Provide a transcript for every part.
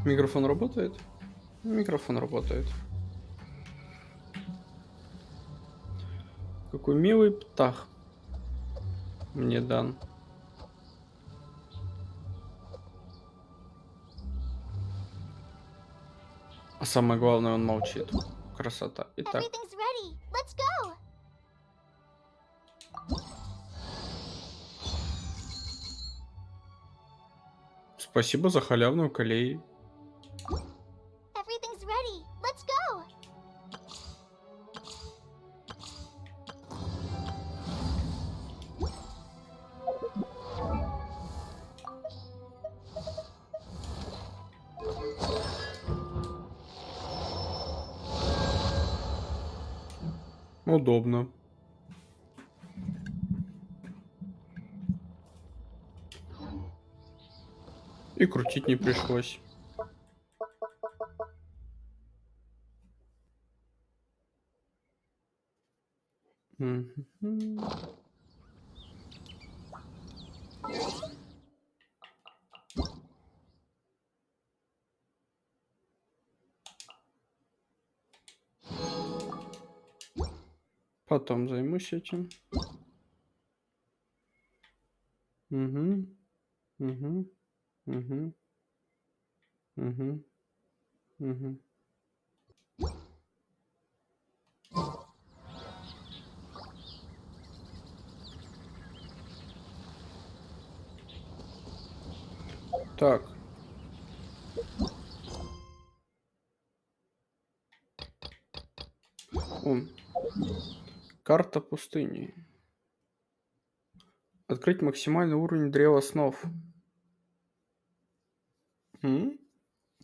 Микрофон работает? Микрофон работает. Какой милый птах мне дан. А самое главное, он молчит. Красота. Итак, Everything's ready. Let's go. спасибо за халявную колею. Everything's ready. Let's go. Удобно. И крутить не пришлось. Мгм. Потом займусь этим. Угу. Угу. Угу. Угу. Угу. Так. Карта пустыни. Открыть максимальный уровень древа снов.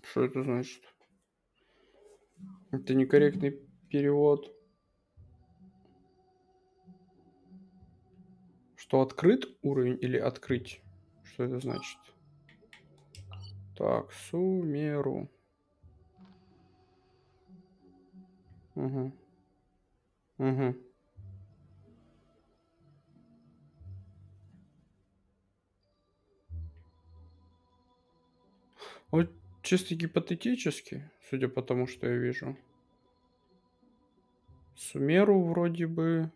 Что это значит? Это некорректный перевод. Что открыт уровень или открыть? Что это значит? Так, сумеру. Угу. Угу. Вот чисто гипотетически, судя по тому, что я вижу. Сумеру вроде бы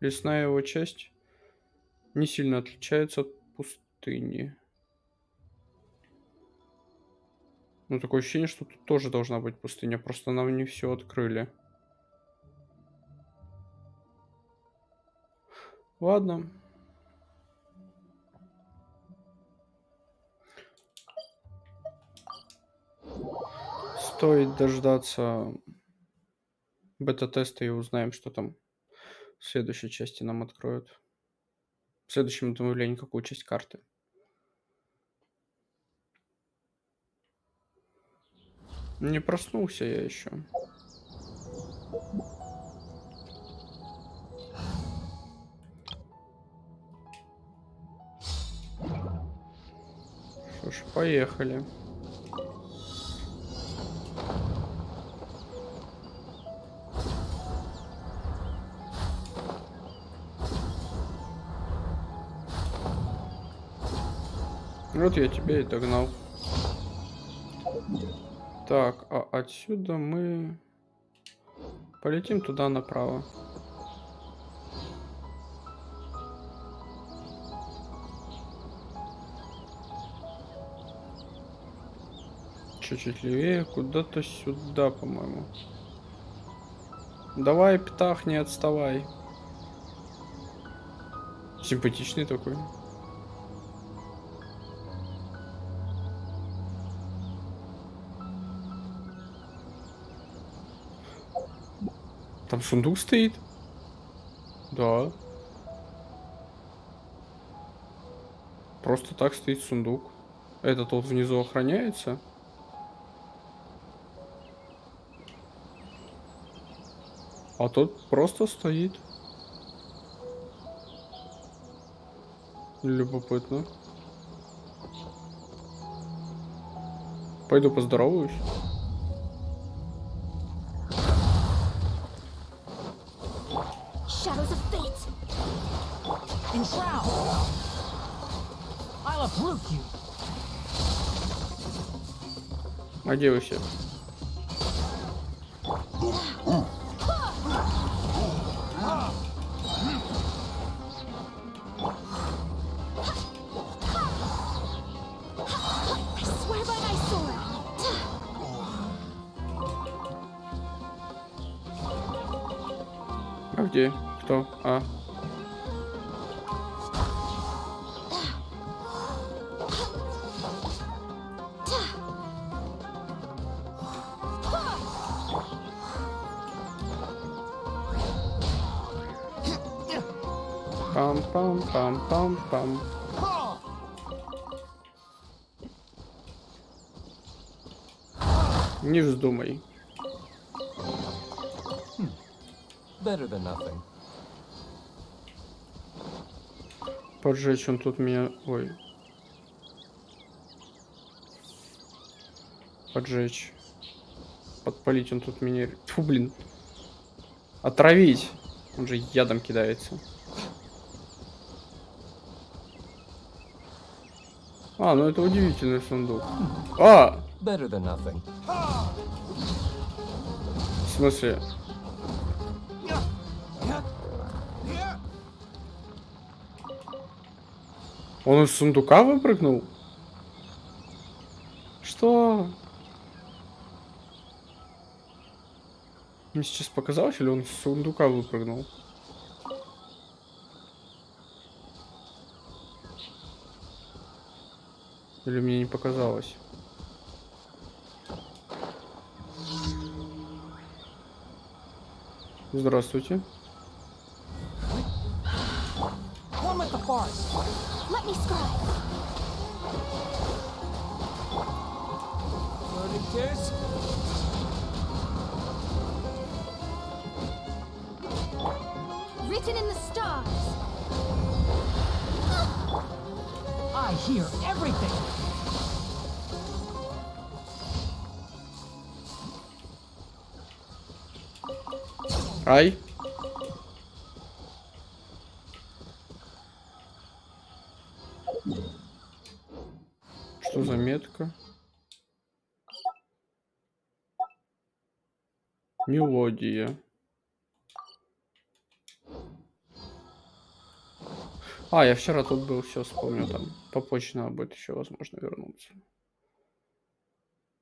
лесная его часть не сильно отличается от пустыни. Ну, такое ощущение, что тут тоже должна быть пустыня, просто нам не все открыли. Ладно. Стоит дождаться бета-теста и узнаем, что там в следующей части нам откроют. В следующем добавлении какую часть карты. Не проснулся я еще. Что ж, поехали. Вот я тебя и догнал. Так, а отсюда мы полетим туда направо. Чуть-чуть левее, куда-то сюда, по-моему. Давай, птах, не отставай. Симпатичный такой. Там сундук стоит? Да. Просто так стоит сундук. Этот вот внизу охраняется? А тот просто стоит. Любопытно. Пойду поздороваюсь. Shadows of fate. Enshroud! I'll uproot you! А где вы все? I swear by my sword. А где? Кто? А. Пам-пам-пам-пам-пам. Не вздумай. Better than nothing. Поджечь он тут меня... Ой. Поджечь. Подпалить он тут меня... Фу, блин. Отравить. Он же ядом кидается. А, ну это удивительный сундук. А! Better than nothing. В смысле? Он из сундука выпрыгнул? Что? Мне сейчас показалось, или он из сундука выпрыгнул? Или мне не показалось? Здравствуйте. One with the forest. Let me scribe. Loading tears. Written in the stars. I hear everything. Ай. Что за метка? Мелодия. А, я вчера тут был, все вспомнил, там попозже надо будет еще, возможно, вернуться.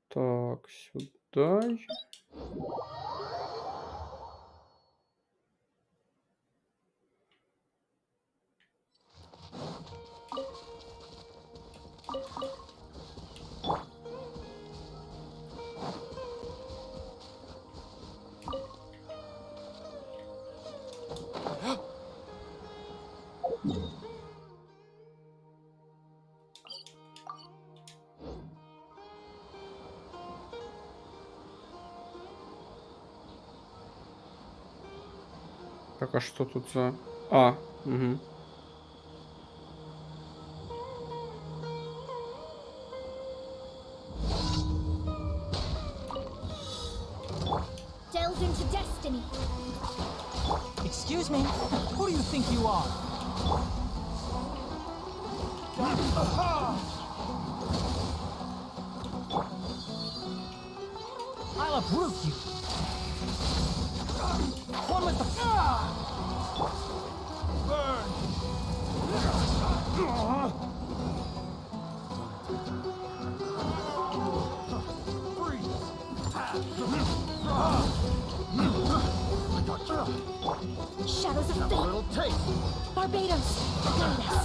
Так, сюда. Так, а что тут за... А, угу. Delved into destiny. Excuse me. Who do you think you are? I'll uproot you. One with the burn. Shadows of fate. Barbados. Guide us.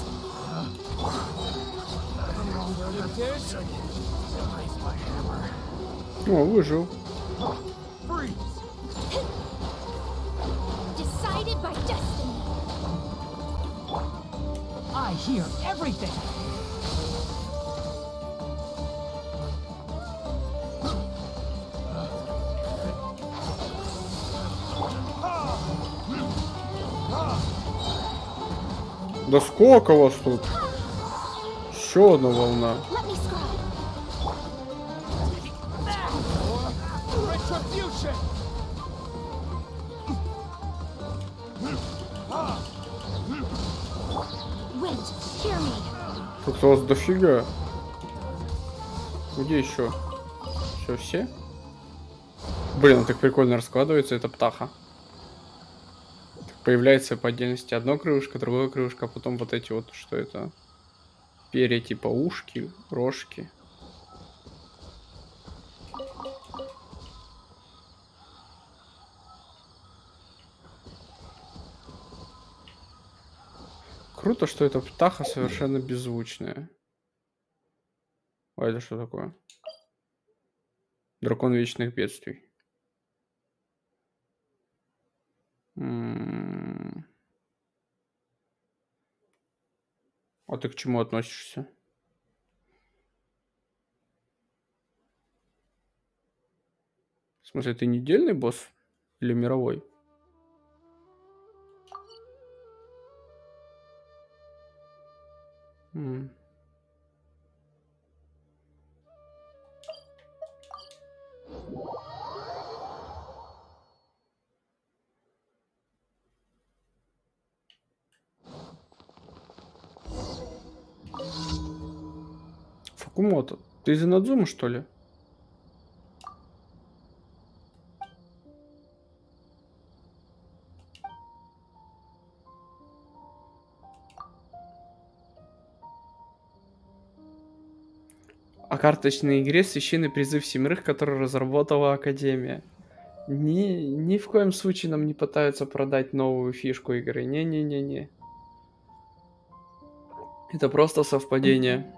О, выжил. Decided by destiny. I hear everything. Да сколько вас тут? Еще одна волна. Let me scribe. Retribution. Wait, hear me. Тут вас дофига. Где еще? Что, все? Блин, он так прикольно раскладывается, эта птаха. Так появляется по отдельности одно крылышко, другое крылышко, а потом вот эти вот, что это? Перья типа ушки, рожки. Круто, что эта птаха совершенно беззвучная. А это что такое? Дракон вечных бедствий. М. А ты к чему относишься? В смысле, ты недельный босс или мировой? М. Фукумото, ты из Инадзумы, что ли? О карточной игре «Священный призыв семерых», которую разработала Академия. Ни в коем случае нам не пытаются продать новую фишку игры. Не-не-не-не. Это просто совпадение.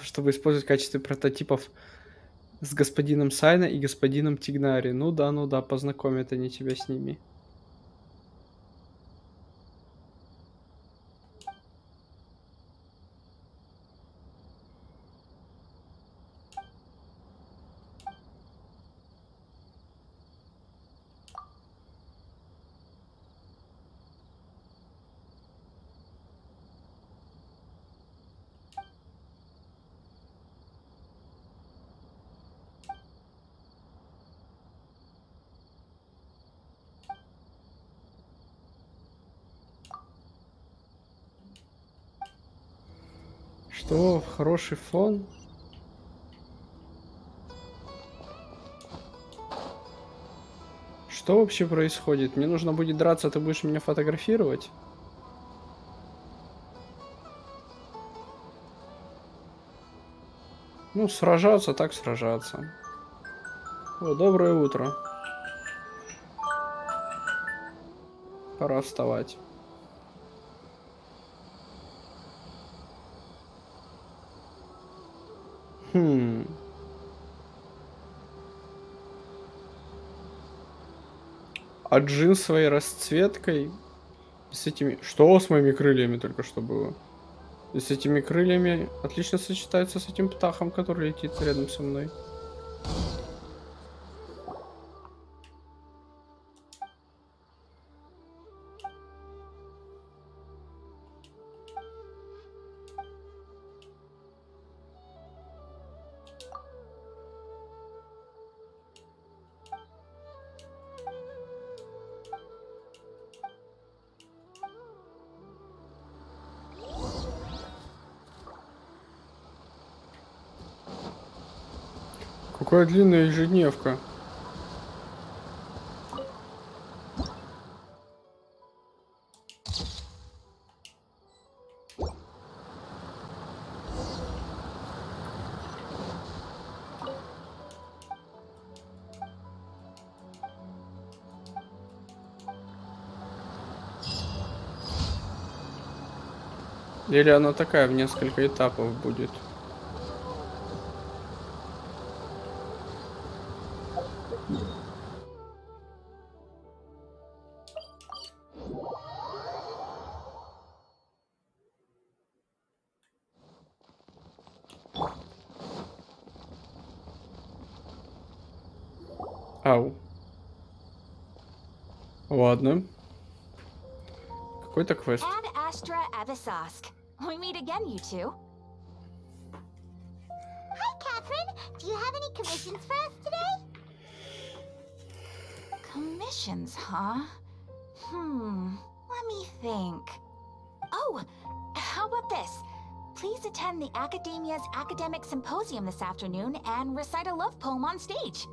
Чтобы использовать в качестве прототипов с господином Сайна и господином Тигнари. Ну да, познакомят они тебя с ними. Что? Хороший фон? Что вообще происходит? Мне нужно будет драться, ты будешь меня фотографировать? Ну, сражаться, так сражаться. О, доброе утро. Пора вставать. Хм. А джин своей расцветкой и с этими... Что с моими крыльями только что было? И с этими крыльями отлично сочетается с этим птахом, который летит рядом со мной. Какая длинная ежедневка. Или она такая в несколько этапов будет? Ау. Ладно. Какой-то квест. Ad Astra Avisask. We meet again, you two. Hi, Catherine. Do you have any commissions for us today? Commissions, huh? Let me think. Oh, how about this? Please attend the Academia's Academic Symposium this afternoon and recite a love poem on stage.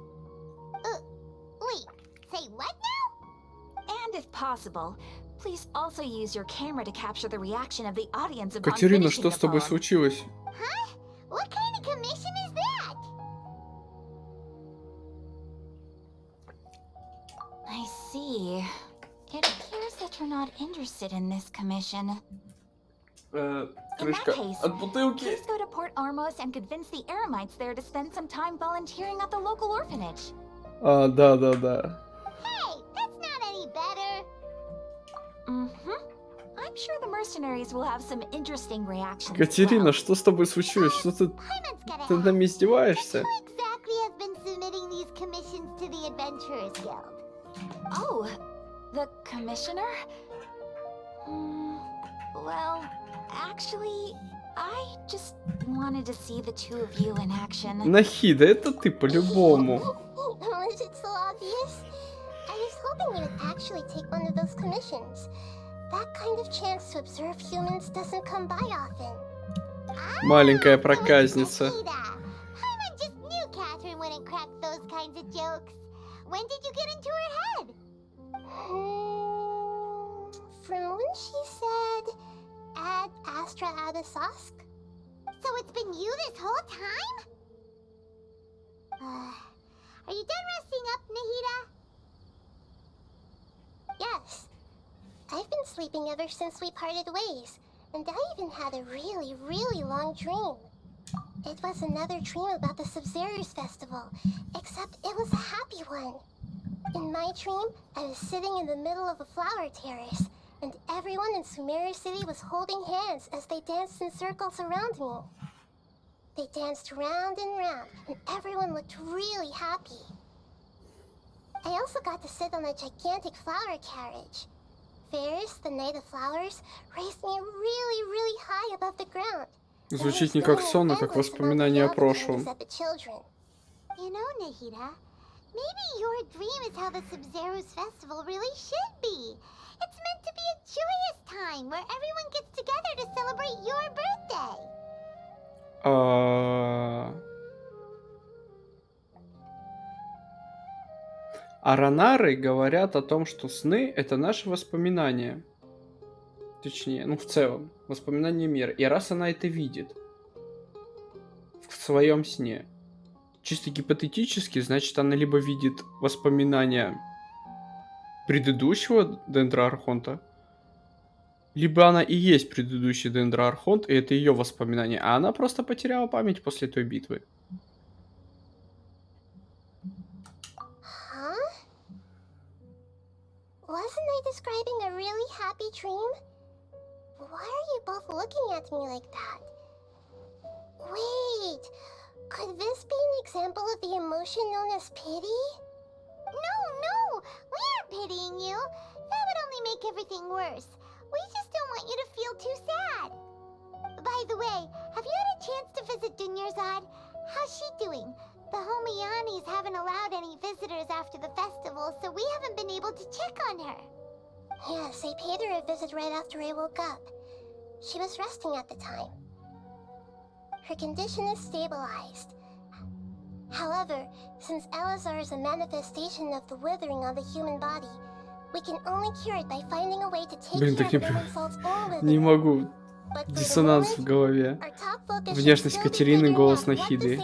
Wait, say what now? And if possible, please also use your camera to capture the reaction of the audience upon Катерина, finishing что the с тобой poem. случилось? Huh? What kind of commission is that? I see. It appears that you're not interested in this commission. Крышка от бутылки. Please go to Port Armos and convince the Eremites there to spend some time volunteering at the local orphanage. Да. Hey, that's not any better. I'm sure the mercenaries will have some interesting reactions. Катерина, что с тобой случилось? Что ты там издеваешься? Who exactly has been submitting these commissions to the Adventurers Guild? Oh, the commissioner? Well, actually, I just wanted to see the two of you in action. Нахида, это ты по-любому. Was it so obvious? I was hoping you would actually take one of those commissions. That kind of chance to observe humans doesn't come by often. Маленькая проказница. I just knew Catherine wouldn't crack those kinds of jokes. When did you get into her head? From when she said, Ad Astra Abisask? So it's been you this whole time? Are you done resting up, Nahida? Yes. I've been sleeping ever since we parted ways, and I even had a really, really long dream. It was another dream about the Sub-Zerus Festival, except it was a happy one. In my dream, I was sitting in the middle of a flower terrace, and everyone in Sumeru City was holding hands as they danced in circles around me. They danced round and round, and everyone looked really happy. I also got to sit on a gigantic flower carriage. Ferris, the Knight of Flowers, raised me really, really high above the ground. Звучит не как сон, а как воспоминание о прошлом. You know, Nahida, maybe your dream is how the Sub-Zerus Festival really should be. It's meant to be a joyous time where everyone gets together to celebrate your birthday. Аронары говорят о том, что сны — это наши воспоминания. Точнее, в целом, воспоминания мира. И раз она это видит в своем сне, чисто гипотетически, значит, она либо видит воспоминания предыдущего Дендроархонта, либо она и есть предыдущий Дендроархонт, и это ее воспоминания, а она просто потеряла память после той битвы. Wasn't I describing a really happy dream? Why are you both looking at me like that? Wait, could this be an example of the emotion known as pity? No, we aren't pitying you. That would only make everything worse. We just don't want you to feel too sad. By the way, have you had a chance to visit Dunyarzad? How's she doing? The Homianis haven't allowed any visitors after the festival, so we haven't been able to check on her. Yes, I paid her a visit right after I woke up. She was resting at the time. Her condition is stabilized. However, since Elazar is a manifestation of the withering on the human body, we can only cure it by finding a way to take care of Elazar's own withering. Не могу. Диссонанс в голове. Внешность Катерины, голос Нахиды.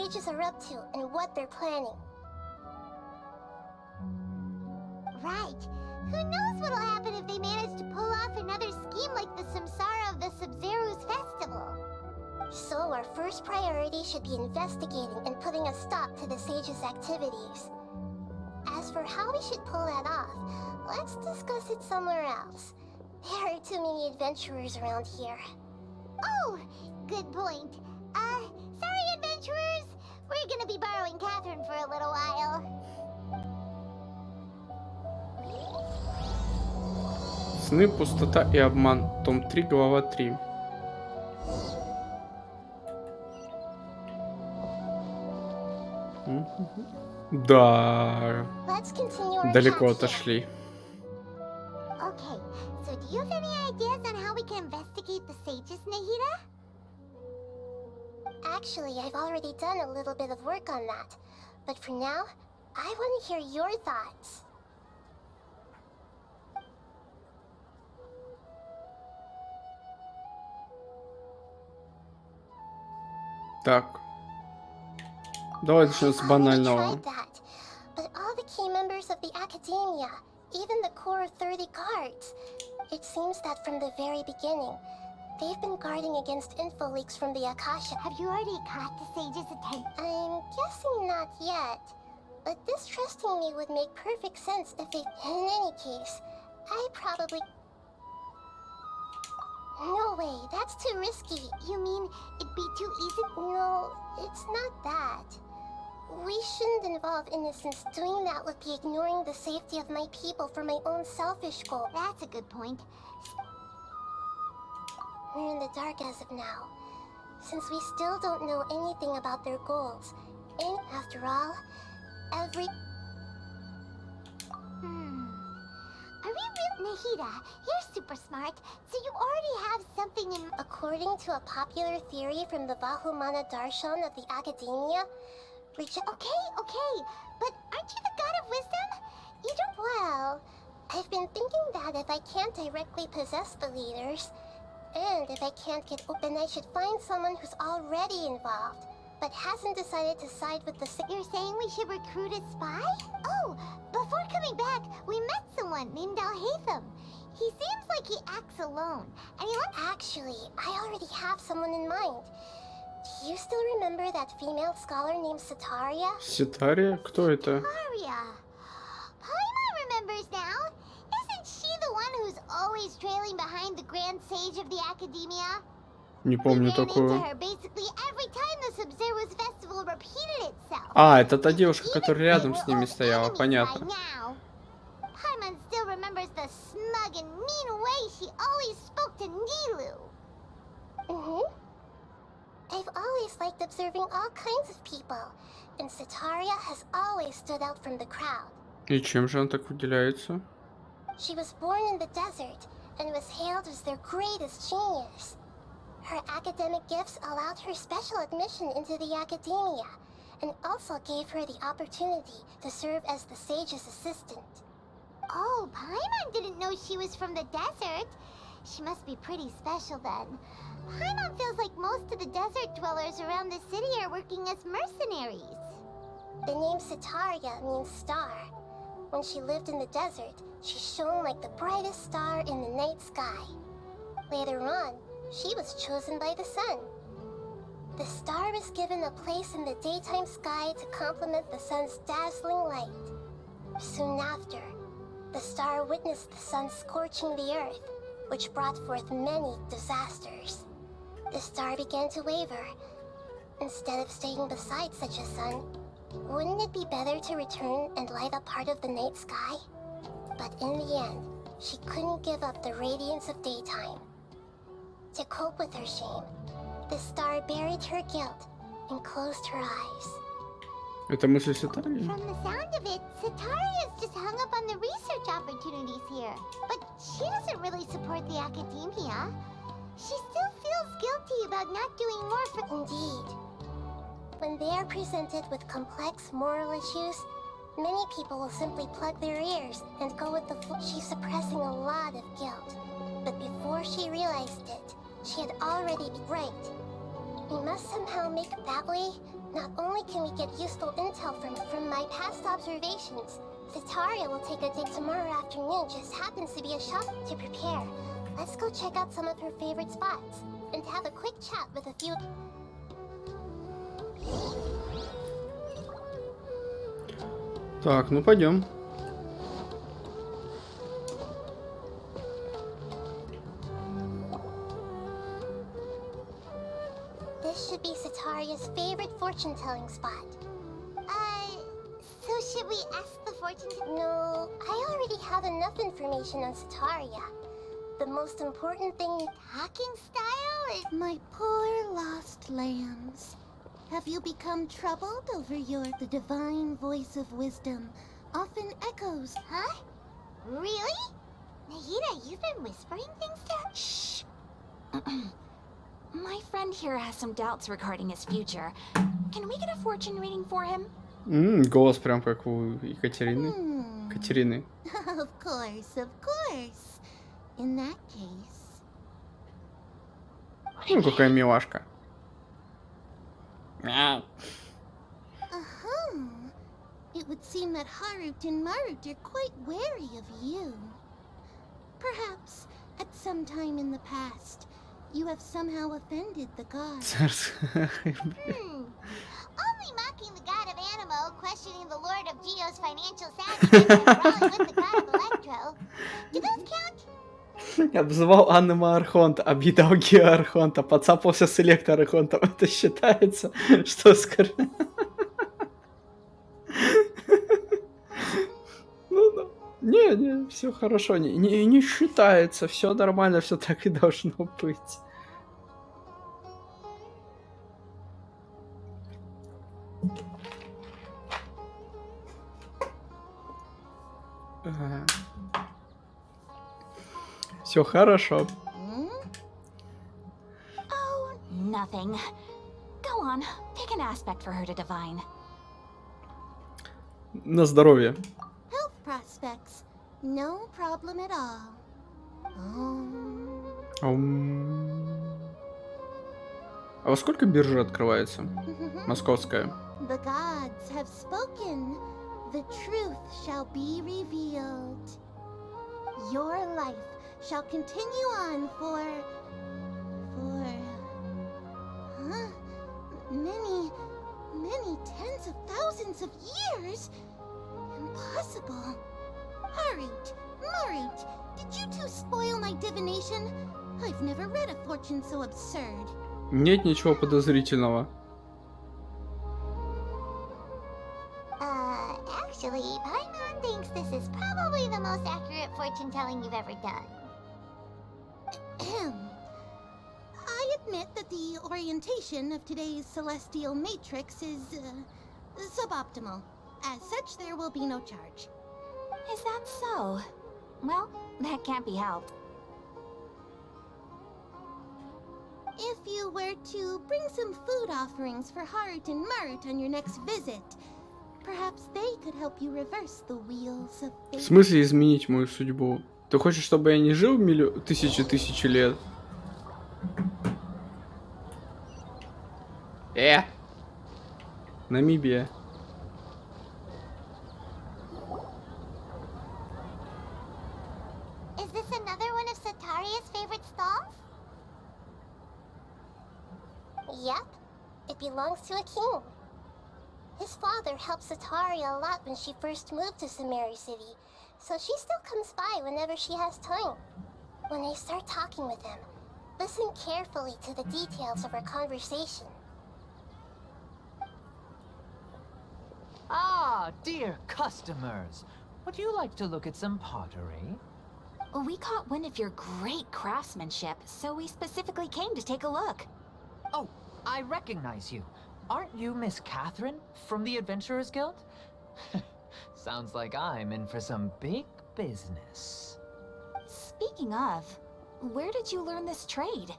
Right. Who knows what'll happen if they manage to pull off another scheme like the Samsara of the Sub-Zerus Festival? first priority should be investigating and putting a stop to the sage's activities. As for how we should pull that off, let's discuss it somewhere else. There are too many adventurers around here. Oh, good point. Sorry, adventurers. We're gonna be borrowing Catherine for a little while. Сны, пустота и обман. Том 3, глава 3. Да, Let's continue our далеко chat here. отошли. Okay, so do you have any ideas on how we can investigate the sages, Nahida? Actually, I've already done a little bit of work on that. But for now, I want to hear your thoughts. Так. Давай начнем с I already банального. tried that, but all the key members of the Academia, even the core of 30 guards, it seems that from the very beginning, they've been guarding against info leaks from the Akasha. Have you already caught the sage's attention? I'm guessing not yet, but distrusting me would make perfect sense if they... In any case, I probably... No way, that's too risky. You mean it'd be too easy? No, it's not that. We shouldn't involve innocents. Doing that would be ignoring the safety of my people for my own selfish goal. That's a good point. We're in the dark as of now, since we still don't know anything about their goals. And after all, every... Are we real? Nahida, you're super smart, so you already have something in... According to a popular theory from the Vahumana Darshan of the Academia, Okay, but aren't you the god of wisdom? You don't... Well, I've been thinking that if I can't directly possess the leaders, and if I can't get open, I should find someone who's already involved, but hasn't decided to side with the... You're saying we should recruit a spy? Oh, before coming back, we met someone named Al-Haytham. He seems like he acts alone, and he looks... Actually, I already have someone in mind. Do you still remember that female scholar named Sitaria? Ситария? Кто это? Sitaria. Paimon remembers now. Isn't she the one who's always trailing behind the Grand Sage of the Academia? Не We помню ran into такую. her basically every time the Sub-Zero's festival repeated itself. А, это та девушка, Even которая they рядом were с ними old стояла, enemies понятно. by now. Paimon still remembers the smug and mean way she always spoke to Nilu. I've always liked observing all kinds of people, and Sitaria has always stood out from the crowd. И чем же он так выделяется? She was born in the desert and was hailed as their greatest genius. Her academic gifts allowed her special admission into the Academia, and also gave her the opportunity to serve as the sage's assistant. Oh, Paimon didn't know she was from the desert. She must be pretty special then. Paimon feels like most of the desert dwellers around the city are working as mercenaries. The name Sitaria means star. When she lived in the desert, she shone like the brightest star in the night sky. Later on, she was chosen by the sun. The star was given a place in the daytime sky to complement the sun's dazzling light. Soon after, the star witnessed the sun scorching the earth, which brought forth many disasters. The star began to waver. Instead of staying beside such a sun, wouldn't it be better to return and light up part of the night sky? But in the end, she couldn't give up the radiance of daytime. To cope with her shame, the star buried her guilt and closed her eyes. Это мысль Ситарии? From the sound of it, Sitaria's just hung up on the research opportunities here. But she doesn't really support the Academia. She still feels guilty about not doing more for... Indeed. When they are presented with complex moral issues, many people will simply plug their ears and go with the flow. She's suppressing a lot of guilt. But before she realized it, she had already been right. We must somehow make it that way. Not only can we get useful intel from my past observations, Sitaria will take a date tomorrow afternoon. Just happens to be a shop to prepare. Let's go check out some of her favorite spots and have a quick chat with a few... Так, ну пойдем. This should be Sataria's favorite fortune-telling spot. So should we ask the fortune? No, I already have enough information on Sataria. The most important thing, talking style, is my poor lost lambs. Have you become troubled over the divine voice of wisdom often echoes? Huh? Really? Nahida, you've been whispering things to her? Shh. My friend here has some doubts regarding his future. Can we get a fortune reading for him? Голос прям как у Екатерины. Катерины. Of course, of course. In that case... Ну, какая милашка. Uh-huh. It would seem that Harut and Marut are quite wary of you. Perhaps, at some time in the past, you have somehow offended the gods. Only mocking the god of Animo, questioning the lord of Geo's financial savviness, and brawling with the god of Electro. Do those count? Обзывал Аннема Архонта, объедал Гео Архонта, подцапался с Электро Архонтом. Это считается, что оскорбляет? Ну, не, все хорошо, не считается, все нормально, все так и должно быть. Все хорошо. Oh, nothing. Go on, pick an aspect for her to divine. На здоровье. Health prospects. No problem at all. А во сколько биржа открывается? Московская. The gods have spoken. The truth shall be revealed. Your life shall continue on for many tens of thousands of years? Impossible. Harut, Marut, did you two spoil my divination? I've never read a fortune so absurd. Нет ничего подозрительного. Actually, Paimon thinks this is probably the most accurate fortune telling you've ever done. I admit that the orientation of today's celestial matrix is suboptimal. As such, there will be no charge. Is that so? Well, that can't be helped. If you were to bring some food offerings for Harut and Marut on your next visit, perhaps they could help you reverse the wheels of fate. В смысле изменить мою судьбу? Ты хочешь, чтобы я не жил тысячи лет? Намибия. Is this another one of Sataria's favorite stalls? Yep. It belongs to a king. His father helped Sataria a lot when she first moved to Samari City, so she still comes by whenever she has time. When I start talking with him, listen carefully to the details of our conversation. Ah, dear customers. Would you like to look at some pottery? We caught wind of your great craftsmanship, so we specifically came to take a look. Oh, I recognize you. Aren't you Miss Catherine from the Adventurers Guild? Sounds like I'm in for some big business. Speaking of, where did you learn this trade?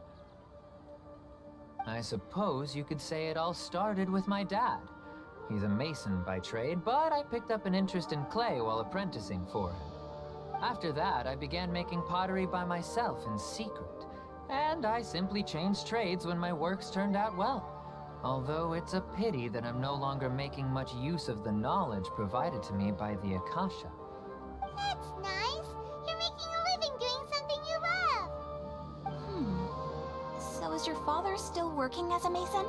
I suppose you could say it all started with my dad. He's a mason by trade, but I picked up an interest in clay while apprenticing for him. After that, I began making pottery by myself in secret, and I simply changed trades when my works turned out well. Although it's a pity that I'm no longer making much use of the knowledge provided to me by the Akasha. That's nice. You're making a living doing something you love. So is your father still working as a mason?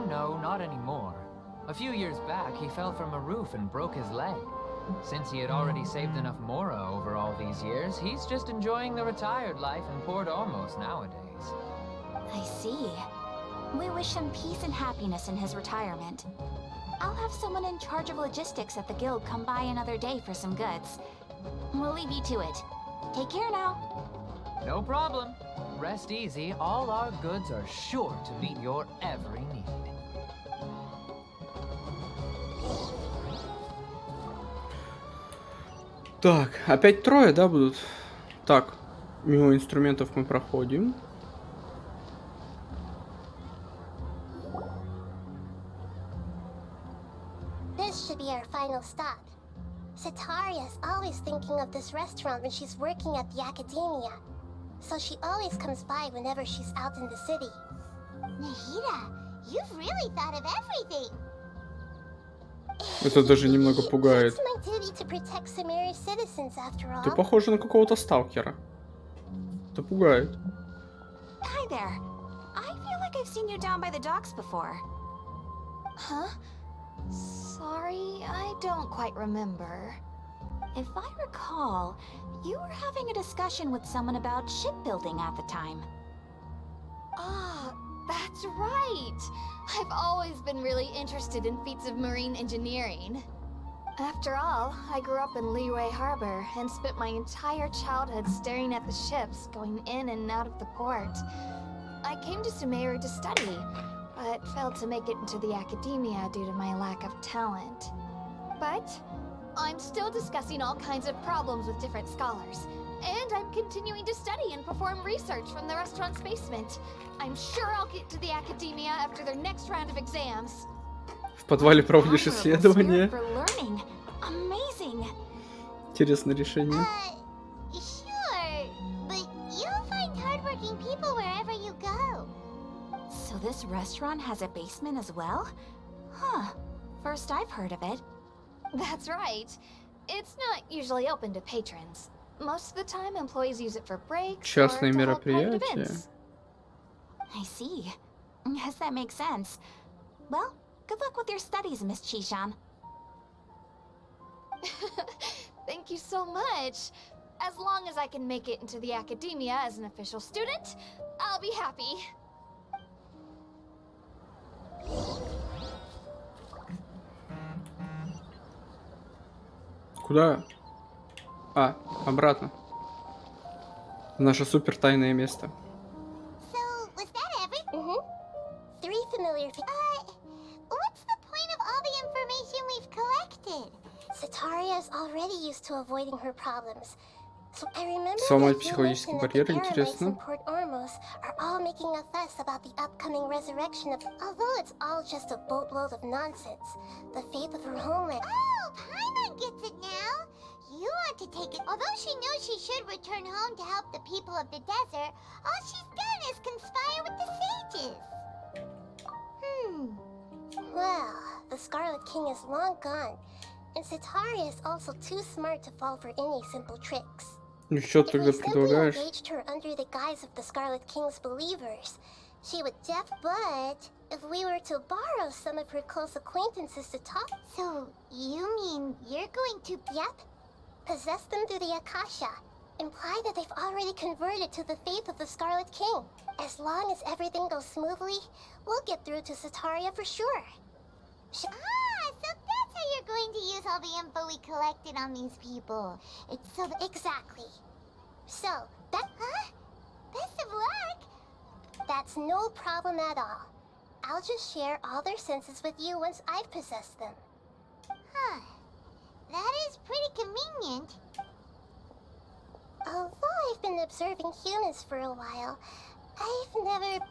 no, not anymore. A few years back, he fell from a roof and broke his leg. Since he had already saved enough mora over all these years, he's just enjoying the retired life in Port Ormos nowadays. I see. We wish him peace and happiness in his retirement. I'll have someone in charge of logistics at the guild come by another day for some goods. We'll leave you to it. Take care now. No problem. Rest easy, all our goods are sure to meet your every need. Так, опять трое, да, будут? Так, мимо инструментов мы проходим. This should be our final stop. Sataria's always thinking of this restaurant when she's working at the academia. So she always comes by whenever she's out in the city. Nahida, you've really thought of everything. Это даже немного пугает. It's my duty to protect Samari's citizens after all. Ты похожа на какого-то сталкера. Это пугает. Hi there. I feel like I've seen you down by the docks before. Huh? Sorry, I don't quite remember. If I recall, you were having a discussion with someone about shipbuilding at the time. Ah, that's right! I've always been really interested in feats of marine engineering. After all, I grew up in Liyue Harbor and spent my entire childhood staring at the ships going in and out of the port. I came to Sumeru to study, but failed to make it into the academia due to my lack of talent. But I'm still discussing all kinds of problems with different scholars, and I'm continuing to study and perform research from the restaurant's basement. I'm sure I'll get to the academia after their next round of exams. В подвале проводишь исследования. For learning. Amazing. Интересное решение. Sure, but you'll find hardworking people wherever you go. So this restaurant has a basement as well? Huh. First I've heard of it. That's right. It's not usually open to patrons. Most of the time, employees use it for breaks or Частные to hold private мероприятия. events. I see. Yes, that makes sense. Well, good luck with your studies, Miss Chishan. Thank you so much. As long as I can make it into the academia as an official student, I'll be happy. Куда? А, обратно. В наше супер тайное место. So, was that everything? 3 familiar what's the point of all the information we've collected? Sataria is already used to avoiding her problems. So I remember Сломать that you психологический mentioned that the барьер, Paramites интересно. in Port Ormos are all making a fuss about the upcoming resurrection of... Although it's all just a boatload of nonsense, the faith of her homeland... Oh, Paimon gets it now! You want to take it... Although she knows she should return home to help the people of the desert, all she's done is conspire with the sages. Well, the Scarlet King is long gone, and Sataria is also too smart to fall for any simple tricks. Ну что If тогда we simply предлагаешь? engaged her under the guise of the Scarlet King's believers, she would but if we were to borrow some of her close acquaintances to talk... So, you mean you're going to... Yep. Possess them through the Akasha. Imply that they've already converted to the faith of the Scarlet King. As long as everything goes smoothly, we'll get through to Sataria for sure. So that's how you're going to use all the info we collected on these people. It's so... Exactly. So, that... Huh? Best of luck! That's no problem at all. I'll just share all their senses with you once I've possessed them. Huh. That is pretty convenient. Although I've been observing humans for a while, I've never...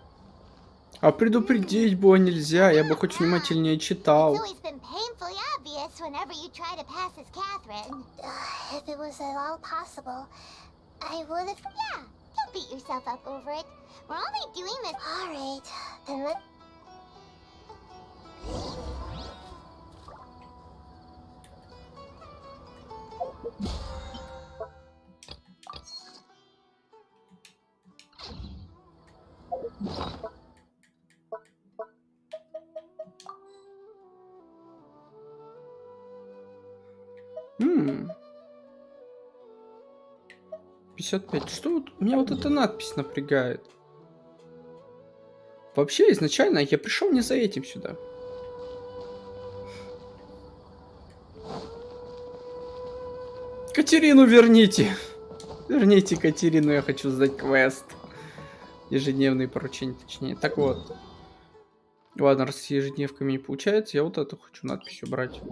А предупредить было нельзя, я бы хоть внимательнее читал. It's always been painfully obvious whenever you try to pass as Catherine. If it was at all possible, I would have... Yeah, don't beat yourself up over it. We're only doing this... Alright, then let... Угу. 55. Что вот? Меня вот эта надпись напрягает. Вообще, изначально я пришел не за этим сюда. Катерину верните! Верните Катерину, я хочу сдать квест. Ежедневные поручения, точнее. Так вот. Ладно, раз с ежедневками не получается, я вот эту хочу надпись убрать.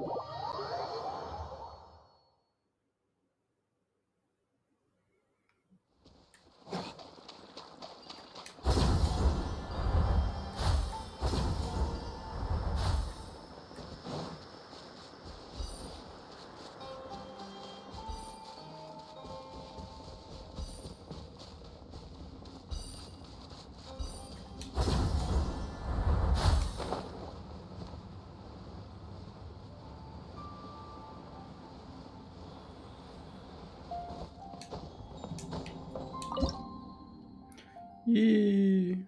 И...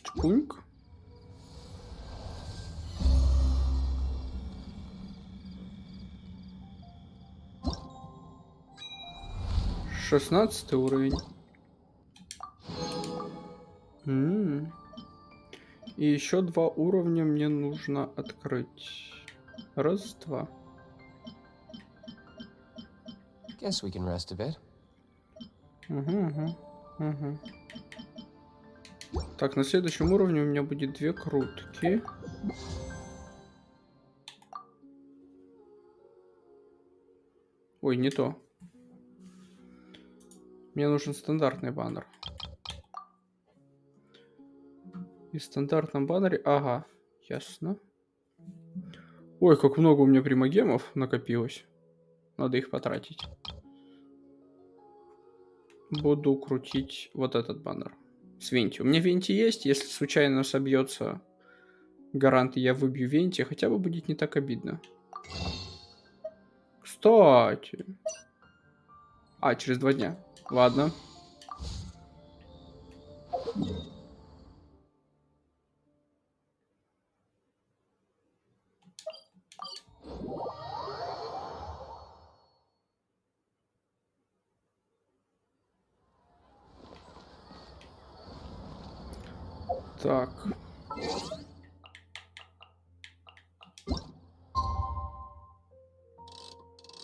Чпуньк. Шестнадцатый уровень. И еще 2 уровня мне нужно открыть. Раз, два. Guess we can rest a bit. Угу. Так, на следующем уровне у меня будет 2 крутки. Ой, не то. Мне нужен стандартный баннер. И в стандартном баннере... Ага, ясно. Ой, как много у меня примагемов накопилось. Надо их потратить. Буду крутить вот этот баннер. С Венти. У меня Венти есть. Если случайно собьется гарант, и я выбью Венти, хотя бы будет не так обидно. Кстати. А, через 2 дня. Ладно. Так.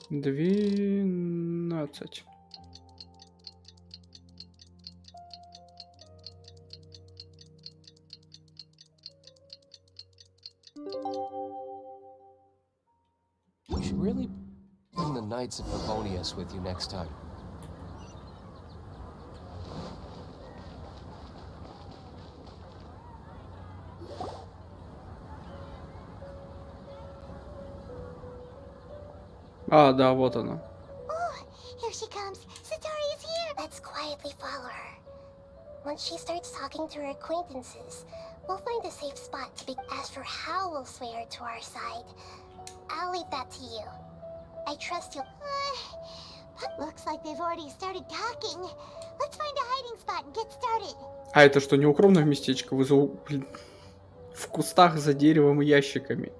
Двенадцать. You should really bring the Knights of Favonius with you next time. А, да, вот она. Oh, here she comes. Satari is here. Let's quietly follow her. Once she starts talking to her acquaintances, we'll find a safe spot to be. As for how we'll sway her to our side, I'll leave that to you. I trust you. Looks like they've already started talking. Let's find a hiding spot and get started. А это что, не укромное местечко? Вы блин, в кустах за деревом и ящиками.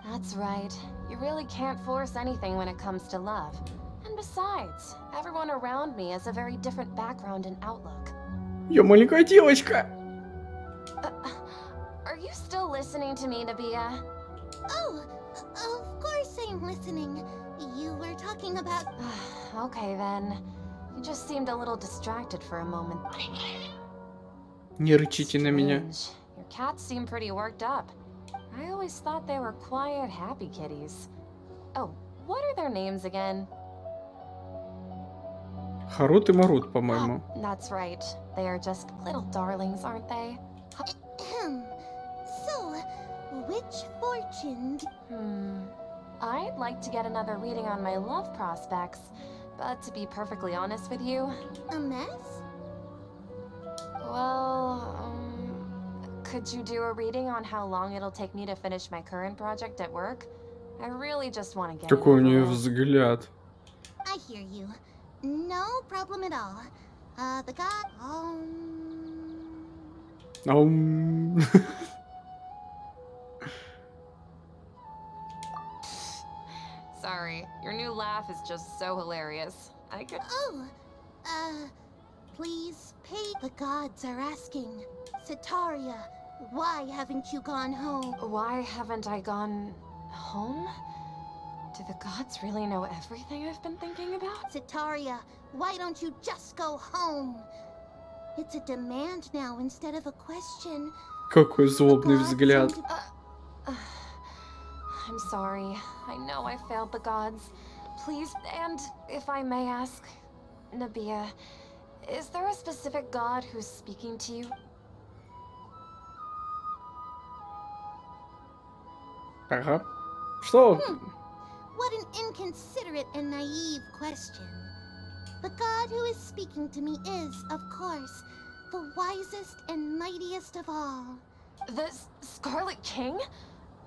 That's right. You really can't force anything when it comes to love. And besides, everyone around me has a very different background and outlook. Я маленькая девочка. Are you still listening to me, Nabia? Oh, of course I'm listening. You were talking about. Okay then. You just seemed a little distracted for a moment. Не рычите на меня. Strange. Your cats seem pretty worked up. I always thought they were quiet, happy kitties. Oh, what are their names again? Харут и Марут, по-моему. That's right. They are just little darlings, aren't they? So, which fortune? I'd like to get another reading on my love prospects, but to be perfectly honest with you... A mess? Well, could you do a reading on how long it'll take me to finish my current project at work? I really just want to get it Какой у over нее with. взгляд. I hear you. No problem at all. The god. Аум. Sorry, your new laugh is just so hilarious. I could. Oh, please pay. The gods are asking. Sitaria, why haven't you gone home? Why haven't I gone home? Do the gods really know everything I've been thinking about? Sitaria, why don't you just go home? It's a demand now instead of a question. Какой The злобный gods взгляд. seem to- I'm sorry. I know I failed the gods. Please, and if I may ask, Nabia, is there a specific god who's speaking to you? Ага. Что? What an inconsiderate and naive question. The god who is speaking to me is, of course, the wisest and mightiest of all. The Scarlet King?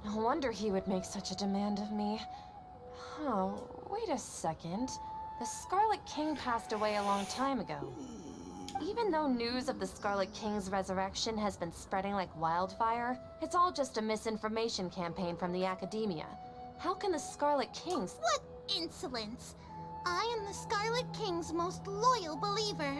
No wonder he would make such a demand of me. Oh, wait a second. The Scarlet King passed away a long time ago. Even though news of the Scarlet King's resurrection has been spreading like wildfire, it's all just a misinformation campaign from the academia. How can the Scarlet King's... What insolence! I am the Scarlet King's most loyal believer.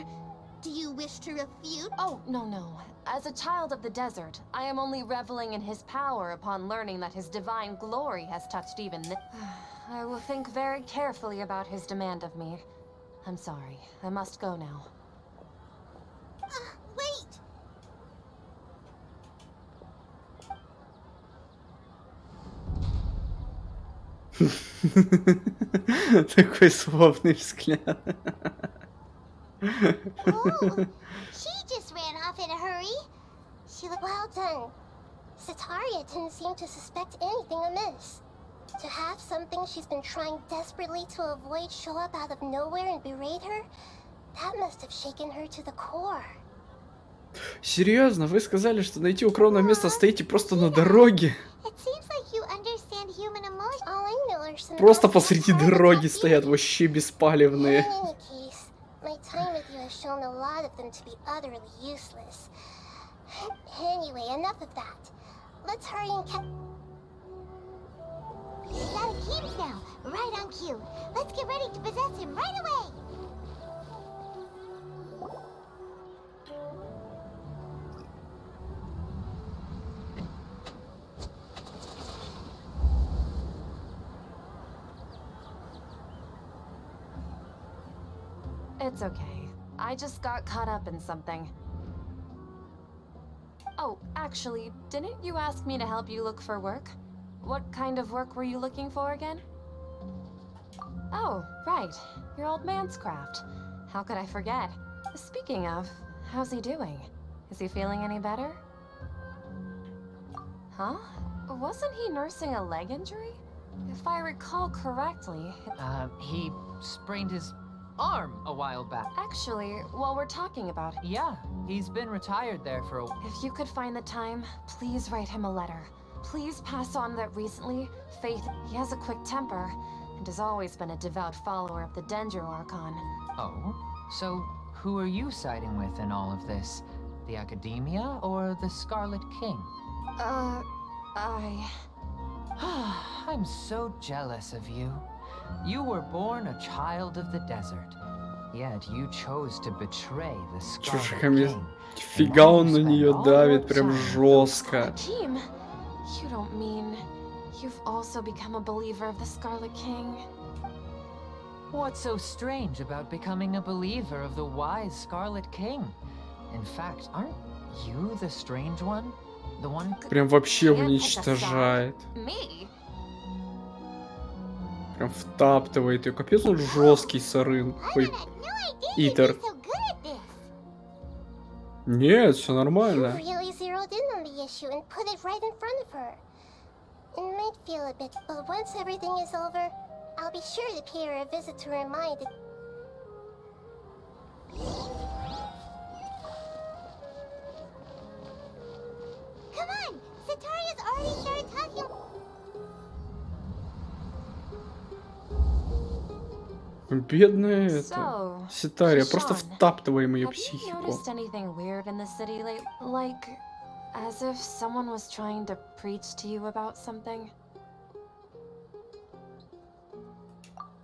Do you wish to refute? Oh, no. As a child of the desert, I am only reveling in his power upon learning that his divine glory has touched even this. I will think very carefully about his demand of me. I'm sorry. I must go now. Wait! Такой злобный взгляд. Oh, she just ran off in a hurry. She looked well done. Sitaria didn't seem to suspect anything amiss. To have something she's been trying desperately to avoid show up out of nowhere and berate her, that must have shaken her to the core. Серьезно, вы сказали, что найти укромное место стоите просто на дороге? It seems like you understand human emotion. All I know are some Просто bad посреди habits дороги of стоят you. вообще In беспалевные. any case, my time with you has shown a lot of them to be utterly useless. Anyway, enough of that. Let's hurry and catch. He's out of cubes now, right on cue. Let's get ready to possess him right away. It's okay. I just got caught up in something. Oh, actually, didn't you ask me to help you look for work? What kind of work were you looking for again? Oh, right. Your old man's craft. How could I forget? Speaking of, how's he doing? Is he feeling any better? Huh? Wasn't he nursing a leg injury? If I recall correctly, He sprained his arm a while back. actually, while we're talking about it, Yeah, he's been retired there for a... if you could find the time, please write him a letter. Please pass on that recently, Faith, he has a quick temper, and has always been a devout follower of the Dendro Archon. Oh? So, who are you siding with in all of this? The Academia or the Scarlet King? I'm so jealous of you. You were born a child of the desert, yet you chose to betray the Scarlet King. Фига он на нее давит, прям жестко. Team, you don't mean you've also become a believer of the Scarlet King? What's so strange about becoming a believer of the wise Scarlet King? In fact, aren't you the strange one? The one... Прям вообще Can't pick a уничтожает. side. Me? Прям втаптывает ее. Капец он жесткий, Сарын. Ой, I had no idea Итер. you'd be so good at this. Нет, все You нормально. really zeroed in on the issue and put it right in front of her. It might feel a bit, but once everything is over, I'll be sure to pay her a visit to remind it. Come on! Sataria's already started talking. Бедная это. So, Ситария, просто Sean, втаптываем ее have you психику. noticed anything weird in the city lately? Like, as if someone was trying to preach to you about something?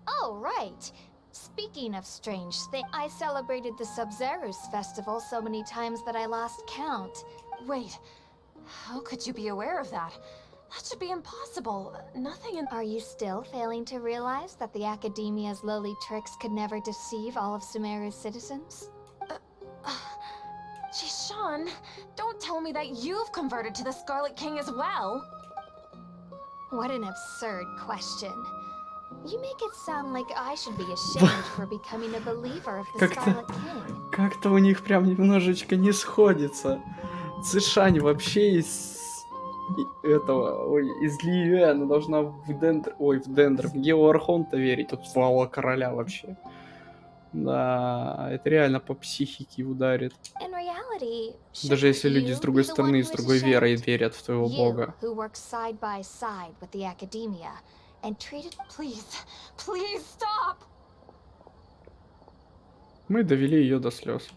Oh, right. Speaking of strange things, I celebrated the Sub-Zerus festival so many times that I lost count. Wait, how could you be aware of that? That should be impossible. Nothing in— Are you still failing to realize that the Academia's lowly tricks could never deceive all of Sumeru's citizens? Gee, Sean, don't tell me that you've converted to the Scarlet King as well. What an absurd question. You make it sound like I should be ashamed for becoming a believer of the Как-то- Scarlet King. Как-то у них прям немножечко не сходится. Цишань вообще из Ливия, она должна в Геоархонта верить, тут в Алого Короля вообще. Да, это реально по психике ударит. In reality, Даже если люди с другой стороны, с другой верой ashamed? верят в твоего You, бога. who works side by side with the Academia and treated Please, please stop! Мы довели ее до слез.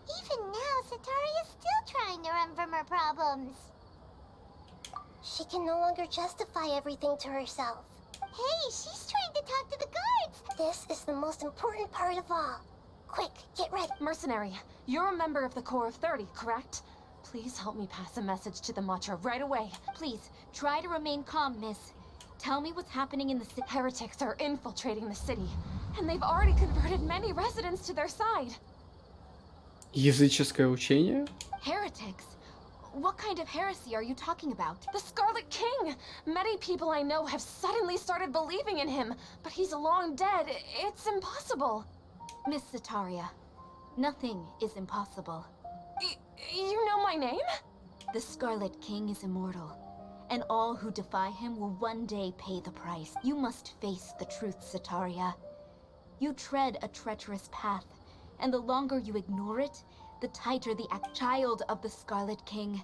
Even now, Sataria is still trying to run from her problems. She can no longer justify everything to herself. Hey, she's trying to talk to the guards! This is the most important part of all. Quick, get ready. Mercenary, you're a member of the Corps of 30, correct? Please help me pass a message to the Matcha right away. Please, try to remain calm, miss. Tell me what's happening in the city. Heretics are infiltrating the city, and they've already converted many residents to their side. Языческое учение? Heretics? What kind of heresy are you talking about? The Scarlet King! Many people I know have suddenly started believing in him, but he's long dead. It's impossible. Miss Sataria, nothing is impossible. You know my name? The Scarlet King is immortal, and all who defy him will one day pay the price. You must face the truth, Sataria. You tread a treacherous path, and the longer you ignore it, the tighter the child of the Scarlet King.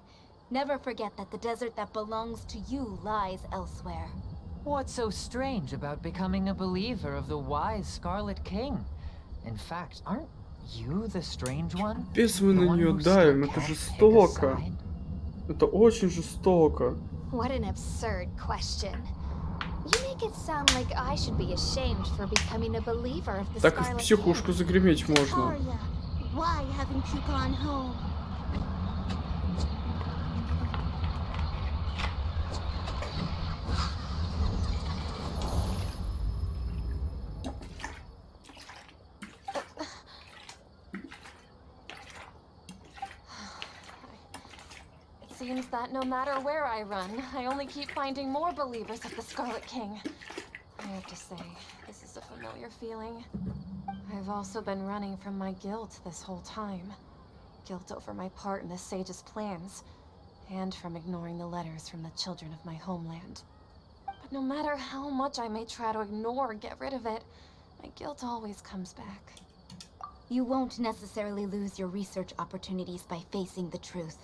Never forget that the desert that belongs to you lies elsewhere. What's so strange about becoming a believer of the wise Scarlet King? In fact, aren't you the strange one? Без мы The на one нее who давим, still это can't pick a жестоко. side? Это очень жестоко. What an absurd question. You make it sound like I should be ashamed for becoming a believer of the Так и в Scarlet психушку King. загреметь можно. Sataria, why haven't you gone home? It seems that no matter where I run, I only keep finding more believers of the Scarlet King. I have to say, this is a familiar feeling. I've also been running from my guilt this whole time. Guilt over my part in the Sage's plans, and from ignoring the letters from the children of my homeland. But no matter how much I may try to ignore or get rid of it, my guilt always comes back. You won't necessarily lose your research opportunities by facing the truth.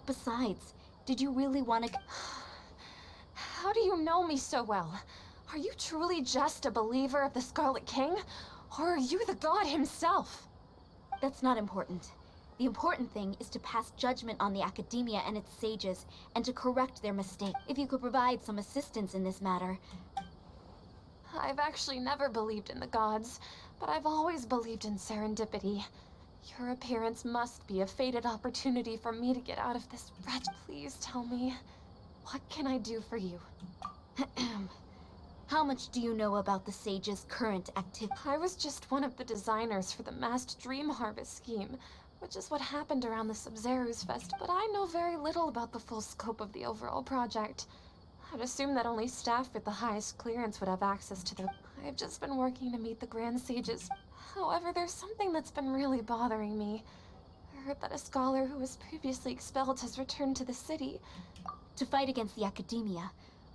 Besides, did you really want to... How do you know me so well? Are you truly just a believer of the Scarlet King? Or are you the god himself? That's not important. The important thing is to pass judgment on the Academia and its sages, and to correct their mistake. If you could provide some assistance in this matter... I've actually never believed in the gods, but I've always believed in serendipity. Your appearance must be a fated opportunity for me to get out of this wretch. Please tell me, what can I do for you? How much do you know about the sage's current activity? I was just one of the designers for the massed dream harvest scheme, which is what happened around the Sub-Zerus Fest, but I know very little about the full scope of the overall project. I'd assume that only staff with the highest clearance would have access to the... I've just been working to meet the Grand Sages. However, there's something that's been really bothering me. I heard that a scholar who was previously expelled has returned to the city. To fight against the Academia,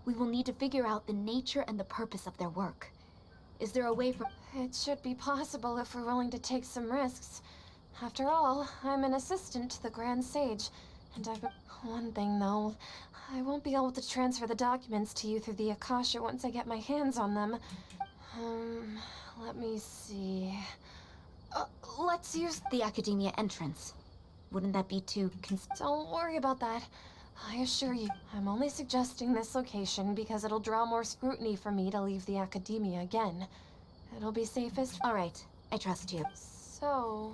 we will need to figure out the nature and the purpose of their work. Is there a way for... It should be possible if we're willing to take some risks. After all, I'm an assistant to the Grand Sage, and I've... One thing, though. I won't be able to transfer the documents to you through the Akasha once I get my hands on them. Let me see. Let's use The Academia entrance. Wouldn't that be too Don't worry about that. I assure you, I'm only suggesting this location because it'll draw more scrutiny for me to leave the Academia again. It'll be safest. Alright, I trust you. So,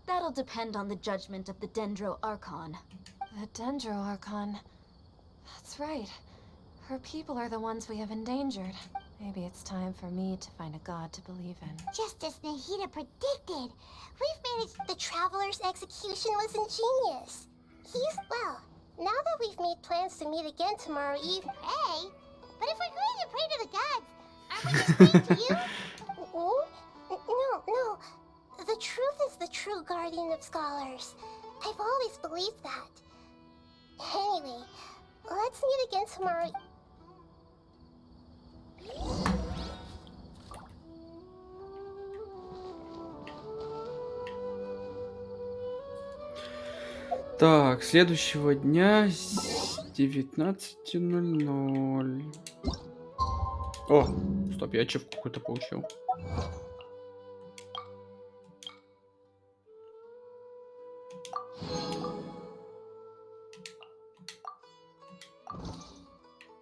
That'll depend on the judgment of the Dendro Archon. the Dendro Archon. That's right. Her people are the ones we have endangered. Maybe it's time for me to find a god to believe in. Just as Nahida predicted, we've managed. The Traveler's execution was ingenious. Well, now that we've made plans to meet again tomorrow evening. Pray? But if we're going to pray to the gods, aren't we just praying to you? No. The truth is the true guardian of scholars. I've always believed that. Anyway, let's meet again tomorrow. Так, следующего дня с 19:00. О, стоп, я ачивку какую-то получил.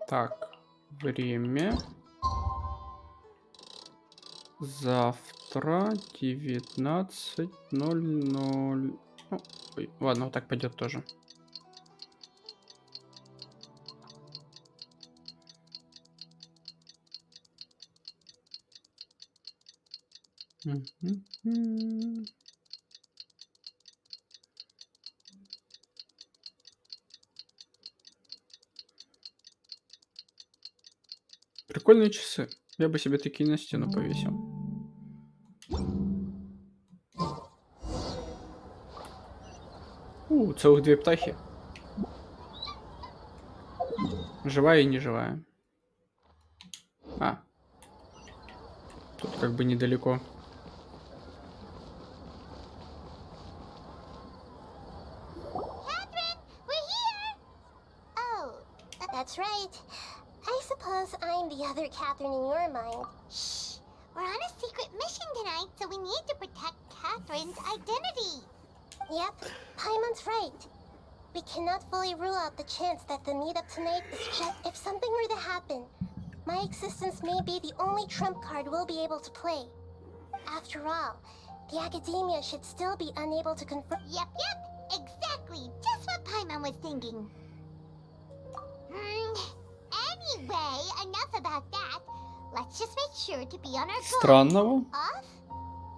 Так, время. Завтра 19:00. Ой, ладно, вот так пойдет тоже. Прикольные часы. Я бы себе такие на стену повесил. Целых 2 птахи. Живая и неживая. Тут как бы недалеко. Catherine, we're here! Oh, that's right. I suppose I'm the other Catherine in your mind. Shh! We're on a secret mission tonight, so we need to protect Catherine's identity. Yep, Paimon's right. We cannot fully rule out the chance that the meetup tonight is just... If something were to happen, my existence may be the only trump card we'll be able to play. After all, the Academia should still be unable to confirm... Yep, exactly. Just what Paimon was thinking. Anyway, enough about that. Let's just make sure to be on our guard. Странного? Off?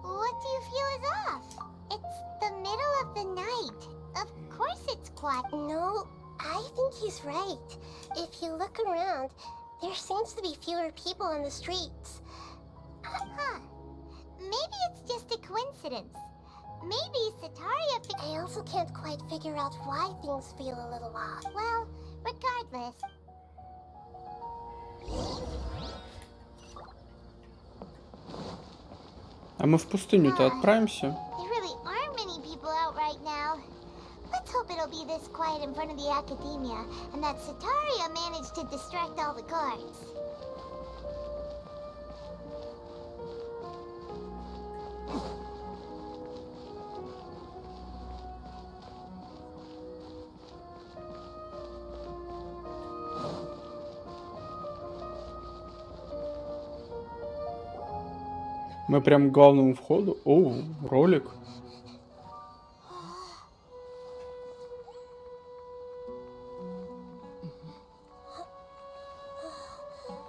What do you feel is off? It's the middle of the night. Of course it's quiet. No, I think he's right. If you look around, there seems to be fewer people on the streets. Maybe it's just a coincidence. Maybe Sataria... I also can't quite figure out why things feel a little off. Well, regardless... А мы в пустыню-то отправимся? There really aren't many people out right now. Let's hope it'll be this quiet in front of the Academia, and that Sataria managed to distract all the guards. Мы прям к главному входу. О, ролик.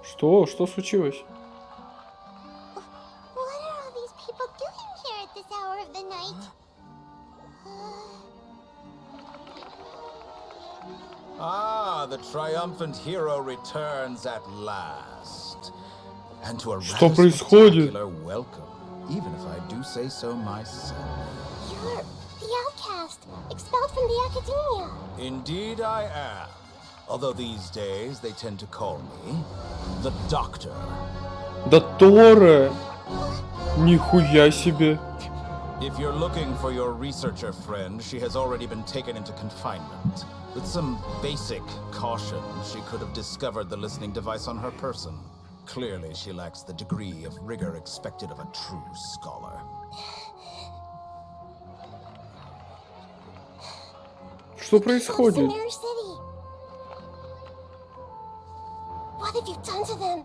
Что? Что случилось? What are all these people doing here at this hour of the night? Ah, the triumphant hero returns at last. And to a Что rather происходит? spectacular welcome, even if I do say so myself. You're the outcast, expelled from the Academia. Indeed I am. Although these days they tend to call me the Doctor. Да Торе! Нихуя себе! If you're looking for your researcher friend, she has already been taken into confinement. With some basic caution, she could have discovered the listening device on her person. Clearly, she lacks the degree of rigor expected of a true scholar. Что происходит? Mirror City. What have you done to them?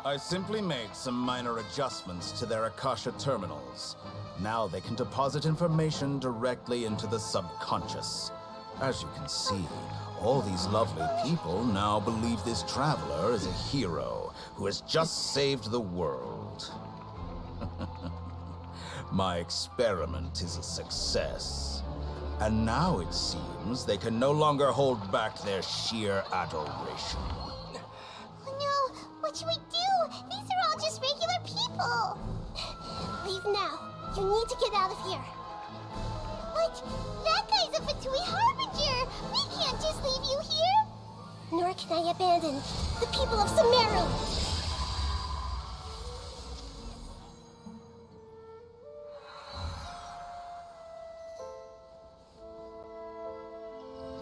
I simply made some minor adjustments to their Akasha terminals. Now they can deposit information directly into the subconscious. As you can see, all these lovely people now believe this traveler is a hero who has just saved the world. My experiment is a success. And now it seems they can no longer hold back their sheer adoration. No, what should we do? These are all just regular people. Leave now. You need to get out of here. But that guy's a Fatui Harbinger. We can't just leave you here. Nor can I abandon the people of Sumeru.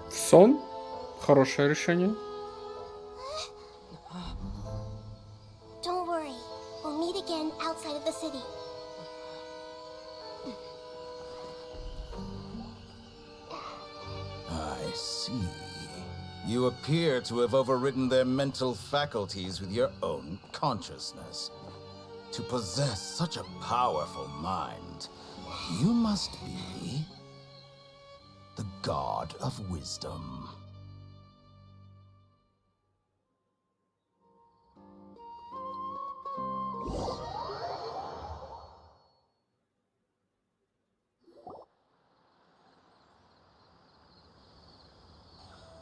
Сон? Хорошее решение. Don't worry. We'll meet again outside of the city. I see. You appear to have overridden their mental faculties with your own consciousness. To possess such a powerful mind, you must be the god of wisdom.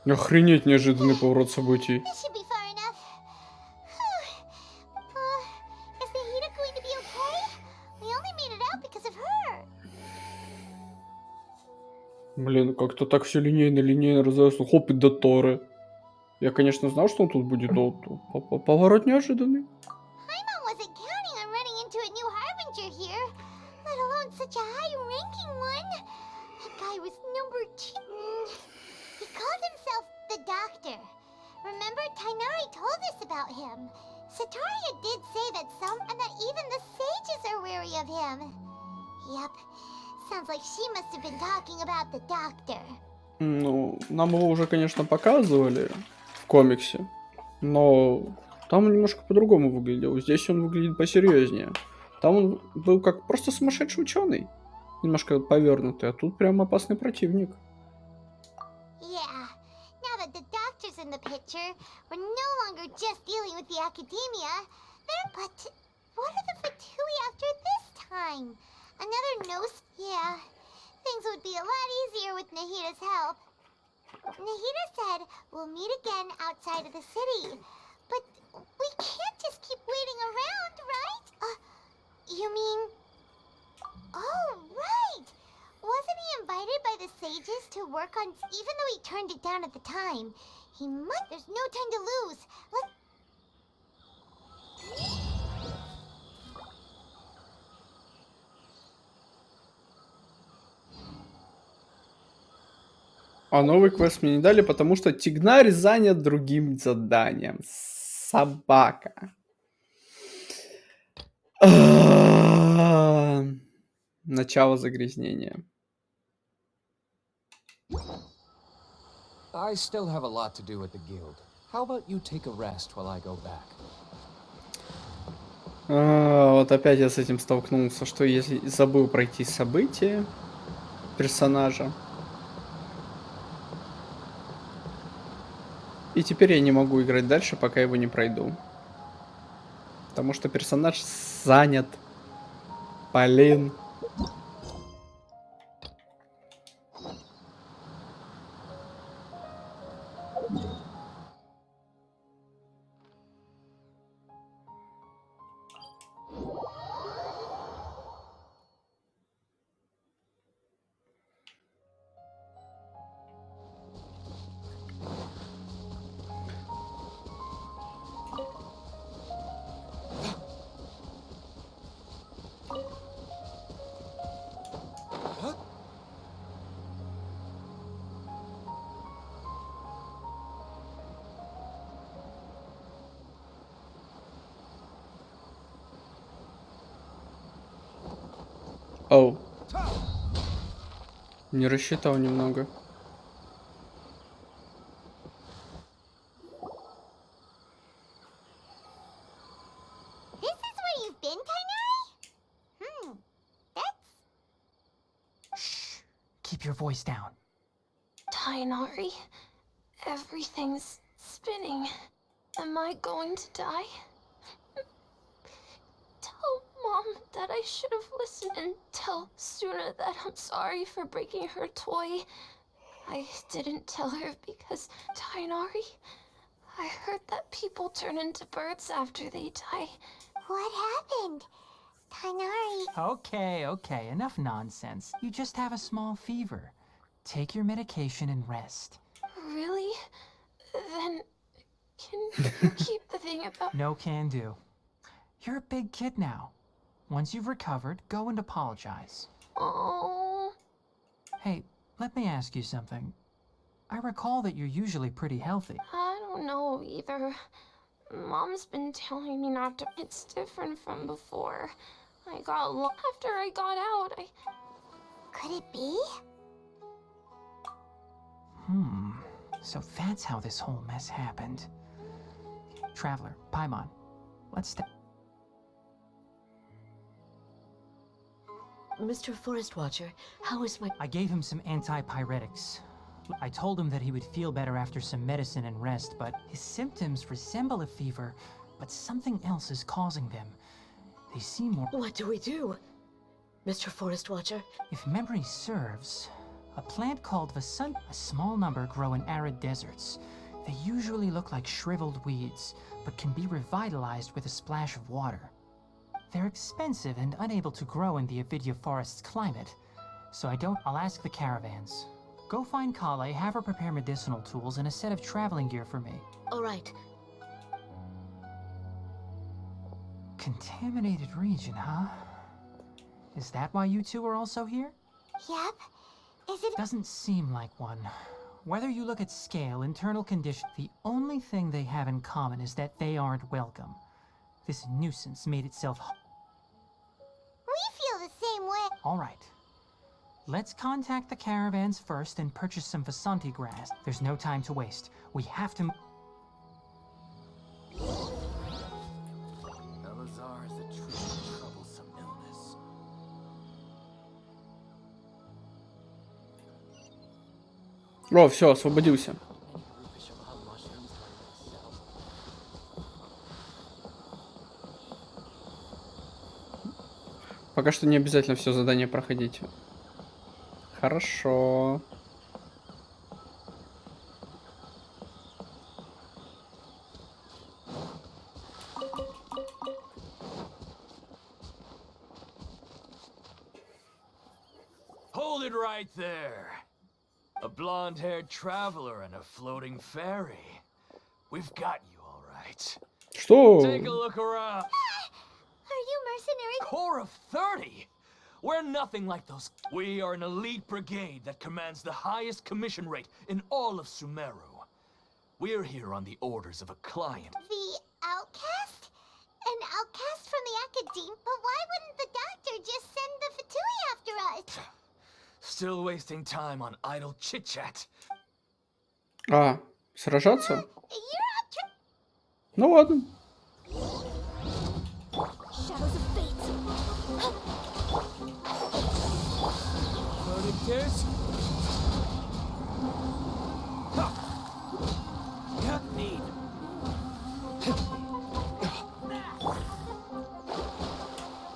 Охренеть неожиданный поворот событий. This should be far enough. Is the Hida going to be okay? We only made it out because of her. Блин, как-то так все линейно разошло. Хоп, и до Торы. Я, конечно, знал, что он тут будет, но поворот неожиданный. Paimon wasn't counting on running into a new harbinger here, let alone such a high-ranking one. That guy was number 2. He called himself the Doctor. Remember, Tainari told us about him. Sataria did say that that even the sages are wary of him. Yep, sounds like she must have been talking about the Doctor. Ну, нам его уже, конечно, показывали в комиксе, но там немножко по-другому выглядел. Здесь он выглядит посерьезнее. Там он был как просто сумасшедший ученый, немножко повернутый, а тут прям опасный противник. Yeah, now that the Doctor's in the picture, we're no longer just dealing with the academia. But what are the Fatui after this time? Another nose? Yeah, things would be a lot easier with Nahida's help. Nahida said we'll meet again outside of the city. But we can't just keep waiting around, right? You mean... Oh, right! Wasn't he invited by the sages to work on... Even though he turned it down at the time, he might... There's no time to lose. А новый квест мне не дали, потому что Тигнарь занят другим заданием. Собака. Начало загрязнения. I still have a lot to do at the guild. How about you take a rest while I go back? Вот опять я с этим столкнулся, что если забыл пройти события персонажа, и теперь я не могу играть дальше, пока его не пройду. Потому что персонаж занят. Блин. Оу. Не рассчитал немного. This is where you've been, Tainari? That's... Keep your voice down. Tainari, everything's spinning. Am I going to die? Tell Mom that I should have listened and tell Suna that I'm sorry for breaking her toy. I didn't tell her because, Tainari, I heard that people turn into birds after they die. What happened? Tainari... Okay, enough nonsense. You just have a small fever. Take your medication and rest. Really? Then, can you keep the thing about... No can do. You're a big kid now. Once you've recovered, go and apologize. Oh... Hey, let me ask you something. I recall that you're usually pretty healthy. I don't know either. Mom's been telling me not to. It's different from before. After I got out, Could it be? So that's how this whole mess happened. Traveler, Paimon, let's step. Mr. Forest Watcher, how is my... I gave him some antipyretics. I told him that he would feel better after some medicine and rest, but his symptoms resemble a fever, but something else is causing them. They seem more... What do we do? Mr. Forest Watcher? If memory serves, a plant called Vasun, a small number grow in arid deserts. They usually look like shriveled weeds, but can be revitalized with a splash of water. They're expensive and unable to grow in the Avidya forest's climate, so I'll ask the caravans. Go find Kale, have her prepare medicinal tools and a set of traveling gear for me. All right. Contaminated region, huh? Is that why you two are also here? Yep. Is it... Doesn't seem like one. Whether you look at scale, internal condition, the only thing they have in common is that they aren't welcome. This nuisance made itself... We feel the same way. All right. Let's contact the caravans first and purchase some Vasanti grass. There's no time to waste. We have to... Elazar is a truly troublesome illness. О, все, освободился. Пока что не обязательно все задание проходить. Хорошо. Hold it right there. A blonde-haired traveler and a floating fairy. We've got you all right. Что? Take a look around. Are you mercenary? Corps of 30? We're nothing like those. We are an elite brigade that commands the highest commission rate in all of Sumeru. We're here on the orders of a client. The outcast? An outcast from the academe? But why wouldn't the doctor just send the Fatui after us? Still wasting time on idle chit-chat. А, сражаться? You're up. Ну ладно. Shadows of fate. Loaded kids? Cut need.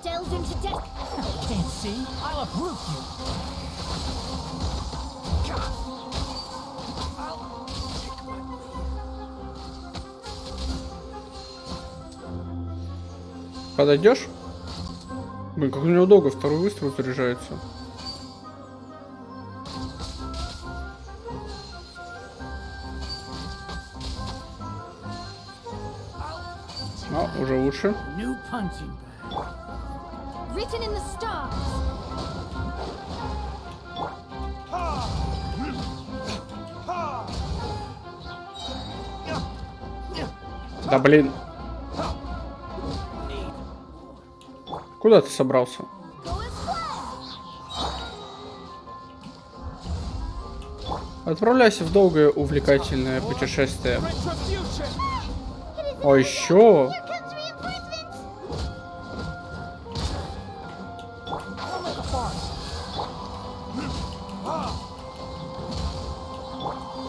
Delve into death. Can't see? I'll uproot you. Подойдешь? Блин, как у него долго второй выстрел заряжается. А, уже лучше. Written in the stars. Да блин. Куда ты собрался? Go as flash. Отправляйся в долгое увлекательное путешествие. А еще...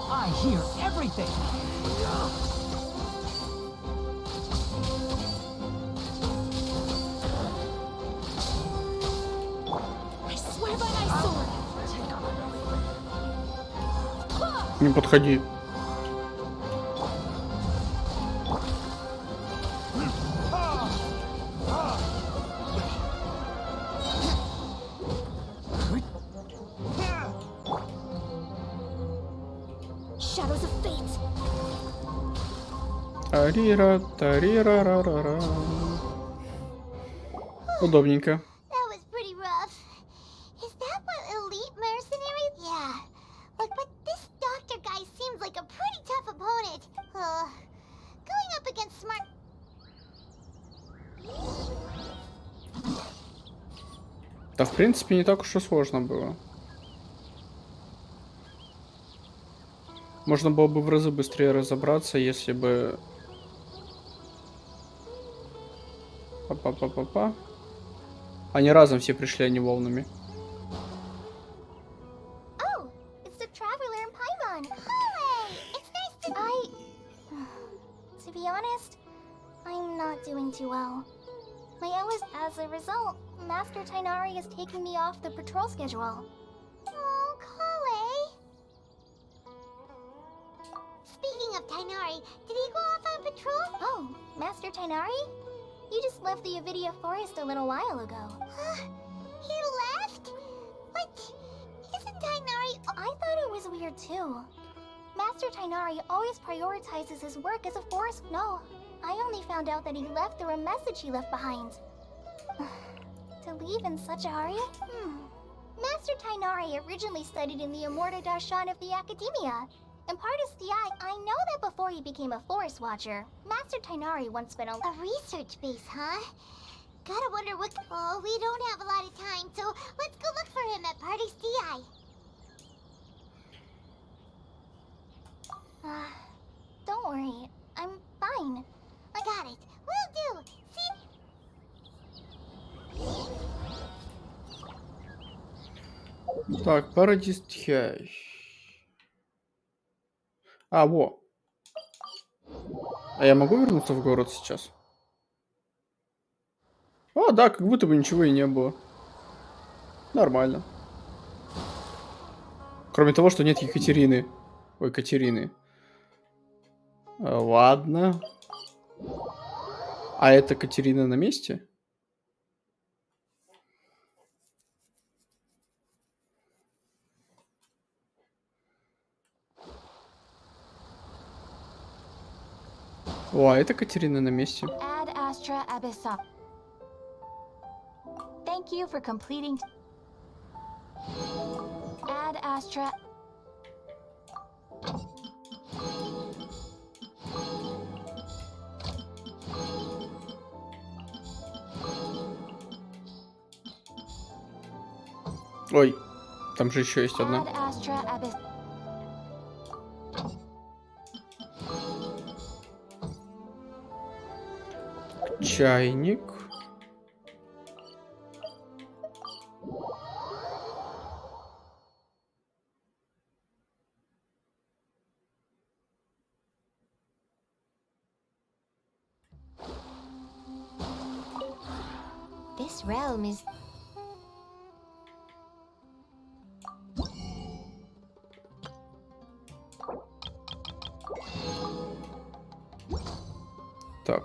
I hear everything. I swear by my sword. Не подходи. Shadows of fate. Тарира, тарира-ра-ра-ра. Удобненько. That was pretty rough. Is that what elite mercenary? Yeah. Look, but this doctor guy seems like a pretty tough opponent. Going up against smart... Да, в принципе, не так уж и сложно было. Можно было бы в разы быстрее разобраться, если бы... Па-па-па-па-па. Они разом все пришли, а не волнами. Oh, it's the traveler in Paimon. Hooray! It's nice to... To be honest, I'm not doing too well. As a result, Master Tainari is taking me off the patrol schedule. Oh, Kale. Speaking of Tainari, did he go off on patrol? Oh, Master Tainari? You just left the Avidia Forest a little while ago. He left? What? Isn't Tainari... I thought it was weird too. Master Tainari always prioritizes his work as a forest... No, I only found out that he left through a message he left behind. To leave in such a hurry? Master Tainari originally studied in the Immorta Darshan of the Academia. And part of CI, I know that before he became a forest watcher, Master Tainari once spent a research base, huh? Gotta wonder what... Oh, we don't have a lot of time, so let's go look for him at Party's CI. Don't worry, I'm fine. I got it. Will do. See... Так, Paradise Sky. А, во. А я могу вернуться в город сейчас? А, да, как будто бы ничего и не было. Нормально. Кроме того, что нет Екатерины. Ой, Катерины. Ладно. А это Катерина на месте? О, а это Катерина на месте. Ad Astra Abyssa. Thank you for completing. Ad Astra. Ой, там же еще есть одна. Ad Astra Abyssa. Чайник. This realm is... Так.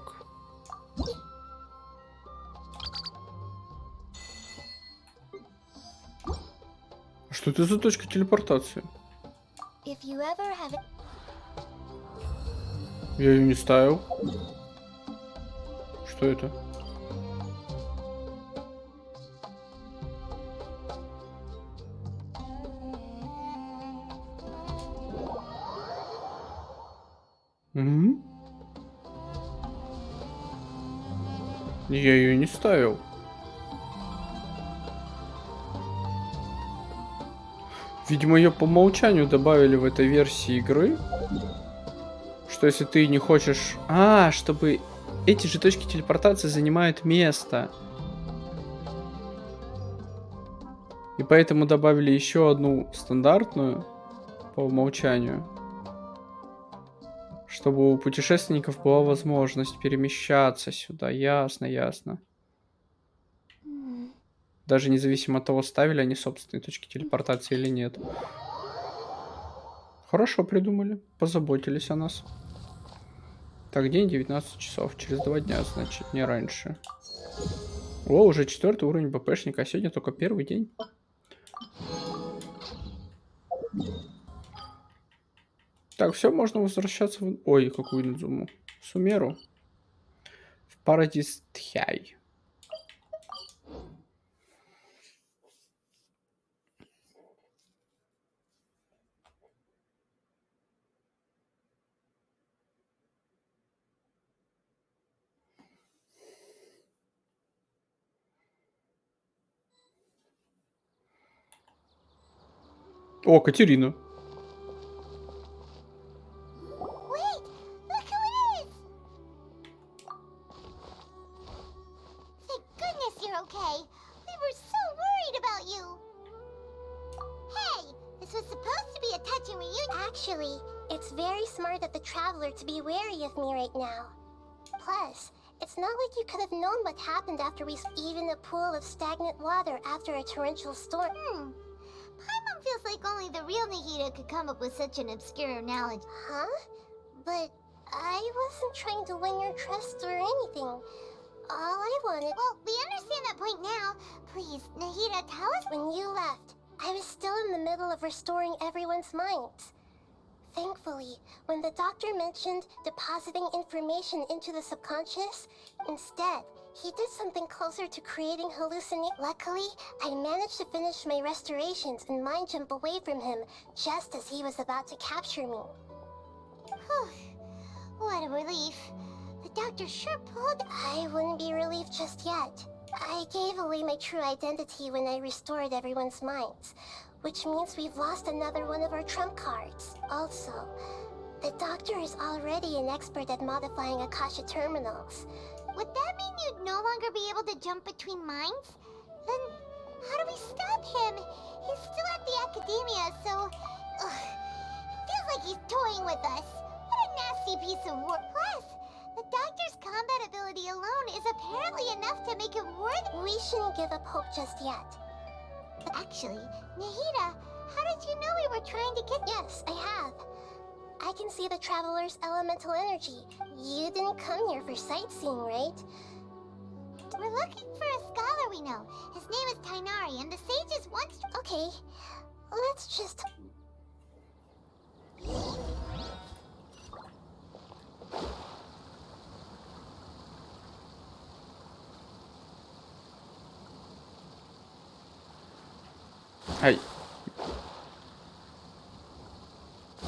Что это за точка телепортации? If you ever have it... Я ее не ставил. Что это? Угу. Я ее не ставил. Видимо, ее по умолчанию добавили в этой версии игры. Что если ты не хочешь... чтобы эти же точки телепортации занимают место. И поэтому добавили еще одну стандартную по умолчанию. Чтобы у путешественников была возможность перемещаться сюда. Ясно, ясно. Даже независимо от того, ставили они собственные точки телепортации или нет. Хорошо придумали. Позаботились о нас. Так, день 19 часов. Через 2 дня, значит, не раньше. О, уже 4-й уровень БПшника, а сегодня только 1-й день. Так, все, можно возвращаться в... Ой, какую Инудзуму. Сумеру. В Парадис Тхяй. О, Катерина. Wait! Look who it is! Thank goodness you're okay. We were so worried about you. Hey, this was supposed to be a touching reunion. Actually, it's very smart of the traveler to be wary of me right now. Plus, it's not like you could have known what happened after we even a pool of stagnant water after a torrential storm. Paimon feels like only the real Nahida could come up with such an obscure analogy. Huh? But I wasn't trying to win your trust or anything. All I wanted... Well, we understand that point now. Please, Nahida, tell us... When you left, I was still in the middle of restoring everyone's minds. Thankfully, when the doctor mentioned depositing information into the subconscious, instead, he did something closer to creating hallucinations. Luckily, I managed to finish my restorations and mind jump away from him just as he was about to capture me. What a relief. The doctor sure pulled... I wouldn't be relieved just yet. I gave away my true identity when I restored everyone's minds, which means we've lost another one of our trump cards. Also, the doctor is already an expert at modifying Akasha terminals. Would that mean you'd no longer be able to jump between minds? Then, how do we stop him? He's still at the academia, so... feels like he's toying with us. What a nasty piece of work. Plus, the doctor's combat ability alone is apparently enough to make him worthy. We shouldn't give up hope just yet. Actually, Nahida, how did you know we were trying to get... Yes, I have. I can see the traveler's elemental energy. You didn't come here for sightseeing, right? We're looking for a scholar we know. His name is Tainari, and the sages once... Okay, let's just... Ай.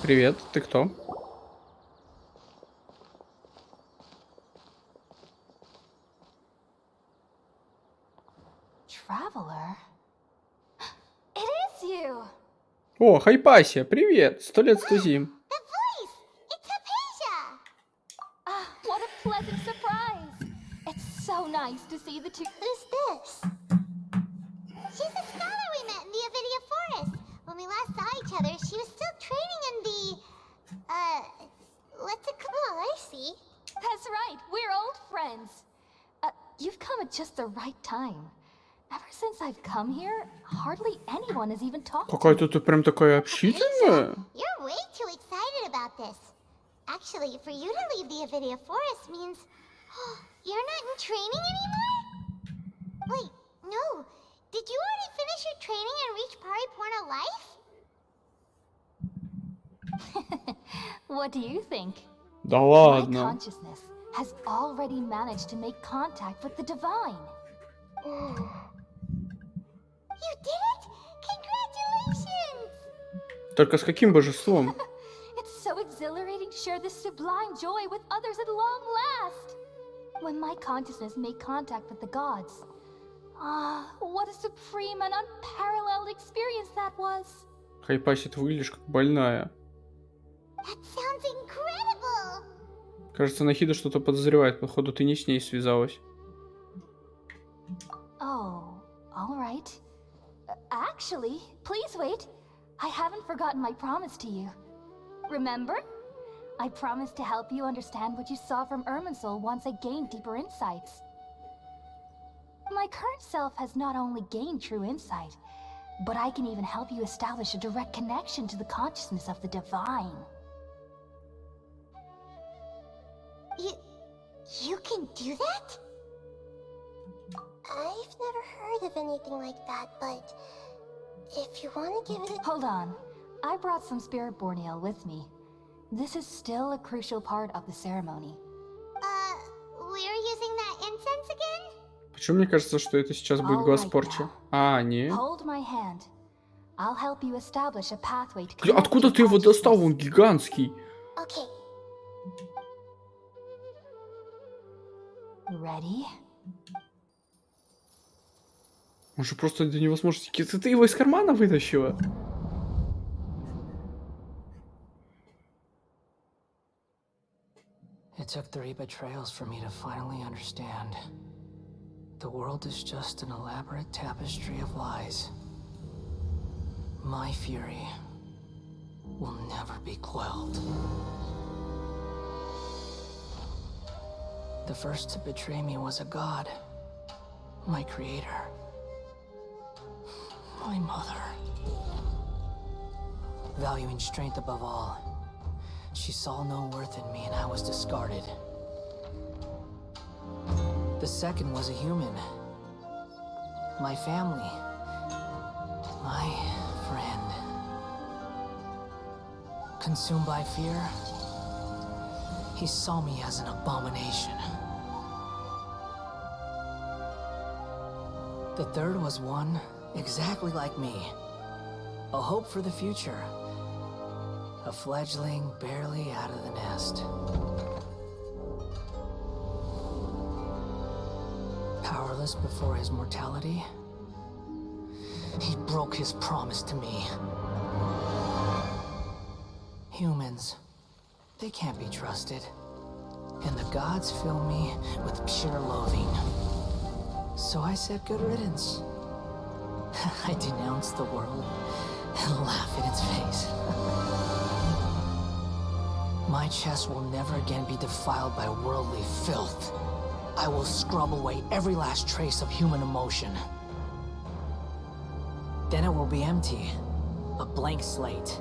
Привет, ты кто? Traveler? It is you! О, Хайпасия, привет! 100 лет 100 зим. The voice! It's Hypatia! Ah, what a pleasant surprise! It's so nice to see the two. Who's this? She's a scholar we met in the Avidia Forest. When we last saw each other, she was still training in the... what's it called? Oh, I see. That's right, we're old friends. You've come at just the right time. Ever since I've come here, hardly anyone has even talked to me. Какая-то ты прям такая общительная. You're way too excited about this. Actually, for you to leave the Avidia Forest means... you're not in training anymore? Wait, no. Did you already finish your training and reach Pariporna life? What do you think? Да My ладно. consciousness has already managed to make contact with the divine. You did it! Congratulations! Только с каким божеством? It's so exhilarating to share this sublime joy with others at long last. When my consciousness made contact with the gods. Ah, what a supreme and unparalleled experience that was. Хайпаси, ты выглядишь как больная. That sounds incredible! Кажется, Нахида что-то подозревает. Походу, ты не с ней связалась. Oh, all right. Actually, please wait. I haven't forgotten my promise to you. Remember? I promised to help you understand what you saw from Irminsul once I gained deeper insights. My current self has not only gained true insight, but I can even help you establish a direct connection to the consciousness of the divine. You can do that? I've never heard of anything like that, but if you want to give it a... Hold on. I brought some spirit-born ale with me. This is still a crucial part of the ceremony. We're using that incense again? Почему мне кажется, что это сейчас будет глаз порчи? А, не. Hold my hand. I'll help you establish a pathway to Бля, откуда ты его достал? Он гигантский. Okay. Ready? Он же просто до невозможности. Ты его из кармана вытащила? It took 3 betrayals for me to finally understand. The world is just an elaborate tapestry of lies. My fury will never be quelled. The first to betray me was a god, my creator, my mother. Valuing strength above all, she saw no worth in me and I was discarded. The second was a human. My family. My friend. Consumed by fear, he saw me as an abomination. The third was one exactly like me. A hope for the future. A fledgling barely out of the nest. Powerless before his mortality, he broke his promise to me. Humans, they can't be trusted. And the gods fill me with pure loathing. So I said good riddance. I denounce the world and laugh in its face. My chest will never again be defiled by worldly filth. I will scrub away every last trace of human emotion. Then it will be empty, a blank slate,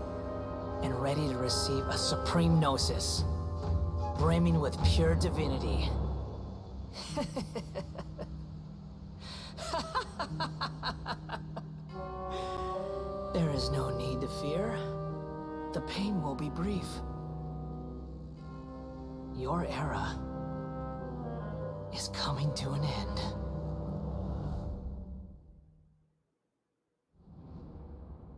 and ready to receive a supreme gnosis, brimming with pure divinity. There is no need to fear. The pain will be brief. Your era is coming to an end.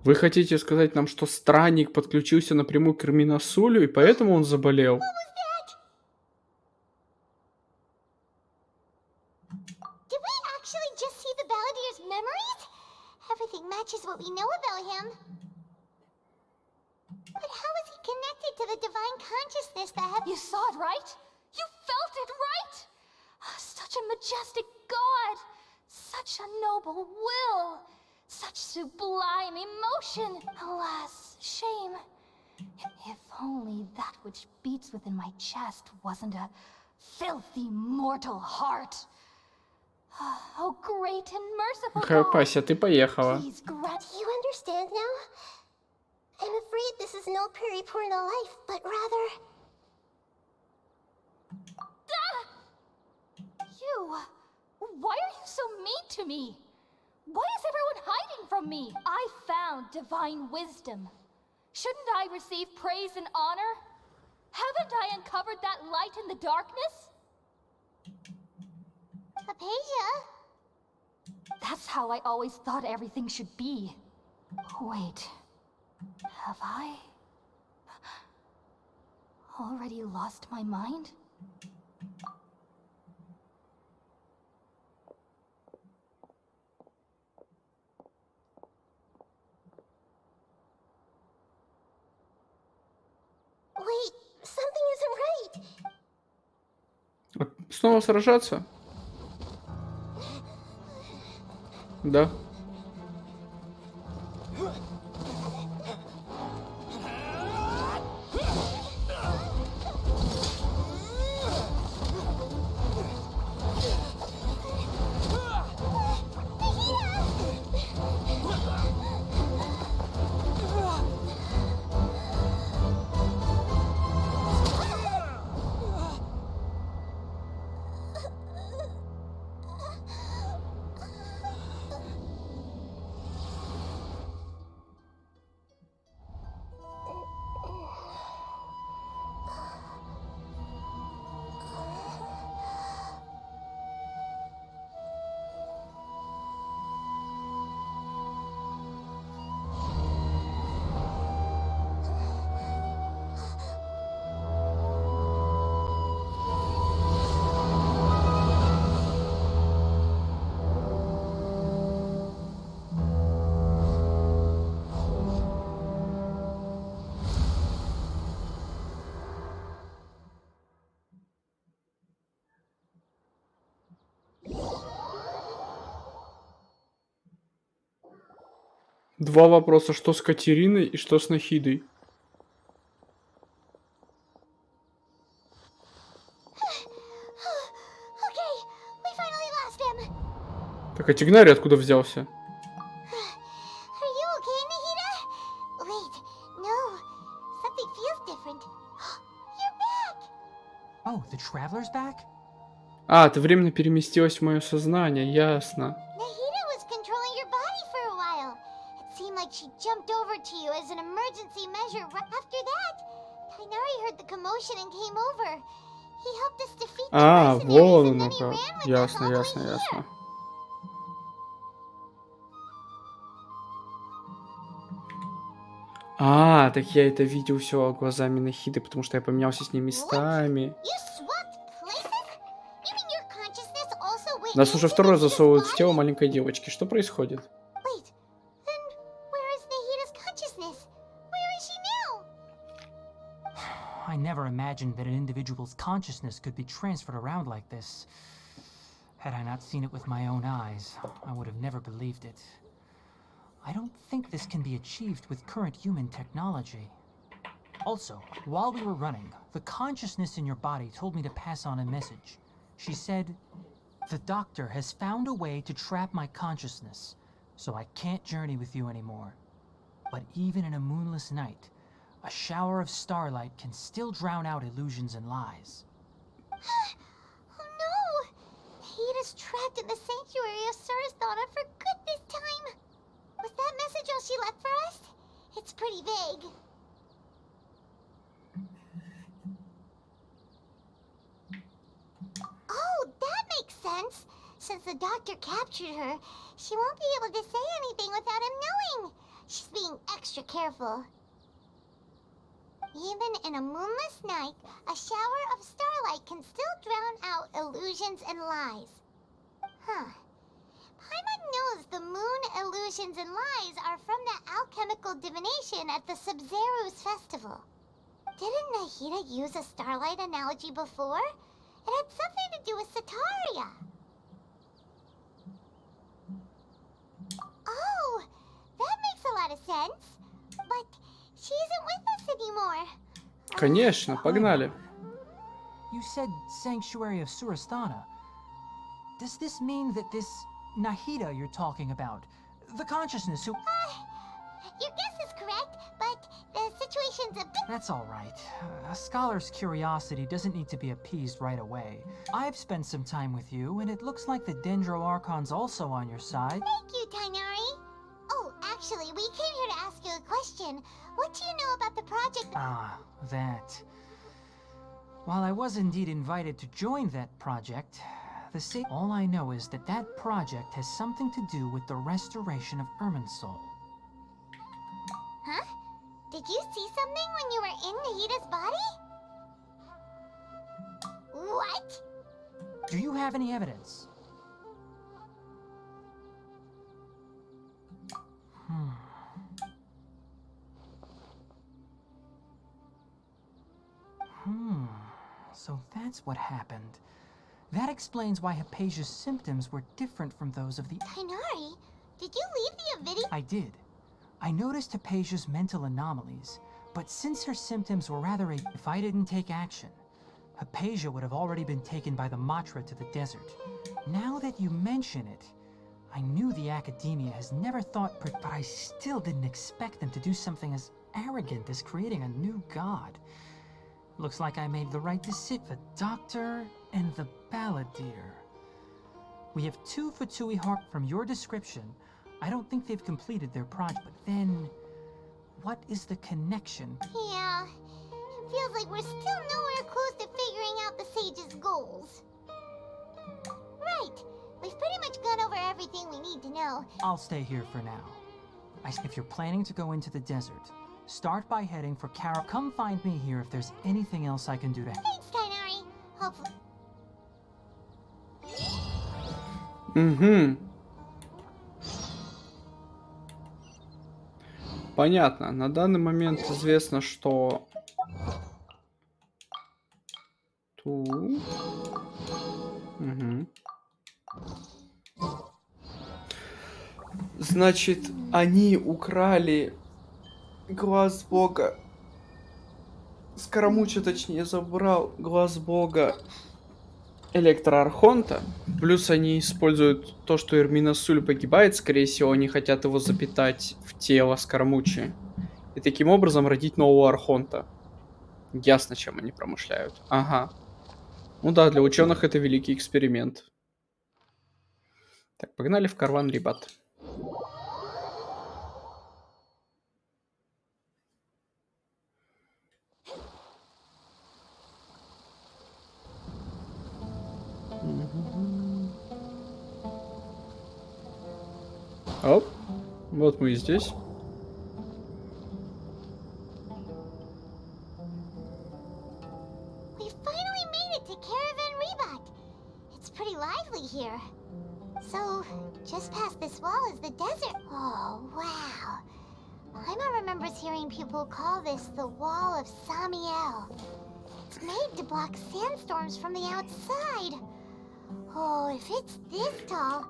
Вы хотите сказать нам, что странник подключился напрямую к Ирминасулю, и поэтому он заболел? Did we actually just see the Balladier's memories? Everything matches what we know about him. But how is he connected to the divine consciousness that had... You saw it, right? You felt it, right? Such a majestic god! Such a noble will! Such sublime emotion! Alas, shame. If only that which beats within my chest wasn't a filthy mortal heart. Oh, great and merciful God! Пася, ты поехала. Please grant... Do you understand now? I'm afraid this is no Purina life, but rather... You! Why are you so mean to me? Why is everyone hiding from me? I found divine wisdom. Shouldn't I receive praise and honor? Haven't I uncovered that light in the darkness? Apasia? That's how I always thought everything should be. Wait. Have I already lost my mind? Снова сражаться? Да. Два вопроса: что с Катериной и что с Нахидой? Okay, we finally lost him. Так, а Тигнари откуда взялся? Are you okay, Nahida? Wait, no. Something feels different. You're back! Oh, the traveler's back? А, ты временно переместилась в мое сознание, ясно. Nahida was controlling your body for a while. It seemed like she jumped over to you as an emergency measure. After that, Tainari heard the commotion and came over. He helped us defeat the А, mercenaries вон and then оно he как. ran with us all Ясно, the way ясно, here. ясно. А, так я это видел все глазами Нахиды, потому что я поменялся с ней местами. You swapped places? You mean your consciousness also went Нас уже into второй Nahida's засовывают в body? тело маленькой девочки. Что происходит? Wait, then where is Nahida's consciousness? Where is she now? I never imagined that an individual's consciousness could be transferred around like this. Had I not seen it with my own eyes, I would have never believed it. I don't think this can be achieved with current human technology. Also, while we were running, the consciousness in your body told me to pass on a message. She said, "The doctor has found a way to trap my consciousness, so I can't journey with you anymore. But even in a moonless night, a shower of starlight can still drown out illusions and lies." Oh no! Nahida's trapped in the sanctuary of Sarasthana for good this time. Was that message all she left for us? It's pretty vague. Oh, that makes sense. Since the doctor captured her, she won't be able to say anything without him knowing. She's being extra careful. Even in a moonless night, a shower of starlight can still drown out illusions and lies. Huh. Paimon knows the moon illusions and lies are from the alchemical divination at the Sub-Zeru's festival. Didn't Nahida use a starlight analogy before? It had something to do with Sataria. Oh, that makes a lot of sense. But she isn't with us anymore. Конечно, pogнали. You said Sanctuary of Surasthana. Does this mean that this Nahida you're talking about, the consciousness who... Your guess is correct, but the situation's a bit... That's all right. A scholar's curiosity doesn't need to be appeased right away. I've spent some time with you, and it looks like the Dendro Archon's also on your side. Thank you, Tainari. Oh, actually, we came here to ask you a question. What do you know about the project? Ah, that. While I was indeed invited to join that project, all I know is that that project has something to do with the restoration of Irminsul. Huh? Did you see something when you were in Nahida's body? What? Do you have any evidence? So that's what happened. That explains why Hypatia's symptoms were different from those of the... Tighnari, did you leave the Avidian? I did. I noticed Hypatia's mental anomalies, but since her symptoms were rather if I didn't take action, Hypatia would have already been taken by the Matra to the desert. Now that you mention it, I knew the Academia has never thought, but I still didn't expect them to do something as arrogant as creating a new god. Looks like I made the right decision. The Doctor and the Balladeer. We have 2 Fatui Harp. From your description, I don't think they've completed their project. But then, what is the connection? Yeah, it feels like we're still nowhere close to figuring out the Sage's goals. Right, we've pretty much gone over everything we need to know. I'll stay here for now. If you're planning to go into the desert, start by heading for Carol. Come find me here if there's anything else I can do to help. Thanks, Tighnari. Hopefully. Угу. Понятно. На данный момент известно, что... Угу. Значит, они украли глаз бога. Скоромуча, точнее, забрал глаз бога Электроархонта. Плюс они используют то, что Эрмина Суль погибает. Скорее всего, они хотят его запитать в тело Скоромучи. И таким образом родить нового Архонта. Ясно, чем они промышляют. Ага. Ну да, для ученых это великий эксперимент. Так, погнали в карван, ребят. Оп, вот мы и здесь. We finally made it to Caravan Rebak. It's pretty lively here. So, just past this wall is the desert. Oh, wow. Paimon remembers hearing people call this the Wall of Samiel. It's made to block sandstorms from the outside. Oh, if it's this tall...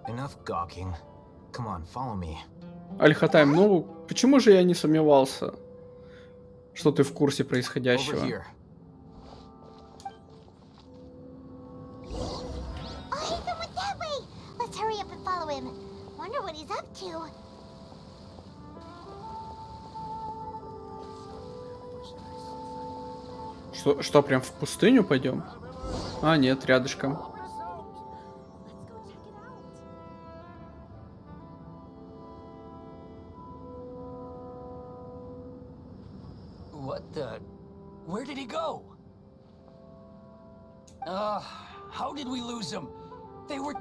Enough gawking. Come on, follow me. Альхатайм, ну почему же я не сомневался, что ты в курсе Over происходящего? here. Oh, Ethan went that way! Let's hurry up and follow him. Wonder what he's up to. Что, прям в пустыню пойдем? А, нет, рядышком. What the? Where did he go? How did we lose him? They were...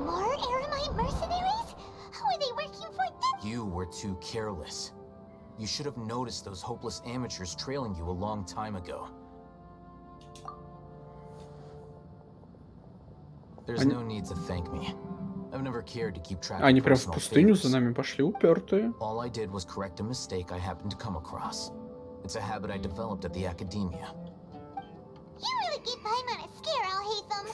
More Aramite mercenaries? Who are they working for? You were too careless. You should have noticed those hopeless amateurs trailing you a long time ago. There's no need to thank me. I've never cared to keep track of Они прям в personal пустыню favors. за нами пошли, упертые. All I did was correct a mistake I happened to come across. It's a habit I developed at the Academia. You really gave Paimon a scare, Alhaitham.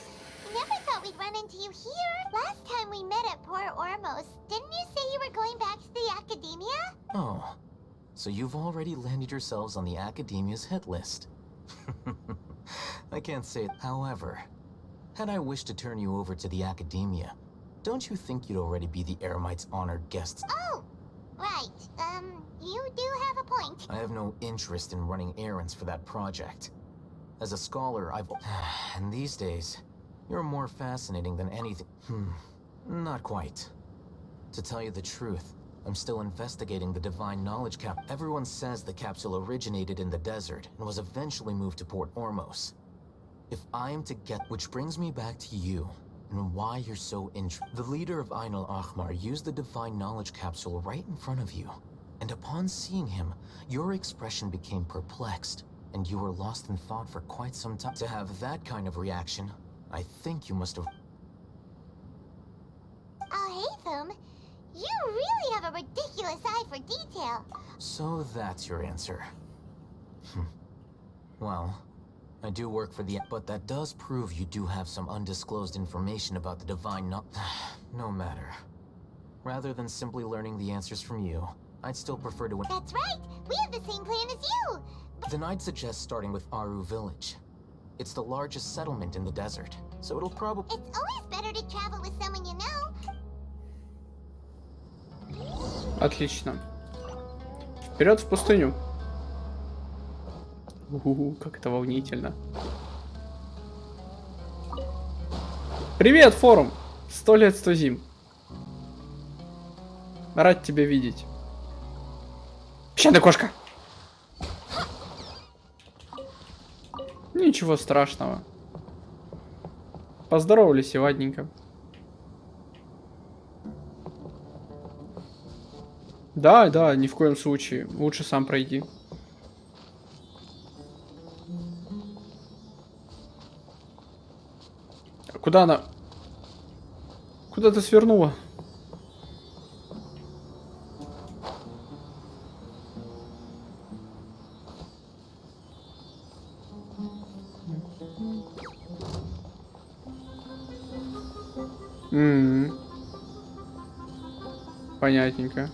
I never thought we'd run into you here. Last time we met at Port Ormos, didn't you say you were going back to the Academia? Oh, so you've already landed yourselves on the Academia's hit list. I can't say it. However, had I wished to turn you over to the Academia, don't you think you'd already be the Eremites' honored guests? Oh, right. You do have a point. I have no interest in running errands for that project. As a scholar, I've... And these days, you're more fascinating than anything. Not quite. To tell you the truth, I'm still investigating the Divine Knowledge Cap. Everyone says the capsule originated in the desert and was eventually moved to Port Ormos. If I am to get... Which brings me back to you, and why you're so The leader of Ain al-Ahmar used the Divine Knowledge Capsule right in front of you. And upon seeing him, your expression became perplexed, and you were lost in thought for quite some time. To have that kind of reaction, I think you must have... Alhaitham, you really have a ridiculous eye for detail. So that's your answer. Well, I do work for the... But that does prove you do have some undisclosed information about the divine no matter. Rather than simply learning the answers from you, I'd still prefer to... That's right! We have the same plan as you! Then I'd suggest starting with Aru Village. It's the largest settlement in the desert, so it'll probably... It's always better to travel with someone you know. Отлично. Вперед в пустыню. Как это волнительно. Привет, форум! 100 лет, 100 зим. Рад тебя видеть. Песчаная кошка! Ничего страшного. Поздоровались и ладненько. Да, да, ни в коем случае. Лучше сам пройди. Куда она? Куда ты свернула? Понятненько.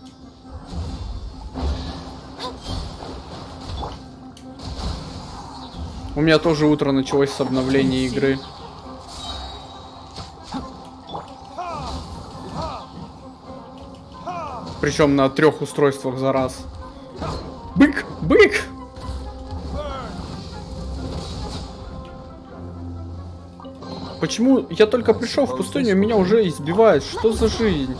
У меня тоже утро началось с обновления игры. Причем на 3 устройствах за раз. Бык! Бык! Почему я только пришел в пустыню, меня уже избивают? Что за жизнь?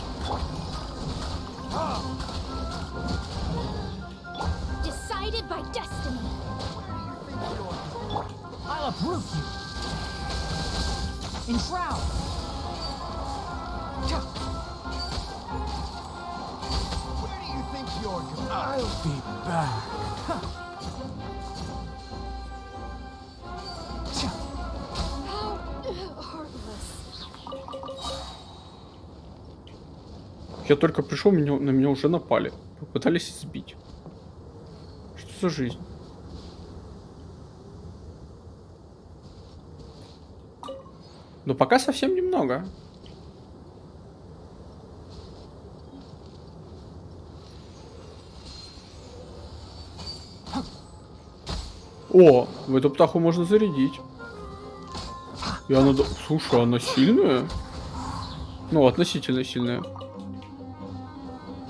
Я только пришел, на меня уже напали. Попытались сбить. Что за жизнь? Но пока совсем немного. О, в эту птаху можно зарядить. И она... Слушай, она сильная? Ну, относительно сильная.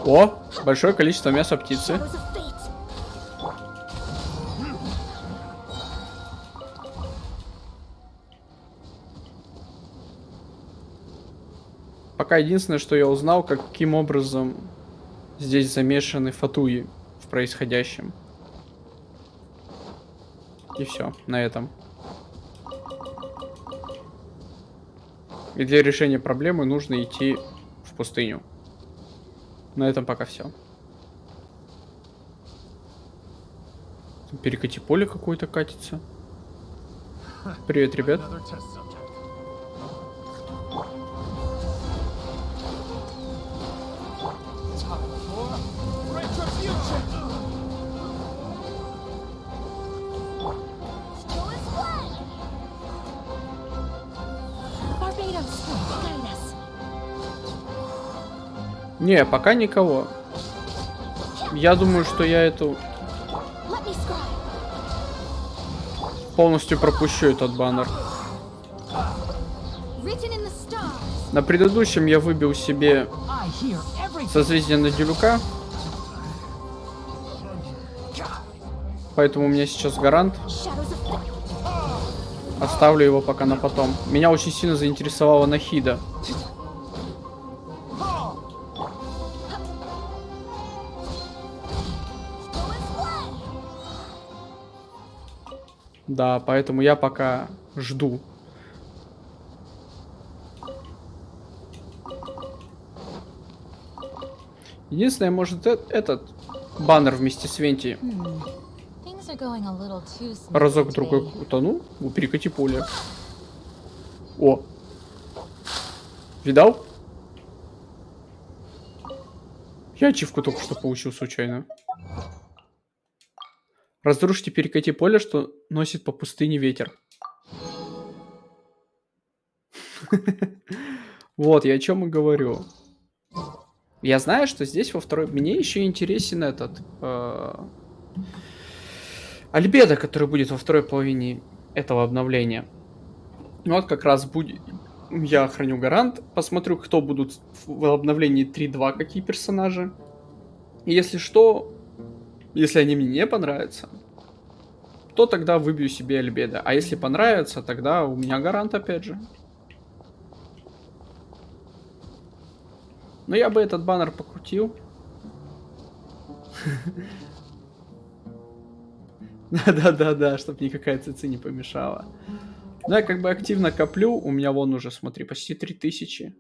О, большое количество мяса птицы. Пока единственное, что я узнал, каким образом здесь замешаны фатуи в происходящем. И все, на этом. И для решения проблемы нужно идти в пустыню. На этом пока все. Перекати поле какое-то катится. Привет, ребят. Не, пока никого. Я думаю, что я эту... полностью пропущу этот баннер. На предыдущем я выбил себе созвездие Наделюка. Поэтому у меня сейчас гарант. Оставлю его пока на потом. Меня очень сильно заинтересовала Нахида. Да, поэтому я пока жду. Единственное, может, этот баннер вместе с Венти разок-другой утонул. Перекати поле. О! Видал? Я ачивку только что получил случайно. Разрушите, перекати поле, что носит по пустыне ветер. Вот, я о чем и говорю. Я знаю, что здесь во второй... Мне еще интересен этот... Альбедо, который будет во второй половине этого обновления. Вот как раз будет... Я храню гарант, посмотрю, кто будут в обновлении 3.2, какие персонажи. И если что, если они мне не понравятся, то тогда выбью себе альбедо. А если понравится, тогда у меня гарант опять же. Но я бы этот баннер покрутил. Да-да-да-да, чтобы никакая ЦЦ не помешала. Ну, я как бы активно коплю. У меня вон уже, смотри, почти 3000.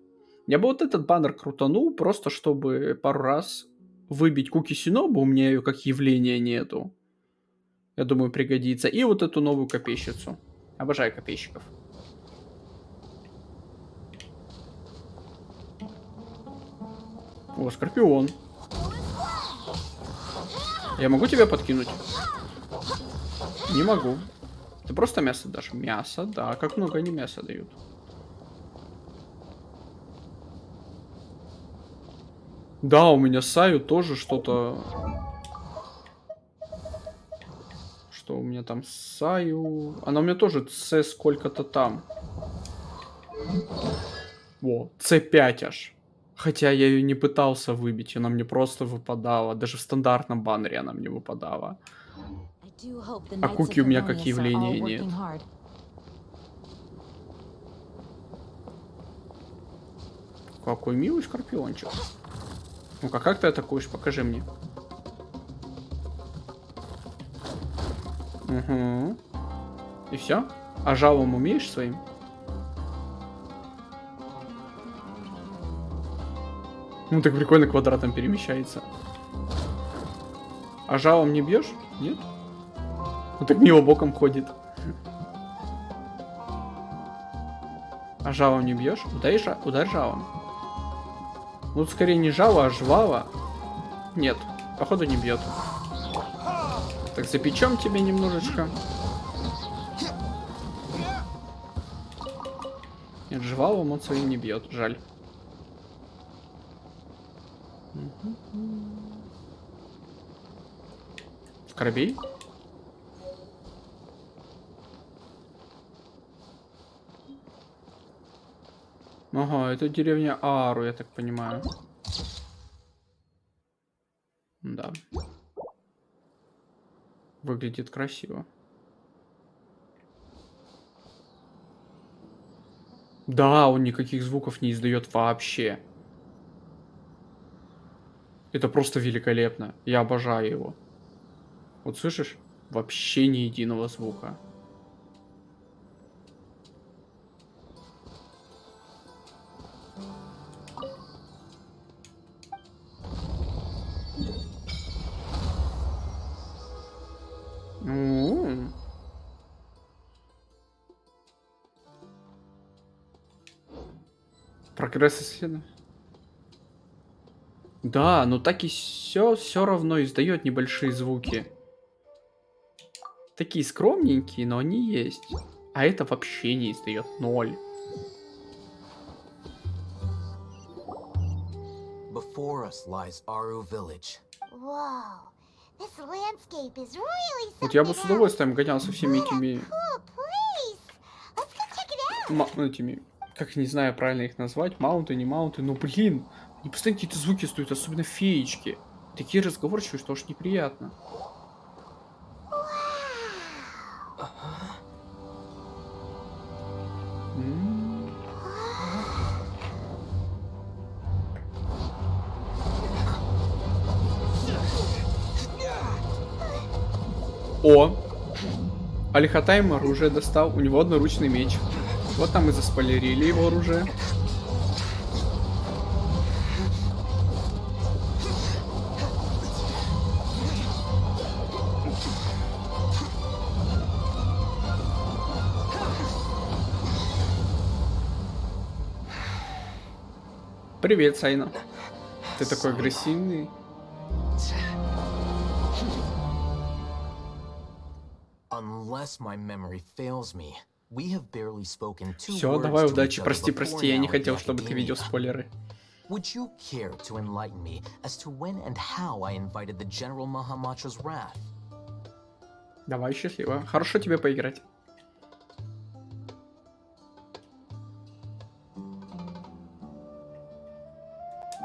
Я бы вот этот баннер крутанул, просто чтобы пару раз выбить Куки Синобу. У меня ее как явления нету. Я думаю, пригодится. И вот эту новую копейщицу. Обожаю копейщиков. О, Скорпион. Я могу тебя подкинуть? Не могу. Ты просто мясо дашь? Мясо, да. Как много они мяса дают? Да, у меня Саю тоже что-то... Что у меня там Саю... Она у меня тоже С сколько-то там. Во, С5 аж. Хотя я ее не пытался выбить, она мне просто выпадала. Даже в стандартном баннере она мне выпадала. А Куки у меня как явление нет. Какой милый скорпиончик. Ну-ка, как ты атакуешь? Покажи мне. Угу. И все? А жалом умеешь своим? Ну так прикольно квадратом перемещается. А жалом не бьешь? Нет? Ну так мимо боком ходит. А жалом не бьешь? Ударь жалом. Ну скорее не жало, а жвало. Нет, походу не бьет. Так запечем тебе немножечко. Нет, жвалом он своим не бьет, жаль. Скоробей? Ага, это деревня Ару, я так понимаю. Да. Выглядит красиво. Да, он никаких звуков не издает вообще. Это просто великолепно. Я обожаю его. Вот слышишь? Вообще ни единого звука. Прогресс исследования. Да, но так и все равно издает небольшие звуки. Такие скромненькие, но они есть. А это вообще не издает 0. Before us lies Aru Village. Whoa, this landscape is really something. Вот я бы с удовольствием гонялся всеми этими... этими... Как не знаю правильно их назвать. Маунты, не маунты. Ну блин. И постоянно какие-то звуки стоят, особенно феечки. Такие разговорчивые, что уж неприятно. О! Алихатайм оружие достал, у него одноручный меч. Вот там и заспойлерили его оружие. Привет, Сайна. Ты такой агрессивный. Unless my memory fails me, we have barely spoken two Все, words давай, to удачи, each other прости, before прости, я не now at хотел, the чтобы ты видел Academia. спойлеры. Would you care to enlighten me as to when and how I invited the General Mahamatra's wrath? Давай, счастливо. Хорошо тебе поиграть.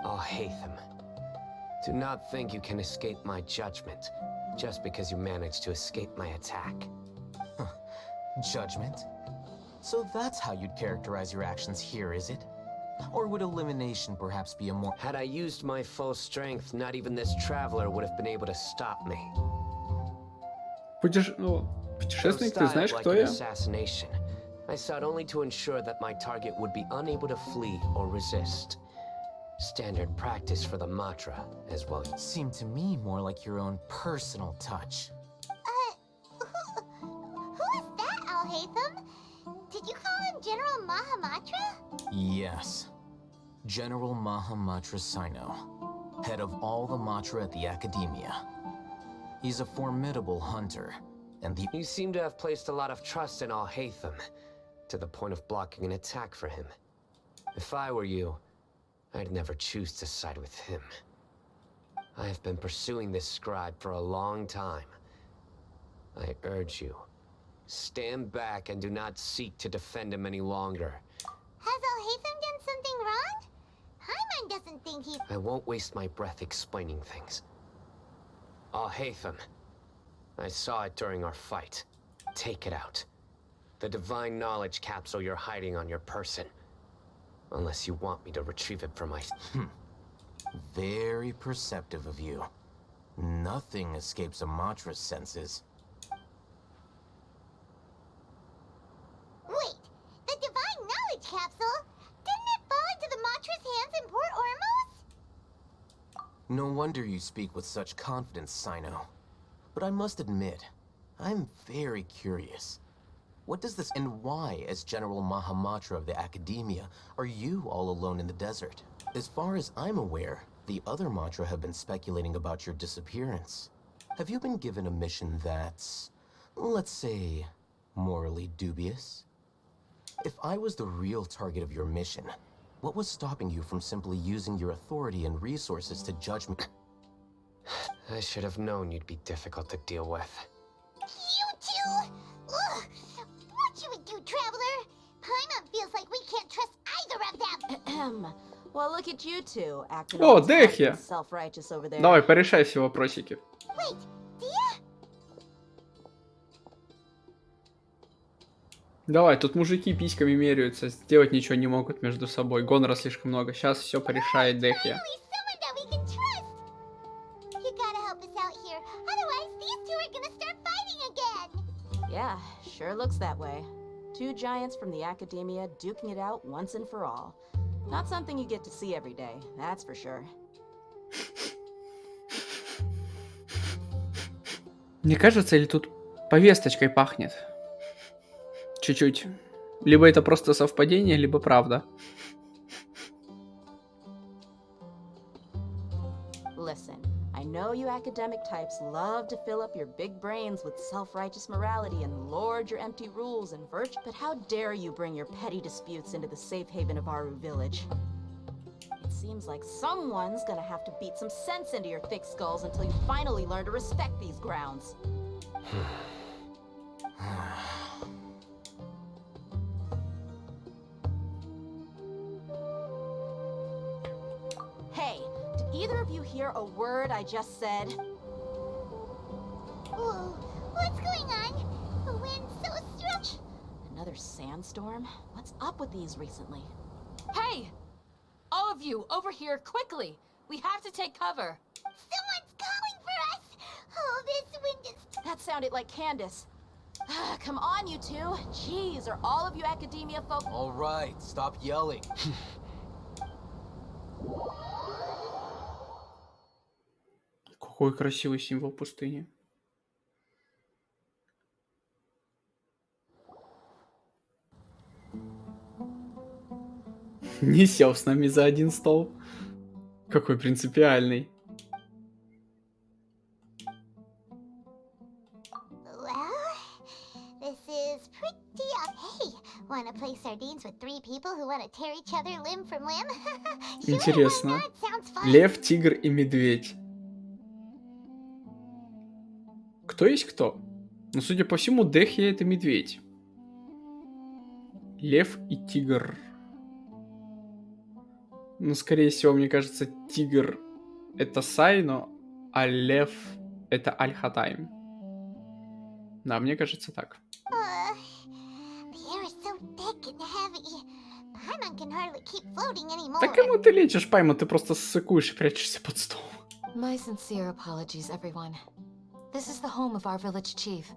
Oh, Hatham. Do not think you can escape my judgment, just because you managed to escape my attack. Judgment? So that's how you'd characterize your actions here, is it? Or would elimination perhaps be a more... Had I used my full strength, not even this traveler would have been able to stop me. Путешественник, ты знаешь, Like кто an я? assassination. I sought only to ensure that my target would be unable to flee or resist. Standard practice for the Matra as well. Seemed to me more like your own personal touch. Who is that, Al-Haytham? Did you call him General Mahamatra? Yes. General Mahamatra Sino, head of all the Matra at the Academia. He's a formidable hunter, and the... You seem to have placed a lot of trust in Al-Haytham, to the point of blocking an attack for him. If I were you, I'd never choose to side with him. I have been pursuing this scribe for a long time. I urge you, stand back and do not seek to defend him any longer. Has Al-Haytham done something wrong? Hyman doesn't think he's... I won't waste my breath explaining things. Al-Haytham, I saw it during our fight. Take it out. The divine knowledge capsule you're hiding on your person. Unless you want me to retrieve it from my... Very perceptive of you. Nothing escapes a Matra's senses. Wait, the divine knowledge capsule? Didn't it fall into the Matra's hands in Port Ormos? No wonder you speak with such confidence, Sino. But I must admit, I'm very curious. What does this, and why, as General Mahamatra of the Academia, are you all alone in the desert? As far as I'm aware, the other Matra have been speculating about your disappearance. Have you been given a mission that's, let's say, morally dubious? If I was the real target of your mission, what was stopping you from simply using your authority and resources to judge me? I should have known you'd be difficult to deal with. You two? Ugh! What you would do, Traveler? Paimon feels like we can't trust either of them. Well, look at you two acting О, all tough Дехи! and self-righteous over there. Давай, порешай все вопросики. Wait, Dia? Давай, тут мужики письками меряются, сделать ничего не могут между собой. Гонора слишком много. Сейчас все порешает Дехи. Finally, someone that we can trust. You gotta help us out here, otherwise these two are gonna start fighting again. Yeah, sure looks that way. Two giants from the Academia duking it out once and for all. Not something you get to see every day, that's for sure. Не кажется ли тут повесточкой пахнет? Чуть-чуть. Либо это просто совпадение, либо правда. Listen, I know you academic types love to fill up your big brains with self-righteous morality and lord your empty rules and virtue, but how dare you bring your petty disputes into the safe haven of Aru Village? It seems like someone's gonna have to beat some sense into your thick skulls until you finally learn to respect these grounds. Hey, did either of you hear a word I just said? Whoa, what's going on? The wind's so strong. Another sandstorm? What's up with these recently? Hey! All of you, over here, quickly! We have to take cover. Someone's calling for us. Oh, this wind is... That sounded like Candace. Come on, you two. Jeez, are all of you Academia folk... All right, stop yelling. Какой красивый символ пустыни. Не сел с нами за один стол. Какой принципиальный. Well, pretty hey, wanna play sardines with 3 people who wanna tear each other limb from limb? Sure, why Интересно. not? Sounds fun. Лев, тигр и медведь. Кто есть кто? Ну, судя по всему, Дехи это медведь. Лев и тигр. Ну, скорее всего, мне кажется, тигр это Сайно, а лев это Аль-Хатайм. Да, мне кажется так. The air is so thick and heavy. Paimon can hardly keep floating anymore. Да кому ты лечишь, Пайма? Ты просто ссыкуешь и прячешься под стол. My sincere apologies, everyone. This is the home of our village chief.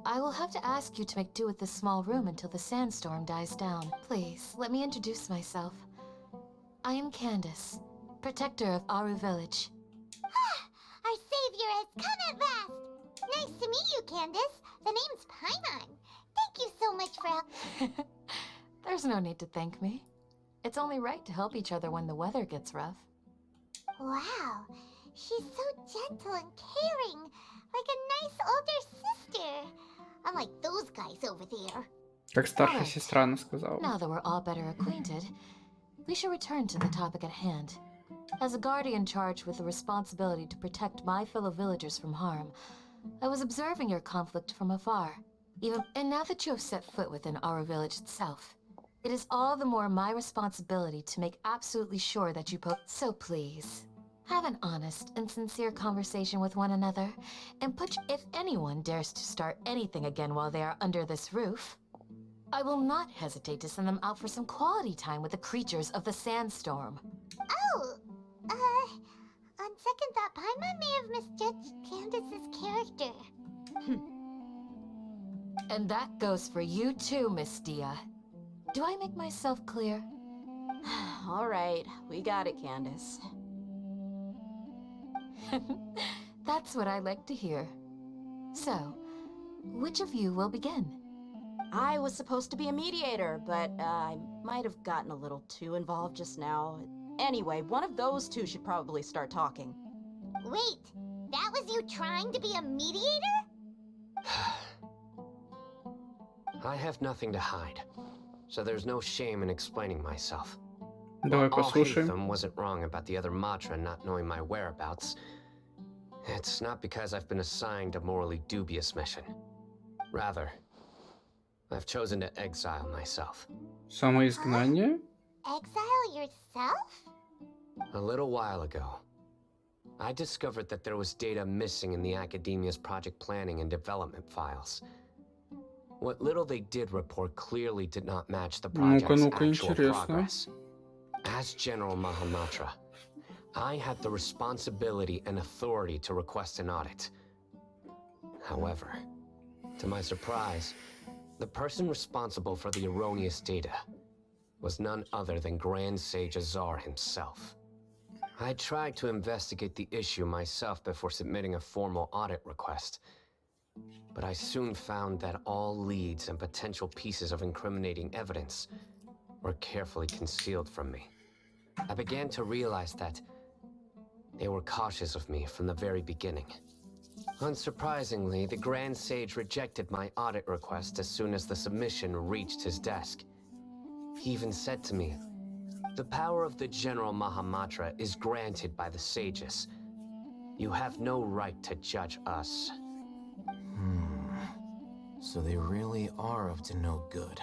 I will have to ask you to make do with this small room until the sandstorm dies down. Please, let me introduce myself. I am Candace, protector of Aru village. Our savior has come at last. Nice to meet you, Candace. The name's Paimon. Thank you so much for help. There's no need to thank me. It's only right to help each other when the weather gets rough. Wow, she's so gentle and caring, like a nice older sister. Unlike those guys over there. Как старшая сестра она сказала. Now that we're all better acquainted, we should return to the topic at hand. As a guardian charged with the responsibility to protect my fellow villagers from harm, I was observing your conflict from afar. And now that you have set foot within our village itself, it is all the more my responsibility to make absolutely sure that you both. So please, have an honest and sincere conversation with one another, and if anyone dares to start anything again while they are under this roof, I will not hesitate to send them out for some quality time with the creatures of the sandstorm. Oh, on second thought, Paimon may have misjudged Candace's character. And that goes for you too, Miss Dia. Do I make myself clear? All right, we got it, Candace. That's what I like to hear. So, which of you will begin? I was supposed to be a mediator, but I might have gotten a little too involved just now. Anyway, one of those two should probably start talking. Wait, that was you trying to be a mediator? I have nothing to hide, so there's no shame in explaining myself. Давай All послушаем. Hatham wasn't wrong about the other Matra not knowing my whereabouts. It's not because I've been assigned a morally dubious mission. Rather, I've chosen to exile myself. Самоизгнание? Exile yourself? A little while ago, I discovered that there was data missing in the Academia's project planning and development files. What little they did report clearly did not match the project's actual progress. As General Mahamatra, I had the responsibility and authority to request an audit. However, to my surprise, the person responsible for the erroneous data was none other than Grand Sage Azar himself. I tried to investigate the issue myself before submitting a formal audit request, but I soon found that all leads and potential pieces of incriminating evidence were carefully concealed from me. I began to realize that they were cautious of me from the very beginning. Unsurprisingly, the Grand Sage rejected my audit request as soon as the submission reached his desk. He even said to me, "The power of the General Mahamatra is granted by the sages. You have no right to judge us." So they really are up to no good.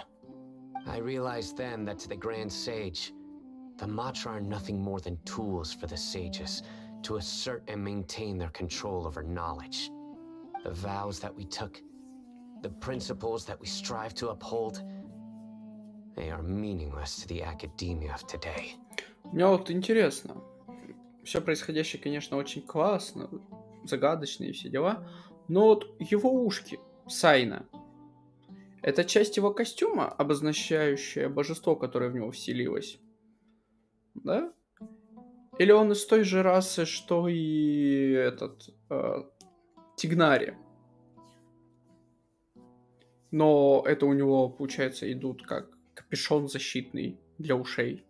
I realized then that to the Grand Sage, the Matra are nothing more than tools for the sages to assert and maintain their control over knowledge. The vows that we took, the principles that we strive to uphold, they are meaningless to the academia of today. Мне вот интересно. Все происходящее, конечно, очень классно, загадочно и все дела. Но вот его ушки, Сайна, это часть его костюма, обозначающая божество, которое в него вселилось? Да? Или он из той же расы, что и этот Тигнари? Но это у него, получается, идут как капюшон защитный для ушей.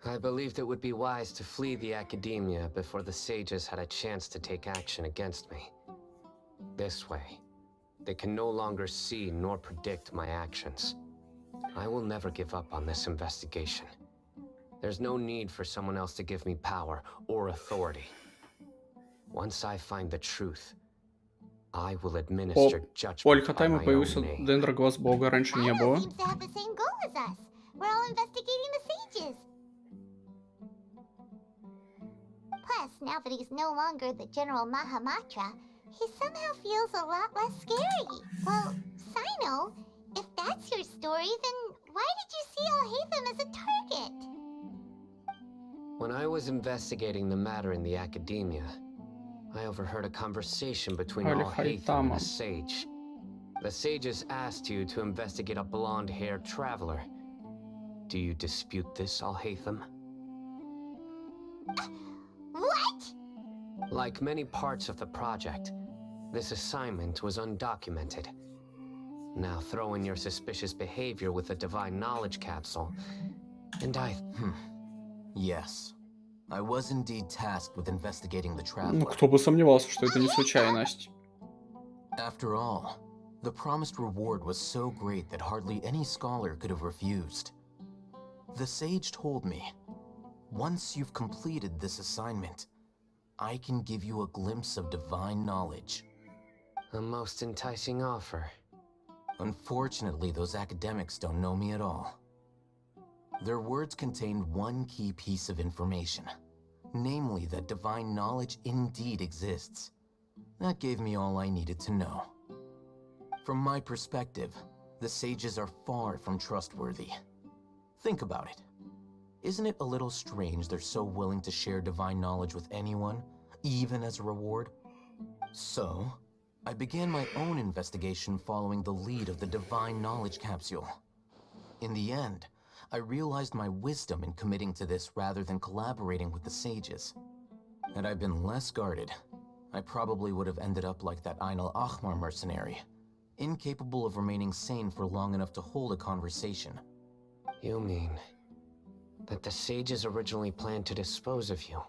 I believed it would be wise to flee the academia before the sages had a chance to take action against me. This way, They can no longer see nor predict my actions. I will never give up on this investigation. There's no need for someone else to give me power or authority. Once I find the truth, I will administer judgment Ольга, by тайма my own появился name. Дендер Глаз Бога, раньше не Ino было. seems to have the same goal as us. We're all investigating the sages. Plus, now that he's no longer the General Mahamatra, he somehow feels a lot less scary. Well, Sino, if that's your story, then why did you see Alhaitham as a target? When I was investigating the matter in the academia, I overheard a conversation between Alhaitham and a sage. The sages asked you to investigate a blonde-haired traveler. Do you dispute this, Alhaitham? What? Like many parts of the project, this assignment was undocumented. Now throw in your suspicious behavior with a divine knowledge capsule, and Yes. I was indeed tasked with investigating the Ну, traveler. кто бы сомневался, что это не случайность. After all, the promised reward was so great that hardly any scholar could have refused. The sage told me, once you've completed this assignment, I can give you a glimpse of divine knowledge. a most enticing offer. Unfortunately, those academics don't know me at all. Their words contained one key piece of information, namely that divine knowledge indeed exists. That gave me all I needed to know. From my perspective, the sages are far from trustworthy. Think about it. Isn't it a little strange they're so willing to share divine knowledge with anyone, even as a reward? So, I began my own investigation following the lead of the divine knowledge capsule. In the end, I realized my wisdom in committing to this rather than collaborating with the sages. Had I been less guarded, I probably would have ended up like that Ain al-Ahmar mercenary, incapable of remaining sane for long enough to hold a conversation. You mean that the sages originally planned to dispose of you,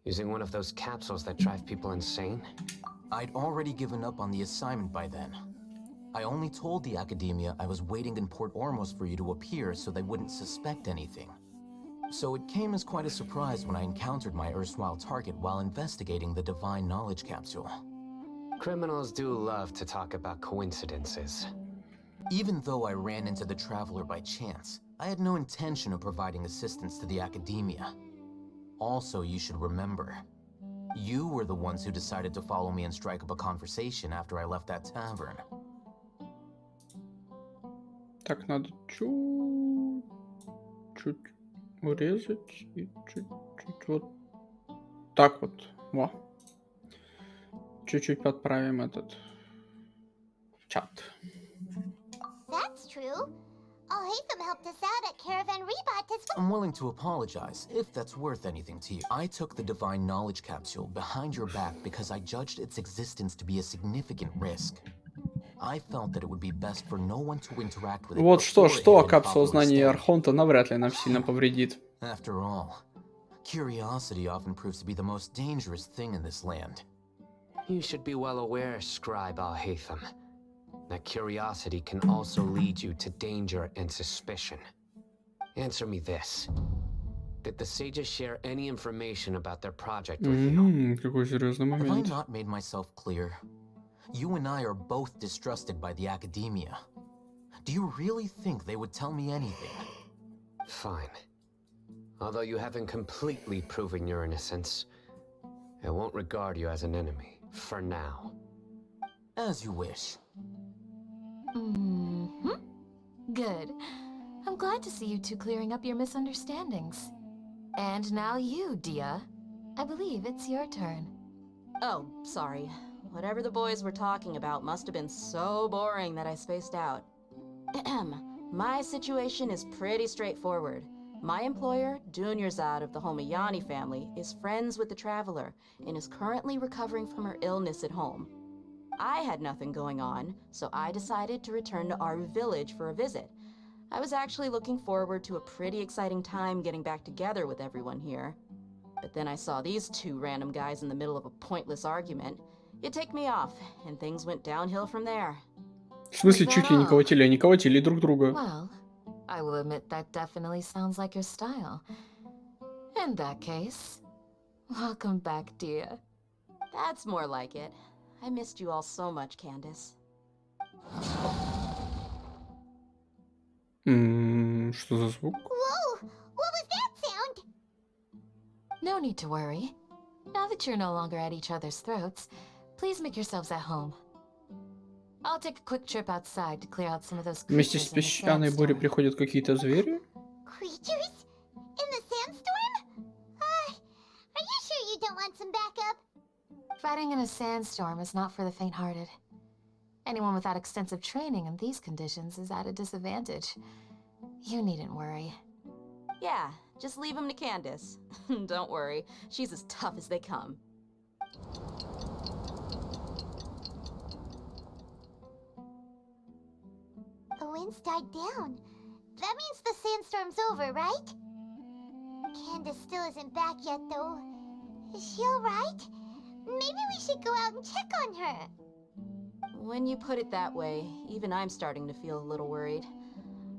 using one of those capsules that drive people insane? I'd already given up on the assignment by then. I only told the academia I was waiting in Port Ormos for you to appear so they wouldn't suspect anything. So it came as quite a surprise when I encountered my erstwhile target while investigating the divine knowledge capsule. Criminals do love to talk about coincidences. Even though I ran into the traveler by chance, I had no intention of providing assistance to the academia. Also, you should remember, you were the ones who decided to follow me and strike up a conversation after I left that tavern. Так, надо чуть урезать и чуть-чуть вот так вот. Во. Чуть-чуть подправим этот чат. That's true. Alhaitham helped us out at Caravan Rebot as well. I'm willing to apologize, if that's worth anything to you. I took the divine knowledge capsule behind your back because I judged its existence to be a significant risk. I felt that it would be best for no one to interact with it. Вот что, капсула знаний Архонта навряд ли нам сильно повредит. After all, curiosity often proves to be the most dangerous thing in this land. You should be well aware, Scribe Alhaitham, that curiosity can also lead you to danger and suspicion. Answer me this. Did the sages share any information about their project with you? Какой серьезный Have I момент. not made myself clear? You and I are both distrusted by the academia. Do you really think they would tell me anything? Fine. Although you haven't completely proven your innocence, I won't regard you as an enemy, for now. As you wish. Good. I'm glad to see you two clearing up your misunderstandings. And now you, Dia. I believe it's your turn. Oh, sorry. Whatever the boys were talking about must have been so boring that I spaced out. My situation is pretty straightforward. My employer, Dunyarzad of the Homayani family, is friends with the Traveler and is currently recovering from her illness at home. I had nothing going on, so I decided to return to Aru village for a visit. I was actually looking forward to a pretty exciting time getting back together with everyone here. But then I saw these two random guys in the middle of a pointless argument, You take me off, and things went downhill from there. В смысле, чуть ли не колотили, они колотили друг друга. Well, I will admit that definitely sounds like your style. In that case, welcome back, dear. That's more like it. I missed you all so much, Candace. Что за звук? Whoa! What was that sound? No need to worry. Now that you're no longer at each other's throats, please make yourselves at home. I'll take a quick trip outside to clear out some of those Вместе с creatures in the песчаной бурей sandstorm. приходят какие-то звери? Creatures? In the sandstorm? Are you sure you don't want some backup? Fighting in a sandstorm is not for the faint-hearted. Anyone without extensive training in these conditions is at a disadvantage. You needn't worry. Yeah, just leave him to Candace. Don't worry, she's as tough as they come. The wind's died down. That means the sandstorm's over, right? Candace still isn't back yet, though. Is she alright? Maybe we should go out and check on her. When you put it that way, even I'm starting to feel a little worried.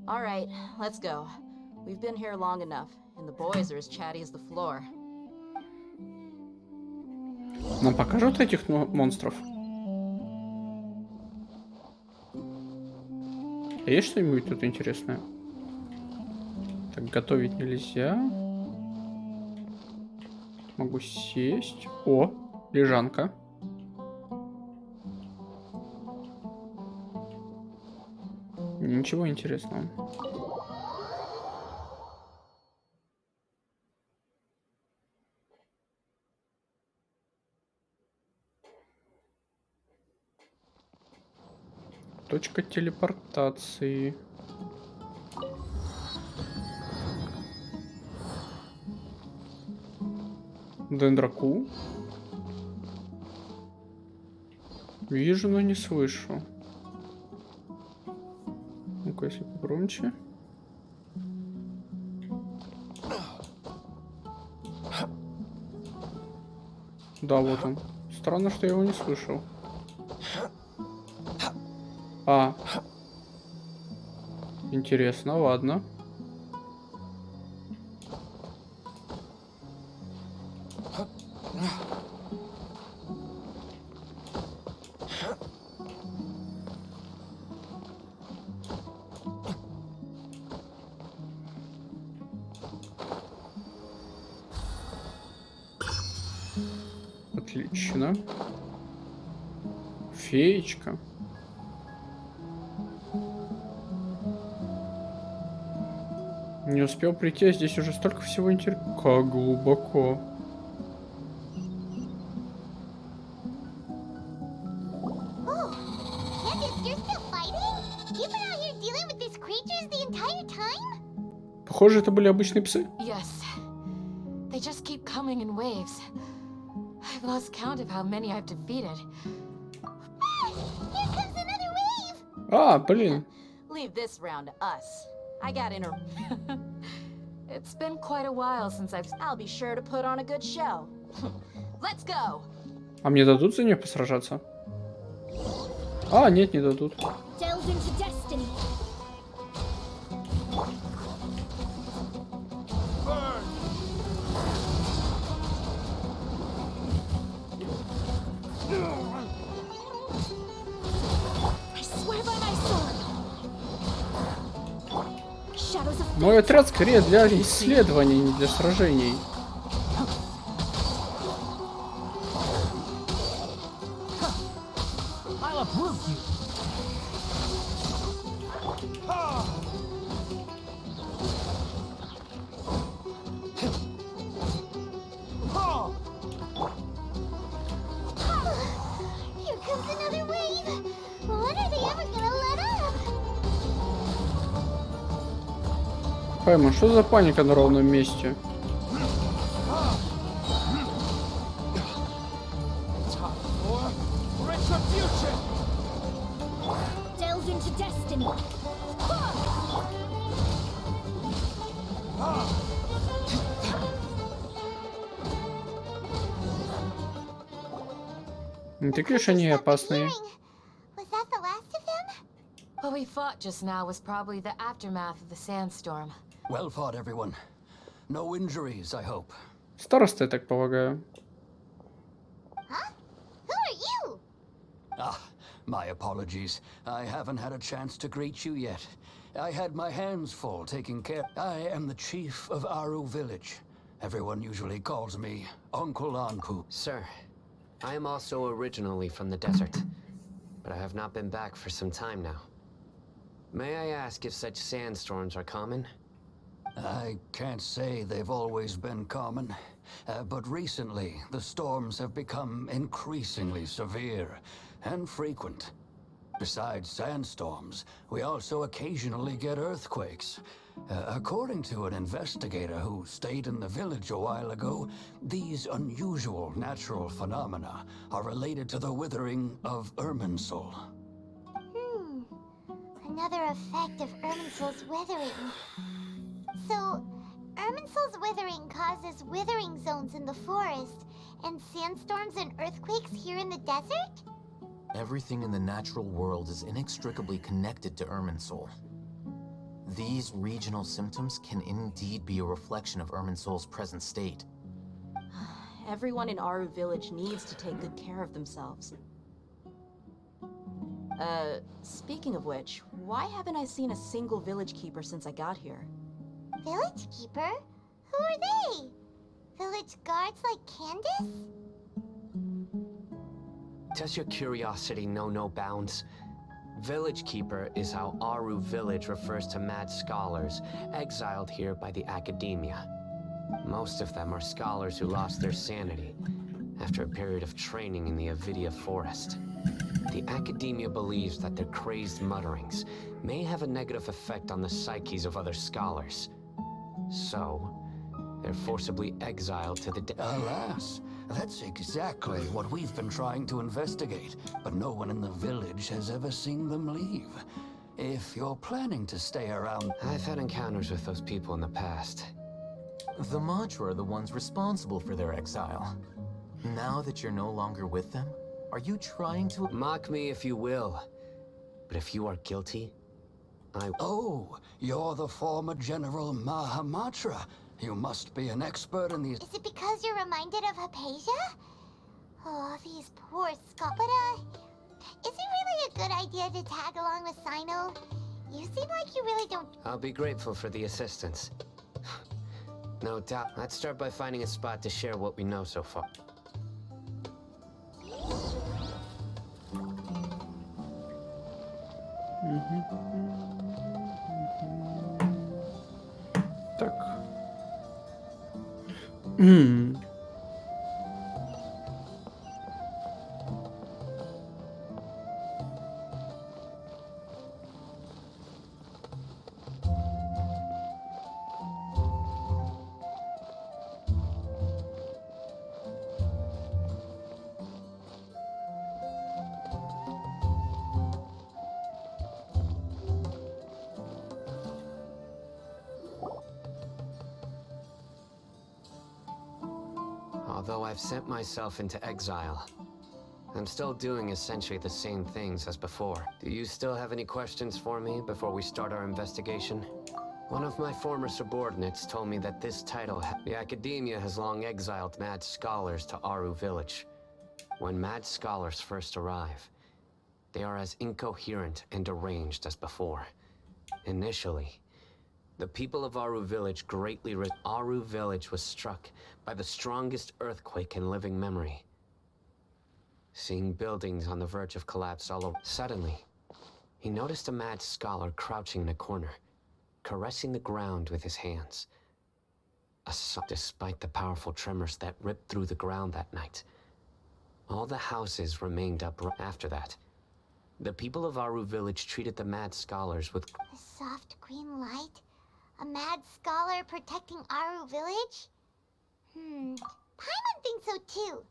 All right, let's go. We've been here long enough, and the boys are as chatty as the floor. Нам покажут этих монстров? А есть что-нибудь тут интересное? Так, готовить нельзя. Могу сесть. О, лежанка. Ничего интересного. Точка телепортации. Дендраку. Вижу, но не слышу. Ну-ка, если погромче. Да, вот он. Странно, что я его не слышал. А. Интересно, ладно. Отлично. Феечка. Не успел прийти, а здесь уже столько всего интересного. Как глубоко. Похоже, это были обычные псы. Yes. They just keep coming in waves. I've lost count of how many I've defeated. Here comes another wave. А, блин. Leave this round to us. I got inter. It's been quite a while since I'll be sure to put on a good show. Let's go. А мне дадут за нее посражаться? А, нет, не дадут. Delve into destiny. Мой отряд скорее для исследований, не для сражений. Пойму, что за паника на ровном месте? Такие же они опасные. Was that the last of them? What we fought just now was probably the aftermath of the sandstorm. Well fought, everyone. No injuries, I hope. Староста, я так полагаю. Huh? Who are you? Ah, my apologies. I haven't had a chance to greet you yet. I had my hands full taking care. I am the chief of Aru Village. Everyone usually calls me Uncle Anpu. Sir, I am also originally from the desert, but I have not been back for some time now. May I ask if such sandstorms are common? I can't say they've always been common, but recently the storms have become increasingly severe and frequent. Besides sandstorms, we also occasionally get earthquakes. According to an investigator who stayed in the village a while ago, these unusual natural phenomena are related to the withering of Irminsul. Another effect of Irminsul's withering. So, Irminsul's withering causes withering zones in the forest, and sandstorms and earthquakes here in the desert? Everything in the natural world is inextricably connected to Irminsul. These regional symptoms can indeed be a reflection of Irminsul's present state. Everyone in Aru Village needs to take good care of themselves. Speaking of which, why haven't I seen a single village keeper since I got here? Village keeper? Who are they? Village guards like Candace? Does your curiosity know no bounds? Village Keeper is how Aru Village refers to mad scholars exiled here by the academia. Most of them are scholars who lost their sanity after a period of training in the Avidia forest. The academia believes that their crazed mutterings may have a negative effect on the psyches of other scholars. So, they're forcibly exiled to the Alas, that's exactly what we've been trying to investigate, but no one in the village has ever seen them leave. If you're planning to stay around... I've had encounters with those people in the past. The Mantra are the ones responsible for their exile. Now that you're no longer with them, are you trying to... Mock me if you will, but if you are guilty, I... Oh, you're the former General Mahamatra. You must be an expert in these... Is it because you're reminded of Hypatia? Oh, these poor But, is it really a good idea to tag along with Sino? You seem like you really don't... I'll be grateful for the assistance. No doubt. Let's start by finding a spot to share what we know so far. Так. Although I've sent myself into exile, I'm still doing essentially the same things as before. Do you still have any questions for me before we start our investigation? One of my former subordinates told me that this title, the Academia has long exiled mad scholars to Aru Village. When mad scholars first arrive, they are as incoherent and deranged as before. Initially, the people of Aru Village Aru Village was struck by the strongest earthquake in living memory. Seeing buildings on the verge of collapse all over. Suddenly, he noticed a mad scholar crouching in a corner, caressing the ground with his hands. Despite the powerful tremors that ripped through the ground that night, all the houses remained upright. After that, the people of Aru Village treated the mad scholars with... A soft green light? A mad scholar protecting Aru Village? Paimon thinks so too.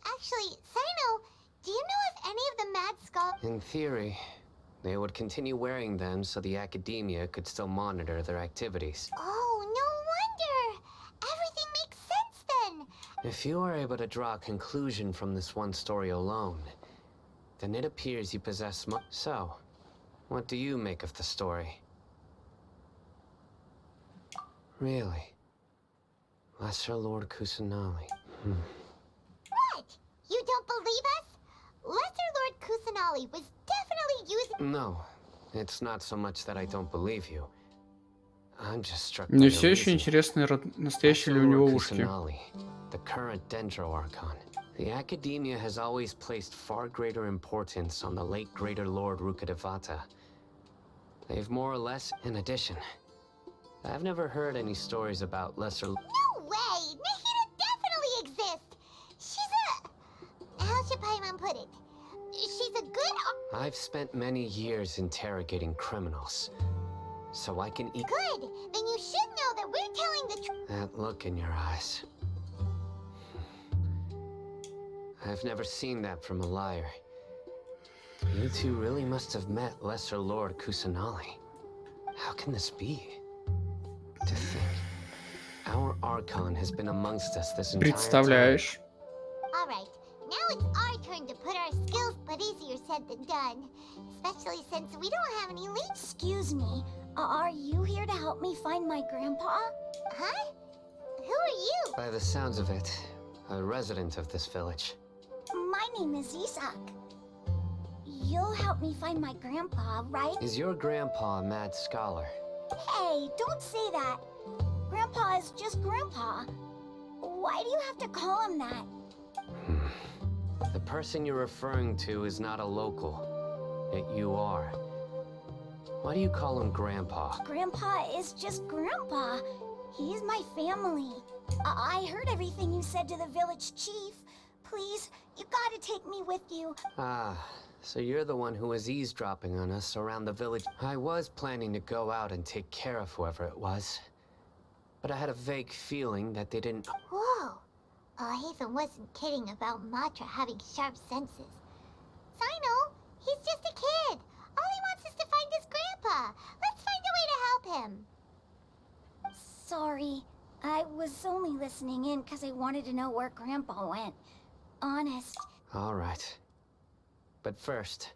Actually, Sino, do you know if any of the mad scholars... In theory, they would continue wearing them so the Academia could still monitor their activities. Oh, no wonder! Everything makes sense then! If you are able to draw a conclusion from this one story alone, then it appears you possess So, what do you make of the story? Really? Lesser Lord Kusanali. What? You don't believe us? Lesser Lord Kusanali was definitely using... No, it's not so much that I don't believe you. I'm just struck by Мне the все еще reason. интересно, настоящие ли у Lesser него Lord ушки. Kusanali, the current Dendro Archon. The Academia has always placed far greater importance on the late Greater Lord Rukkhadevata. They've more or less, in addition. I've never heard any stories about Lesser... No way! Nahida definitely exists! She's a... How should Paimon put it? She's a good... I've spent many years interrogating criminals, so I can eat... Good! Then you should know that we're telling the truth. That look in your eyes. I've never seen that from a liar. You two really must have met Lesser Lord Kusanali. How can this be? To think, our Archon has been amongst us this entire time. Представляешь? Alright, now it's our turn to put our skills, but easier said than done. Especially since we don't have any leads. Excuse me, are you here to help me find my grandpa? Huh? Who are you? By the sounds of it, a resident of this village. My name is Isak. You'll help me find my grandpa, right? Is your grandpa a mad scholar? Hey, don't say that. Grandpa is just Grandpa. Why do you have to call him that? The person you're referring to is not a local, yet you are. Why do you call him Grandpa? Grandpa is just Grandpa. He's my family. I heard everything you said to the village chief. Please, you gotta take me with you. Ah, so you're the one who was eavesdropping on us around the village. I was planning to go out and take care of whoever it was, but I had a vague feeling that they didn't... Whoa. Hatham wasn't kidding about Matra having sharp senses. Sino, he's just a kid. All he wants is to find his grandpa. Let's find a way to help him. Sorry, I was only listening in because I wanted to know where Grandpa went. Honest. All right. But first,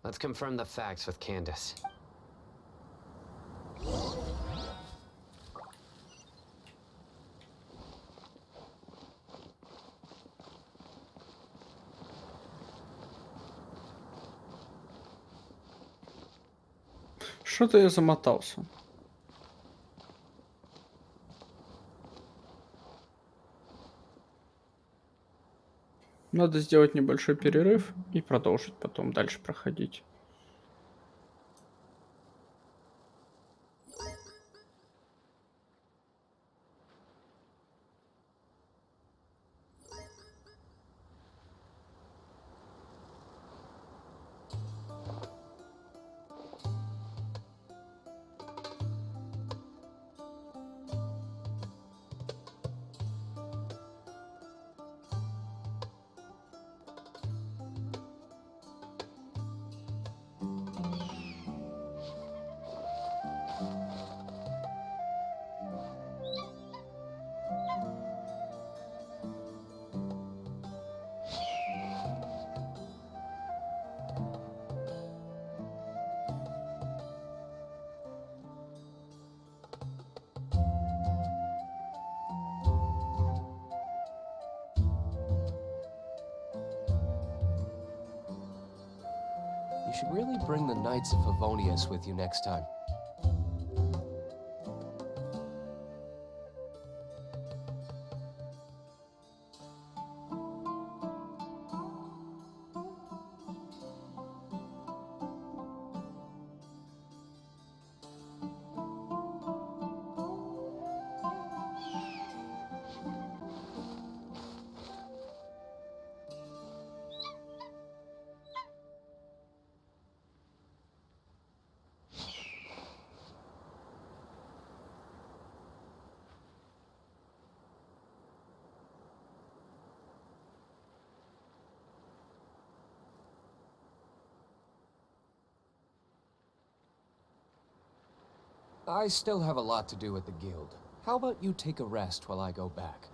let's confirm the facts with Candace. Что-то я замотался. Надо сделать небольшой перерыв и продолжить потом дальше проходить. You should really bring the Knights of Favonius with you next time. I still have a lot to do at the guild. How about you take a rest while I go back?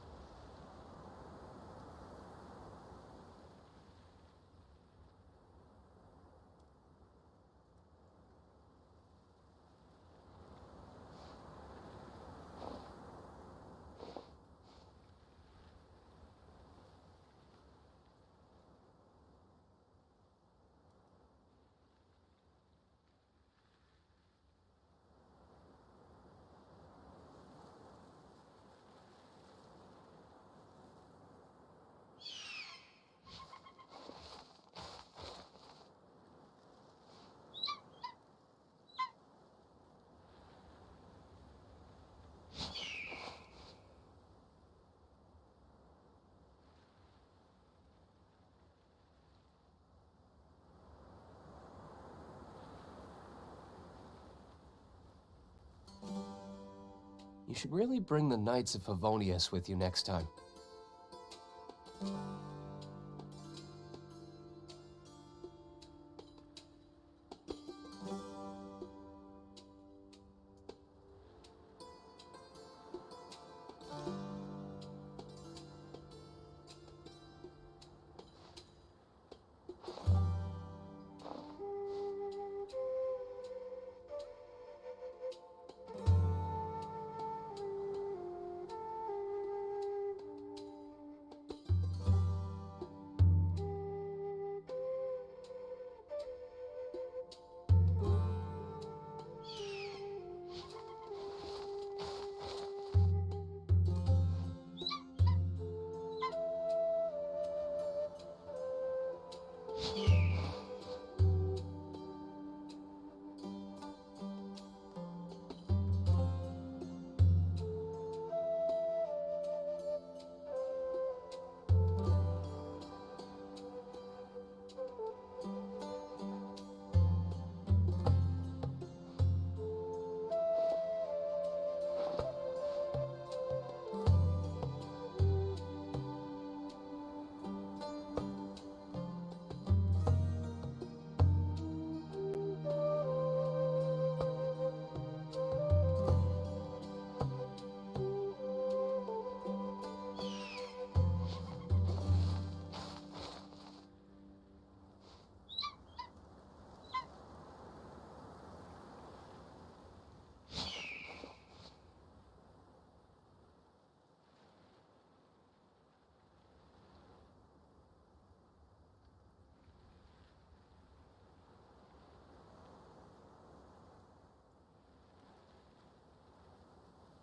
You should really bring the Knights of Favonius with you next time.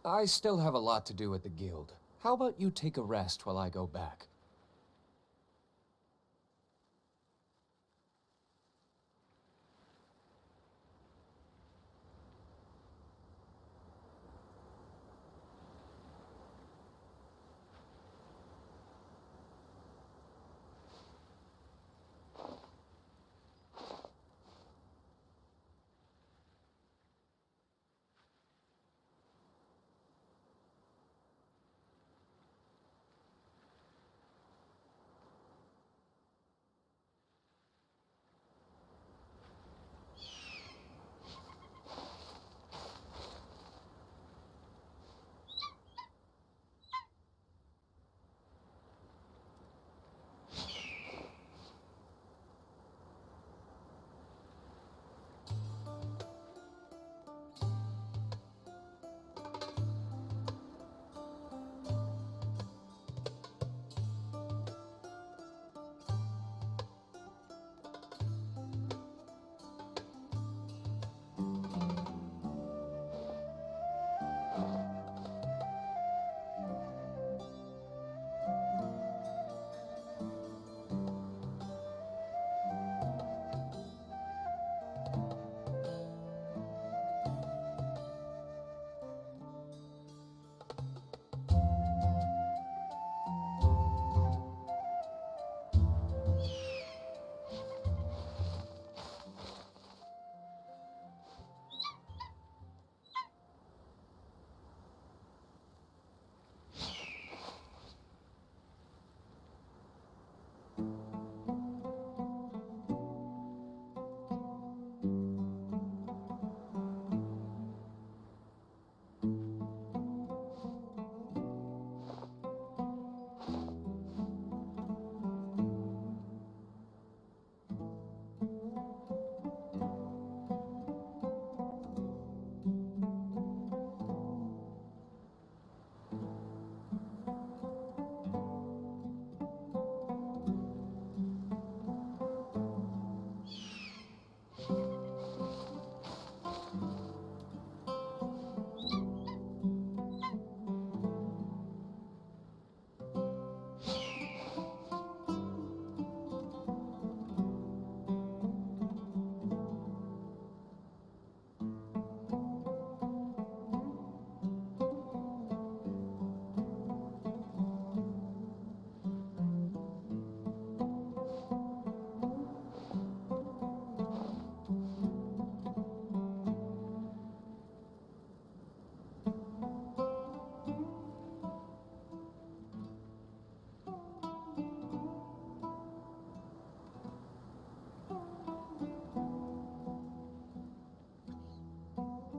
I still have a lot to do at the guild. How about you take a rest while I go back?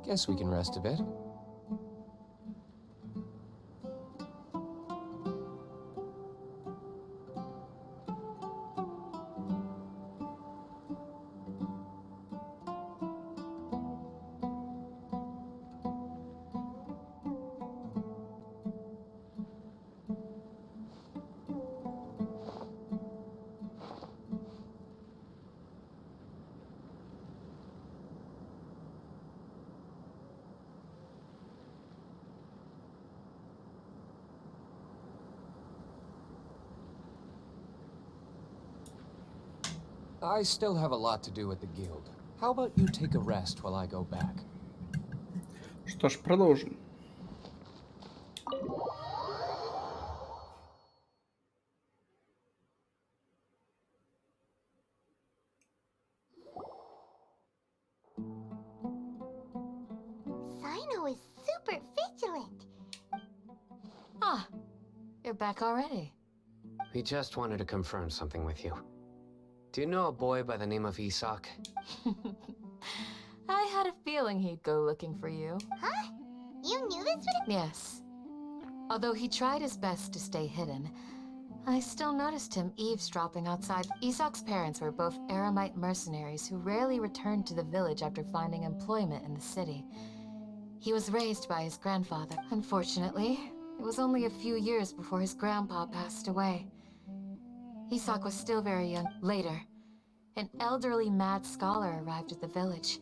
Guess we can rest a bit. I still have a lot to do at the guild. How about you take a rest while I go back? Что ж, продолжим. Sino is super vigilant. Ah, you're back already. We just wanted to confirm something with you. Do you know a boy by the name of Isak? I had a feeling he'd go looking for you. Huh? You knew this would... Yes. Although he tried his best to stay hidden, I still noticed him eavesdropping outside. Isak's parents were both Aramite mercenaries who rarely returned to the village after finding employment in the city. He was raised by his grandfather. Unfortunately, it was only a few years before his grandpa passed away. Isak was still very young. Later, an elderly mad scholar arrived at the village.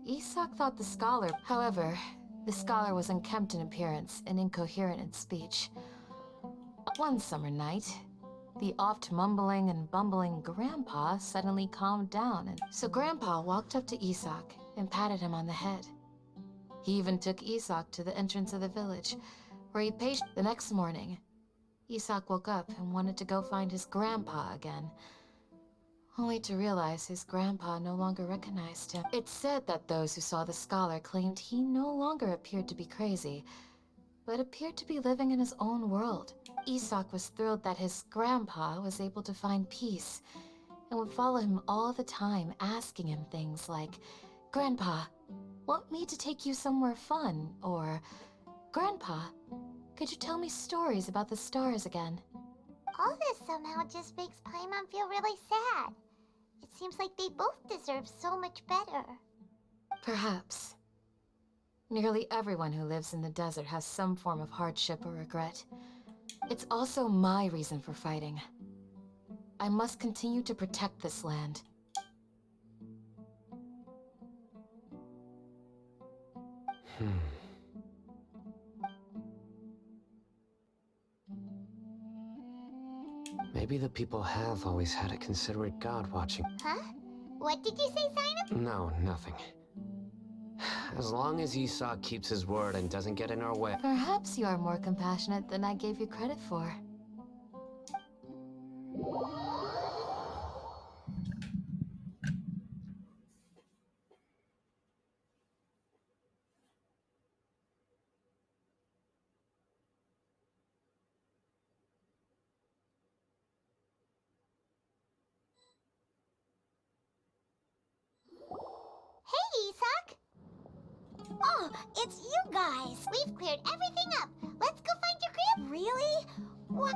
Isak thought the scholar... However, the scholar was unkempt in appearance and incoherent in speech. One summer night, the oft mumbling and bumbling grandpa suddenly calmed down, and so grandpa walked up to Isak and patted him on the head. He even took Isak to the entrance of the village, where he paged. The next morning, Isak woke up and wanted to go find his grandpa again, only to realize his grandpa no longer recognized him. It's said that those who saw the scholar claimed he no longer appeared to be crazy, but appeared to be living in his own world. Isak was thrilled that his grandpa was able to find peace, and would follow him all the time, asking him things like, "Grandpa, want me to take you somewhere fun?" Or, "Grandpa, could you tell me stories about the stars again?" All this somehow just makes Paimon feel really sad. It seems like they both deserve so much better. Perhaps. Nearly everyone who lives in the desert has some form of hardship or regret. It's also my reason for fighting. I must continue to protect this land. Maybe the people have always had a considerate god watching. Huh? What did you say, Sino? No, nothing. As long as Isak keeps his word and doesn't get in our way. Perhaps you are more compassionate than I gave you credit for. Hey, Isak! Oh, it's you guys! We've cleared everything up! Let's go find your crib! Really? What?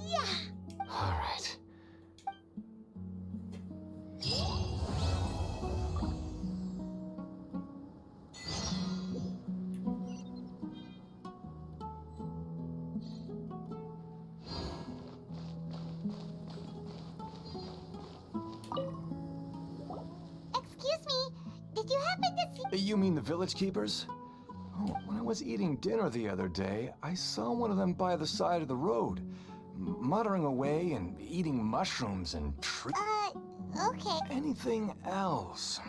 Yeah! Alright. Excuse me, did you happen to see... You mean the village keepers? Oh, when I was eating dinner the other day, I saw one of them by the side of the road, muttering away and eating mushrooms and okay. Anything else?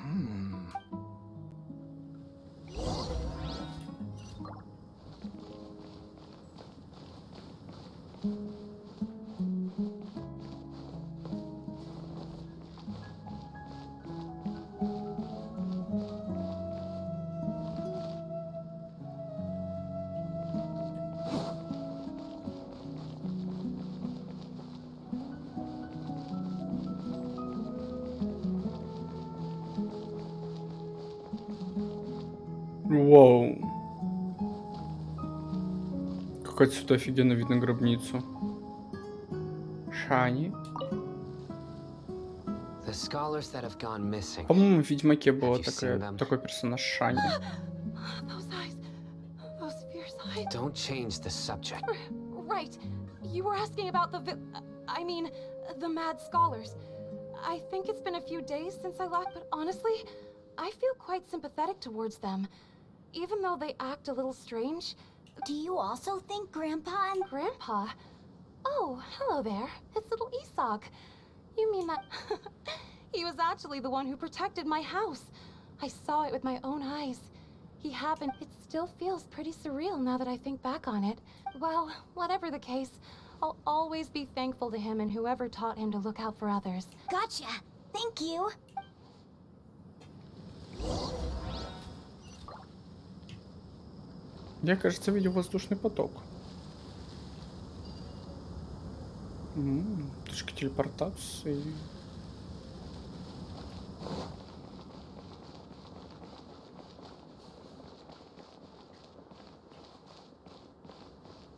Вау. Как отсюда офигенно видно гробницу. Шани. The scholars that have gone missing. По-моему, в Ведьмаке Have был you seen them? такой персонаж Шани. Those eyes. Those fierce eyes. Don't change the subject. Right. You were asking about the mad scholars. I think it's been a few days since I left, but honestly, I feel quite sympathetic towards them. Even though they act a little strange. Do you also think Grandpa and... Grandpa? Oh, hello there. It's little Isak. You mean that... He was actually the one who protected my house. I saw it with my own eyes. He happened... It still feels pretty surreal now that I think back on it. Well, whatever the case, I'll always be thankful to him and whoever taught him to look out for others. Gotcha. Thank you. Я, кажется, видел воздушный поток. Точка телепортации.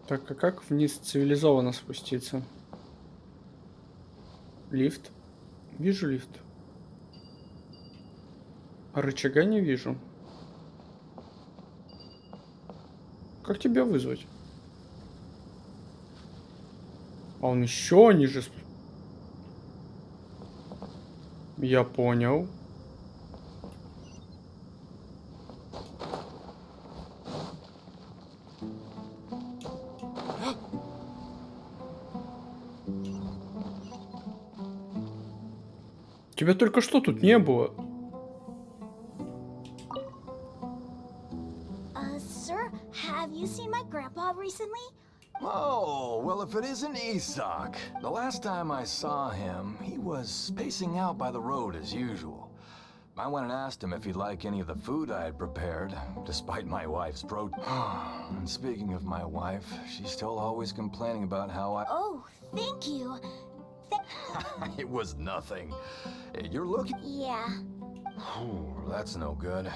Так, а как вниз цивилизованно спуститься? Лифт? Вижу лифт. А рычага не вижу. Как тебя вызвать? А он еще ниже. Я понял. Тебя только что тут не было. Sir, have you seen my grandpa recently? Oh, well, if it isn't Isak. The last time I saw him, he was spacing out by the road as usual. I went and asked him if he'd like any of the food I had prepared, despite my wife's And speaking of my wife, she's still always complaining about how I... Oh, thank you. It was nothing. You're looking... Yeah. Oh, that's no good.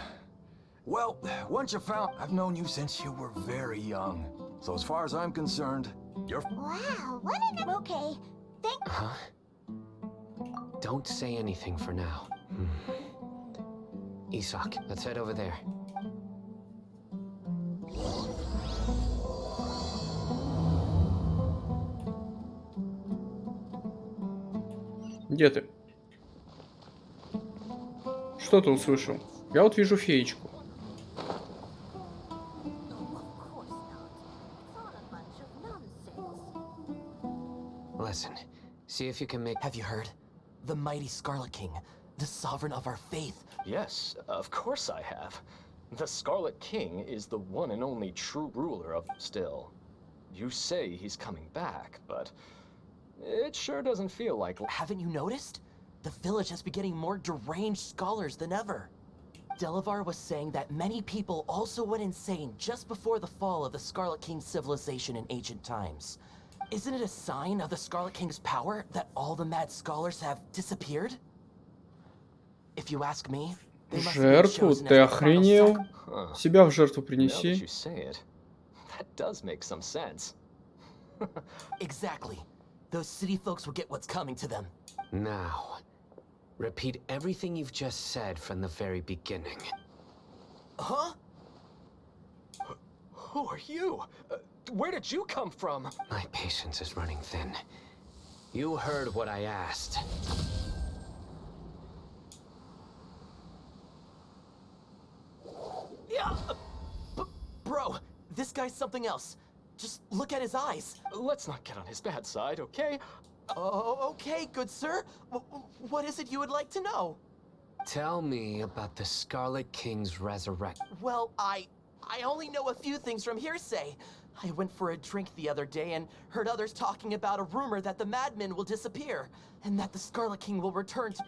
Well, once you found... I've known you since you were very young. So as far as I'm concerned, you're... Wow, what an... Okay, thank... Huh? Don't say anything for now. Isak, let's head over there. Где ты? Что ты услышал? Я вот вижу феечку. Listen, see if you can make... Have you heard? The mighty Scarlet King, the sovereign of our faith. Yes, of course I have. The Scarlet King is the one and only true ruler of... Still, you say he's coming back, but it sure doesn't feel like... Haven't you noticed? The village has been getting more deranged scholars than ever. Delavar was saying that many people also went insane just before the fall of the Scarlet King's civilization in ancient times. Isn't it a sign of the Scarlet King's power that all the mad scholars have disappeared? If you ask me, they must have been Жертву? chosen Ты as the final охренел? sacrifice. Себя в жертву Now that принеси. you say it, that does make some sense. Exactly. Those city folks will get what's coming to them. Now, repeat everything you've just said from the very beginning. Huh? Who are you? Where did you come from? My patience is running thin. You heard what I asked. Yeah, bro, this guy's something else. Just look at his eyes. Let's not get on his bad side, okay? Oh, okay, good sir. What is it you would like to know? Tell me about the Scarlet King's resurrection. Well, I only know a few things from hearsay. I went for a drink the other day and heard others talking about a rumor that the madmen will disappear and that the Scarlet King will return to...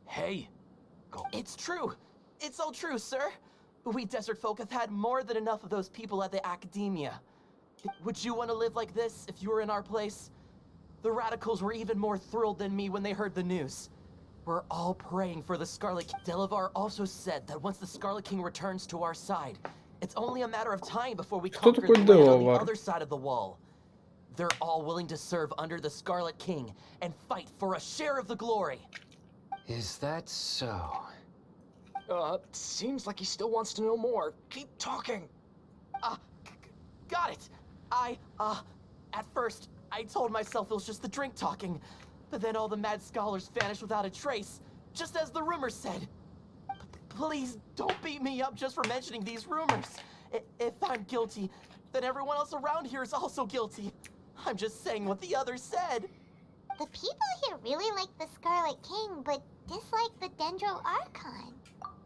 Hey. It's true. It's all true, sir. We desert folk have had more than enough of those people at the academia. Would you want to live like this if you were in our place? The radicals were even more thrilled than me when they heard the news. We're all praying for the Scarlet King. Delavar also said that once the Scarlet King returns to our side, it's only a matter of time before we Кто conquer такой the land on the Делавар? other side of the wall. They're all willing to serve under the Scarlet King and fight for a share of the glory. Is that so? Seems like he still wants to know more. Keep talking. Got it. At first, I told myself it was just the drink talking, but then all the mad scholars vanished without a trace, just as the rumors said. Please don't beat me up just for mentioning these rumors. If I'm guilty, then everyone else around here is also guilty. I'm just saying what the others said. The people here really like the Scarlet King, but dislike the Dendro Archon.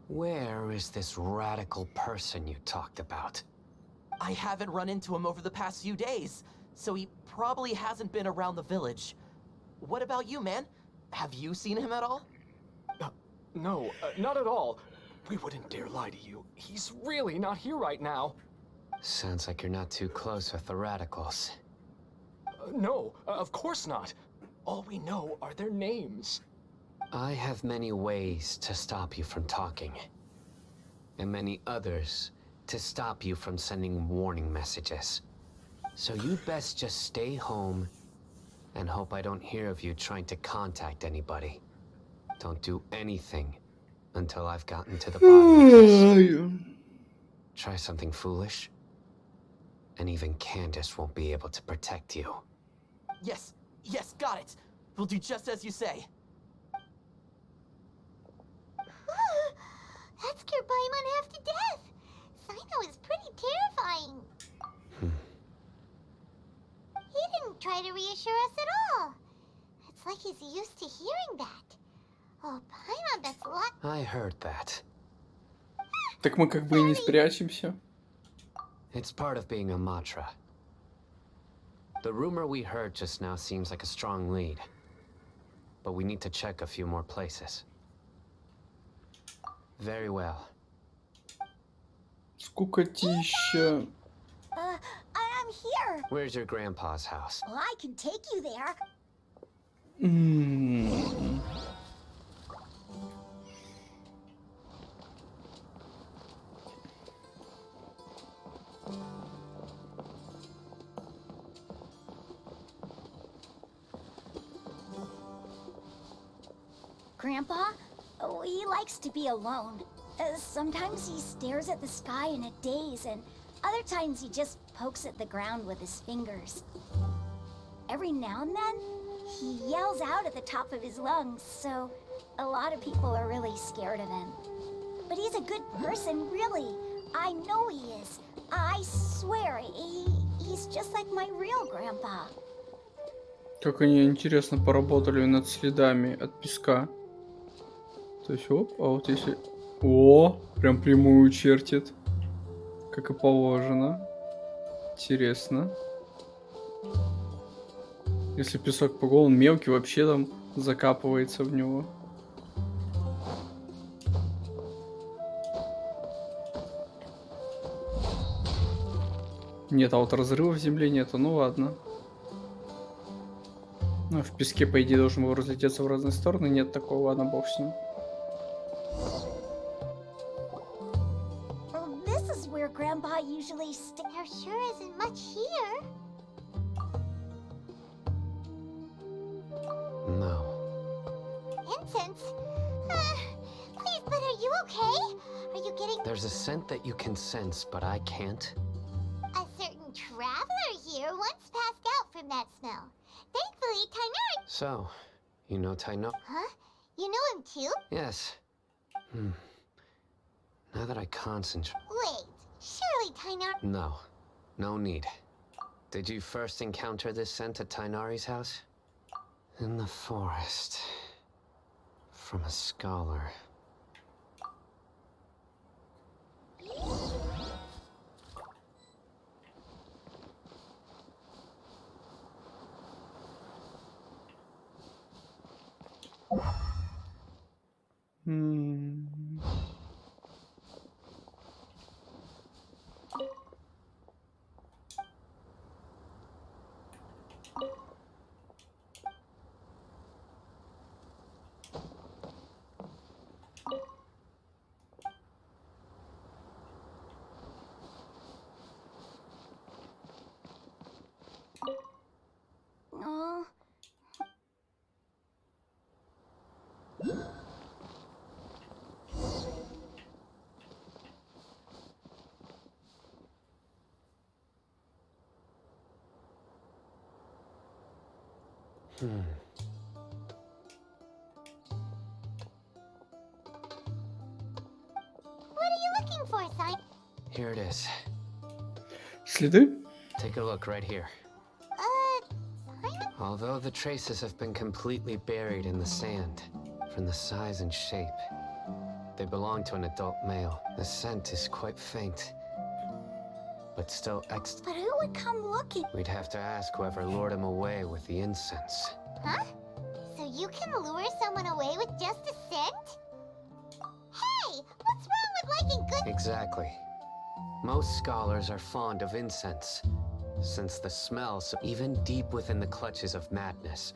Where is this radical person you talked about? I haven't run into him over the past few days, so he probably hasn't been around the village. What about you, man? Have you seen him at all? No, not at all. We wouldn't dare lie to you. He's really not here right now. Sounds like you're not too close with the radicals. No, of course not. All we know are their names. I have many ways to stop you from talking, and many others to stop you from sending warning messages. So you'd best just stay home and hope I don't hear of you trying to contact anybody. Don't do anything until I've gotten to the bottom of this. Try something foolish, and even Candace won't be able to protect you. Yes, got it. We'll do just as you say. That scared Paimon half to death. Sino is pretty terrifying. He didn't try to reassure us at all. It's like he's used to hearing that. Oh, Paimon, that's a lot. I heard that. Так мы как бы и не спрячемся. It's part of being a Matra. The rumor we heard just now seems like a strong lead, but we need to check a few more places. Very well. Скукотища. I'm here. Where's your grandpa's house? Well, I can take you there. Grandpa? Oh, he likes to be alone. Sometimes he stares at the sky in a daze, and other times he just pokes at the ground with his fingers. Every now and then, he yells out at the top of his lungs, so a lot of people are really scared of him. But he's a good person, really. I know he is. I swear, he's just like my real grandpa. Как они интересно поработали над следами от песка. То есть, оп, а вот если... О, прям прямую чертит. Как и положено. Интересно. Если песок по голову, он мелкий, вообще там закапывается в него. Нет, а вот разрыва в земле нету, ну ладно. Ну, в песке, по идее, должен был разлететься в разные стороны. Нет такого, ладно, бог с ним. This is where Grandpa usually There sure isn't much here. No. Incense? Please, but are you okay? Are you getting... There's a scent that you can sense, but I can't. A certain traveler here once passed out from that smell. Thankfully, Tynard... So, you know Taino? Huh? You know him too? Yes. Now that I concentrate... Wait, surely Tynard... No. No need. Did you first encounter this scent at Tainari's house? In the forest. From a scholar. What are you looking for, Simon? Here it is. Следы? Take a look right here. Simon? Although the traces have been completely buried in the sand, from the size and shape, they belong to an adult male. The scent is quite faint, but still But who would come looking? We'd have to ask whoever lured him away with the incense. Huh? So you can lure someone away with just a scent? Hey! What's wrong with liking good... Exactly. Most scholars are fond of incense, since the smell, so even deep within the clutches of madness,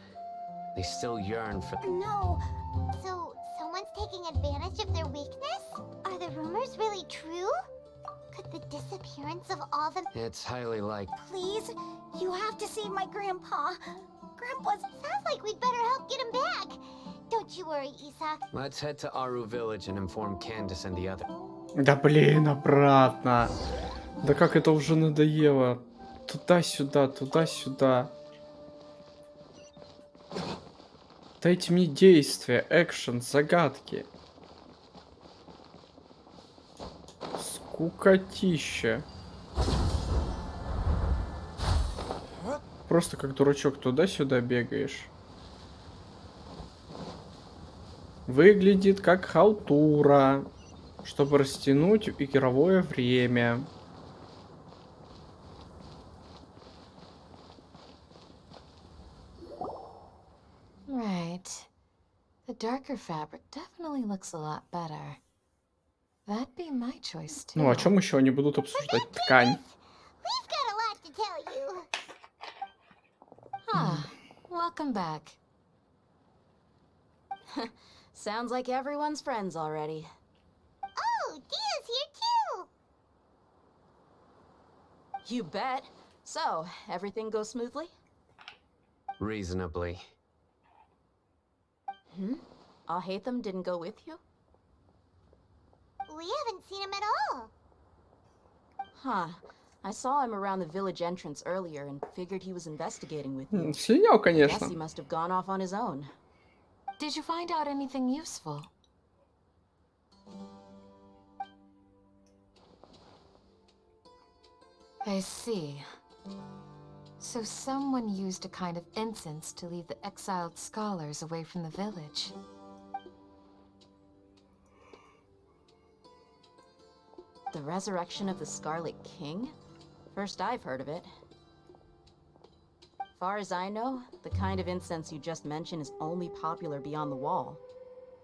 they still yearn for... No. So, someone's taking advantage of their weakness? Are the rumors really true? Could the disappearance of all the... It's highly likely. Please? You have to save my grandpa. Grandpa's... Sounds like we'd better help get him back. Don't you worry, Isak. Let's head to Aru village and inform Candace and the other. Да блин, обратно. Да как это уже надоело. Туда-сюда, туда-сюда. Дайте мне действия, экшен, загадки. Скукотища. Просто как дурачок туда-сюда бегаешь. Выглядит как халтура, чтобы растянуть игровое время. Right. The darker fabric definitely looks a lot better. That'd be my choice too. Ну, о чем еще они будут обсуждать? Ткань. We've got a lot to tell you. Ah, welcome back. Sounds like everyone's friends already. Oh, Dia's here too. You bet. So, everything goes smoothly? Reasonably. Alhaitham didn't go with you? We haven't seen him at all. Huh. I saw him around the village entrance earlier and figured he was investigating with you. Слинял, Guess he конечно. must have gone off on his own. Did you find out anything useful? I see. So someone used a kind of incense to lead the exiled scholars away from the village. The resurrection of the Scarlet King? First I've heard of it. Far as I know, the kind of incense you just mentioned is only popular beyond the wall.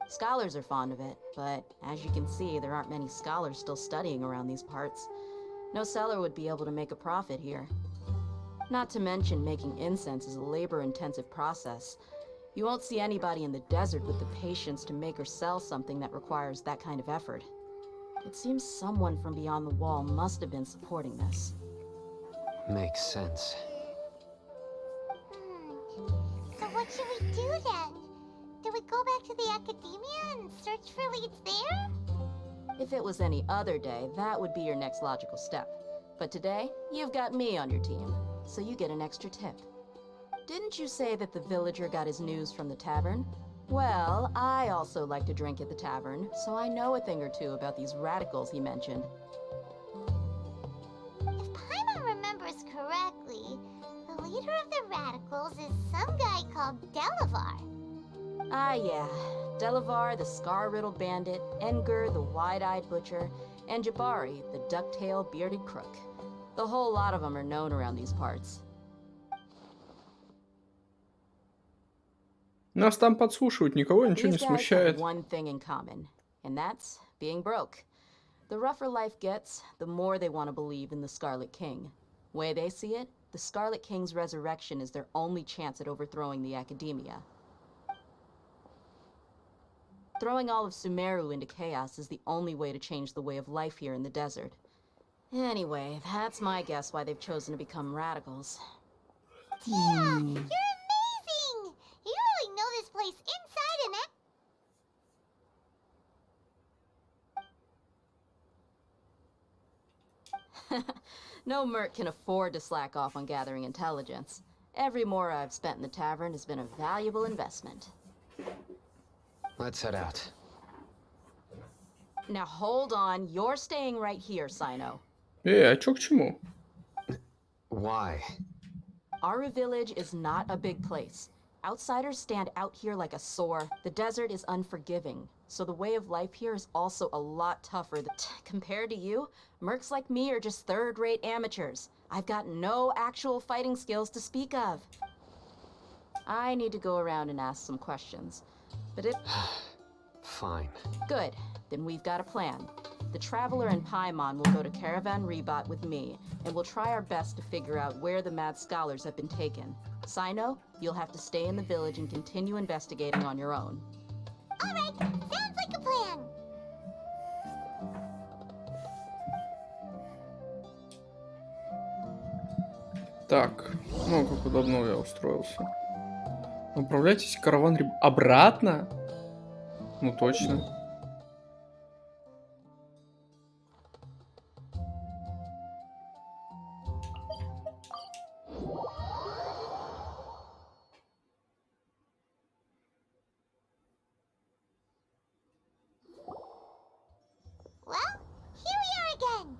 Scholars are fond of it, but as you can see, there aren't many scholars still studying around these parts. No seller would be able to make a profit here. Not to mention, making incense is a labor-intensive process. You won't see anybody in the desert with the patience to make or sell something that requires that kind of effort. It seems someone from beyond the wall must have been supporting this. Makes sense. So what should we do then? Do we go back to the academia and search for leads there? If it was any other day, that would be your next logical step. But today, you've got me on your team, so you get an extra tip. Didn't you say that the villager got his news from the tavern? Well, I also like to drink at the tavern, so I know a thing or two about these radicals he mentioned. If Paimon remembers correctly, the leader of the radicals is some guy called Delavar. Ah yeah, Delavar the scar-riddled bandit, Enger the wide-eyed butcher, and Jabari the duck-tailed bearded crook. The whole lot of them are known around these parts. Нас там подслушивают, никого ничего не These guys have смущает. one thing in common, and that's being broke. The rougher life gets, the more they want to believe in the Scarlet King. Way they see it, the Scarlet King's resurrection is their only chance at overthrowing the academia. Throwing all of Sumeru into chaos is the only way to change the way of life here in the desert. Anyway, that's my guess why they've chosen to become radicals. Tia, you're amazing! You really know this place inside and out. No merc can afford to slack off on gathering intelligence. Every more I've spent in the tavern has been a valuable investment. Let's head out. Now hold on, you're staying right here, Sino. А чё к чему? Why? Our village is not a big place. Outsiders stand out here like a sore. The desert is unforgiving, so the way of life here is also a lot tougher. Compared to you, mercs like me are just third-rate amateurs. I've got no actual fighting skills to speak of. I need to go around and ask some questions. But it... Fine. Good. Then we've got a plan. The Traveler and Paimon will go to Caravan Rebot with me, and we'll try our best to figure out where the mad scholars have been taken. Sino, you'll have to stay in the village and continue investigating on your own. Alright, sounds like a plan. Так, ну как удобно я устроился. Управляйтесь караван обратно? Ну точно. Well, here we are again.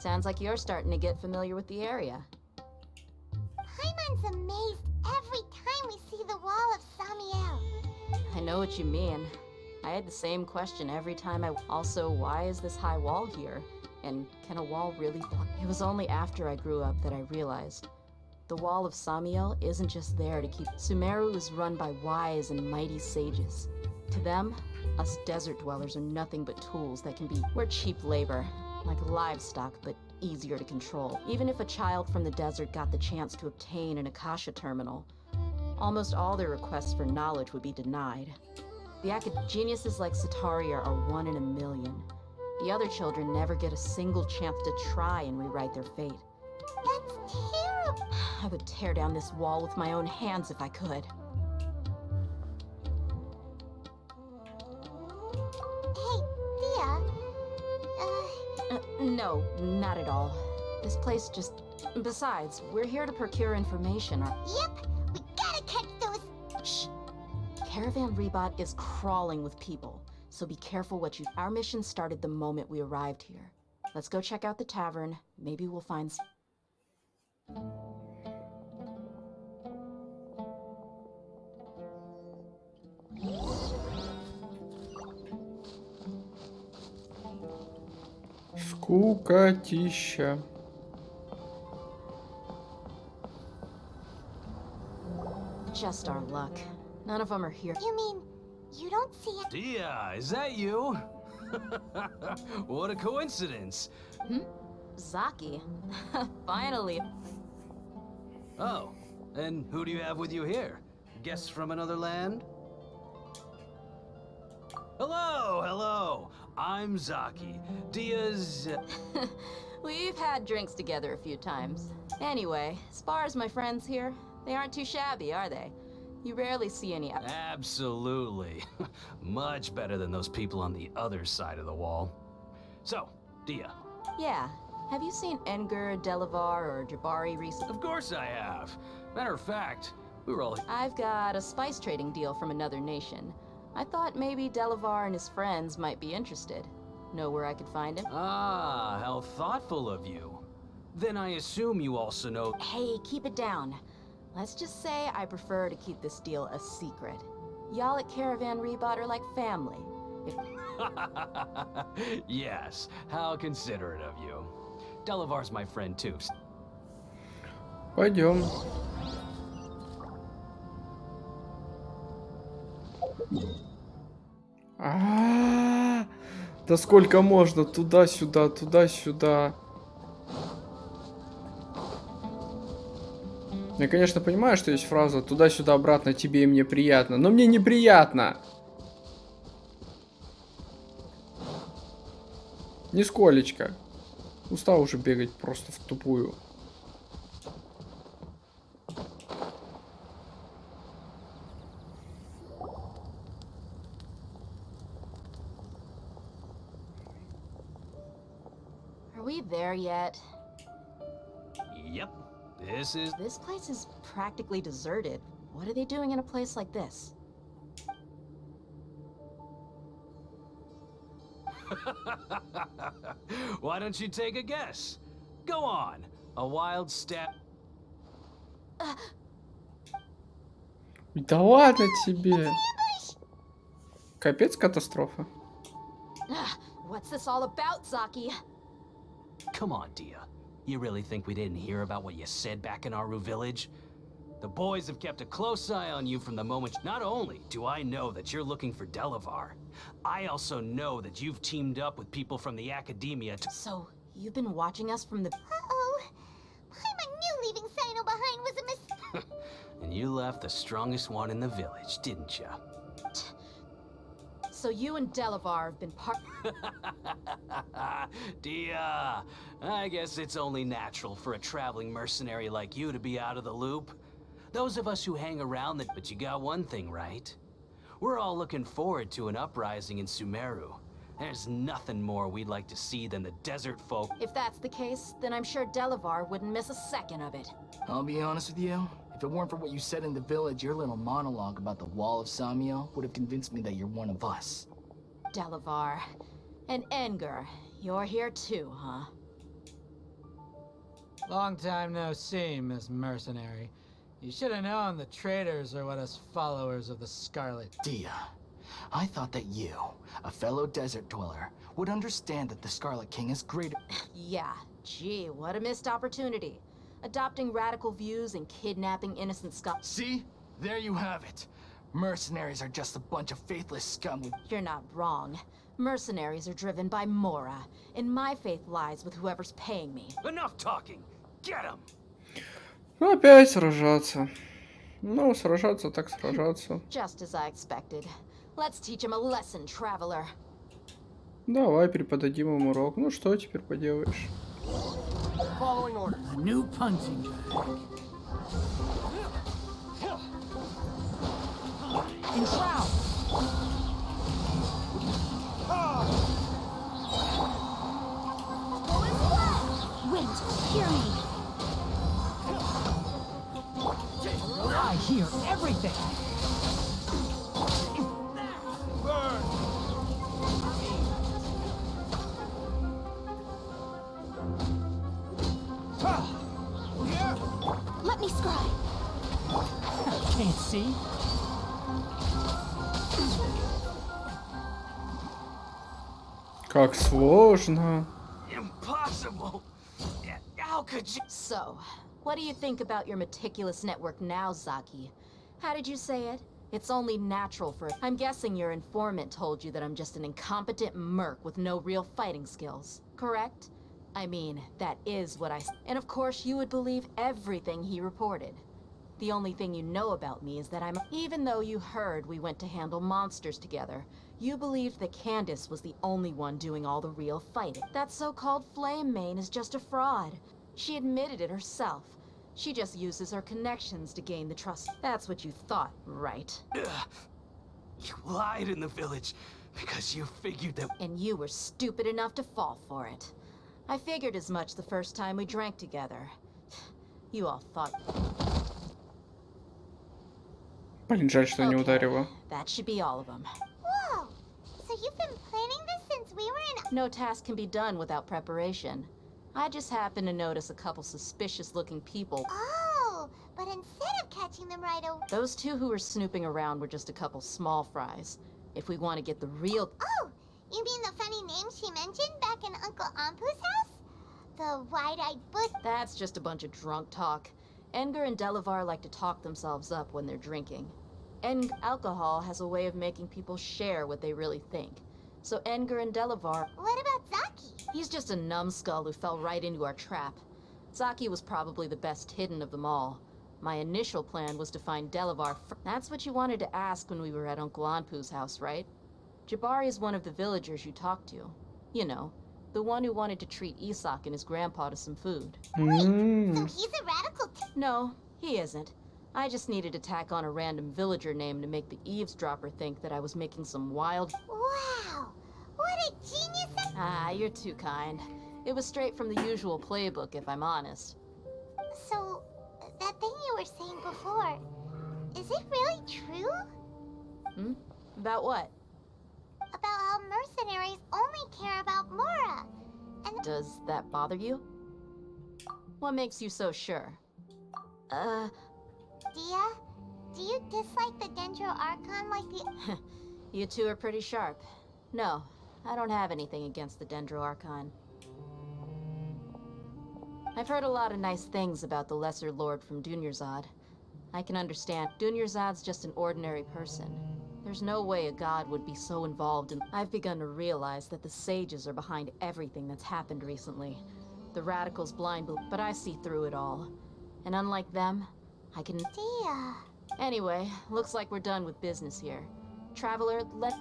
Sounds like you're starting to get familiar with the area. Paimon's amazed every time we see the wall of Samiel. I know what you mean. I had the same question every time Also, why is this high wall here? And can a wall really block? It was only after I grew up that I realized. The wall of Samiel isn't just there to keep... Sumeru is run by wise and mighty sages. To them, us desert dwellers are nothing but tools that can be... We're cheap labor, like livestock, but easier to control. Even if a child from the desert got the chance to obtain an Akasha terminal, almost all their requests for knowledge would be denied. Geniuses like Sataria are 1 in a million. The other children never get a single chance to try and rewrite their fate. That's terrible. I would tear down this wall with my own hands if I could. Hey, Thea. No, not at all. This place just... Besides, we're here to procure information. Yep, we gotta catch those... Shh. Caravan Rebot is crawling with people, so be careful what you... Our mission started the moment we arrived here. Let's go check out the tavern. Maybe we'll find... Скукотища. Just our luck. None of them are here. You mean, you don't see it? Dia, is that you? What a coincidence. Zaki. Finally. Oh, and who do you have with you here? Guests from another land? Hello, hello. I'm Zaki. Dia's... We've had drinks together a few times. Anyway, as far as my friends here, they aren't too shabby, are they? You rarely see any... Absolutely. Much better than those people on the other side of the wall. So, Dia. Yeah. Have you seen Enger, Delavar, or Jabari recently? Of course I have. Matter of fact, we were all... I've got a spice trading deal from another nation. I thought maybe Delavar and his friends might be interested. Know where I could find him? Ah, how thoughtful of you. Then I assume you also know... Hey, keep it down. Let's just say I prefer to keep this deal a secret. Y'all at Caravan Rebot are like family. Yes, how considerate of you. Delavar's my friend too. Пойдем. Да сколько можно? Туда-сюда, туда-сюда. Я, конечно, понимаю, что есть фраза «туда-сюда, обратно, тебе и мне приятно», но мне неприятно. Нисколечко. Устал уже бегать просто в тупую. Are we there yet? Yep. This place is practically deserted. What are they doing in a place like this? Why don't you take a guess? Go on. A wild step. Да ладно тебе. Капец катастрофа. What's this all about, Zaki? Come on, Dia. You really think we didn't hear about what you said back in Aru village? The boys have kept a close eye on you from the moment. Not only do I know that you're looking for Delavar, I also know that you've teamed up with people from the academia to— So, you've been watching us from the— Uh-oh. I knew leaving Sino behind was a mistake. And you left the strongest one in the village, didn't ya? So you and Delavar have been part— Dia, I guess it's only natural for a traveling mercenary like you to be out of the loop. Those of us who hang around that— But you got one thing right. We're all looking forward to an uprising in Sumeru. There's nothing more we'd like to see than the desert folk. If that's the case, then I'm sure Delavar wouldn't miss a second of it. I'll be honest with you. If it weren't for what you said in the village, your little monologue about the Wall of Samiel would have convinced me that you're one of us. Delavar. And Engar. You're here too, huh? Long time no see, Miss Mercenary. You should have known the traitors are what us followers of the Scarlet. Dia, I thought that you, a fellow desert dweller, would understand that the Scarlet King is greater. Yeah, gee, what a missed opportunity. Adopting radical views and kidnapping innocent scum. See? There you have it. Mercenaries are just a bunch of faithless scum with— You're not wrong. Mercenaries are driven by Mora, and my faith lies with whoever's paying me. Enough talking! Get him! Ну, опять сражаться. Ну, сражаться так сражаться. Just as I expected. Let's teach him a lesson, traveler. Давай преподадим им урок. Ну, что теперь поделаешь? Following orders. A new punching bag. Enshroud! Wind, hear me. I hear everything. Let me scry. Can't see. Как сложно. Impossible! How could you— So, what do you think about your meticulous network now, Zaki? How did you say it? It's only natural for— I'm guessing your informant told you that I'm just an incompetent merc with no real fighting skills, correct? I mean, that is what And of course you would believe everything he reported. The only thing you know about me is that I'm— Even though you heard we went to handle monsters together, you believed that Candace was the only one doing all the real fighting. That so-called Flame Mane is just a fraud. She admitted it herself. She just uses her connections to gain the trust. That's what you thought, right? You lied in the village because you figured that— And you were stupid enough to fall for it. I figured as much the first time we drank together. You all thought— Блин, жаль, что не ударила. That should be all of them. Whoa! So you've been planning this since we were in— No task can be done without preparation. I just happened to notice a couple suspicious-looking people. Oh, but instead of catching them right away— Those two who were snooping around were just a couple small fries. If we want to get the real— Oh, you mean the funny name she mentioned back in Uncle Ampu's house? The wide-eyed bush— That's just a bunch of drunk talk. Engar and Delavar like to talk themselves up when they're drinking. Alcohol has a way of making people share what they really think. So Engar and Delavar— What about Zaki? He's just a numbskull who fell right into our trap. Zaki was probably the best hidden of them all. My initial plan was to find Delavar. That's what you wanted to ask when we were at Uncle Anpu's house, right? Jabari is one of the villagers you talked to. You know, the one who wanted to treat Isak and his grandpa to some food. So he's a radical— No, he isn't. I just needed to tack on a random villager name to make the eavesdropper think that I was making some wild— Wow! What a genius! Ah, you're too kind. It was straight from the usual playbook, if I'm honest. So, were saying before. Is it really true? Hmm? About what? About how mercenaries only care about Mora. And Does that bother you? What makes you so sure? Dia, do you dislike the Dendro Archon like the... You two are pretty sharp. No, I don't have anything against the Dendro Archon. I've heard a lot of nice things about the Lesser Lord from Dunyarzad. I can understand. Dunyarzad's just an ordinary person. There's no way a god would be so involved in... I've begun to realize that the sages are behind everything that's happened recently. The radicals blind, but I see through it all. And unlike them, I can... Dia... Anyway, looks like we're done with business here. Traveler, let...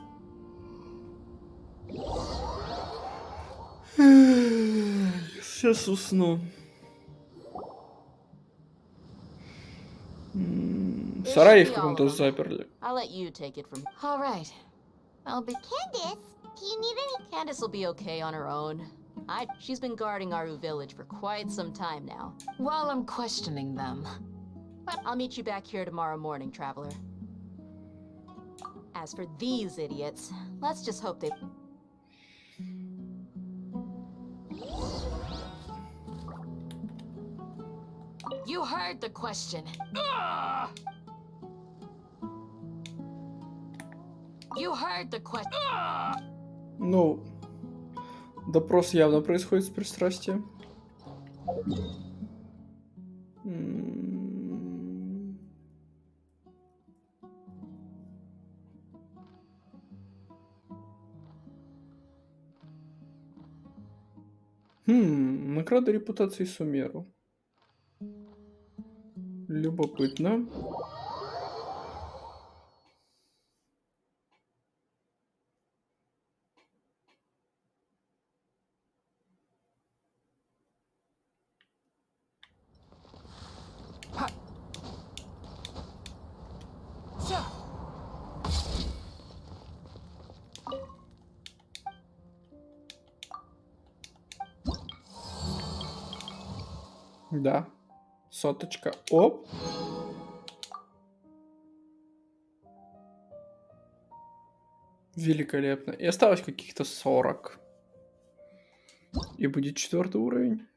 Сейчас усну. Сарай в каком-то заперли. I'll let you take it from... All right. I'll be... Candace, do you need any... Candace will be okay on her own. She's been guarding Aru village for quite some time now. While I'm questioning them. I'll meet you back here tomorrow morning, Traveler. As for these idiots, let's just hope they... You heard the question. You heard the question. Ну, допрос явно происходит с пристрастием. Награда репутации Сумеру. Любопытно. Да. Соточка. Оп. Великолепно. И осталось каких-то 40. И будет 4-й уровень.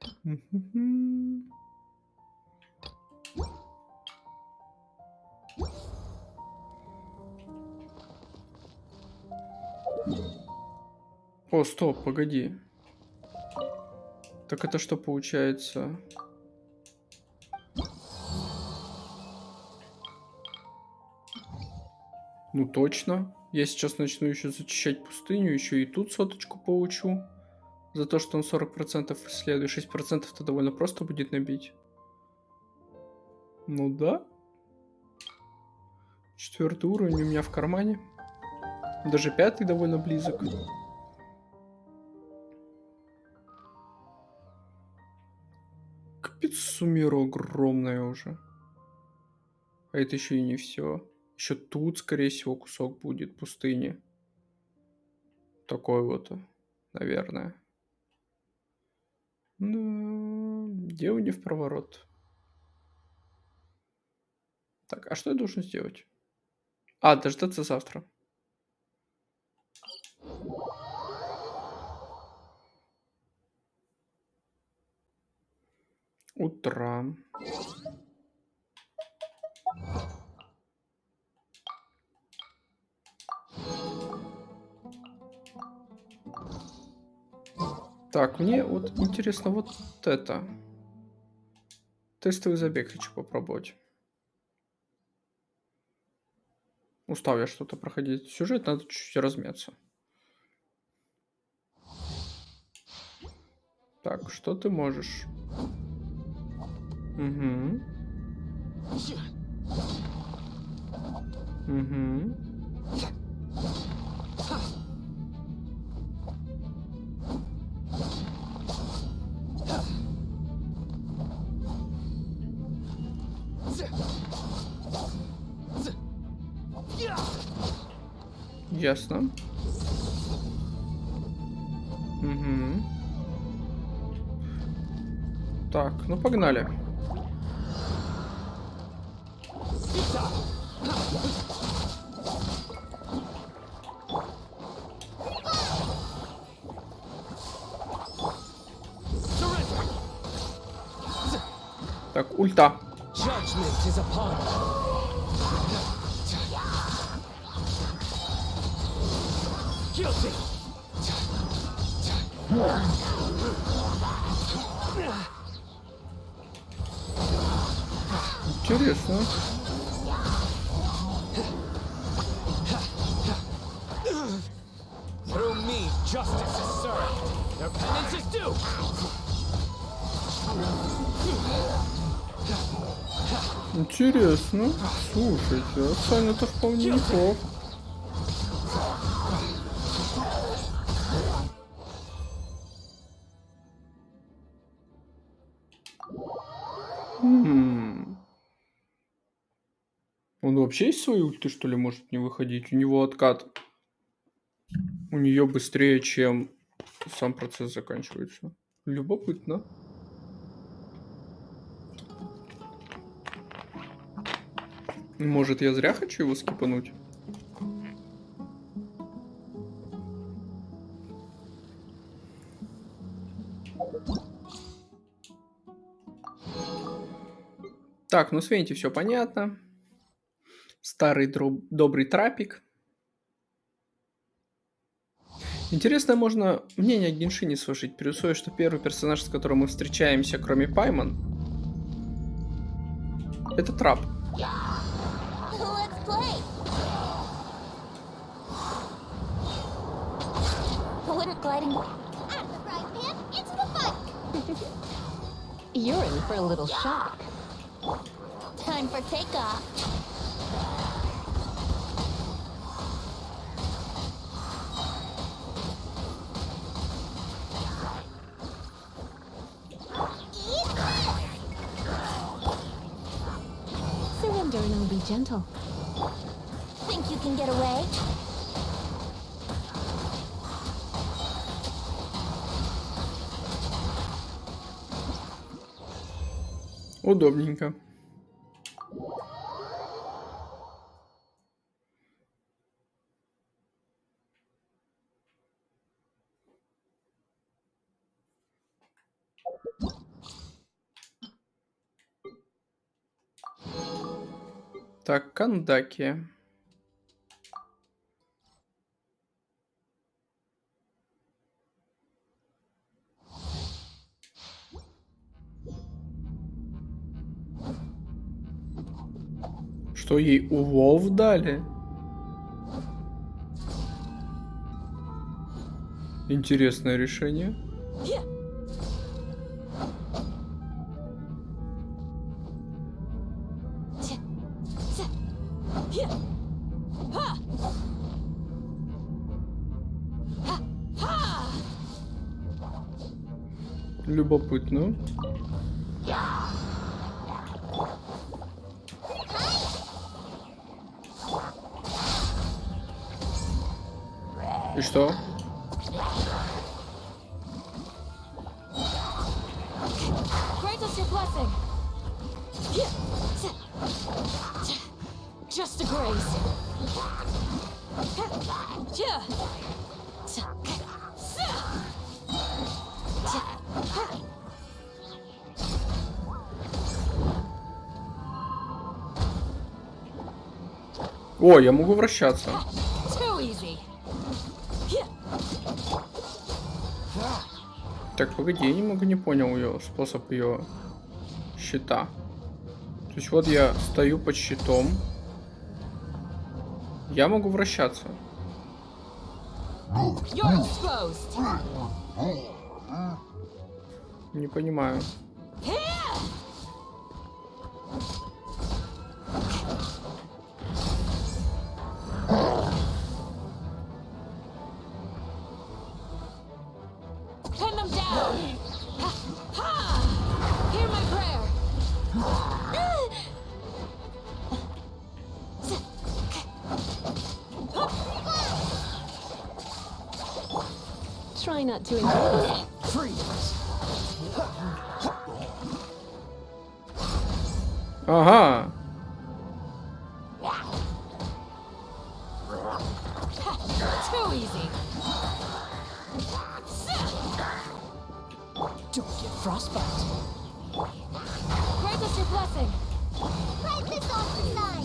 О, стоп, погоди. Так это что получается? Ну точно. Я сейчас начну еще зачищать пустыню, еще и тут соточку получу. За то, что он 40% исследует. 6% то довольно просто будет набить. Ну да. 4-й уровень у меня в кармане. Даже 5-й довольно близок. Капец, Сумеру огромная уже. А это еще и не все. Еще тут, скорее всего, кусок будет пустыни. Такой вот, наверное. Ну, дело не в проворот. Так, а что я должен сделать? А, дождаться завтра. Утро. Так, мне вот интересно вот это. Тестовый забег хочу попробовать. Устал я что-то проходить сюжет, надо чуть-чуть размяться. Так, что ты можешь? Угу. Угу. Ясно. Угу. Так, ну погнали. Так, ульта. Интересно. Through me, justice is served. Their penance is due. Интересно. Слушайте, Асан это вполне неплохо. Он вообще из своей ульты, что ли, может не выходить? У него откат. У нее быстрее, чем сам процесс заканчивается. Любопытно. Может, я зря хочу его скипануть? Так, ну с Венти все понятно. Старый добрый трапик. Интересно, можно мнение о Геншине сложить, при условии, что первый персонаж, с которым мы встречаемся, кроме Пайман, это трап. You're in for a little shock. Time for takeoff. Surrender and I'll be gentle. Think you can get away? Удобненько. Так, Кандаки. Что ей улов дали? Интересное решение. Любопытно. И что? Grant us your blessing. Just a grace. О, я могу вращаться. Так, погоди, я немного не понял ее способ ее щита. То есть вот я стою под щитом. Я могу вращаться. Не понимаю. Try not to enjoy this. Ага. frostbite. Grant us your blessing. Break this off the side.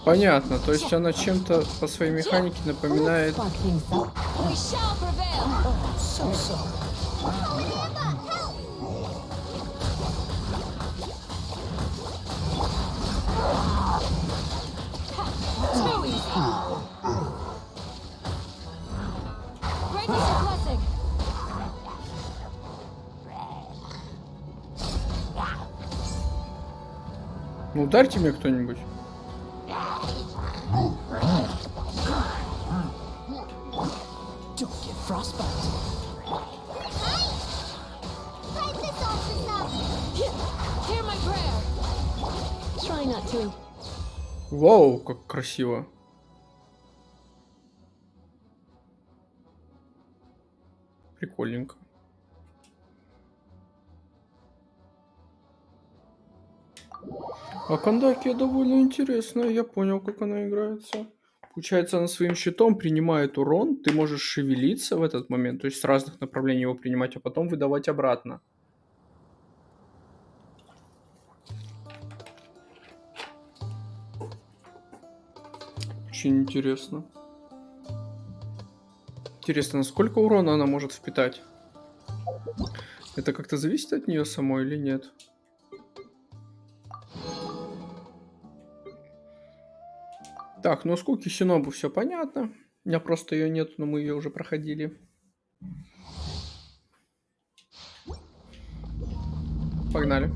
Понятно, то есть она чем-то по своей механике напоминает... Ну ударьте меня кто-нибудь. Вау, как красиво. Прикольненько. А Кандакия довольно интересная, я понял, как она играется. Получается, она своим щитом принимает урон, ты можешь шевелиться в этот момент, то есть с разных направлений его принимать, а потом выдавать обратно. Очень интересно. Интересно, насколько урона она может впитать? Это как-то зависит от нее самой или нет? Так, ну с Куки Синобу все понятно. У меня просто ее нет, но мы ее уже проходили. Погнали.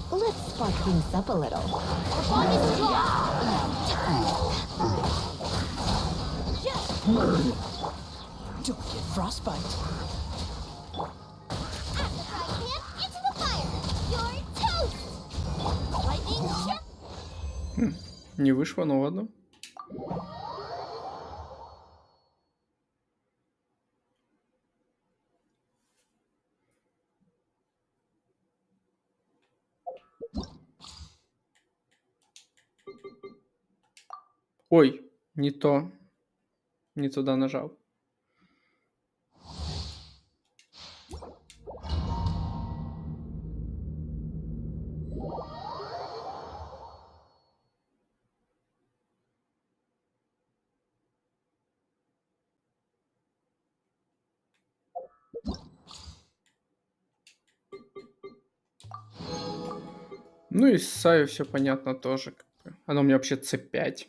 Let's spark things up a little. Don't get frostbite. At the frying pan, into the fire. You're toast. Lightning ship. Не вышло, ну ладно. Ой, не то. Не туда нажал. Ну и с Саю все понятно тоже. Она у меня вообще C5.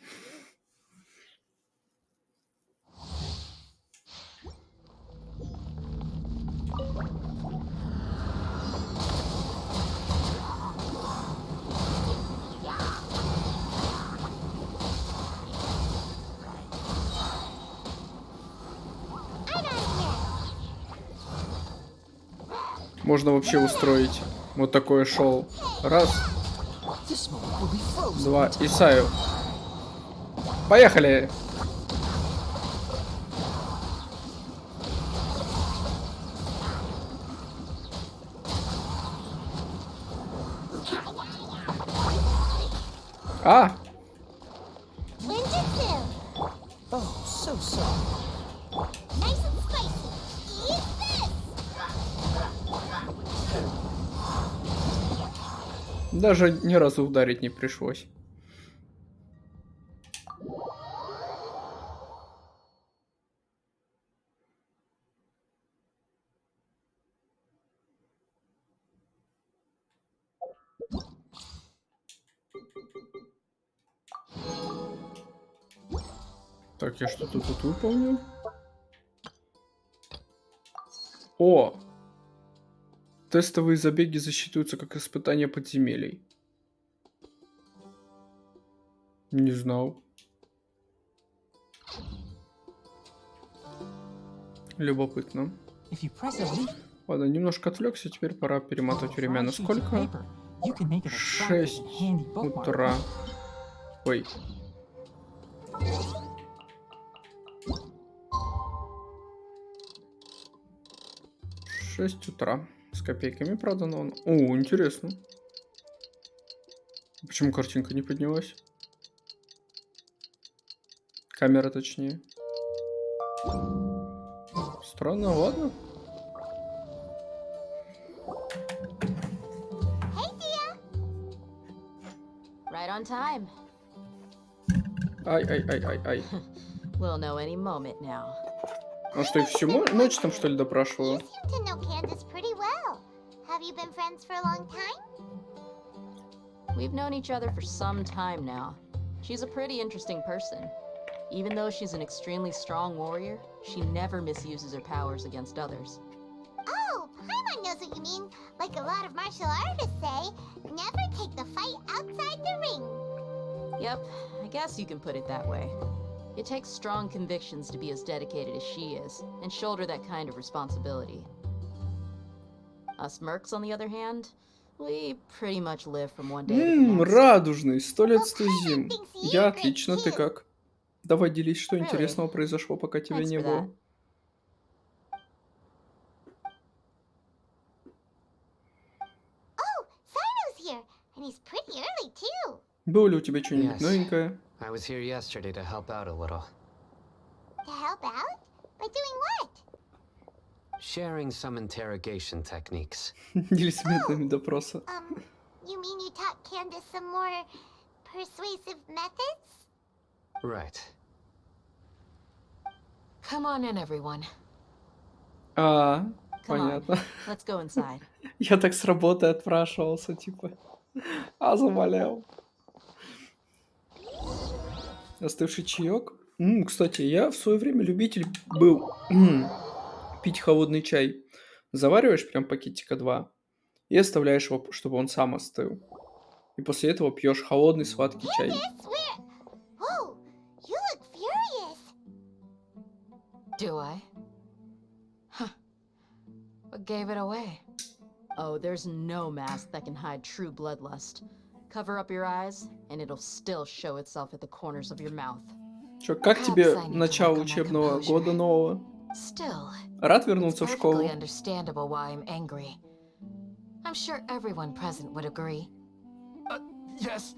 Можно вообще устроить вот такое шоу. Раз, два, и Саю. Поехали! А! Oh, so sorry. Nice and spicy. Eat this. Даже ни разу ударить не пришлось. Так, я что-то тут выполнил. О! Тестовые забеги засчитываются как испытания подземелий. Не знал. Любопытно. Ладно, немножко отвлекся, теперь пора перемотать время. На сколько? 6 утра. Ой. 6 утра. С копейками, правда, но он... О, интересно. Почему картинка не поднялась? Камера, точнее. Странно, ладно. Right on time. Ай. We'll know any moment now. А что, их всю ночь там, что ли, допрашиваю? To know Candace pretty well. Have you been friends for a long time? We've known each other for some time now. She's a pretty interesting person. Even though she's an extremely strong warrior, she never misuses her powers against others. Oh, Paimon knows what you mean. Like a lot of martial artists say, never take the fight outside the ring. Yep, I guess you can put it that way. It takes strong convictions to be as dedicated as she is, and shoulder that kind of responsibility. Us mercs, on the other hand, we pretty much live from one day to the next. Радужный, 100 лет 100 зим. Я отлично, ты как? Давай делись, что интересного произошло, пока тебя не было. Oh, Sino's here, and he's pretty early too. Было ли у тебя что-нибудь новенькое? I was here yesterday to help out a little. To help out? By doing what? Sharing some interrogation techniques. Делись методами допроса. You mean you taught Candace some more persuasive methods? Right. Come on in, everyone. Понятно. Let's go inside. Я так с работы отпрашивался, типа. Заболел. Остывший чаек. Кстати, я в свое время любитель был пить холодный чай. Завариваешь прям пакетика 2 и оставляешь его, чтобы он сам остыл. И после этого пьешь холодный сладкий чай. Whoa, you look furious. Do I? Huh. What gave it away? Oh, there's no mask that can hide true bloodlust. Cover up your eyes, and it'll still show itself at the corners of your mouth. Чё, как тебе начало учебного года нового? Still, Рад вернуться в школу? perfectly understandable why I'm angry. I'm sure everyone present would agree. Yes,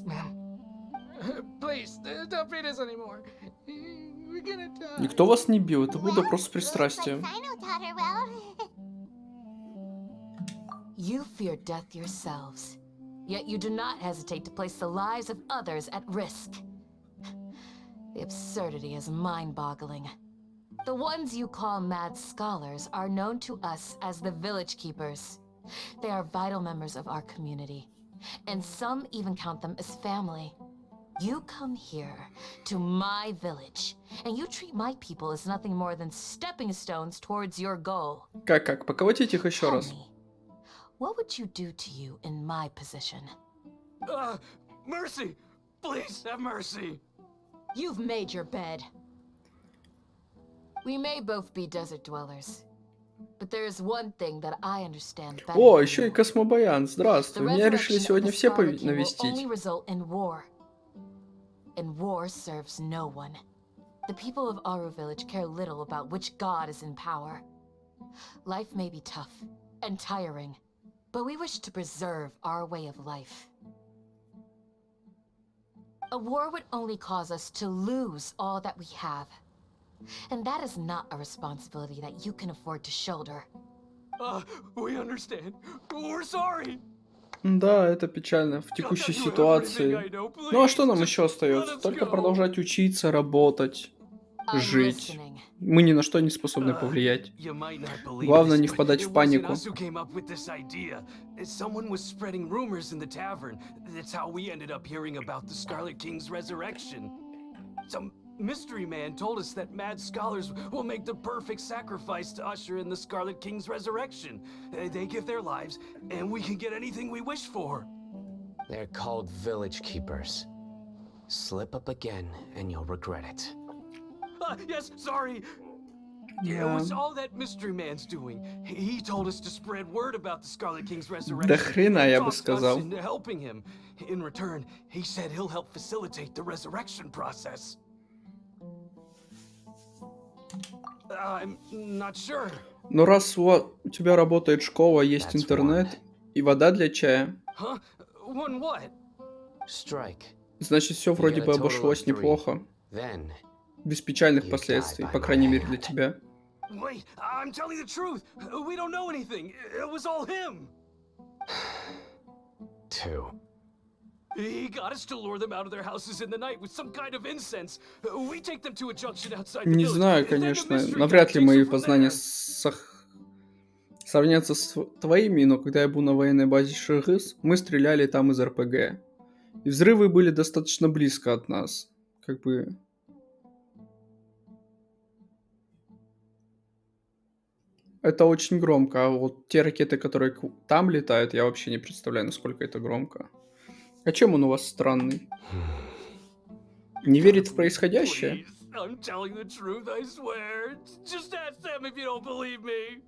ma'am. Please, don't beat us anymore. We're gonna die. Никто вас не бил, это был допрос с пристрастием. Sino taught her well. You fear death yourselves, yet you do not hesitate to place the lives of others at risk. The absurdity is mind-boggling. The ones you call mad scholars are known to us as the Village Keepers. They are vital members of our community, and some even count them as family. You come here, to my village, and you treat my people as nothing more than stepping stones towards your goal. Как? Поколотить их еще раз. What would you do to you in my position? Mercy! Please have mercy! You've made your bed. We may both be desert dwellers, but there is one thing that I understand better. О, еще и Космобаян. Здравствуй. Меня решили сегодня все навестить. Only result in war. And war serves no one. The people of Aru Village care little about which god is in power. Life may be tough and tiring, but we wish to preserve our way of life. A war would only cause us to lose all that we have. And that is not a responsibility that you can afford to shoulder. We understand. We're sorry. Да, это печально в текущей ситуации. Ну а что нам еще остается? Только продолжать учиться, работать, жить. Мы ни на что не способны повлиять. Главное не впадать в панику. Someone was spreading rumors in the tavern. That's how we ended up hearing about the Scarlet King's resurrection. Some Mystery Man told us that mad scholars will make the perfect sacrifice to usher in the Scarlet King's resurrection. They give their lives, and we can get anything we wish for. They're called village keepers. Slip up again, and you'll regret it. Yes, sorry. It was all that Mystery Man's doing. He told us to spread word about the Scarlet King's resurrection. До хрена, я бы talked us сказал. into helping him. In return, he said he'll help facilitate the resurrection process. I'm not sure. Но раз у тебя работает школа, есть интернет и вода для чая, Huh? One what? Strike. значит все вроде бы обошлось неплохо. Then Без печальных последствий, по крайней мере для тебя. Wait, I'm telling the truth. We don't know anything. It was all him. 2. He got us to lure them out of their houses in the night with some kind of incense. We take them to a junction outside the Не village. знаю, конечно, навряд ли мои познания сравнятся с твоими, но когда я был на военной базе Шигыс, мы стреляли там из РПГ. И взрывы были достаточно близко от нас. Как бы... Это очень громко, а вот те ракеты, которые там летают, я вообще не представляю, насколько это громко. А чем он у вас странный? Не верит в происходящее? I'm telling the truth, I swear. Just ask them if you don't believe me.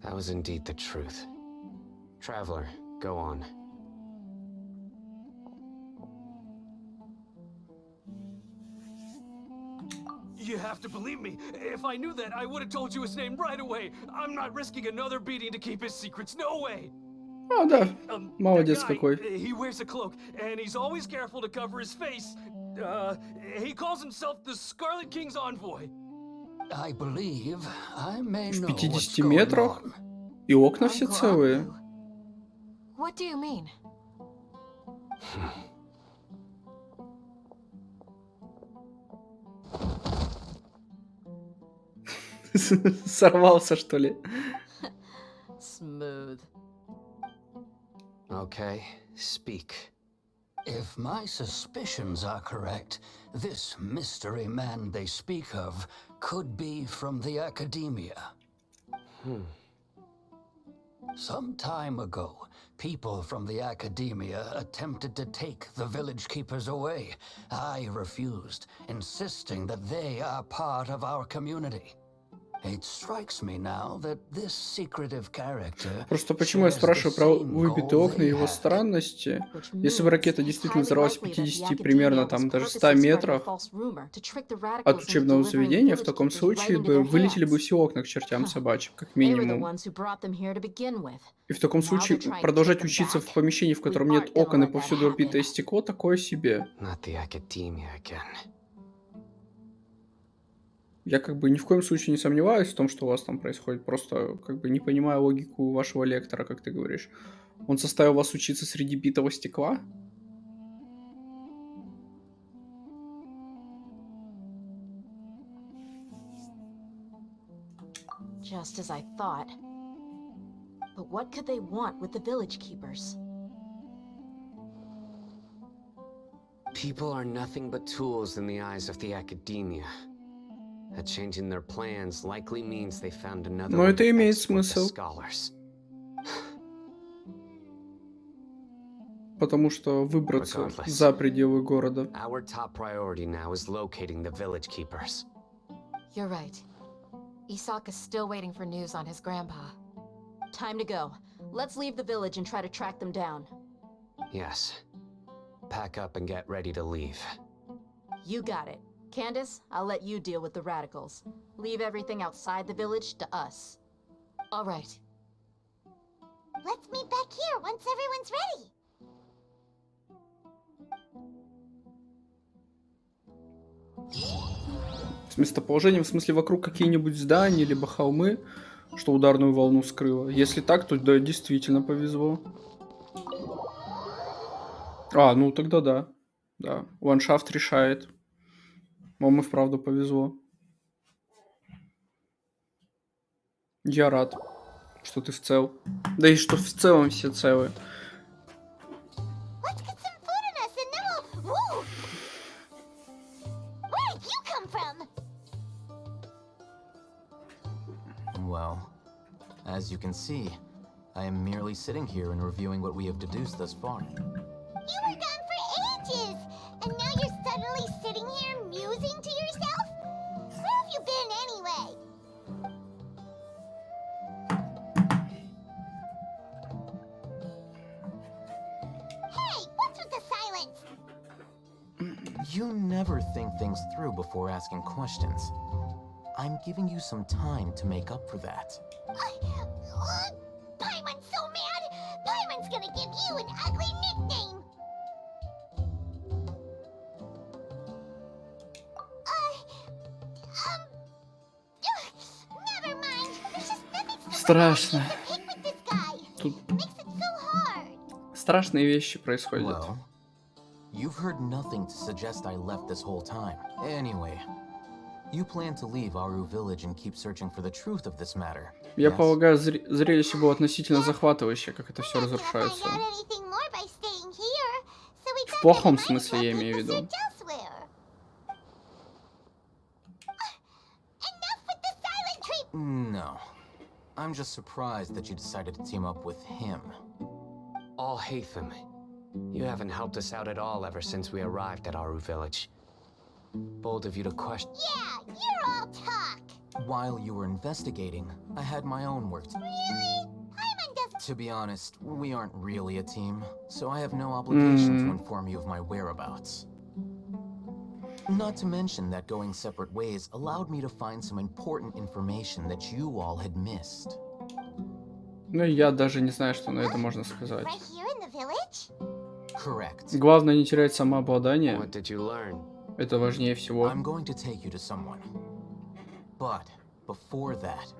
that was indeed the truth. Traveler, go on. You have to believe me. If I knew that, I would have told you his name right away. I'm not risking another beating to keep his secrets. No way. А, да. Молодец That какой. guy, he wears a cloak, and he's always careful to cover his face. He calls himself the Scarlet King's envoy. I believe I may В know 50 what's going метрах. on. И окна все целые. What do you mean? Сорвался, что ли? Smooth. Okay, speak. If my suspicions are correct, this mystery man they speak of could be from the academia. Some time ago, people from the academia attempted to take the village keepers away. I refused, insisting that they are part of our community. It strikes me now that this secretive character Просто почему я спрашиваю про выбитые окна и его странности? Если бы ракета действительно взорвалась в 50 примерно там даже 100 метрах от учебного заведения, в таком случае бы вылетели бы все окна к чертям собачьим, как минимум. И в таком случае продолжать учиться в помещении, в котором нет окон и повсюду разбитое стекло, такое себе. Not the academia again. Я как бы ни в коем случае не сомневаюсь в том, что у вас там происходит, просто как бы не понимаю логику вашего лектора, как ты говоришь. Он заставил вас учиться среди битого стекла? Just as I thought. But what could they want with the village keepers? People are nothing but tools in the eyes of the academia. A change in their plans likely means they found another Но это имеет exploit the смысл. scholars. Потому что выбраться за пределы города. Our top priority now is locating the village keepers. You're right. Isak is still waiting for news on his grandpa. Time to go. Let's leave the village and try to track them down. Yes. Pack up and get ready to leave. You got it. Candace, I'll let you deal with the radicals. Leave everything outside the village to us. All right. Let's meet back here once everyone's ready. С местоположением, в смысле, вокруг какие-нибудь здания, либо холмы, что ударную волну скрыло. Если так, то да, действительно повезло. А, ну тогда да. Да, ландшафт решает. Вам и вправду повезло. Я рад, что ты в цел. Да и что в целом все целы. Let's get some food in us and Well, as you can see, I am merely sitting here and reviewing what we have deduced thus far. You were gone for ages, and now you're suddenly sitting here musing to yourself? Where have you been anyway? Hey, what's with the silence? You never think things through before asking questions. I'm giving you some time to make up for that. Paimon's so mad! Paimon's gonna give you an ugly nickname! Never mind. There's just nothing Страшно. to pick with this guy. Тут Makes it so hard. страшные вещи происходят. Well, you've heard nothing to suggest I left this whole time. Anyway, you plan to leave Aru Village and keep searching for the truth of this matter. Я yes? полагаю, зрелище было относительно захватывающее, как это все разрушается. Find out anything more by staying here, so we В got плохом the смысле я Minecraft имею в with the виду. search elsewhere. Enough with the silent treatment. No. I'm just surprised that you decided to team up with him. All Hatham, you haven't helped us out at all ever since we arrived at Aru Village. Bold of you to question. Yeah, you're all talk. While you were investigating, I had my own work to... Really? Paimon does. To be honest, we aren't really a team, so I have no obligation to inform you of my whereabouts. Not to mention that going separate ways allowed me to find some important information that you all had missed. Ну, я даже не знаю, что на это можно сказать. Right here in the village? Correct. Главное не терять самообладание. What did you learn? Это важнее всего. I'm going to take you to someone. But before that,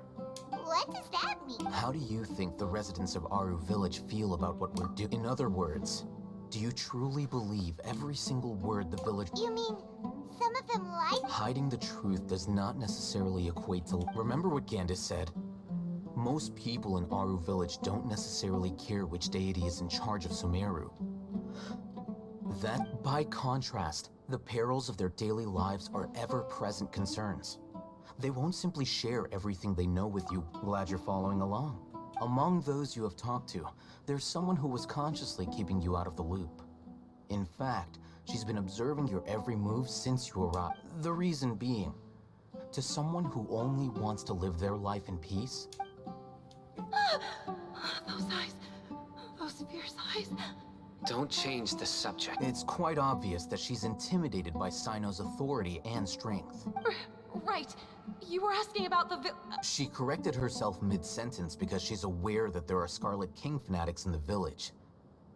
What does that mean? how do you think the residents of Aru Village feel about what we're doing? In other words, do you truly believe every single word the village... You mean some of them like? Hiding the truth does not necessarily equate to... Remember what Gandis said? Most people in Aru Village don't necessarily care which deity is in charge of Sumeru. That, by contrast, the perils of their daily lives are ever-present concerns. They won't simply share everything they know with you. Glad you're following along. Among those you have talked to, there's someone who was consciously keeping you out of the loop. In fact, she's been observing your every move since you arrived. The reason being, to someone who only wants to live their life in peace, Those eyes. Those fierce eyes. Don't change the subject. it's quite obvious that she's intimidated by Sino's authority and strength. Right. You were asking about the She corrected herself mid-sentence because she's aware that there are Scarlet King fanatics in the village.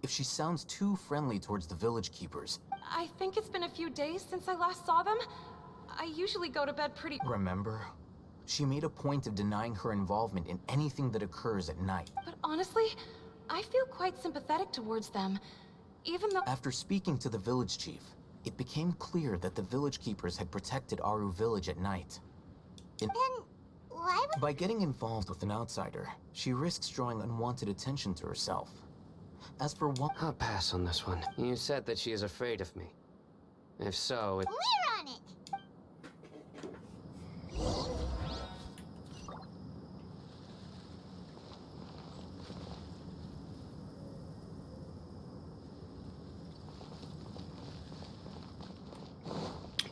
If she sounds too friendly towards the village keepers... I think it's been a few days since I last saw them. I usually go to bed pretty... Remember? She made a point of denying her involvement in anything that occurs at night. But honestly, I feel quite sympathetic towards them. Even though... After speaking to the village chief, it became clear that the village keepers had protected Aru Village at night. Then why would... By getting involved with an outsider, she risks drawing unwanted attention to herself. As for one... I'll pass on this one. You said that she is afraid of me. If so, it... We're on it.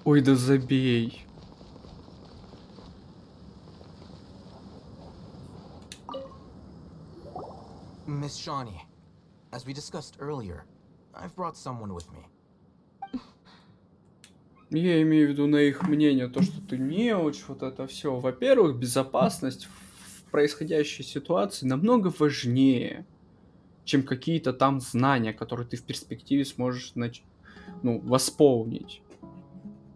Ой, да забей. Miss Shawnee, as we discussed earlier, I've brought someone with me. Я имею в виду на их мнение, то, что ты неуч, вот это все. Во-первых, безопасность в происходящей ситуации намного важнее, чем какие-то там знания, которые ты в перспективе сможешь восполнить.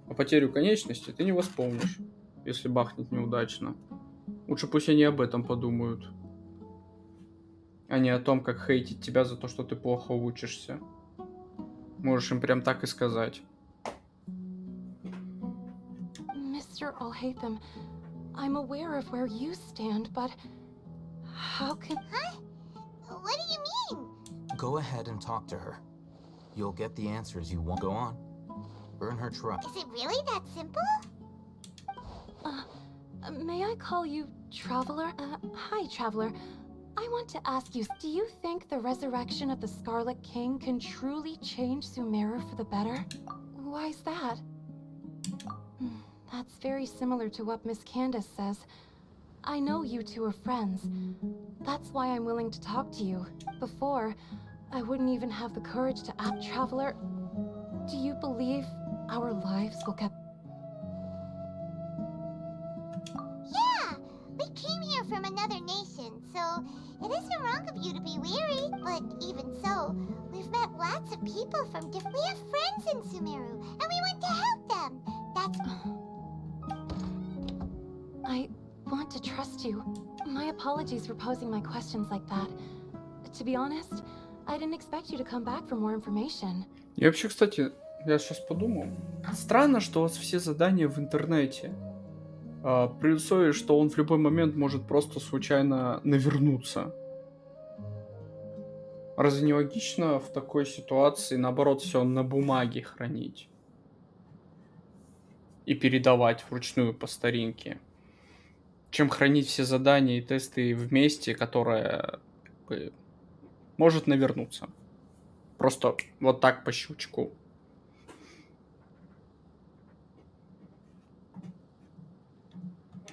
А потерю конечности ты не восполнишь, если бахнет неудачно. Лучше пусть они об этом подумают, а не о том, как хейтить тебя за то, что ты плохо учишься. Можешь им прям так и сказать. Mr. Alhaitham, I'm aware of where you stand, but how can... Huh? What do you mean? Go ahead and talk to her. You'll get the answers you want. Go on. Earn her trust. Is it really that simple? May I call you Traveler? Hi, Traveler. I want to ask you, do you think the resurrection of the Scarlet King can truly change Sumeru for the better? Why's that? That's very similar to what Miss Candace says. I know you two are friends. That's why I'm willing to talk to you. Before, I wouldn't even have the courage to ask. Traveler, do you believe our lives will get... Yeah! We came here from another nation, so it isn't wrong of you to be weary. But even so, we've met lots of people from different... We have friends in Sumeru, and we want to help them. That's... I want to trust you. My apologies for posing my questions like that. To be honest, I didn't expect you to come back for more information. Я вообще, кстати, я сейчас подумал. Странно, что у вас все задания в интернете. При условии, что он в любой момент может просто случайно навернуться. Разве не логично в такой ситуации, наоборот, все на бумаге хранить? И передавать вручную по старинке? Чем хранить все задания и тесты вместе, которое как бы, может навернуться. Просто вот так по щелчку.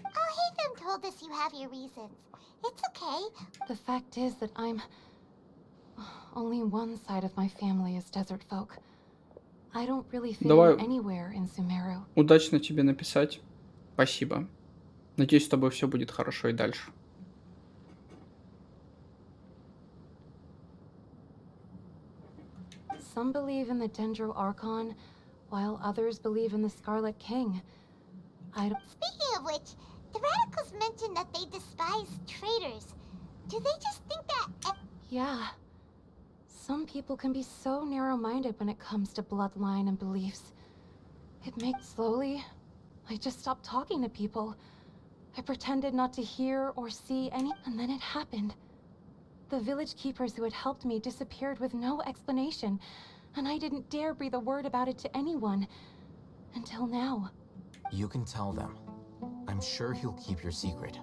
Hatham told us you have your reasons. It's okay. The fact is that only one side of my family is desert folk. I don't really fit in anywhere in Sumeru. Удачно тебе написать. Спасибо. Надеюсь, с тобой все будет хорошо и дальше. Some believe in the Dendro Archon, while others believe in the Scarlet King. Speaking of which, the radicals mentioned that they despise traitors. Do they just think that... Yeah. Some people can be so narrow-minded when it comes to bloodline and beliefs. It makes slowly, I just stopped talking to people. I pretended not to hear or see any, and then it happened. The village keepers who had helped me disappeared with no explanation, and I didn't dare breathe a word about it to anyone. Until now. You can tell them. I'm sure he'll keep your secret.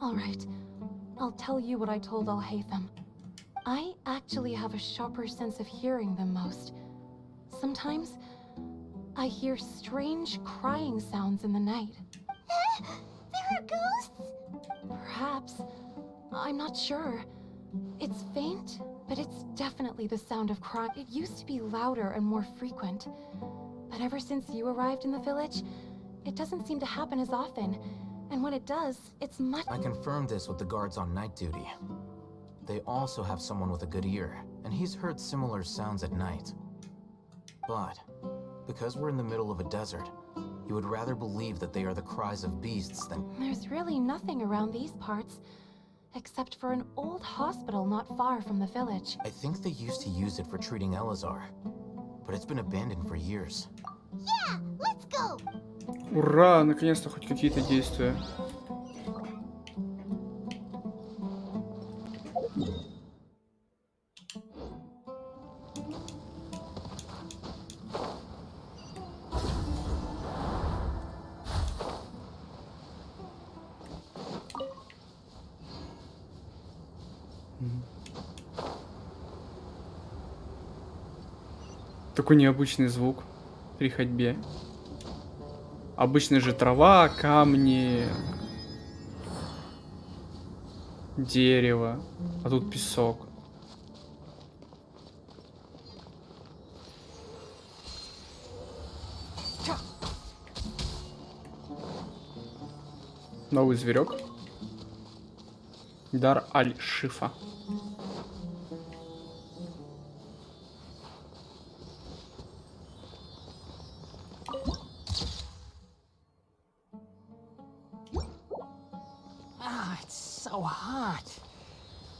Alright. I'll tell you what I told Al-Haytham. I actually have a sharper sense of hearing than most. Sometimes, I hear strange crying sounds in the night. There are ghosts? Perhaps. I'm not sure. It's faint, but it's definitely the sound of crying. It used to be louder and more frequent. But ever since you arrived in the village, it doesn't seem to happen as often. And when it does, it's much... I confirmed this with the guards on night duty. They also have someone with a good ear, and he's heard similar sounds at night. But, because we're in the middle of a desert, you would rather believe that they are the cries of beasts than... There's really nothing around these parts, except for an old hospital not far from the village. I think they used to use it for treating Elazar, but it's been abandoned for years. Yeah, let's go! Ура! Наконец-то хоть какие-то действия. Такой необычный звук при ходьбе. Обычно же трава, камни, дерево, а тут песок. Новый зверек. Дар Аль-Шифа. So hot.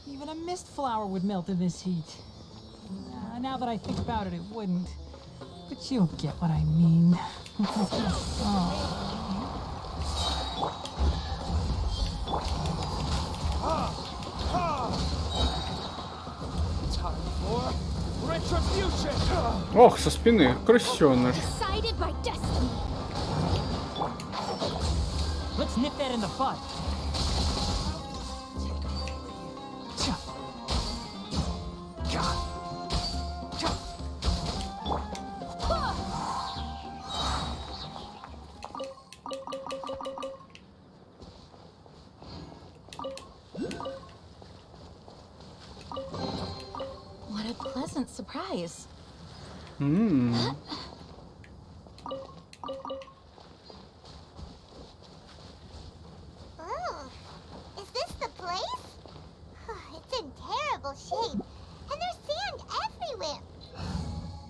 Even a mist flower would melt in this heat. Now that I think about it, it wouldn't. But you'll get what I mean. Ох, со спины, крысёныш. Let's nip that in the bud. What a pleasant surprise. Oh, is this the place? It's in terrible shape, and there's sand everywhere.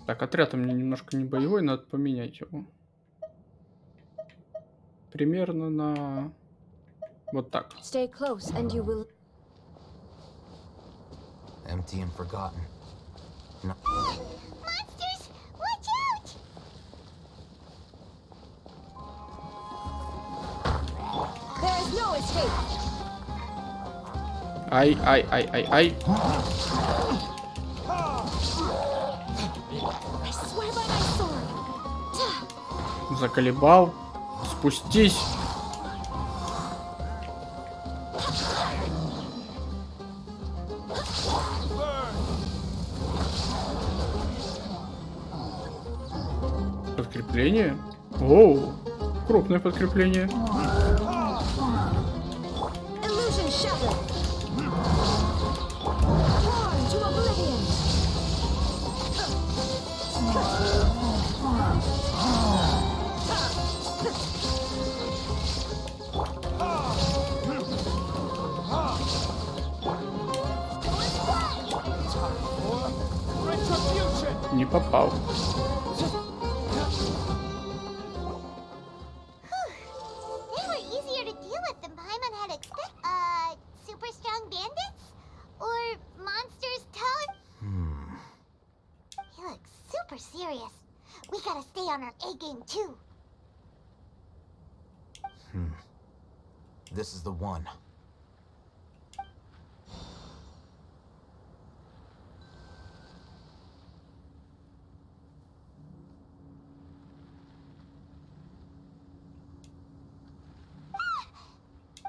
Так, отряд у меня немножко не боевой, надо поменять его. Примерно на вот так. Stay close and you will... Empty and forgotten. No. Monsters! Watch out! There is no escape. Ай. I swear by my sword. Заколебал. Спустись. Подкрепление? Оу, крупное подкрепление. Illusion shattered. Roar to oblivion. Не попал. They were easier to deal with than Paimon had expected. Super strong bandits? Or monsters tongue? He looks super serious. We gotta stay on our A game too. This is the one.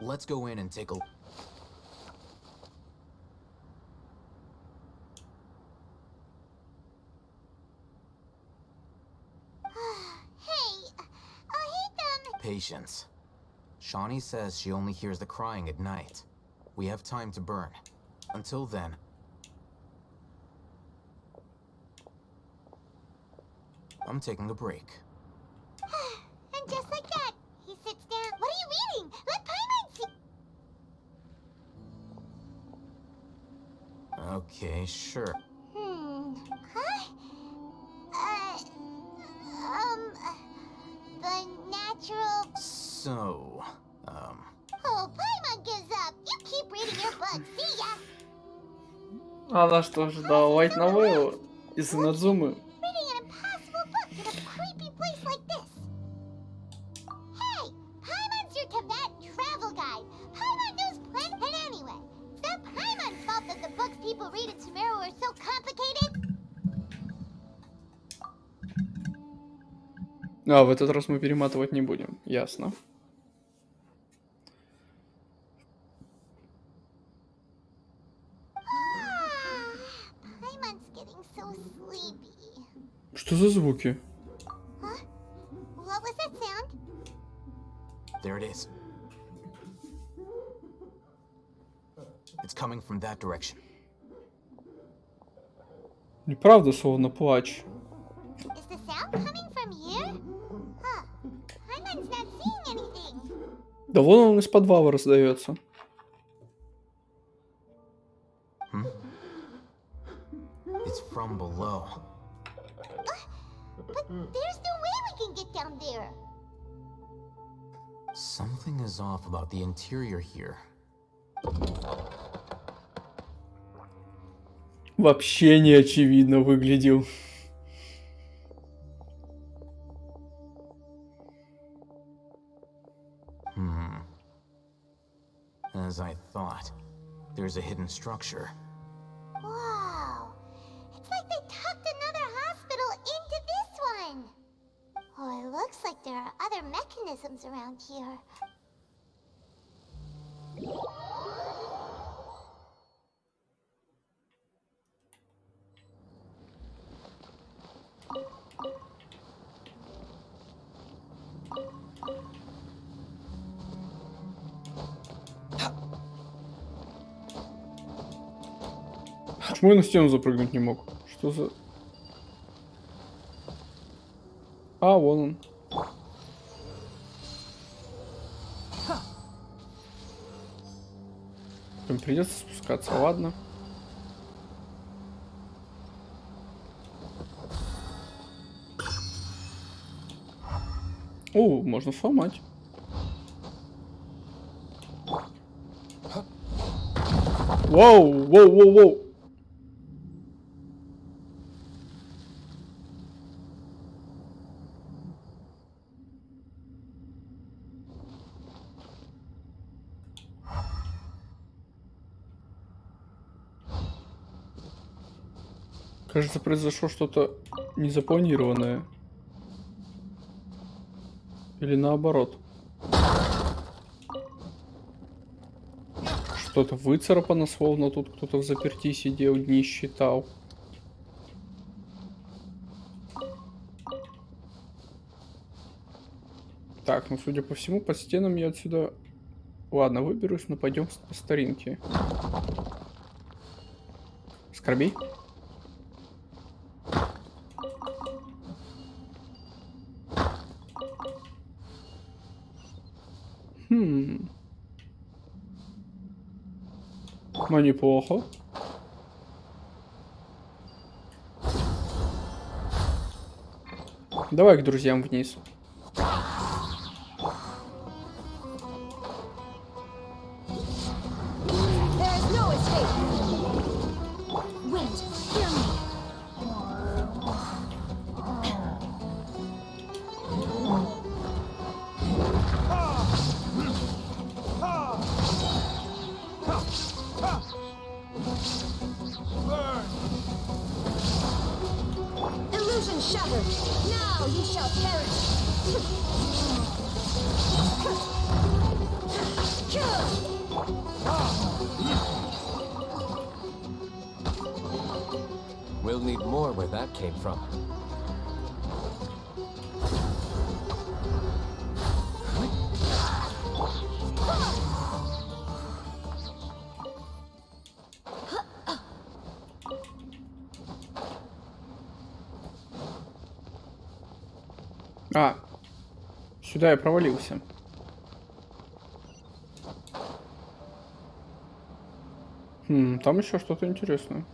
Let's go in and take a... Patience. Shawnee says she only hears the crying at night. We have time to burn. Until then... I'm taking a break. And just like that, he sits down. What are you reading? Let Paimon see. Okay, sure. Huh? The natural... So, Oh, Paimon gives up. You keep reading your book. See ya. Она что же, да, light novel из Инадзумы. Reading an impossible book in a creepy place like this. Hey, Paimon's your Tibet travel guide. Paimon knows plenty. And anyway, it's not Paimon's fault that the books people read in Sumeru are so complicated. А, в этот раз мы перематывать не будем. Ясно. Paimon's getting so sleepy. Что за звуки? Huh? What was that sound? there it is. It's coming from that direction. Неправда, словно плач. Is the sound coming from here? Huh. Paimon's not seeing anything. Да вон он из подвала раздается. It's from below. But there's no way we can get down there. Something is off about the interior here. Вообще не очевидно выглядел. As I thought, there's a hidden structure. Wow. It's like they tucked another hospital into this one. Oh, it looks like there are other mechanisms around here. Почему я на стену запрыгнуть не мог? Что за... А, вон он. Блин, придется спускаться, ладно. О, можно сломать. Воу, воу, воу, воу. Кажется, произошло что-то незапланированное. Или наоборот. Что-то выцарапано, словно тут кто-то в заперти сидел, дни считал. Так, ну судя по всему, под стенам я отсюда... Ладно, выберусь, но пойдем по старинке. Скорби? Ну, неплохо. Давай к друзьям вниз. We'll need more where that came from. А, сюда я провалился. Там еще что-то интересное.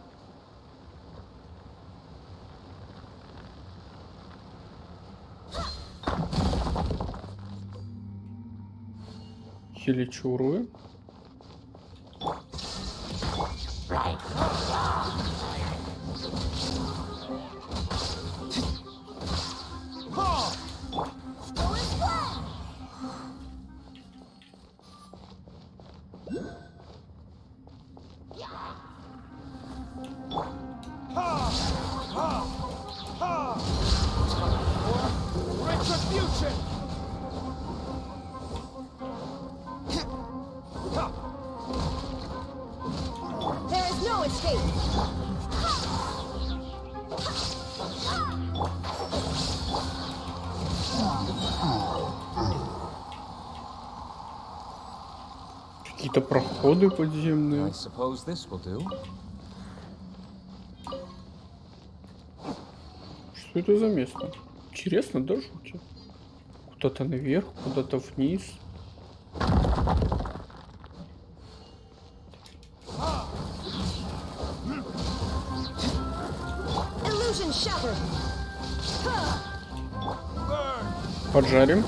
Хиличуры. Какие-то проходы подземные. Что это за место? Интересно, да, жути? Куда-то наверх, куда-то вниз. Поджарим.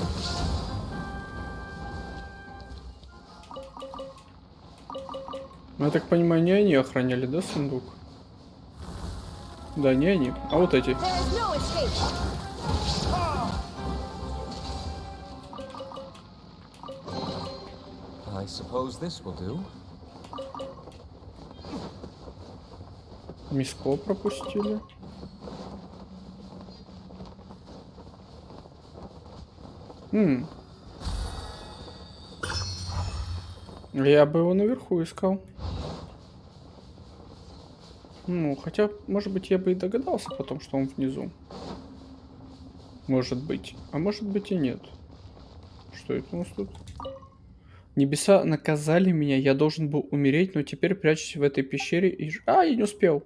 Ну, я так понимаю, не они охраняли, да, сундук? Да, не они, а вот эти. I suppose this will do. Миско пропустили. Я бы его наверху искал. Ну, хотя, может быть, я бы и догадался потом, что он внизу. Может быть. А может быть и нет. Что это у нас тут? Небеса наказали меня, я должен был умереть, но теперь прячусь в этой пещере и... А, я не успел.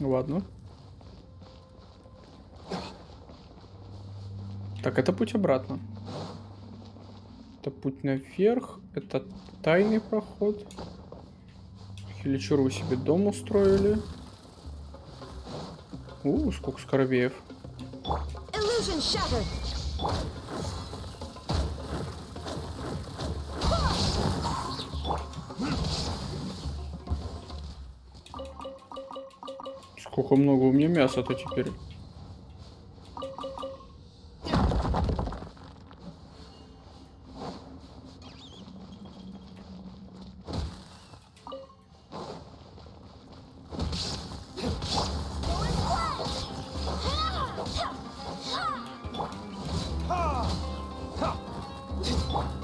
Ладно. Так, это путь обратно. Это путь наверх. Это тайный проход. Хиличуру себе дом устроили. Сколько скоробеев. Illusion shattered. Сколько много у меня мяса-то теперь.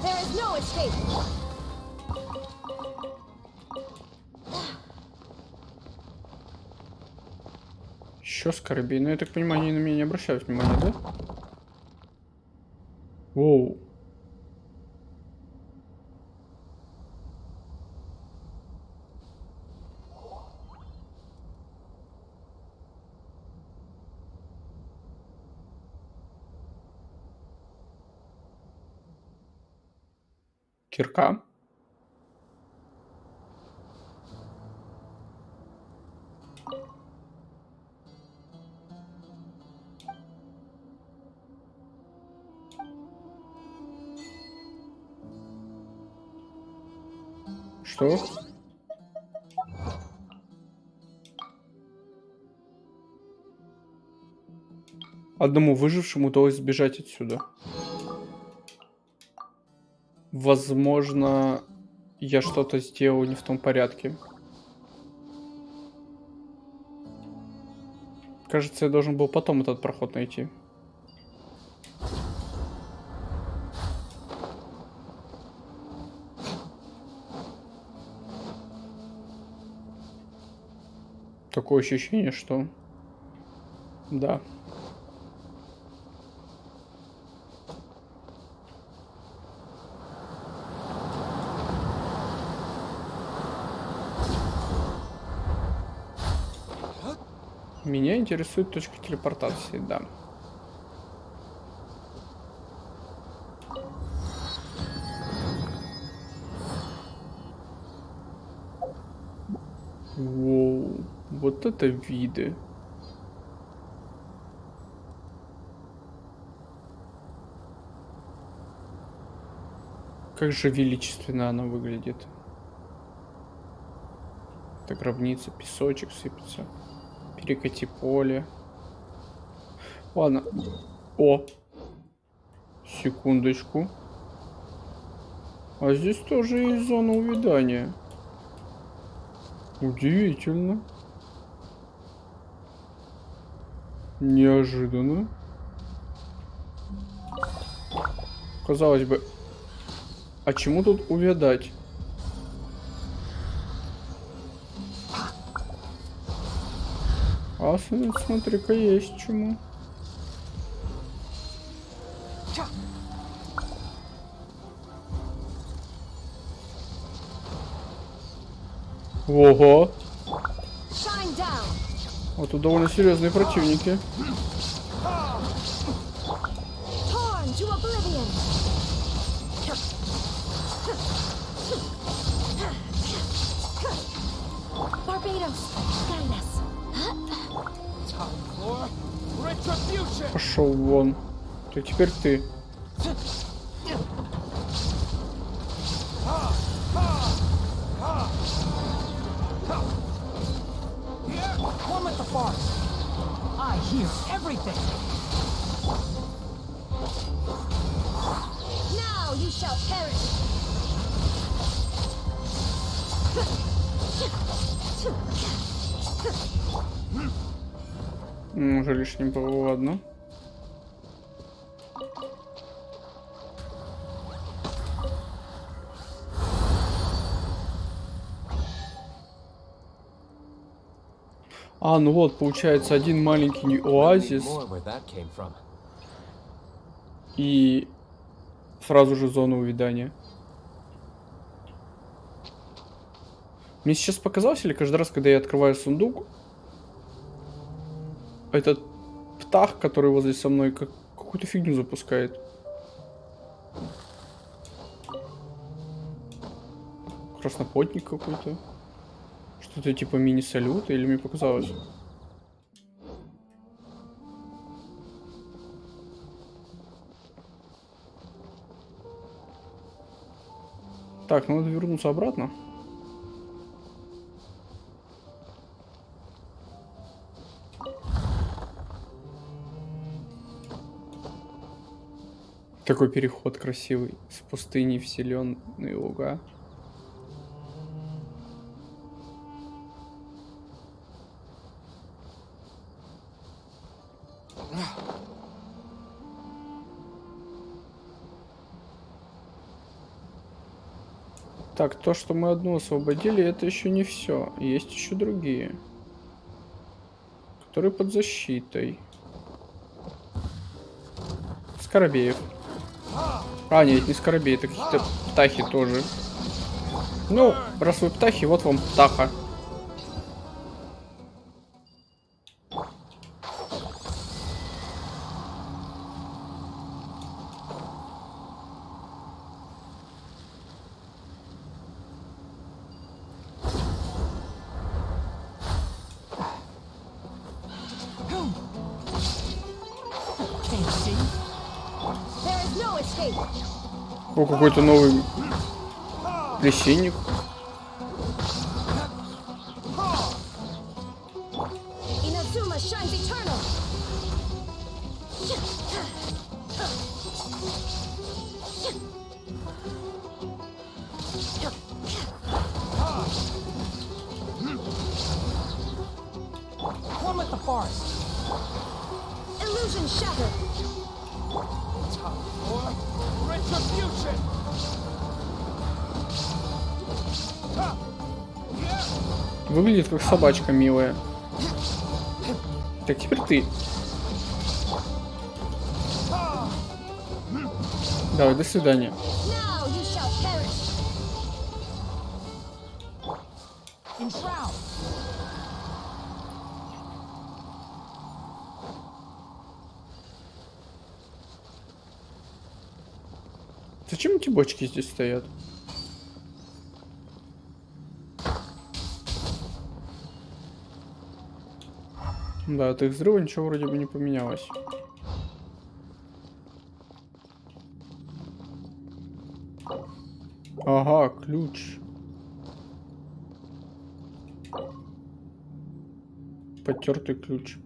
There is no escape. Еще скоробей. Но я так понимаю, они на меня не обращают внимания, да? Воу. Кирка. Что? Одному выжившему удалось сбежать отсюда. Возможно, я что-то сделал не в том порядке. Кажется, я должен был потом этот проход найти. Такое ощущение, что... Да. Меня интересует точка телепортации, да. Воу, вот это виды. Как же величественно она выглядит. Это гробница, песочек сыпется. Перекати поле. Ладно. О! Секундочку. А здесь тоже есть зона увядания. Удивительно. Неожиданно. Казалось бы, а чему тут увядать? А смотри-ка, есть чему. Ого! Вот тут довольно серьезные противники. Пошел вон. То теперь ты. Уже лишним было, ладно. А, ну вот, получается, один маленький оазис. И сразу же зона увядания. Мне сейчас показалось, или каждый раз, когда я открываю сундук, этот птах, который возле со мной, какую-то фигню запускает. Краснопотник какой-то. Что-то типа мини-салюта, или мне показалось? Так, ну надо вернуться обратно. Такой переход красивый. С пустыни в зелёные луга. Так, то, что мы одну освободили, это еще не все. Есть еще другие, которые под защитой. Скоробеев. А, нет, не скоробей, это какие-то птахи тоже. Ну, раз вы птахи, вот вам птаха. О, какой-то новый плесенник. Выглядит как собачка милая. Так, теперь ты. Давай, до свидания. Зачем эти бочки здесь стоят? Да, от их взрыва ничего вроде бы не поменялось. Ага, ключ. Потертый ключ.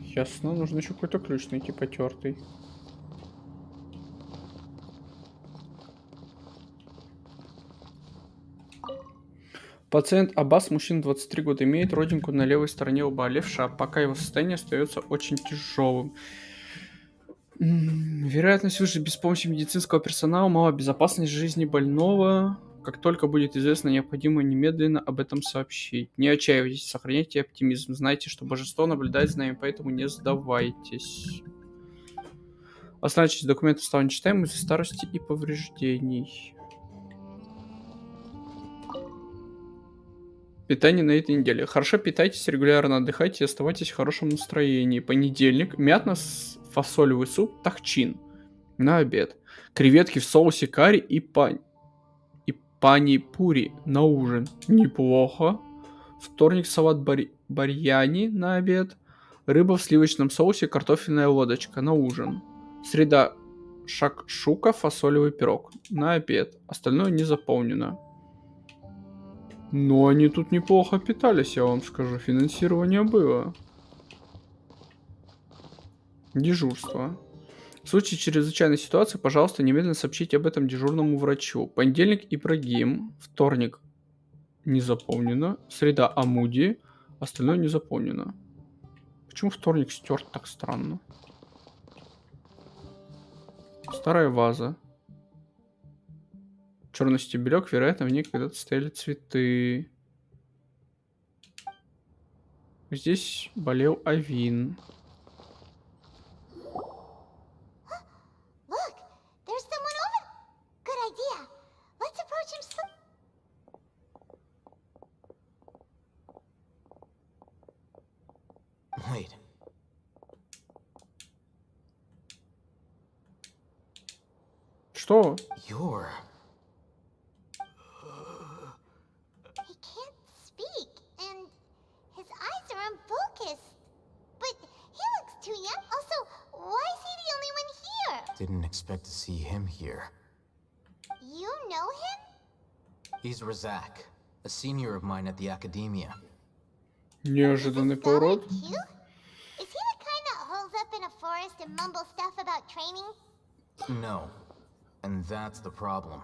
Ясно, нужно еще какой-то ключ найти потертый. Пациент Аббас, мужчина 23 года, имеет родинку на левой стороне лба, левша, пока его состояние остается очень тяжелым. Вероятность выжить без помощи медицинского персонала, мала безопасность жизни больного. Как только будет известно, необходимо немедленно об этом сообщить. Не отчаивайтесь, сохраняйте оптимизм. Знайте, что божество наблюдает за нами, поэтому не сдавайтесь. Оставайтесь, документы стали нечитаемы из-за старости и повреждений. Питание на этой неделе. Хорошо питайтесь, регулярно отдыхайте и оставайтесь в хорошем настроении. Понедельник. Мятно-фасолевый суп тахчин на обед. Креветки в соусе карри и пани-пури на ужин. Неплохо. Вторник. Салат барьяни на обед. Рыба в сливочном соусе, картофельная лодочка на ужин. Среда. Шакшука, фасолевый пирог на обед. Остальное не заполнено. Но они тут неплохо питались, я вам скажу. Финансирование было. Дежурство. В случае чрезвычайной ситуации, пожалуйста, немедленно сообщите об этом дежурному врачу. Понедельник Ибрагим. Вторник не заполнено. Среда Амуди. Остальное не заполнено. Почему вторник стерт так странно? Старая ваза. Черный стебелек, вероятно, в ней когда-то стояли цветы. Здесь болел Авин. Look, there's someone over. Good idea. Let's approach him Wait. Что? You're... He can't speak, and his eyes are unfocused. But he looks too young. Also, why is he the only one here? Didn't expect to see him here. You know him? He's Razak, a senior of mine at the academia. Неожиданный поворот. Is he the kind that holes up in a forest and mumbles stuff about training? No. And that's the problem.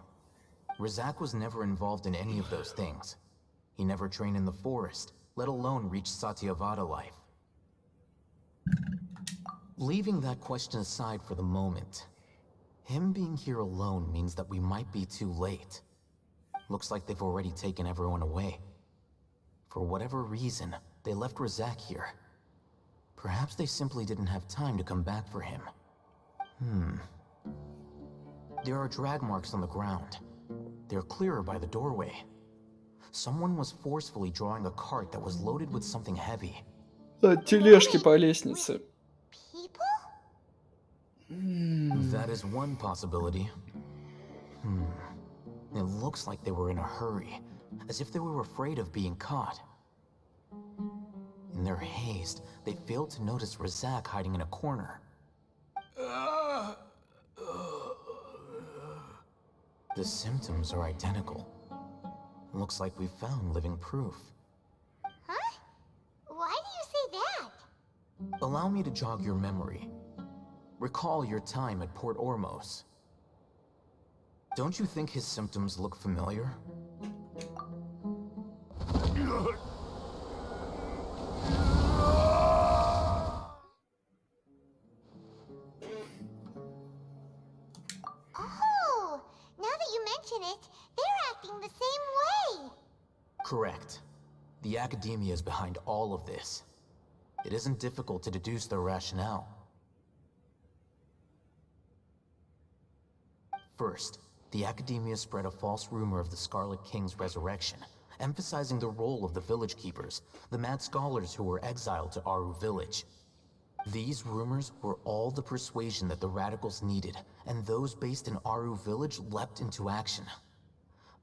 Razak was never involved in any of those things. He never trained in the forest, let alone reach Satyavada life. Leaving that question aside for the moment, him being here alone means that we might be too late. Looks like they've already taken everyone away. For whatever reason, they left Razak here. Perhaps they simply didn't have time to come back for him. There are drag marks on the ground. They're clearer by the doorway. Someone was forcefully drawing a cart that was loaded with something heavy. Тележки по лестнице. That is one possibility. It looks like they were in a hurry, as if they were afraid of being caught. In their haste, they failed to notice Razak hiding in a corner. The symptoms are identical. Looks like we found living proof. Huh? Why do you say that? Allow me to jog your memory. Recall your time at Port Ormos. Don't you think his symptoms look familiar? Oh, now that you mention it, they're acting the same way. Correct. The academia is behind all of this. It isn't difficult to deduce their rationale. First, the academia spread a false rumor of the Scarlet King's resurrection, emphasizing the role of the village keepers, the mad scholars who were exiled to Aru village. These rumors were all the persuasion that the radicals needed, and those based in Aru village leapt into action.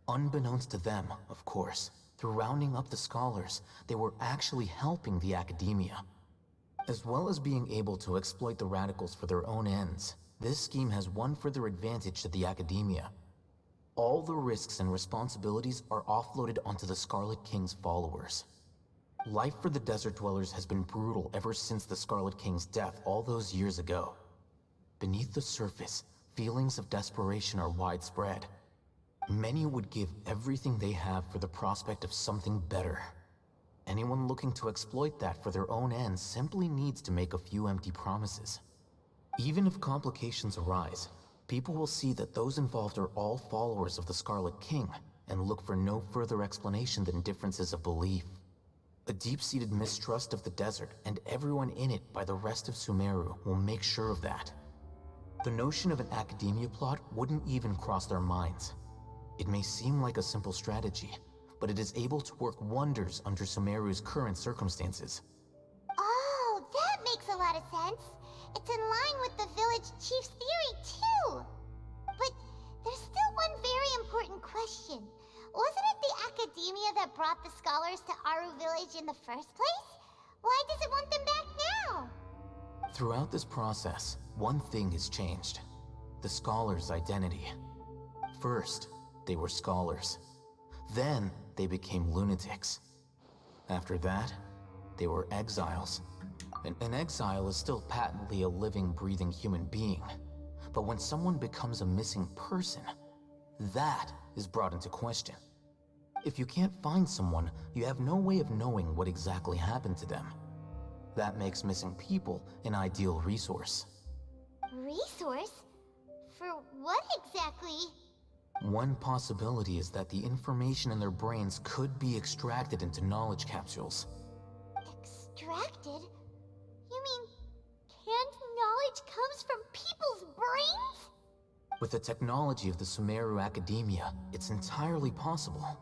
Unbeknownst to them, of course, through rounding up the scholars, they were actually helping the academia. As well as being able to exploit the radicals for their own ends, this scheme has one further advantage to the academia. All the risks and responsibilities are offloaded onto the Scarlet King's followers. Life for the desert dwellers has been brutal ever since the Scarlet King's death all those years ago. Beneath the surface, feelings of desperation are widespread. Many would give everything they have for the prospect of something better. Anyone looking to exploit that for their own ends simply needs to make a few empty promises. Even if complications arise, people will see that those involved are all followers of the Scarlet King and look for no further explanation than differences of belief. A deep-seated mistrust of the desert and everyone in it by the rest of Sumeru will make sure of that. The notion of an academia plot wouldn't even cross their minds. It may seem like a simple strategy, but it is able to work wonders under Sumeru's current circumstances. Oh, that makes a lot of sense. It's in line with the village chief's theory, too. But there's still one very important question. Wasn't it the academia that brought the scholars to Aru village in the first place? Why does it want them back now? Throughout this process, one thing has changed. The scholars' identity. First, they were scholars. Then, they became lunatics. After that, they were exiles. An exile is still patently a living, breathing human being. But when someone becomes a missing person, that is brought into question. If you can't find someone, you have no way of knowing what exactly happened to them. That makes missing people an ideal resource. Resource? For what exactly? One possibility is that the information in their brains could be extracted into knowledge capsules. With the technology of the Sumeru Academia, it's entirely possible.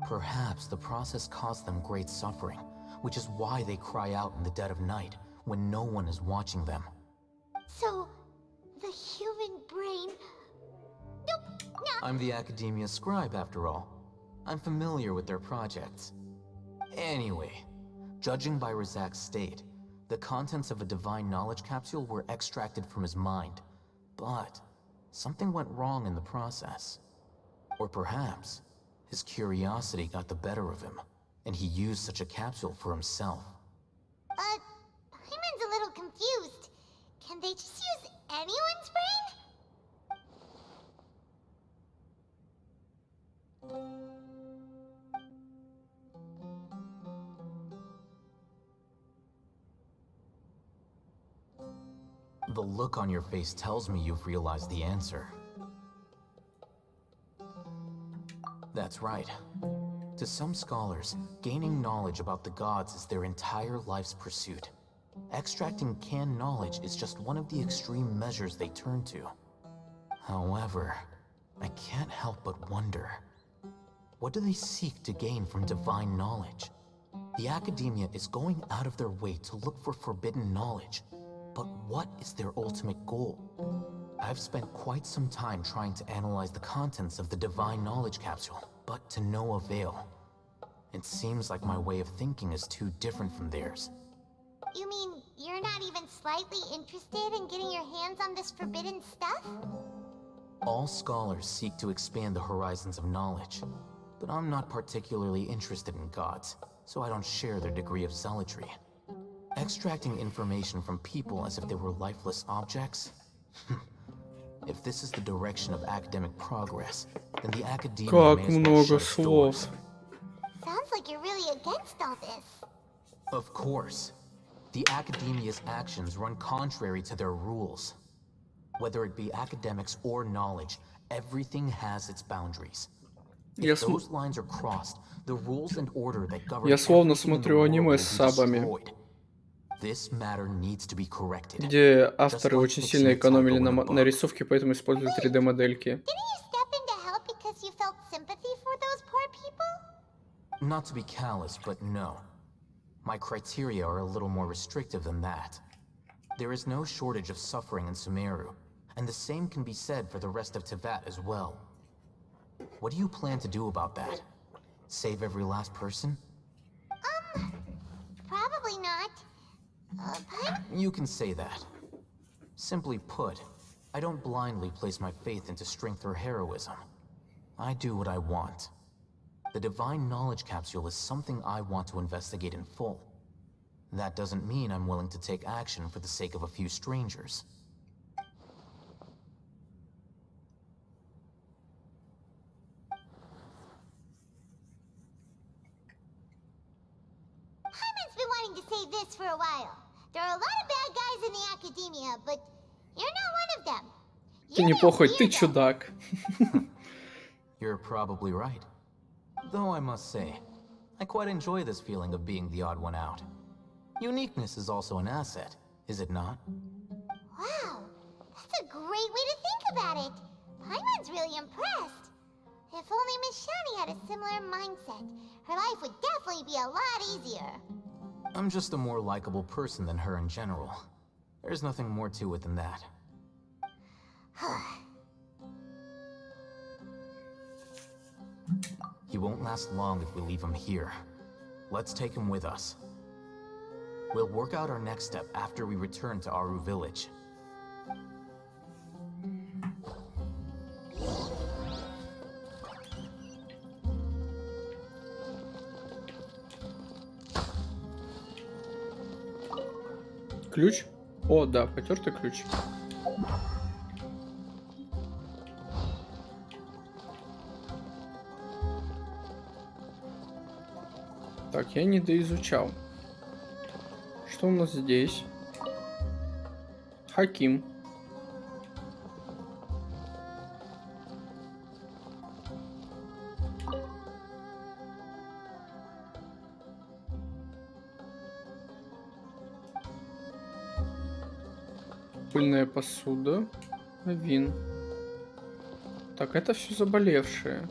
Perhaps the process caused them great suffering, which is why they cry out in the dead of night when no one is watching them. So, the human brain... Nope, no. I'm the Academia scribe, after all. I'm familiar with their projects. Anyway, judging by Razak's state, the contents of a divine knowledge capsule were extracted from his mind. But something went wrong in the process. Or perhaps his curiosity got the better of him, and he used such a capsule for himself. Paimon's a little confused. Can they just use anyone's brain? The look on your face tells me you've realized the answer. That's right. To some scholars, gaining knowledge about the gods is their entire life's pursuit. Extracting canned knowledge is just one of the extreme measures they turn to. However, I can't help but wonder, what do they seek to gain from divine knowledge? The Academia is going out of their way to look for forbidden knowledge, but what is their ultimate goal? I've spent quite some time trying to analyze the contents of the divine knowledge capsule, but to no avail. It seems like my way of thinking is too different from theirs. You mean you're not even slightly interested in getting your hands on this forbidden stuff? All scholars seek to expand the horizons of knowledge, but I'm not particularly interested in gods, so I don't share their degree of zealotry. Extracting information from people as if they were lifeless objects? If this is the direction of academic progress, then the Academia may as well shut its doors. Sounds like you're really against all this. Of course. The Academia's actions run contrary to their rules. Whether it be academics or knowledge, everything has its boundaries. If those lines are crossed, the rules and order that govern словно everything in the смотрю world аниме will be с сабами, destroyed. This matter needs to be corrected. где авторы очень сильно экономили на рисовке, поэтому используют 3D-модельки. Didn't you step in to help because you felt sympathy for those poor people? Not to be callous, but no. My criteria are a little more restrictive than that. There is no shortage of suffering in Sumeru, and the same can be said for the rest of Teyvat as well. What do you plan to do about that? Save every last person? Probably not. You can say that. Simply put, I don't blindly place my faith into strength or heroism. I do what I want. The divine knowledge capsule is something I want to investigate in full. That doesn't mean I'm willing to take action for the sake of a few strangers. Paimon's been wanting to say this for a while. There are a lot of bad guys in the Academia, but you're not one of them. Ты не похоть, ты чудак. You're probably right. Though I must say, I quite enjoy this feeling of being the odd one out. Uniqueness is also an asset, is it not? Wow, that's a great way to think about it. Paimon's really impressed. If only Miss Shani had a similar mindset, her life would definitely be a lot easier. I'm just a more likable person than her in general. There's nothing more to it than that. He won't last long if we leave him here. Let's take him with us. We'll work out our next step after we return to Aru village. Ключ? О, да, потертый ключ. Так, я не доизучал. Что у нас здесь? Хаким. Пыльная посуда. Вин. Так, это все заболевшие.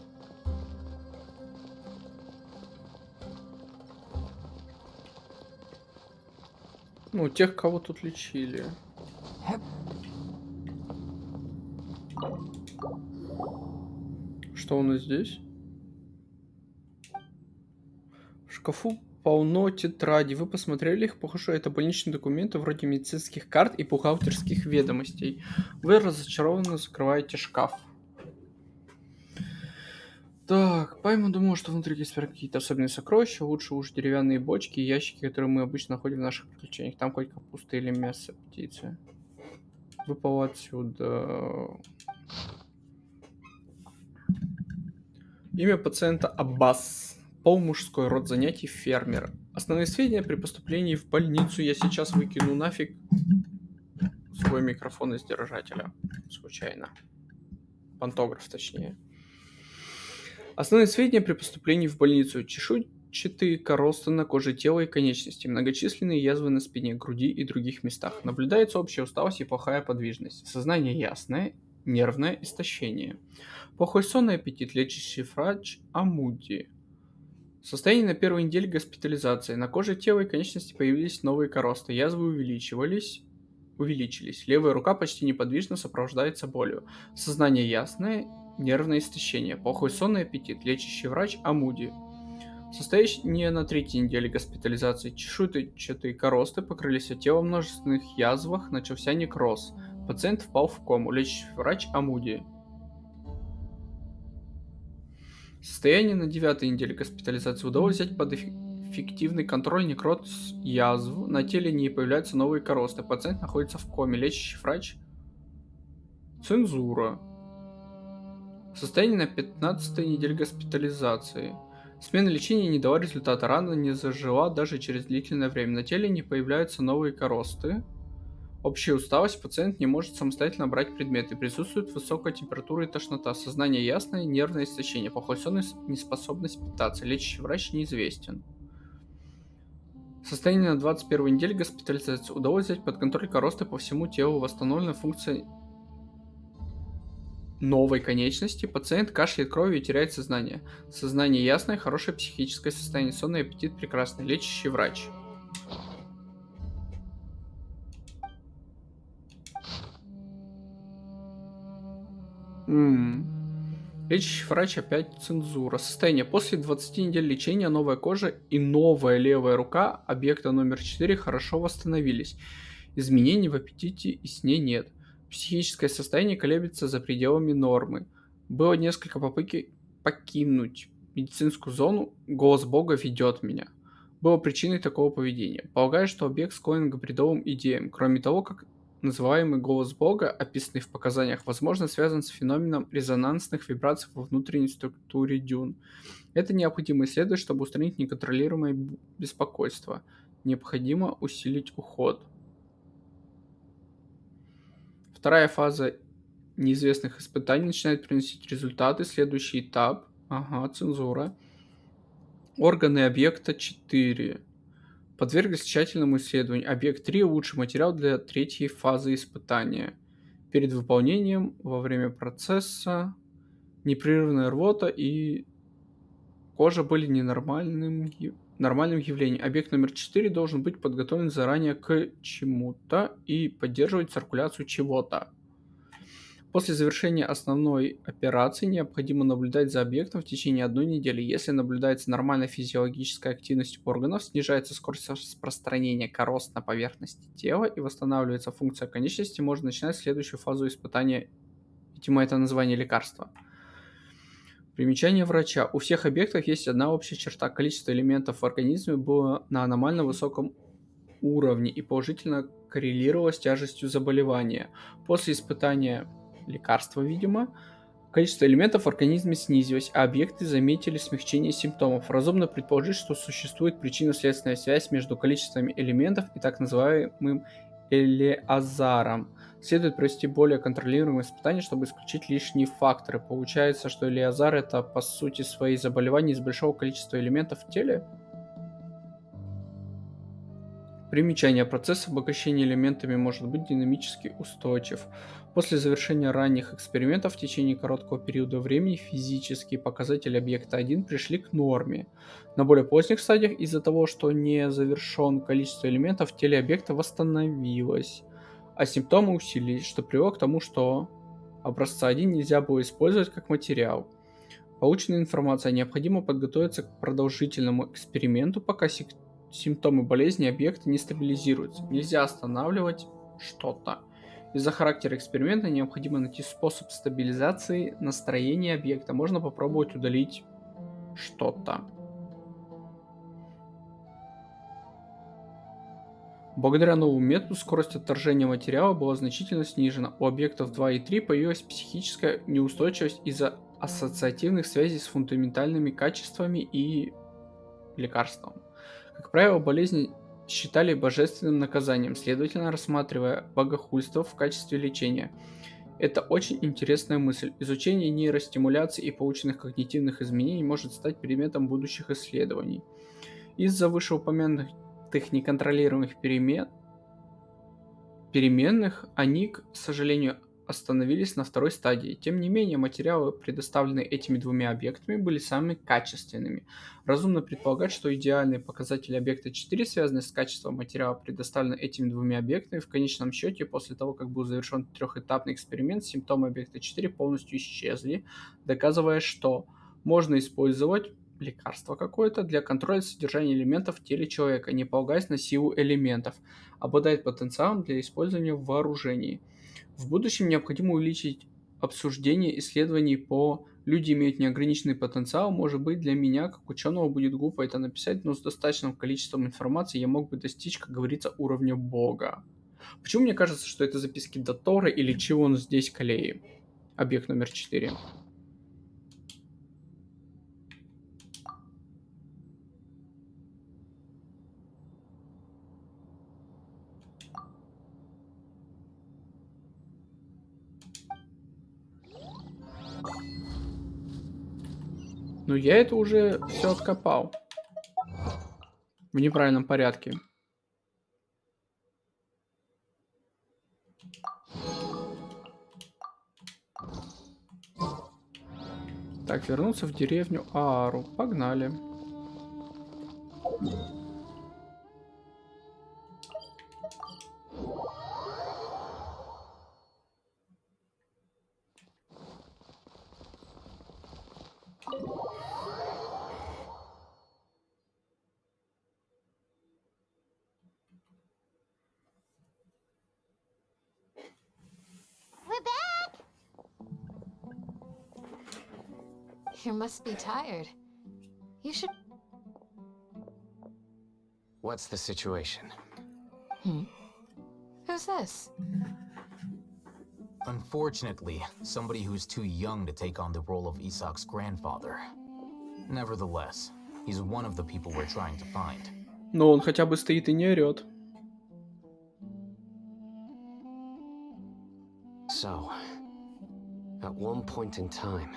Ну, тех, кого тут лечили. Что у нас здесь? В шкафу полно тетрадей. Вы посмотрели их? Похоже, это больничные документы вроде медицинских карт и бухгалтерских ведомостей. Вы разочарованно закрываете шкаф. Так, Паймон думал, что внутри есть какие-то особенные сокровища. Лучше уж деревянные бочки и ящики, которые мы обычно находим в наших приключениях. Там хоть капуста или мясо птицы. Выпал отсюда. Имя пациента Аббас. Пол мужской, род занятий фермер. Основные сведения при поступлении в больницу. Я сейчас выкину нафиг свой микрофон из держателя. Случайно. Пантограф, точнее. Основные сведения при поступлении в больницу. Чешуйчатые коросты на коже тела и конечностей. Многочисленные язвы на спине, груди и других местах. Наблюдается общая усталость и плохая подвижность. Сознание ясное, нервное истощение. Плохой сон и аппетит. Лечащий врач Амуди. Состояние на первой неделе госпитализации. На коже тела и конечности появились новые коросты. Язвы увеличились. Левая рука почти неподвижно сопровождается болью. Сознание ясное, нервное истощение. Плохой сон и аппетит. Лечащий врач Амуди. Состояние на третьей неделе госпитализации. Чешуйчатые коросты покрыли все тело, в множественных язвах начался некроз. Пациент впал в кому. Лечащий врач Амуди. Состояние на 9-й неделе госпитализации. Удалось взять под эффективный контроль некроз язв. На теле не появляются новые коросты. Пациент находится в коме. Лечащий врач Цензура. Состояние на 15-й неделе госпитализации. Смена лечения не дала результата. Рана не зажила даже через длительное время. На теле не появляются новые коросты. Общая усталость. Пациент не может самостоятельно брать предметы. Присутствует высокая температура и тошнота. Сознание ясное, нервное истощение. Плохой сон и неспособность питаться. Лечащий врач неизвестен. Состояние на 21-й неделе госпитализации. Удалось взять под контроль коросты по всему телу. Восстановлена функция новой конечности. Пациент кашляет кровью и теряет сознание. Сознание ясное, хорошее психическое состояние. Сон и аппетит прекрасный. Лечащий врач. Лечащий врач опять цензура. Состояние. После 20 недель лечения новая кожа и новая левая рука объекта номер 4 хорошо восстановились. Изменений в аппетите и сне нет. Психическое состояние колеблется за пределами нормы. Было несколько попыток покинуть медицинскую зону. Голос Бога ведет меня. Было причиной такого поведения. Полагаю, что объект склонен к бредовым идеям. Кроме того, как называемый голос Бога, описанный в показаниях, возможно, связан с феноменом резонансных вибраций во внутренней структуре дюн. Это необходимо исследовать, чтобы устранить неконтролируемое беспокойство. Необходимо усилить уход. Вторая фаза неизвестных испытаний начинает приносить результаты. Следующий этап. Цензура. Органы объекта 4. Подверглись тщательному исследованию. Объект 3 – лучший материал для третьей фазы испытания. Перед выполнением, во время процесса, непрерывная рвота и кожа были нормальным явлением. Объект номер 4 должен быть подготовлен заранее к чему-то и поддерживать циркуляцию чего-то. После завершения основной операции необходимо наблюдать за объектом в течение 1 недели. Если наблюдается нормальная физиологическая активность органов, снижается скорость распространения корост на поверхности тела и восстанавливается функция конечности, можно начинать следующую фазу испытания. Видимо, это название лекарства. Примечание врача. У всех объектов есть одна общая черта. Количество элементов в организме было на аномально высоком уровне и положительно коррелировало с тяжестью заболевания. После испытания лекарства, видимо, количество элементов в организме снизилось, а объекты заметили смягчение симптомов. Разумно предположить, что существует причинно-следственная связь между количеством элементов и так называемым Элеазаром. Следует провести более контролируемые испытания, чтобы исключить лишние факторы. Получается, что Элеазар — это по сути свои заболевания из большого количества элементов в теле? Примечание. Процесс обогащения элементами может быть динамически устойчив. После завершения ранних экспериментов в течение короткого периода времени физические показатели объекта 1 пришли к норме. На более поздних стадиях из-за того, что не завершен количество элементов в теле объекта восстановилось, а симптомы усилились, что привело к тому, что образца 1 нельзя было использовать как материал. Полученная информация необходимо подготовиться к продолжительному эксперименту, пока симптомы болезни объекта не стабилизируются. Нельзя останавливать что-то. Из-за характера эксперимента необходимо найти способ стабилизации настроения объекта. Можно попробовать удалить что-то. Благодаря новому методу скорость отторжения материала была значительно снижена. У объектов 2 и 3 появилась психическая неустойчивость из-за ассоциативных связей с фундаментальными качествами и лекарством. Как правило, болезни считали божественным наказанием, следовательно, рассматривая богохульство в качестве лечения. Это очень интересная мысль. Изучение нейростимуляции и полученных когнитивных изменений может стать предметом будущих исследований. Из-за вышеупомянутых неконтролируемых переменных, они, к сожалению, остановились на второй стадии. Тем не менее, материалы, предоставленные этими двумя объектами, были самыми качественными. Разумно предполагать, что идеальные показатели объекта 4, связанные с качеством материала, предоставленные этими двумя объектами, в конечном счете, после того, как был завершен трехэтапный эксперимент, симптомы объекта 4 полностью исчезли, доказывая, что можно использовать лекарство какое-то для контроля содержания элементов в теле человека, не полагаясь на силу элементов, обладает потенциалом для использования в вооружении. В будущем необходимо увеличить обсуждение исследований по «Люди имеют неограниченный потенциал». Может быть, для меня, как ученого, будет глупо это написать, но с достаточным количеством информации я мог бы достичь, как говорится, уровня Бога. Почему мне кажется, что это записки до Тора или чего он здесь Калеи? Объект номер 4. Ну, я это уже все откопал. В неправильном порядке. Так, вернуться в деревню Аару. Погнали. We're back! You must be tired. You should... What's the situation? Who's this? Unfortunately, somebody who's too young to take on the role of Isak's grandfather. Nevertheless, he's one of the people we're trying to find. Но он хотя бы стоит и не орёт. So, at one point in time,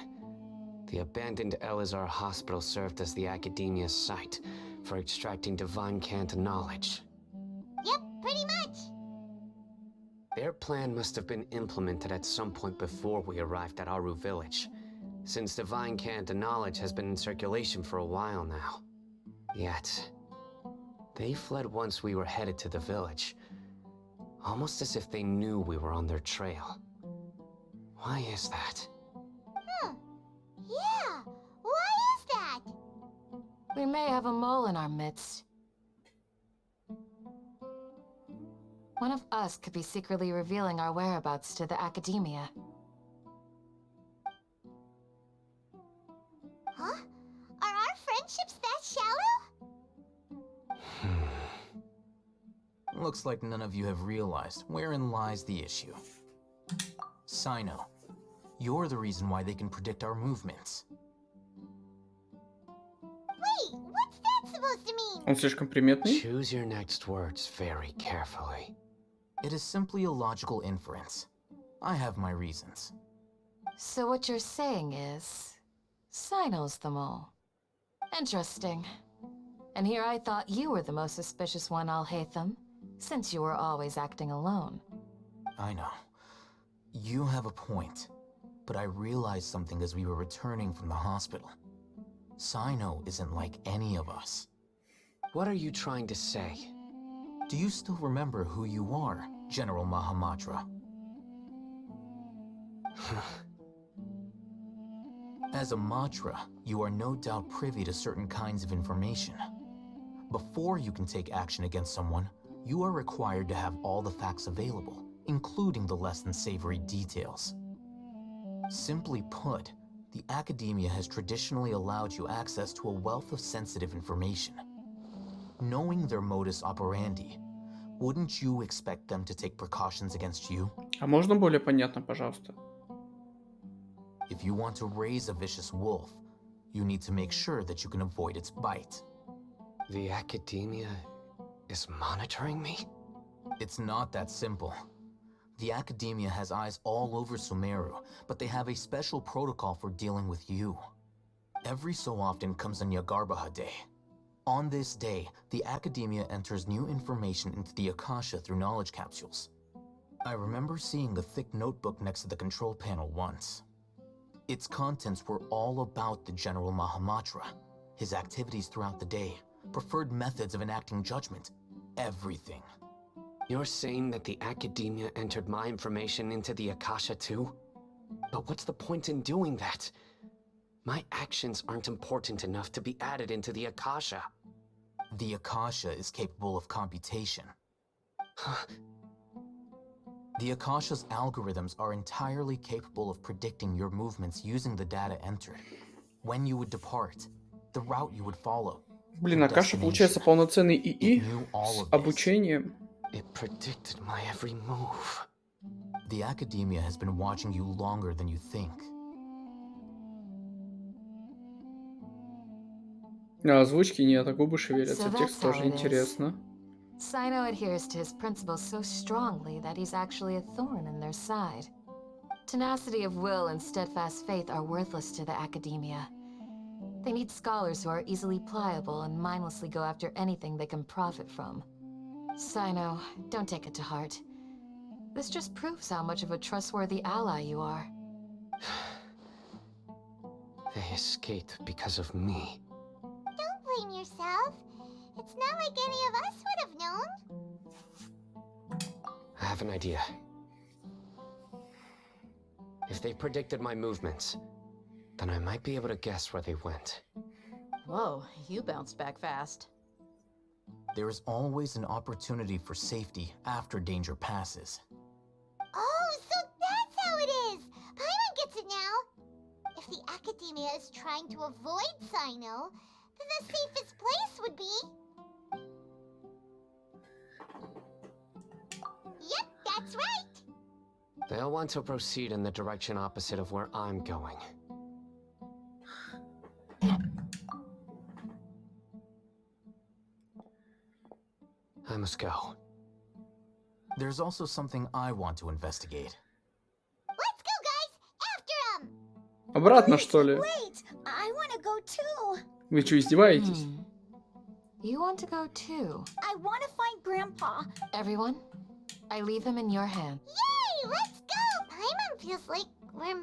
the abandoned Elazar Hospital served as the Academia's site for extracting divine cant knowledge. Yep, pretty much. Their plan must have been implemented at some point before we arrived at Aru Village, since divine cant knowledge has been in circulation for a while now. Yet, they fled once we were headed to the village, almost as if they knew we were on their trail. Why is that? Yeah, why is that? We may have a mole in our midst. One of us could be secretly revealing our whereabouts to the Academia. Huh? Are our friendships that shallow? Looks like none of you have realized wherein lies the issue. Sino, you're the reason why they can predict our movements. Wait, what's that supposed to mean? Он слишком приметный? Choose your next words very carefully. It is simply a logical inference. I have my reasons. So what you're saying is... Sino's the mole. Interesting. And here I thought you were the most suspicious one, Al-Haytham, since you were always acting alone. I know. You have a point, but I realized something as we were returning from the hospital. Sino isn't like any of us. What are you trying to say? Do you still remember who you are, General Mahamatra? As a Matra, you are no doubt privy to certain kinds of information. Before you can take action against someone, you are required to have all the facts available, including the less than savory details. Simply put, the academia has traditionally allowed you access to a wealth of sensitive information. Knowing their modus operandi, wouldn't you expect them to take precautions against you? А можно более понятно, пожалуйста? If you want to raise a vicious wolf, you need to make sure that you can avoid its bite. The academia is monitoring me? It's not that simple. The academia has eyes all over Sumeru, but they have a special protocol for dealing with you. Every so often comes a Nyagarbaha Day. On this day, the academia enters new information into the Akasha through knowledge capsules. I remember seeing a thick notebook next to the control panel once. Its contents were all about the General Mahamatra, his activities throughout the day, preferred methods of enacting judgment, everything. You're saying that the academia entered my information into the Akasha too? But what's the point in doing that? My actions aren't important enough to be added into the Akasha. The Akasha is capable of computation. The Akasha's algorithms are entirely capable of predicting your movements using the data entered. When you would depart, the route you would follow. Блин, Акаша получается полноценный ИИ с обучением. It predicted my every move. The academia has been watching you longer than you think. А озвучки нет, а губы шевелятся. So Текст that's how тоже it is. интересно. Sino adheres to his principles so strongly that he's actually a thorn in their side. Tenacity of will and steadfast faith are worthless to the academia. They need scholars who are easily pliable and mindlessly go after anything they can profit from. Sino, don't take it to heart. This just proves how much of a trustworthy ally you are. They escaped because of me. Don't blame yourself. It's not like any of us would have known. I have an idea. If they predicted my movements, then I might be able to guess where they went. Whoa, you bounced back fast. There is always an opportunity for safety after danger passes. Oh, so that's how it is! Paimon gets it now! If the academia is trying to avoid Sino, then the safest place would be... Yep, that's right! They'll want to proceed in the direction opposite of where I'm going. I must go. There's also something I want to investigate. Let's go, guys! After him! Обратно, что ли? Wait! I want to go too! Вы что, издеваетесь? You want to go too? I want to find Grandpa! Everyone, I leave him in your hand. Yay! Let's go! Paimon feels like we're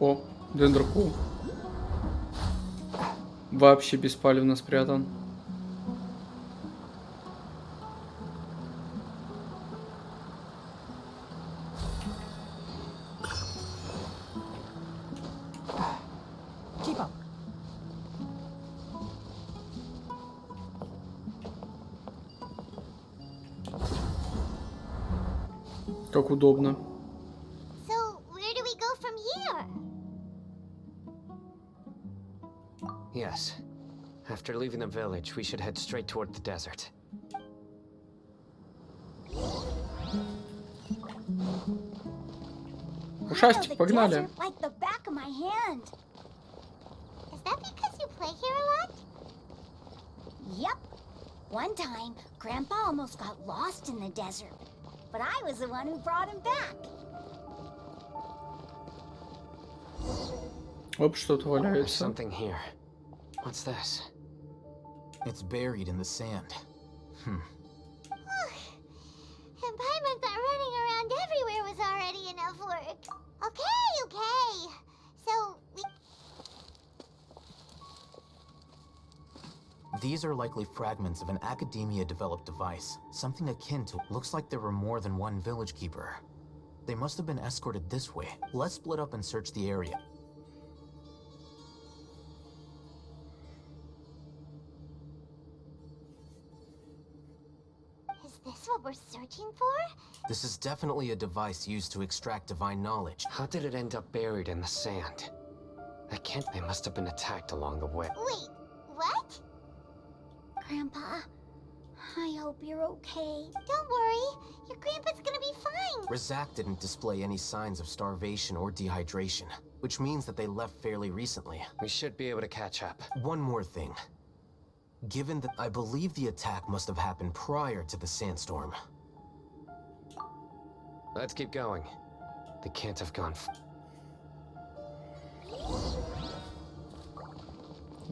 О, дендрокул. Вообще беспалевно спрятан. Keep up. Как удобно. So, where do we go from here? Yes. After leaving the village, we should head straight toward the desert. Ушастик, погнали. Like the back of my hand. Is that because you play here a lot? Yep. One time, Grandpa almost got lost in the desert, but I was the one who brought him back. Оп, что-то There's валяется. something here. What's this? It's buried in the sand. And Paimon thought running around everywhere was already enough work. Okay. So, These are likely fragments of an academia-developed device. Something akin to... Looks like there were more than one village keeper. They must have been escorted this way. Let's split up and search the area. Is this what we're searching for? This is definitely a device used to extract divine knowledge. How did it end up buried in the sand? They must have been attacked along the way. Wait, what? Grandpa, I hope you're okay. Don't worry, your grandpa's gonna be fine. Razak didn't display any signs of starvation or dehydration, which means that they left fairly recently. We should be able to catch up. One more thing. Given that I believe the attack must have happened prior to the sandstorm. Let's keep going. They can't have gone.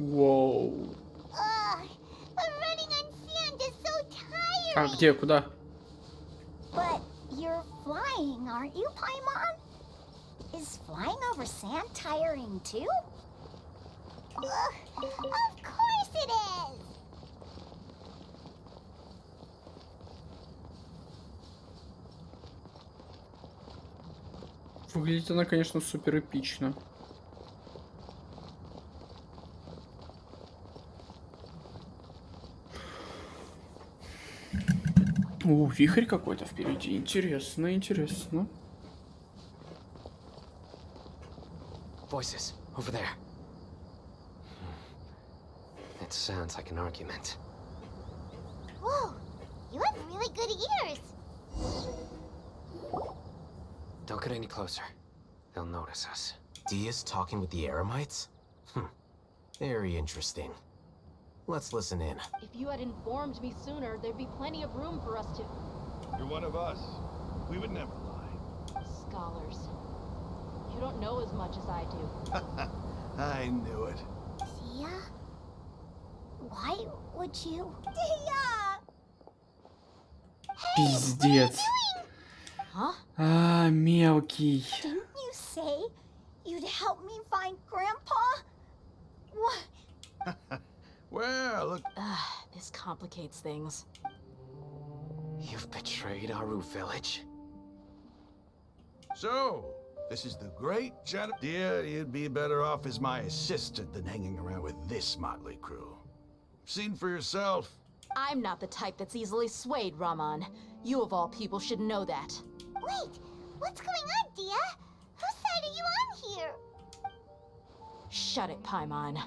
Воу. But running on sand is so tiring. А где, куда? But you're flying, aren't you, Paimon? Is flying over sand tiring too? Of course it is! Выглядит она, конечно, супер эпично. Вихрь какой-то впереди. Интересно, интересно. Voices over there. It sounds like an argument. Whoa, you have really good ears. Don't get any closer. They'll notice us. Dia's talking with the Eremites? Very interesting. Let's listen in. If you had informed me sooner, there'd be plenty of room for us to... You're one of us. We would never lie. Scholars. You don't know as much as I do. I knew it. Dia? Why would you... Dia! Пиздец. Huh? А, мелкий. Didn't you say you'd help me find Grandpa? What? Well, look... This complicates things. You've betrayed Aru village? So, this is the great Dia, you'd be better off as my assistant than hanging around with this motley crew. Seen for yourself. I'm not the type that's easily swayed, Raman. You of all people should know that. Wait, what's going on, Dia? Whose side are you on here? Shut it, Paimon.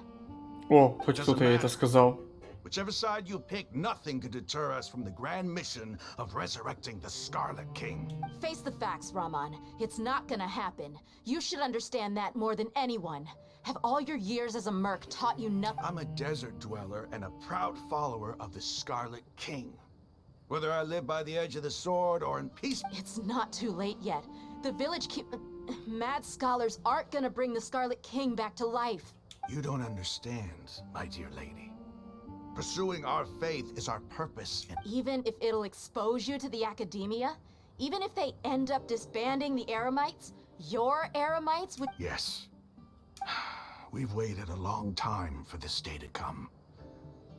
О, хоть кто-то это сказал. Whichever side you pick, nothing could deter us from the grand mission of resurrecting the Scarlet King. Face the facts, Raman. It's not gonna happen. You should understand that more than anyone. Have all your years as a merc taught you nothing? I'm a desert dweller and a proud follower of the Scarlet King. Whether I live by the edge of the sword or in peace... It's not too late yet. The village mad scholars aren't gonna bring the Scarlet King back to life. You don't understand, my dear lady. Pursuing our faith is our purpose. Even if it'll expose you to the academia? Even if they end up disbanding the Eremites? Your Eremites would... Yes. We've waited a long time for this day to come.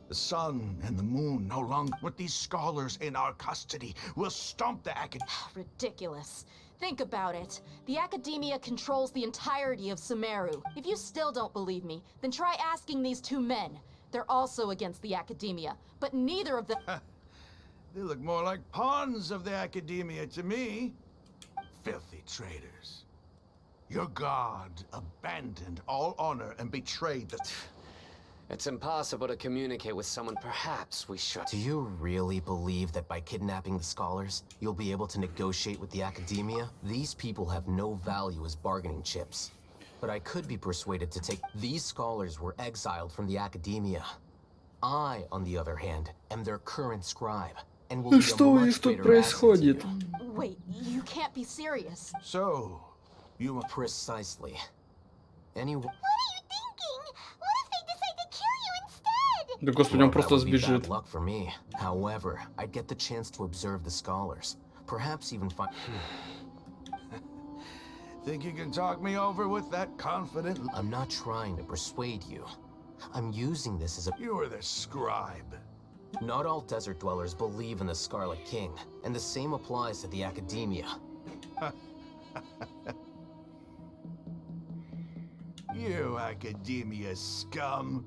The sun and the moon no longer... With these scholars in our custody, we'll stomp the academia... Ridiculous. Think about it. The academia controls the entirety of Sumeru. If you still don't believe me, then try asking these two men. They're also against the academia, but neither of them... They look more like pawns of the academia to me. Filthy traitors. Your god abandoned all honor and betrayed the... It's impossible to communicate with someone. Perhaps we should. Do you really believe that by kidnapping the scholars, you'll be able to negotiate with the academia? These people have no value as bargaining chips. But I could be persuaded to take... These scholars were exiled from the academia. I, on the other hand, am their current scribe, and will be a Что у них much тут greater asset to you. происходит? Wait, you can't be serious. So, you were... Precisely. Anyway... Да господи, он Well, that просто would be bad сбежит. luck for me. However, I'd get the chance to observe the scholars. Perhaps even find... Think you can talk me over with that confident... I'm not trying to persuade you. I'm using this as a... You are the scribe. Not all desert dwellers believe in the Scarlet King, and the same applies to the academia. You academia scum.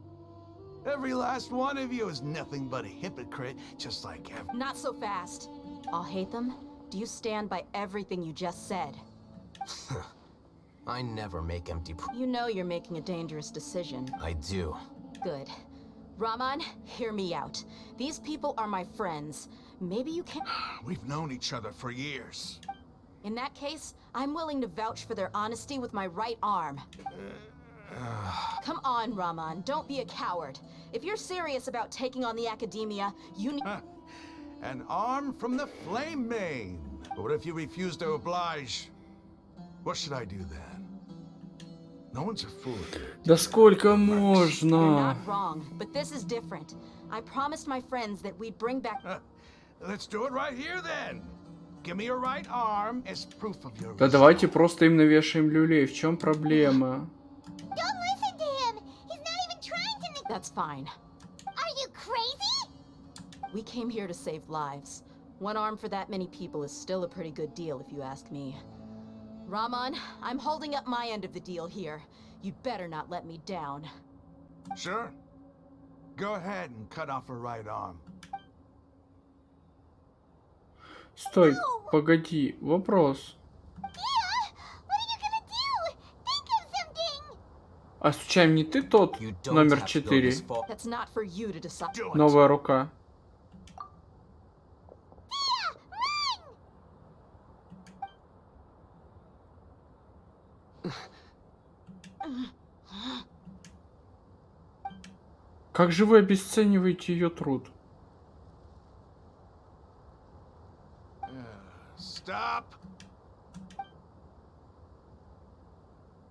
Every last one of you is nothing but a hypocrite, just like every... Not so fast. I'll hate them. Do you stand by everything you just said? I never make empty You know you're making a dangerous decision. I do. Good. Rahman, hear me out. These people are my friends. Maybe you can... We've known each other for years. In that case, I'm willing to vouch for their honesty with my right arm. Come on, Rahman, don't be a coward. If you're serious about taking on the academia, you need... An arm from the flame mane. But what if you refuse to oblige? What should I do then? No one's a fool. Да сколько You're можно? not wrong, but this is different. I promised my friends that we'd bring back... Let's do it right here then. Give me your right arm as proof of your... Да давайте просто им навешаем люлей. В чем проблема? Don't listen to him! He's not even trying to... That's fine. Are you crazy? We came here to save lives. One arm for that many people is still a pretty good deal, if you ask me. Rahman, I'm holding up my end of the deal here. You'd better not let me down. Sure. Go ahead and cut off her right arm. Стой, погоди, вопрос. А случайно не ты тот номер 4? That's not for you to decide. Новая рука. Как же вы обесцениваете ее труд? Stop!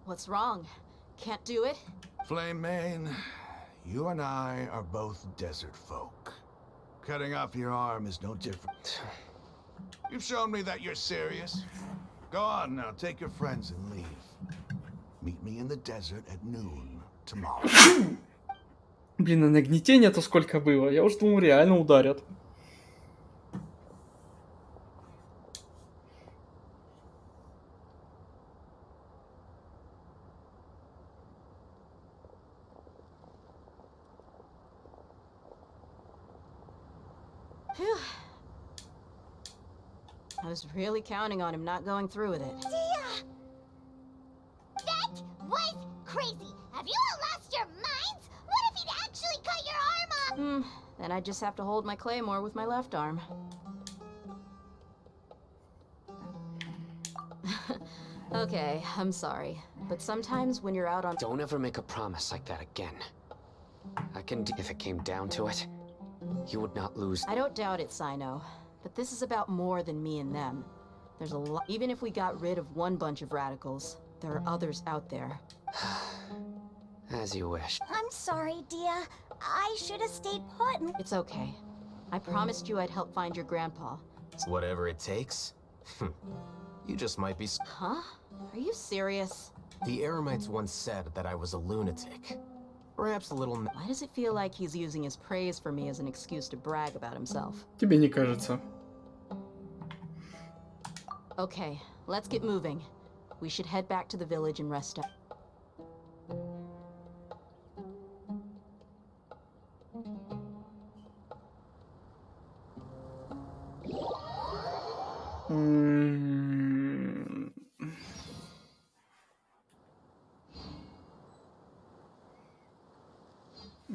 What's wrong? Can't do it? Flame Mane, you and I are both desert folk. Cutting off your arm is no different. You've shown me that you're serious. Go on now, take your friends and leave. Meet me in the desert at noon tomorrow. Блин, а нагнетение-то сколько было? Я уж думал, реально ударят. Phew. I was really counting on him not going through with it. That was crazy! Have you all lost your minds? What if he'd actually cut your arm off? Then I just have to hold my claymore with my left arm. Okay, I'm sorry. But sometimes when you're out on... Don't ever make a promise like that again. I can if it came down to it, you would not lose. I don't doubt it, Sino. But this is about more than me and them. There's a lot... Even if we got rid of one bunch of radicals, there are others out there. As you wish. I'm sorry, Dia. I should have stayed put and... It's okay. I promised you I'd help find your grandpa. Whatever it takes? You just might be... Huh? Are you serious? The Eremites once said that I was a lunatic. Perhaps a little... Why does it feel like he's using his praise for me as an excuse to brag about himself? Тебе не кажется? Okay, let's get moving. We should head back to the village and rest up.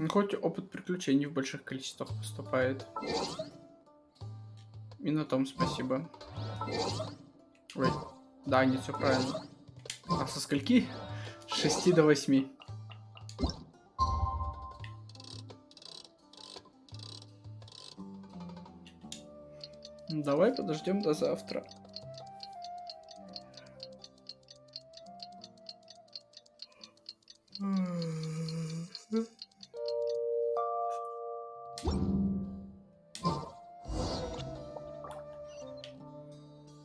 Хоть опыт приключений в больших количествах поступает. И на том спасибо. Ой, да, не все правильно. А со скольки? С 6 до 8. Давай подождем до завтра.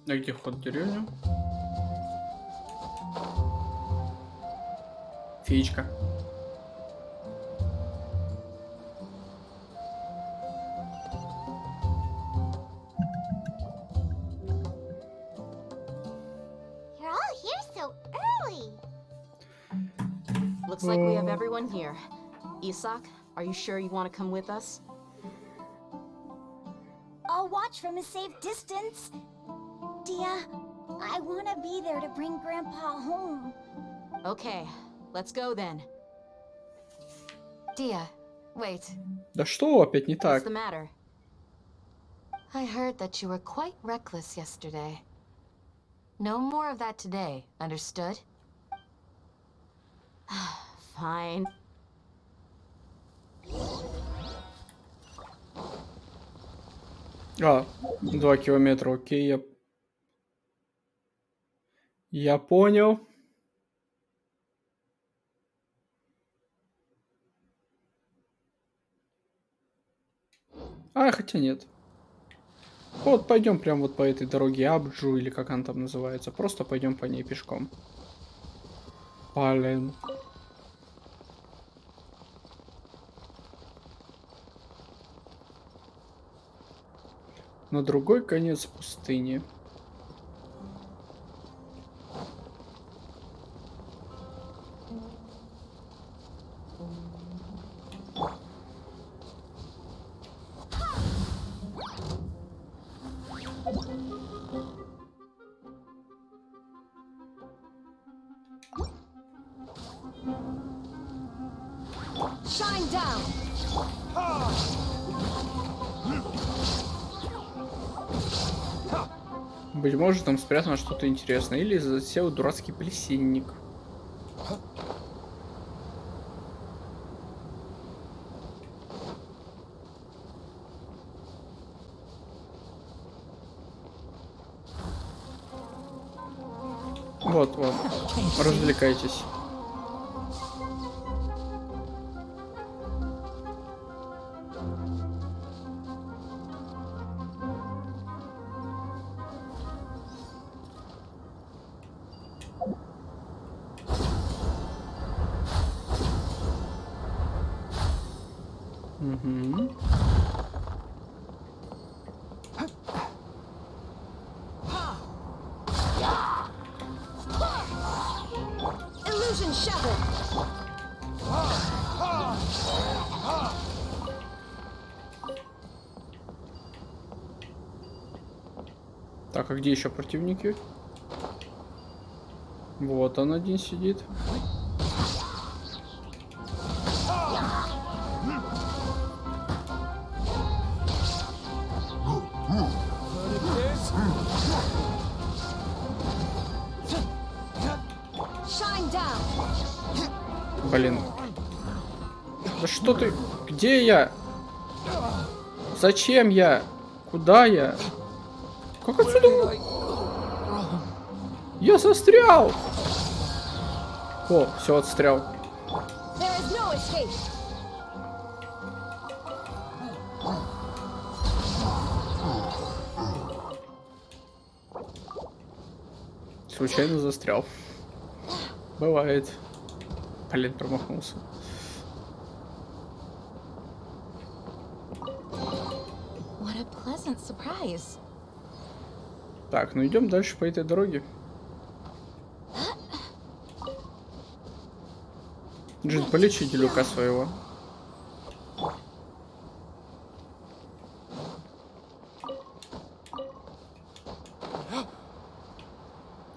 А где вход в деревню? Феечка. You're all here so early. Looks like we have everyone here. Isak, are you sure you want to come with us? I'll watch from a safe distance. Dia, I want to be there to bring Grandpa home. Okay, let's go then. Dia, wait. Да что опять не What's так? the matter? I heard that you were quite reckless yesterday. No more of that today, understood? Fine. А, 2 километра, окей, я понял. А, хотя нет. Вот пойдем прям вот по этой дороге Абджу, или как она там называется. Просто пойдем по ней пешком. Блин. На другой конец пустыни. Shine down. Быть может, там спрятано что-то интересное. Или засел дурацкий плесенник. Вот, вот. Развлекайтесь. Угу. Illusion shattered. Так, а где еще противники? Вот он один сидит. Shine down. Блин. Да что ты? Где я? Зачем я? Куда я? Как отсюда? Я застрял! О, все, отстрял. There is no escape. Случайно застрял. Бывает. Блин, промахнулся. What a pleasant surprise. Так, ну идем дальше по этой дороге. Джин, полечи делюка своего.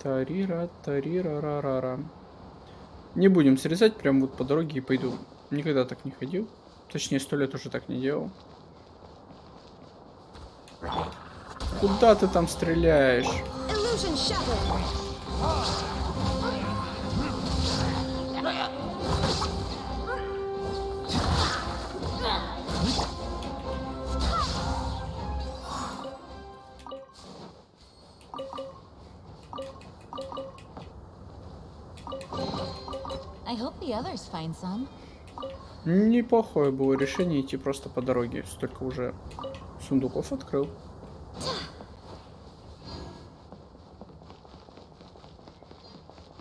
Тарира, тарира, рарара. Не будем срезать прям вот по дороге и пойду. Никогда так не ходил. Точнее, 100 лет уже так не делал. Куда ты там стреляешь? I hope the others find some. Неплохое было решение идти просто по дороге. Столько уже сундуков открыл.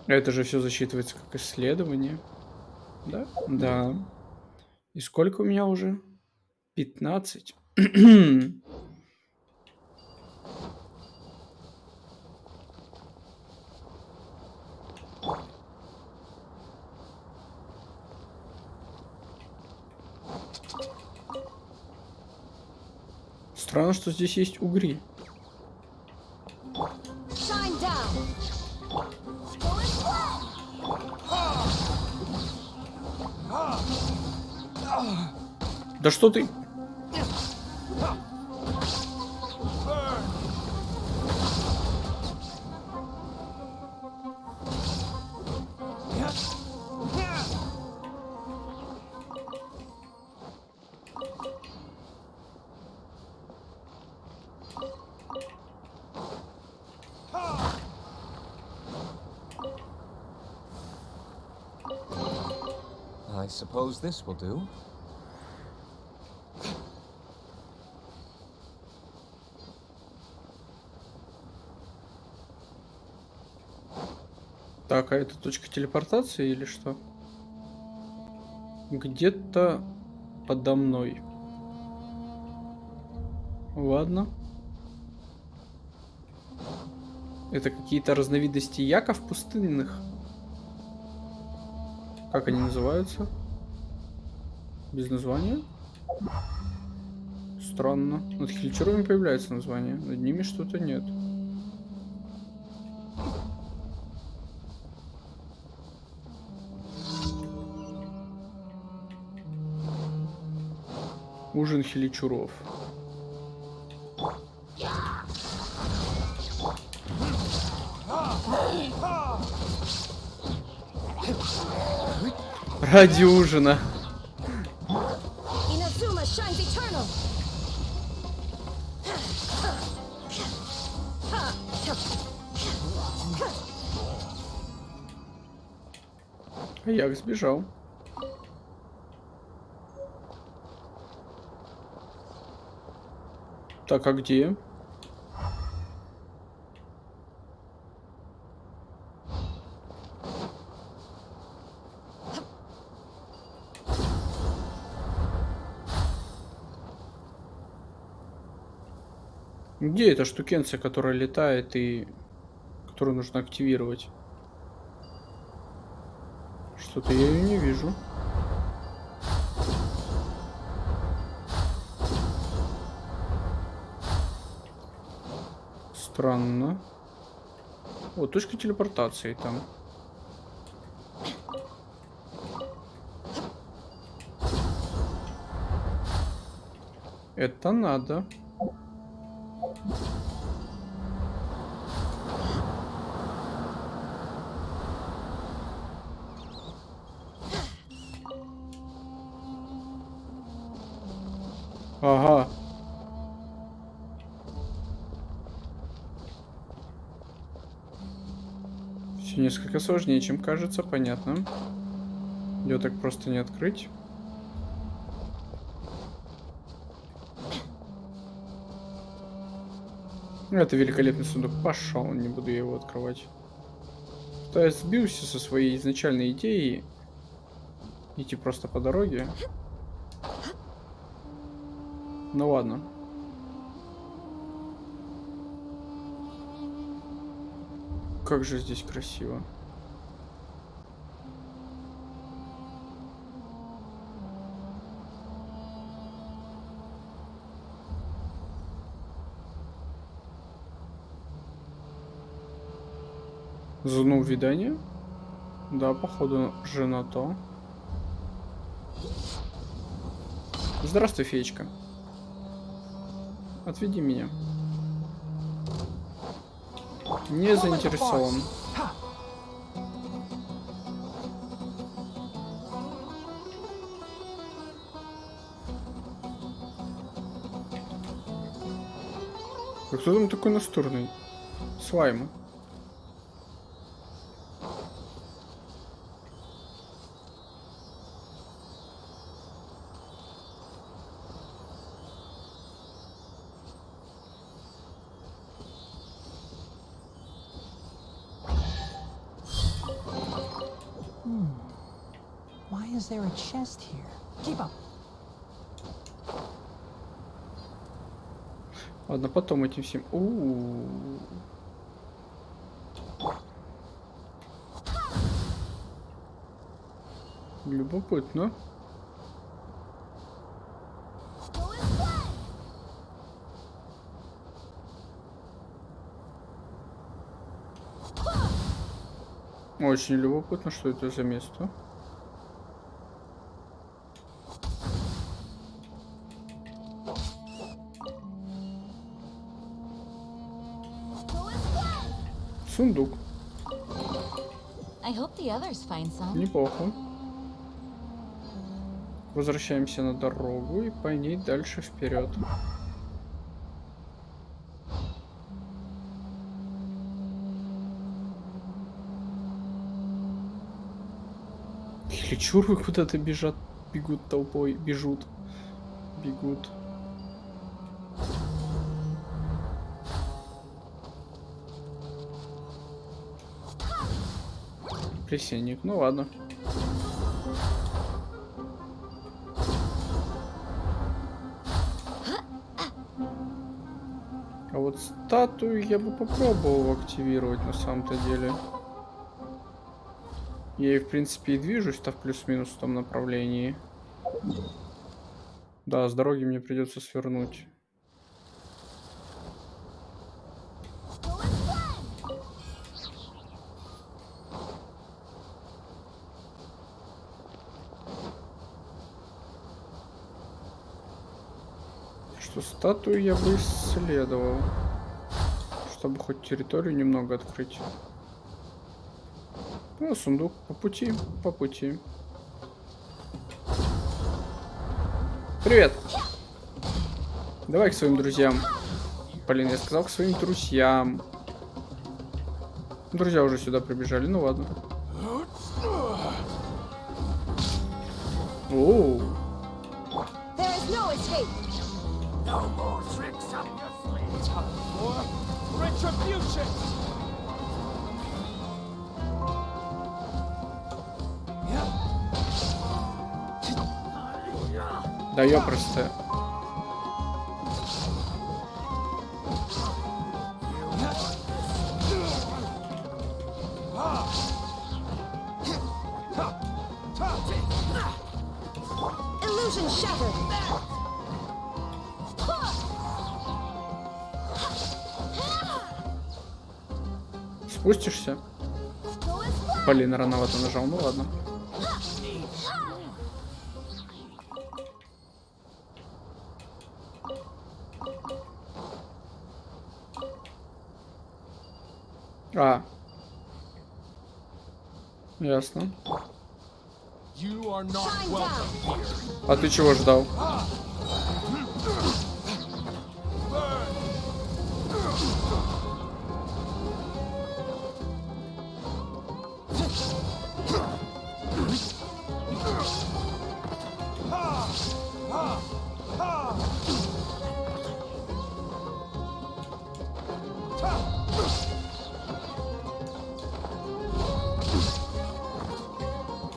Это же все засчитывается как исследование. Да? Да. И сколько у меня уже? 15. Странно, что здесь есть угри. Да что ты? I suppose this will do. Так, а это точка телепортации или что? Где-то подо мной. Ладно. Это какие-то разновидности яков пустынных. Как они называются? Без названия? Странно. Над хильчерами появляется название. Над ними что-то нет. Ужин хиличуров. Ради ужина. А я сбежал. Так, а где? Где эта штукенция, которая летает и которую нужно активировать? Что-то я ее не вижу. Странно. О, точка телепортации там. Это надо. Ага. Все несколько сложнее, чем кажется, понятно. Ее так просто не открыть. Это великолепный сундук. Пошел, не буду я его открывать. То я сбился со своей изначальной идеей идти просто по дороге. Ну ладно. Как же здесь красиво. Зону увядания? Да, походу же на то. Здравствуй, феечка. Отведи меня. Не заинтересован. А кто там такой настырный? Слайм. Why is there a chest here? Keep up. Ладно, потом этим всем. Любопытно. Очень любопытно, что это за место. Сундук. I hope the others find some. Неплохо. Возвращаемся на дорогу и по ней дальше вперед. Или чуры куда-то бежат, бегут толпой, бегут. Пресенник, ну ладно. А вот статую я бы попробовал активировать на самом-то деле. Я и в принципе и движусь-то в плюс-минус в том направлении. Да, с дороги мне придется свернуть. Что статую я бы исследовал, чтобы хоть территорию немного открыть. Ну, сундук по пути. Привет! Давай к своим друзьям. Блин, я сказал к своим друзьям. Друзья уже сюда прибежали, ну ладно. Оу. No more tricks up your sleeve. For retribution. Да ёпросто. Illusion shattered. Спустишься? Блин, рановато нажал, ну ладно. Ясно. А ты чего ждал?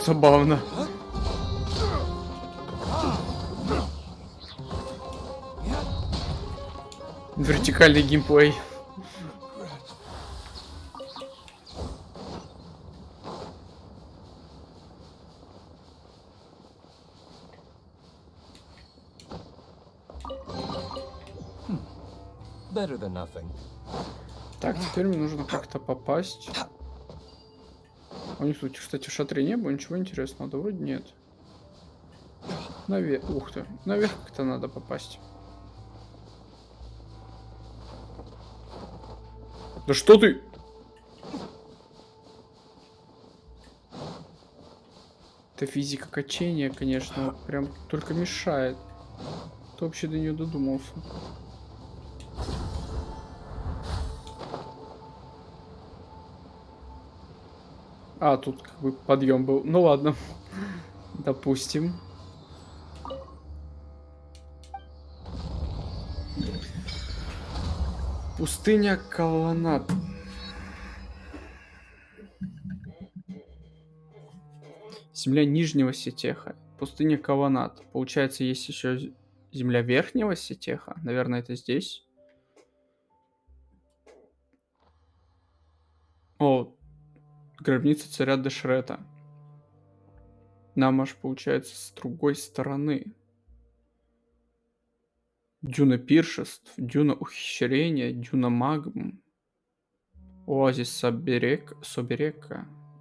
Забавно. Вертикальный геймплей. Better than nothing. Так, теперь мне нужно как-то попасть. У них тут, кстати, в шатре не было, ничего интересного. Да вроде нет. Наверх. Ух ты. Наверх как-то надо попасть. Да что ты? Это физика качения, конечно, прям только мешает. Кто вообще до нее додумался? А, тут как бы подъем был. Ну ладно. Допустим. Пустыня Колоннад. Земля Нижнего Сетеха. Пустыня Колоннад. Получается, есть еще земля Верхнего Сетеха. Наверное, это здесь. О, гробница царя Дешрета. Нам аж получается с другой стороны. Дюна пиршеств, дюна ухищрения, дюна магм. Оазис Соберека.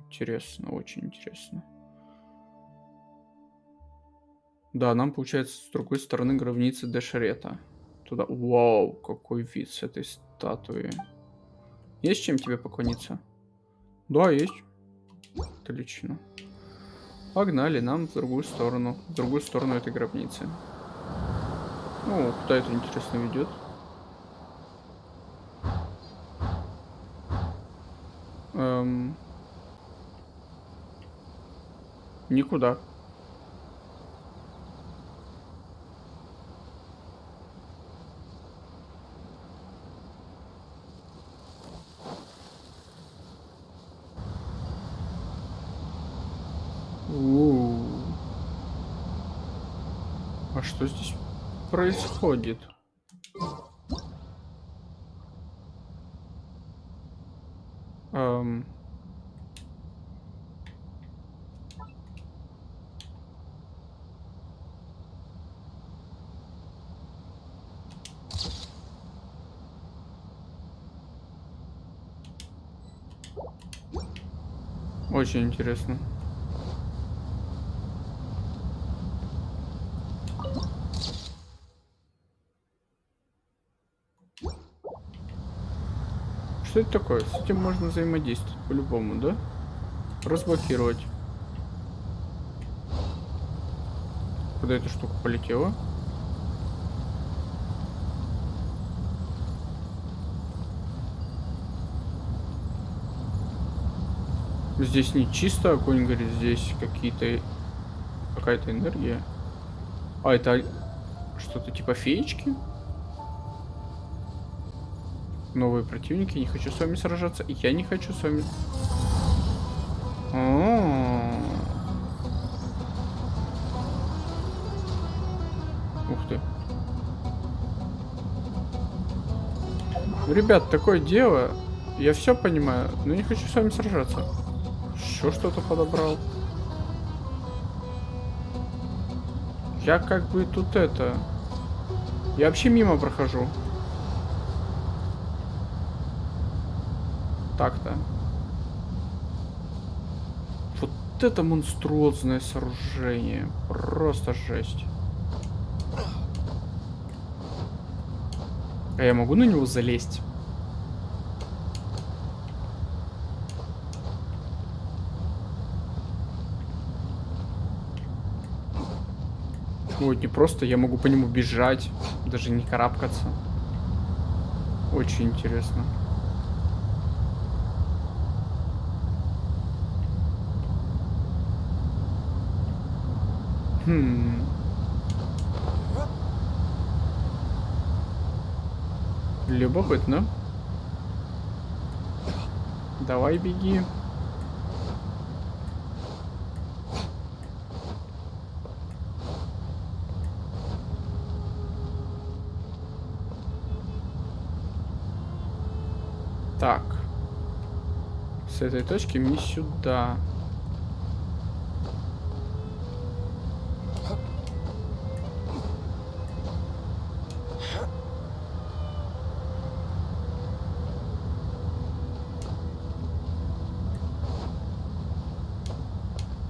Интересно, очень интересно. Да, нам получается с другой стороны гробницы Дешрета. Туда. Вау, какой вид с этой статуи. Есть чем тебе поклониться? Да, есть. Отлично. Погнали нам в другую сторону. В другую сторону этой гробницы. О, куда это интересно ведет? Никуда. А что здесь происходит? Очень интересно. Что это такое? С этим можно взаимодействовать по-любому, да? Разблокировать. Куда эта штука полетела? Здесь не чисто огонь горит, здесь какая-то энергия. А, это что-то типа феечки? Новые противники, не хочу с вами сражаться. И я не хочу с вами... Ух ты. Ребят, такое дело. Я все понимаю, но не хочу с вами сражаться. Еще что-то подобрал. Я как бы тут это... Я вообще мимо прохожу. Так-то. Вот это монструозное сооружение. Просто жесть. А я могу на него залезть? Ой, не просто, я могу по нему бежать, даже не карабкаться. Очень интересно. Любопытно. Давай беги. Так. С этой точки мне сюда.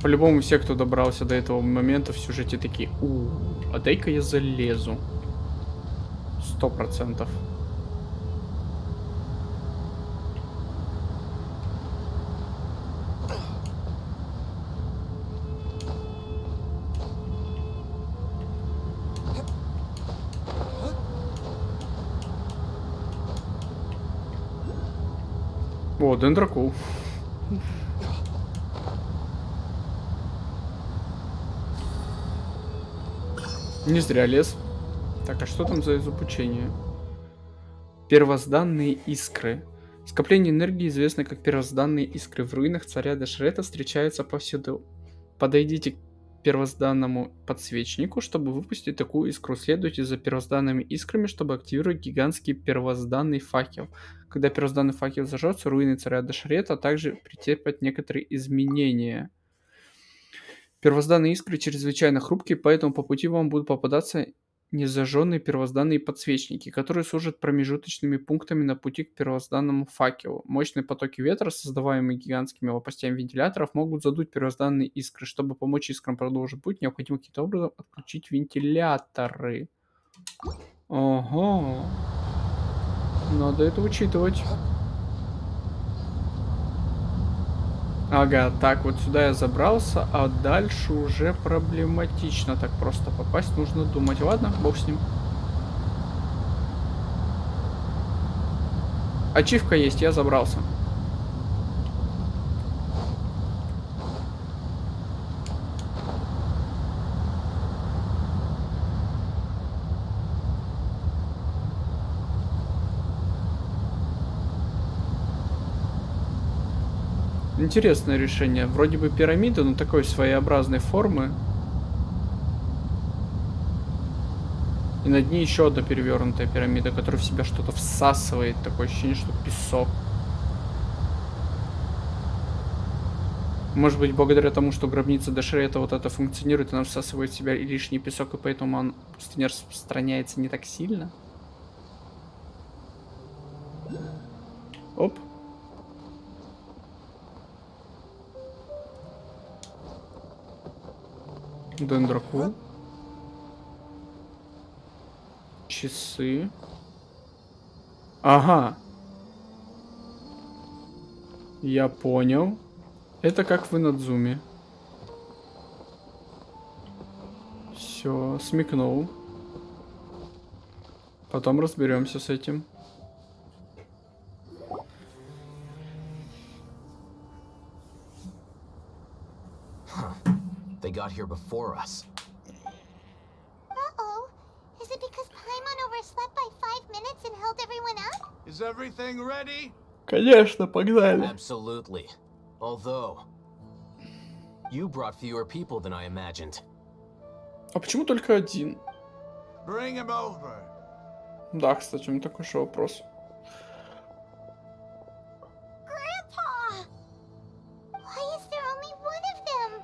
По-любому все, кто добрался до этого момента в сюжете, такие: а дай-ка я залезу. 100%. О, дендракул. Не зря лез. Так, а что там за изобучение? Первозданные искры. Скопление энергии известно как первозданные искры. В руинах царя Дешрета встречаются повсюду. Подойдите к первозданному подсвечнику, чтобы выпустить такую искру. Следуйте за первозданными искрами, чтобы активировать гигантский первозданный факел. Когда первозданный факел зажжется, руины царя Дешрета также претерпят некоторые изменения. Первозданные искры чрезвычайно хрупкие, поэтому по пути вам будут попадаться незажженные первозданные подсвечники, которые служат промежуточными пунктами на пути к первозданному факелу. Мощные потоки ветра, создаваемые гигантскими лопастями вентиляторов, могут задуть первозданные искры. Чтобы помочь искрам продолжить путь, необходимо каким-то образом отключить вентиляторы. Ого. Надо это учитывать. Ага, так, вот сюда я забрался, а дальше уже проблематично так просто попасть, нужно думать. Ладно, бог с ним. Ачивка есть, я забрался. Интересное решение. Вроде бы пирамида, но такой своеобразной формы. И над ней еще одна перевернутая пирамида, которая в себя что-то всасывает. Такое ощущение, что песок. Может быть, благодаря тому, что гробница Дешрета вот это функционирует, она всасывает в себя лишний песок, и поэтому пустыня распространяется не так сильно. Оп. Дендракул. Часы. Ага. Я понял. Это как в Инадзуме. Все, смекнул. Потом разберемся с этим. They got here before us. Uh-oh. Is it because Paimon overslept by 5 minutes and held everyone up? Is everything ready? Конечно, pogнали. Absolutely. Although, you brought fewer people than I imagined. А почему только один? Bring him over. Да, кстати, у меня такой же вопрос. Grandpa! Why is there only one of them?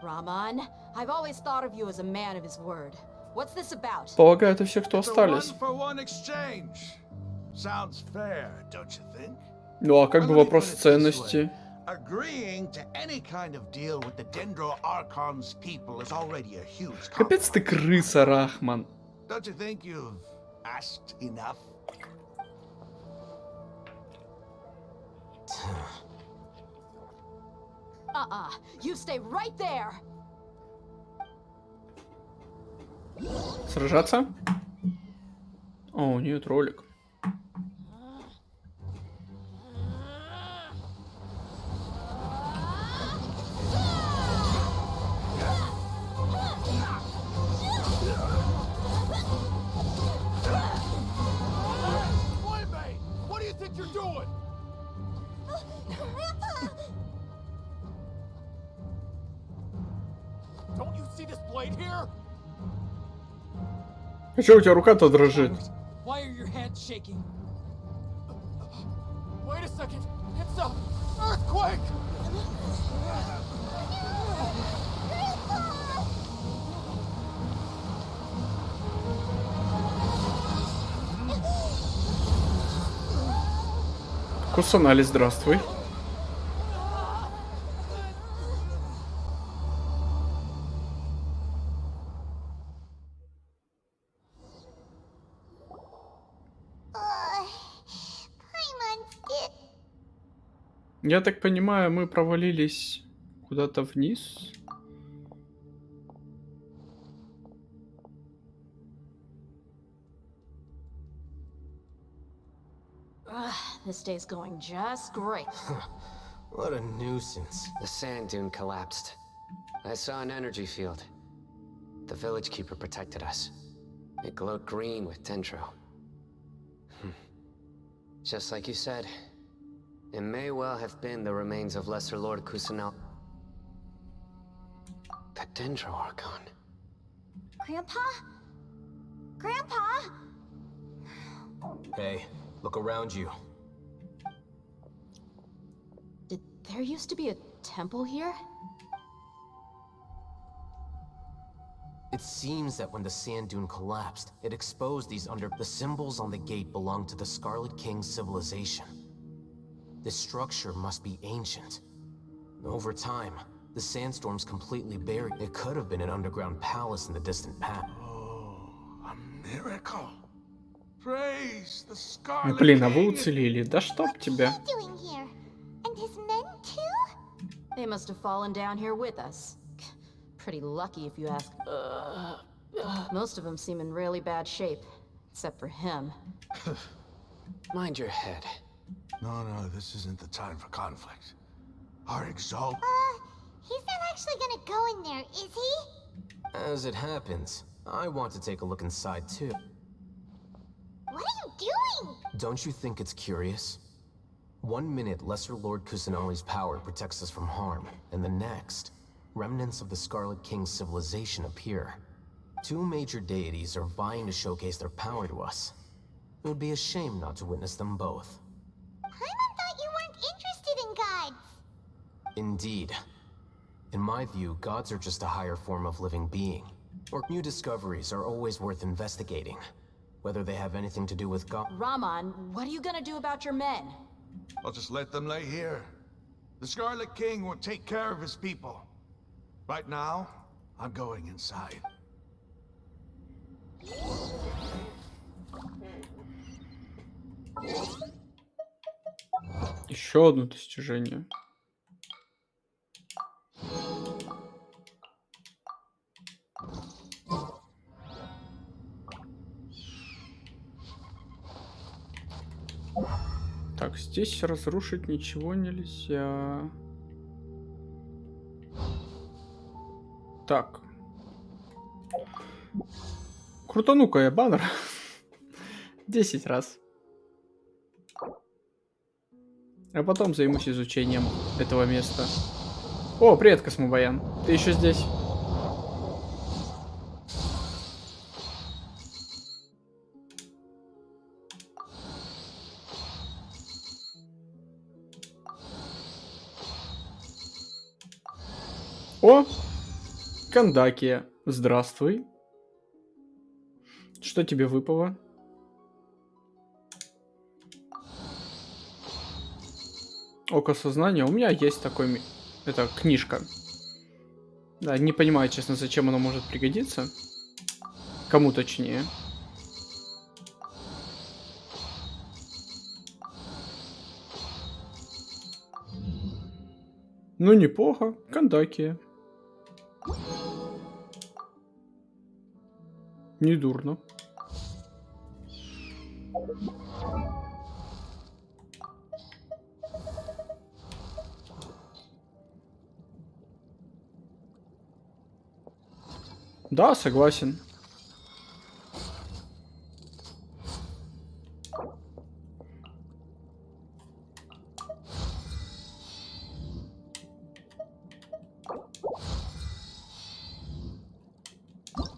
Raman, I've always thought of you as a man of his word. What's this about? Полагаю, это все, кто It's a остались. one-for-one exchange. Sounds fair, don't you think? Ну а как бы вопрос ценности? Agreeing to any kind of deal with the Dendro Archon's people is already a huge Капец ты крыса, Рахман. Don't you think you've asked enough? You stay right there. Сражаться? О, нет, ролик. What do you think you're doing? Don't you see this blade here? А чё у тебя рука-то дрожит? Why are your hands shaking? Wait a second. It's a earthquake. Кусанали, здравствуй. Я так понимаю, мы провалились куда-то вниз. This day's going just great. What a nuisance. The sand dune collapsed. I saw an energy field. The village keeper protected us. It glowed green with dendro. Just like you said, it may well have been the remains of Lesser Lord Kusanal. The dendro archon. Grandpa? Grandpa? Hey, look around you. Did there used to be a temple here? It seems that when the sand dune collapsed, it exposed these the symbols on the gate belong to the Scarlet King civilization. This structure must be ancient. Over time, the sandstorms completely buried. It could have been an underground palace in the distant past. Oh, a miracle. Praise the Scarlet Блин, а вы King. уцелели. Да чтоб тебя. Doing here? And his men too? They must have fallen down here with us. Pretty lucky if you ask. Most of them seem in really bad shape, except for him. Mind your head. No, this isn't the time for conflict. Our exalt. He's not actually gonna go in there, is he? As it happens, I want to take a look inside too. What are you doing? Don't you think it's curious? 1 minute, Lesser Lord Kusanali's power protects us from harm, and the next, remnants of the Scarlet King's civilization appear. Two major deities are vying to showcase their power to us. It would be a shame not to witness them both. Paimon thought you weren't interested in gods. Indeed. In my view, gods are just a higher form of living being. Or new discoveries are always worth investigating, whether they have anything to do with God. Raman, what are you gonna do about your men? I'll just let them lay here. The Scarlet King will take care of his people. Right now, I'm going inside. Еще одно достижение. Так, здесь разрушить ничего нельзя. Так. Крутану-ка я баннер. 10 раз. А потом займусь изучением этого места. О, привет, Космобаян. Ты еще здесь? О! Кандакия. Здравствуй. Что тебе выпало? Око сознания. У меня есть такой... Это книжка. Да, не понимаю, честно, зачем оно может пригодиться. Кому точнее. Ну, неплохо. Кандакия. Недурно. Да, согласен.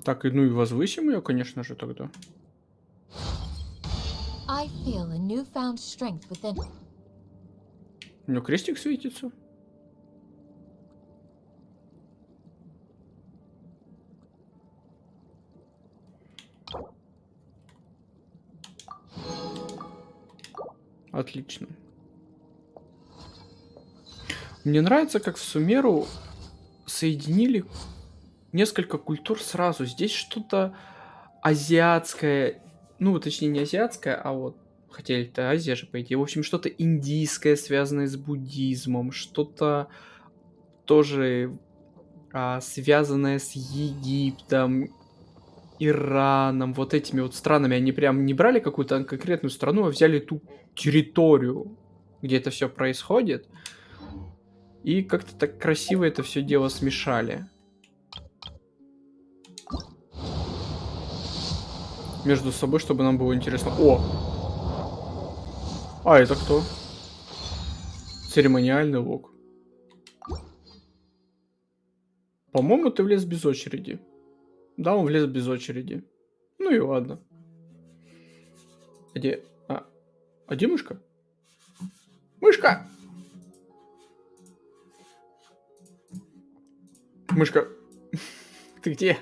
Так, ну и возвысим ее, конечно же, тогда. I feel a newfound strength within. У него крестик светится. Отлично. Мне нравится, как в Сумеру соединили несколько культур сразу. Здесь что-то азиатское, ну, точнее, не азиатское, а вот Хотя это Азия же, по идее. В общем, что-то индийское, связанное с буддизмом. Что-то тоже связанное с Египтом, Ираном. Вот этими вот странами. Они прям не брали какую-то конкретную страну, а взяли ту территорию, где это все происходит. И как-то так красиво это все дело смешали. Между собой, чтобы нам было интересно. О! А, это кто? Церемониальный лук. По-моему, ты влез без очереди. Да, он влез без очереди. Ну и ладно. Где? А где мышка? Мышка! Мышка. Ты где?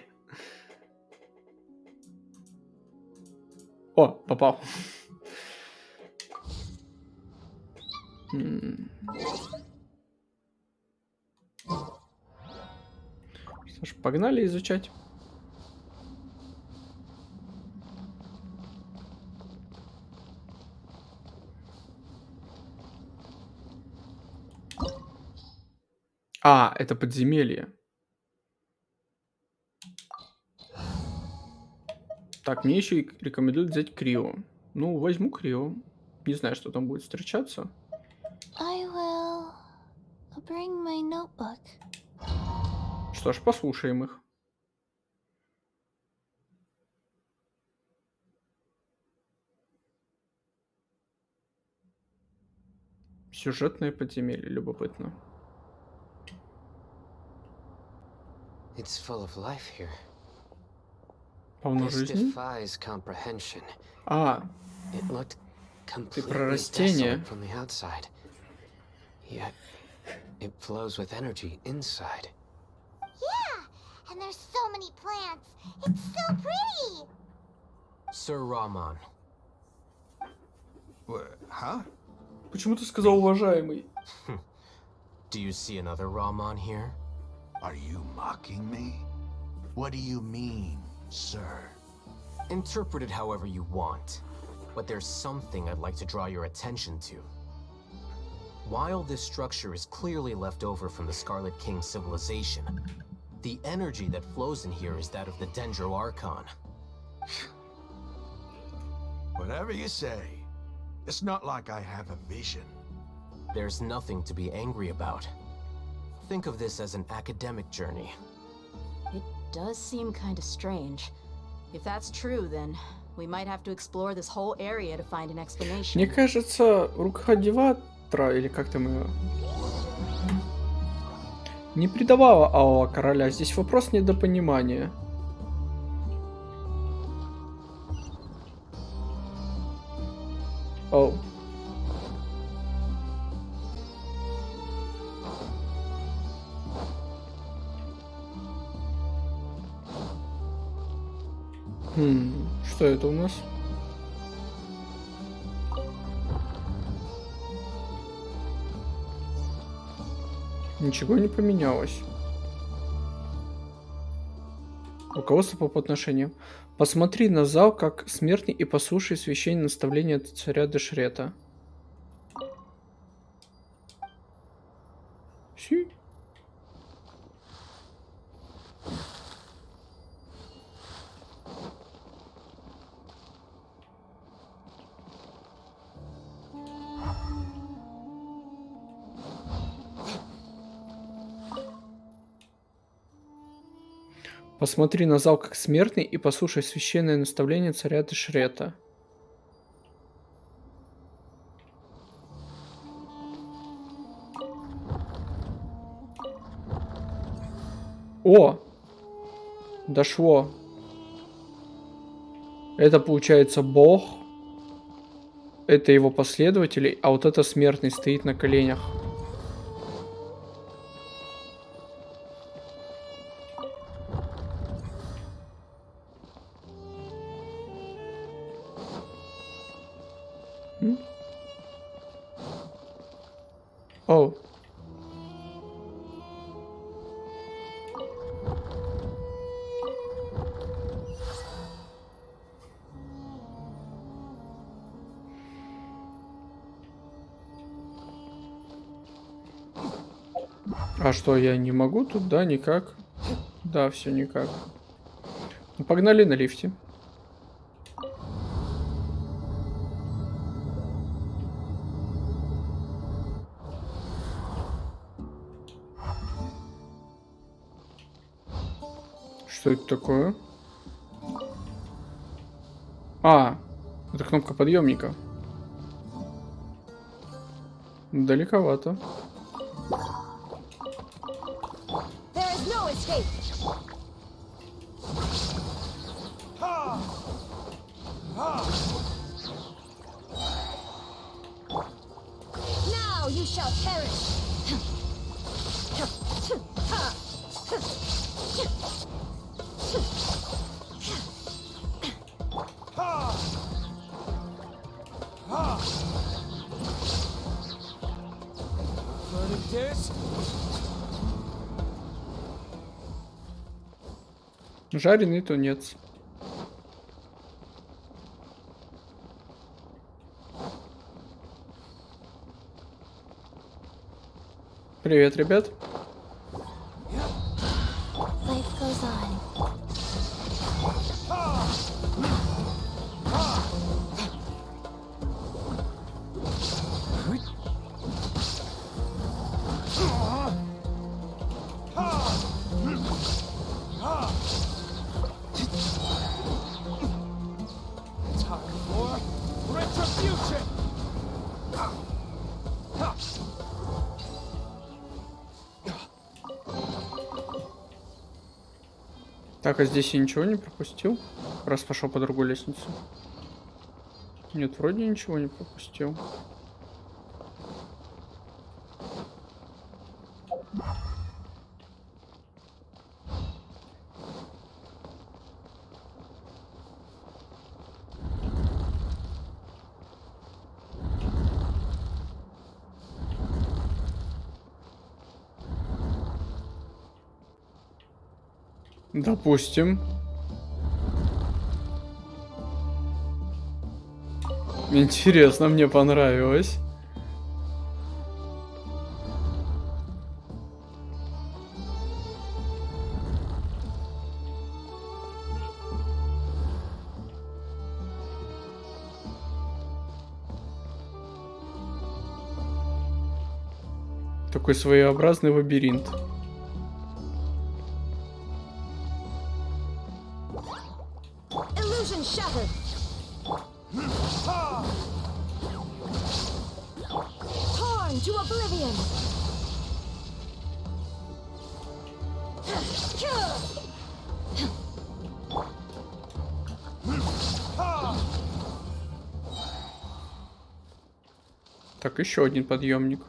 О, попал. Что ж, погнали изучать. А, это подземелье. Так, мне еще и рекомендуют взять Крио. Ну, возьму Крио. Не знаю, что там будет встречаться. I will bring my notebook. Что ж, послушаем их. Сюжетное подземелье, любопытно. It's full of life here. Полно This жизни. defies comprehension. А, It looked ты про completely растение. desolate from the outside. Yet it flows with energy inside. Yeah, and there's so many plants. It's so pretty. Sir Rahman. Huh? Почему ты сказал уважаемый? Do you see another Rahman here? Are you mocking me? What do you mean, sir? Interpret it however you want, but there's something I'd like to draw your attention to. While this structure is clearly left over from the Scarlet King civilization, the energy that flows in here is that of the Dendro Archon. Whatever you say. It's not like I have a vision. There's nothing to be angry about. Think of this as an academic journey. It does seem kind of strange. If that's true, then we might have to explore this whole area to find an explanation. Мне кажется, руководителя, или как там ее, не предавала Алого Короля. Здесь вопрос недопонимания. Оу. Что это у нас? Ничего не поменялось. Руководство по отношениям. Посмотри на зал, как смертный, и послушай священное наставление от царя Дешрета. Си. Посмотри на зал как смертный и послушай священное наставление царя Дешрета. О! Дошло. Это получается Бог. Это его последователи, а вот это смертный стоит на коленях. О. А что, я не могу тут, да, никак? Да, все никак. Ну, погнали на лифте. Что это такое? А, это кнопка подъемника. Далековато. There is no escape. Now you shall perish. Жареный тунец. Привет, ребят. Life goes on. Так, а здесь я ничего не пропустил? Раз пошел по другой лестнице. Нет, вроде ничего не пропустил. Допустим. Интересно, мне понравилось. Такой своеобразный лабиринт. Illusion shattered. Torn to oblivion. Так, еще один подъемник.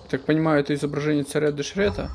Так понимаю, это изображение царя Дешрета?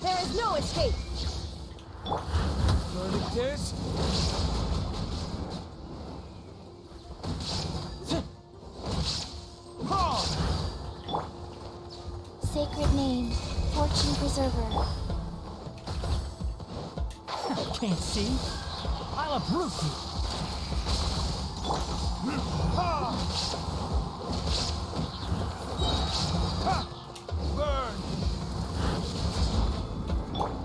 There is no escape. Verdict is... Sacred name, fortune preserver. Can't see. I'll uproot you. Burn!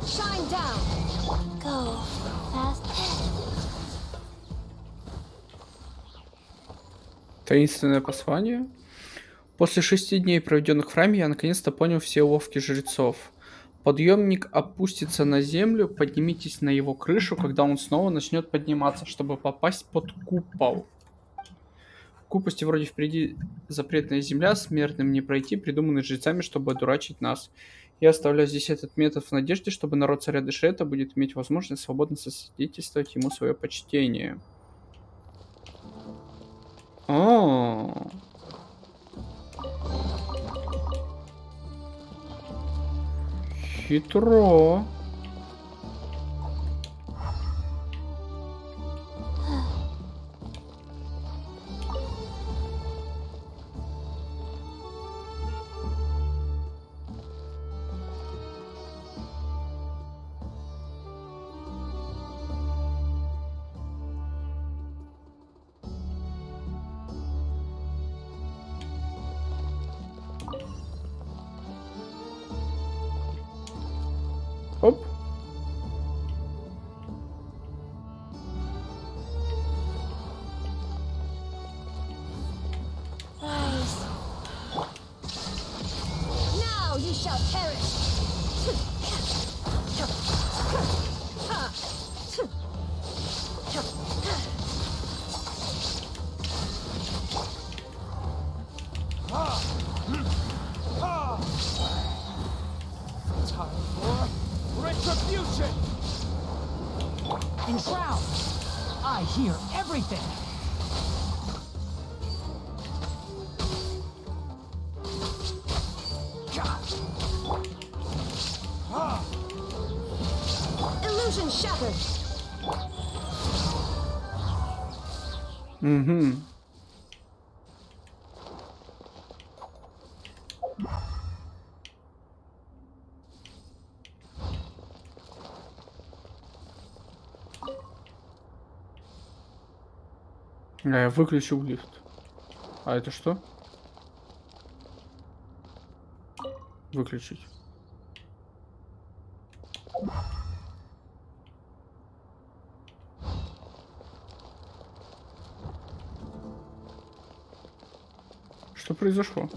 Shine down. Go fast. Таинственное послание. После 6 дней, проведенных в храме, я наконец-то понял все уловки жрецов. Подъемник опустится на землю, поднимитесь на его крышу, когда он снова начнет подниматься, чтобы попасть под купол. В купости вроде впереди запретная земля, смертным не пройти, придуманный жрецами, чтобы одурачить нас. Я оставляю здесь этот метод в надежде, чтобы народ царя Дешрета будет иметь возможность свободно сосвидетельствовать ему свое почтение. О. Хитро. Оп. Now you shall perish. Time for retribution. Enshroud! I hear everything! Illusion shattered. Угу. Я выключил лифт. А это что? Выключить. Что произошло?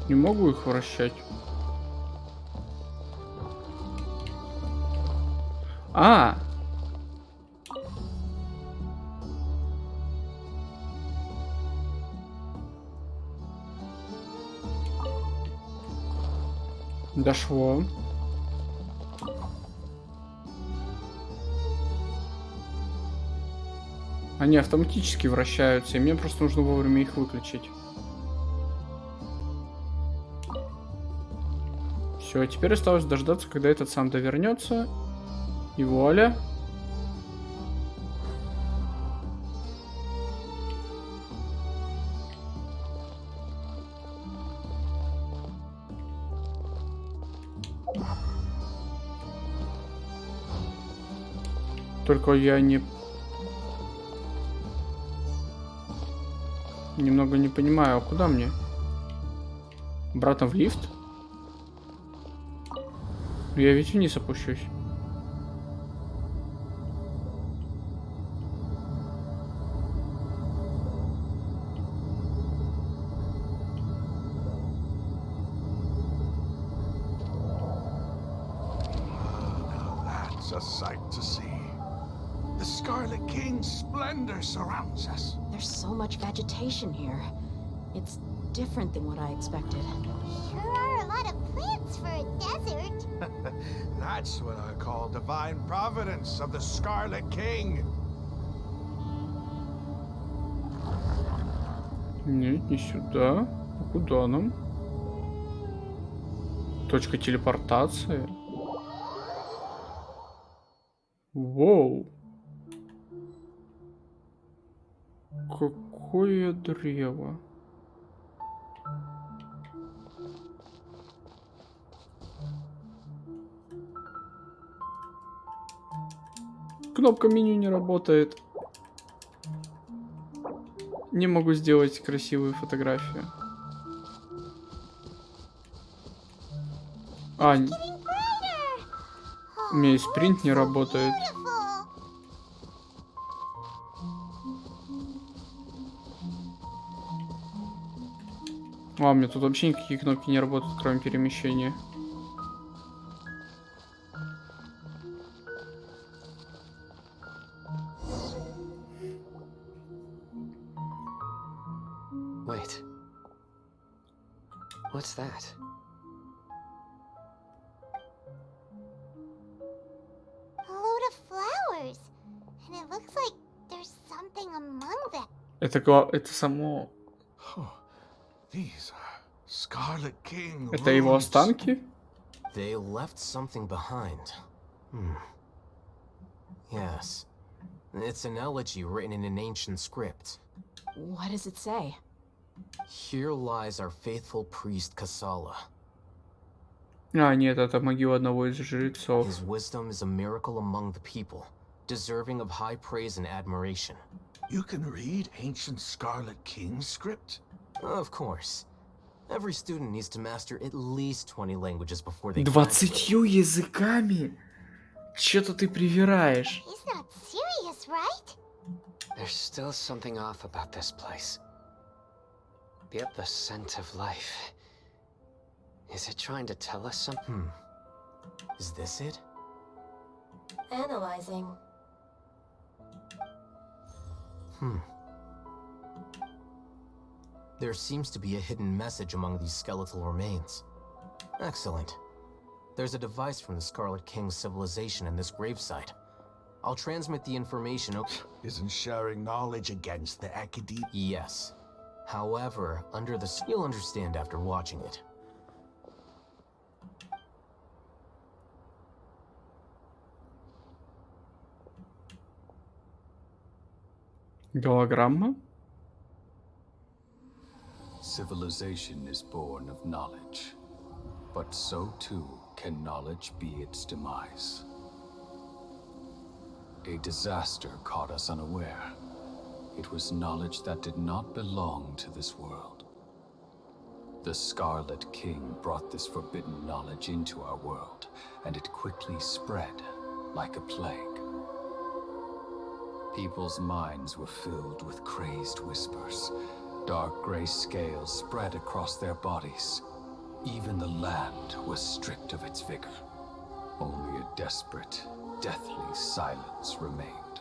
Не могу их вращать. А! Дошло. Они автоматически вращаются, и мне просто нужно вовремя их выключить. Все, теперь осталось дождаться, когда этот сам довернется. И вуаля. Только я немного не понимаю, а куда мне? Обратно в лифт? Я ведь вниз опущусь. That's a sight to see. The Scarlet King's splendor surrounds us. There's so much vegetation here. It's different than what I expected. Sure are a lot of plants for a desert. That's what I call divine providence of the Scarlet King. Нет, не сюда. А куда нам? Точка телепортации. Воу. Какое древо. Кнопка меню не работает. Не могу сделать красивую фотографию. А, у меня и спринт не работает. А, у меня тут вообще никакие кнопки не работают, кроме перемещения. What's that? A load of flowers. And it looks like there's something among them. Это само... These are Scarlet King Это его runes. останки? They left something behind. Yes. It's an elegy written in an ancient script. What does it say? Here lies our faithful priest Kasala. А, нет, это могила одного из жрецов. His wisdom is a miracle among the people, deserving of high praise and admiration. You can read ancient Scarlet King script? Of course. Every student needs to master at least 20 languages before they 20 языками? Чё-то ты привираешь. He's not serious, right? There's still something off about this place. Yet the scent of life. Is it trying to tell us something? Is this it? Analyzing. There seems to be a hidden message among these skeletal remains. Excellent. There's a device from the Scarlet King's civilization in this gravesite. I'll transmit the information. Isn't sharing knowledge against the academia? Yes. However, under the... You'll understand after watching it. Голограмма? Civilization is born of knowledge, but so too can knowledge be its demise. A disaster caught us unaware. It was knowledge that did not belong to this world. The Scarlet King brought this forbidden knowledge into our world, and it quickly spread like a plague. People's minds were filled with crazed whispers. Dark gray scales spread across their bodies. Even the land was stripped of its vigor. Only a desperate, deathly silence remained.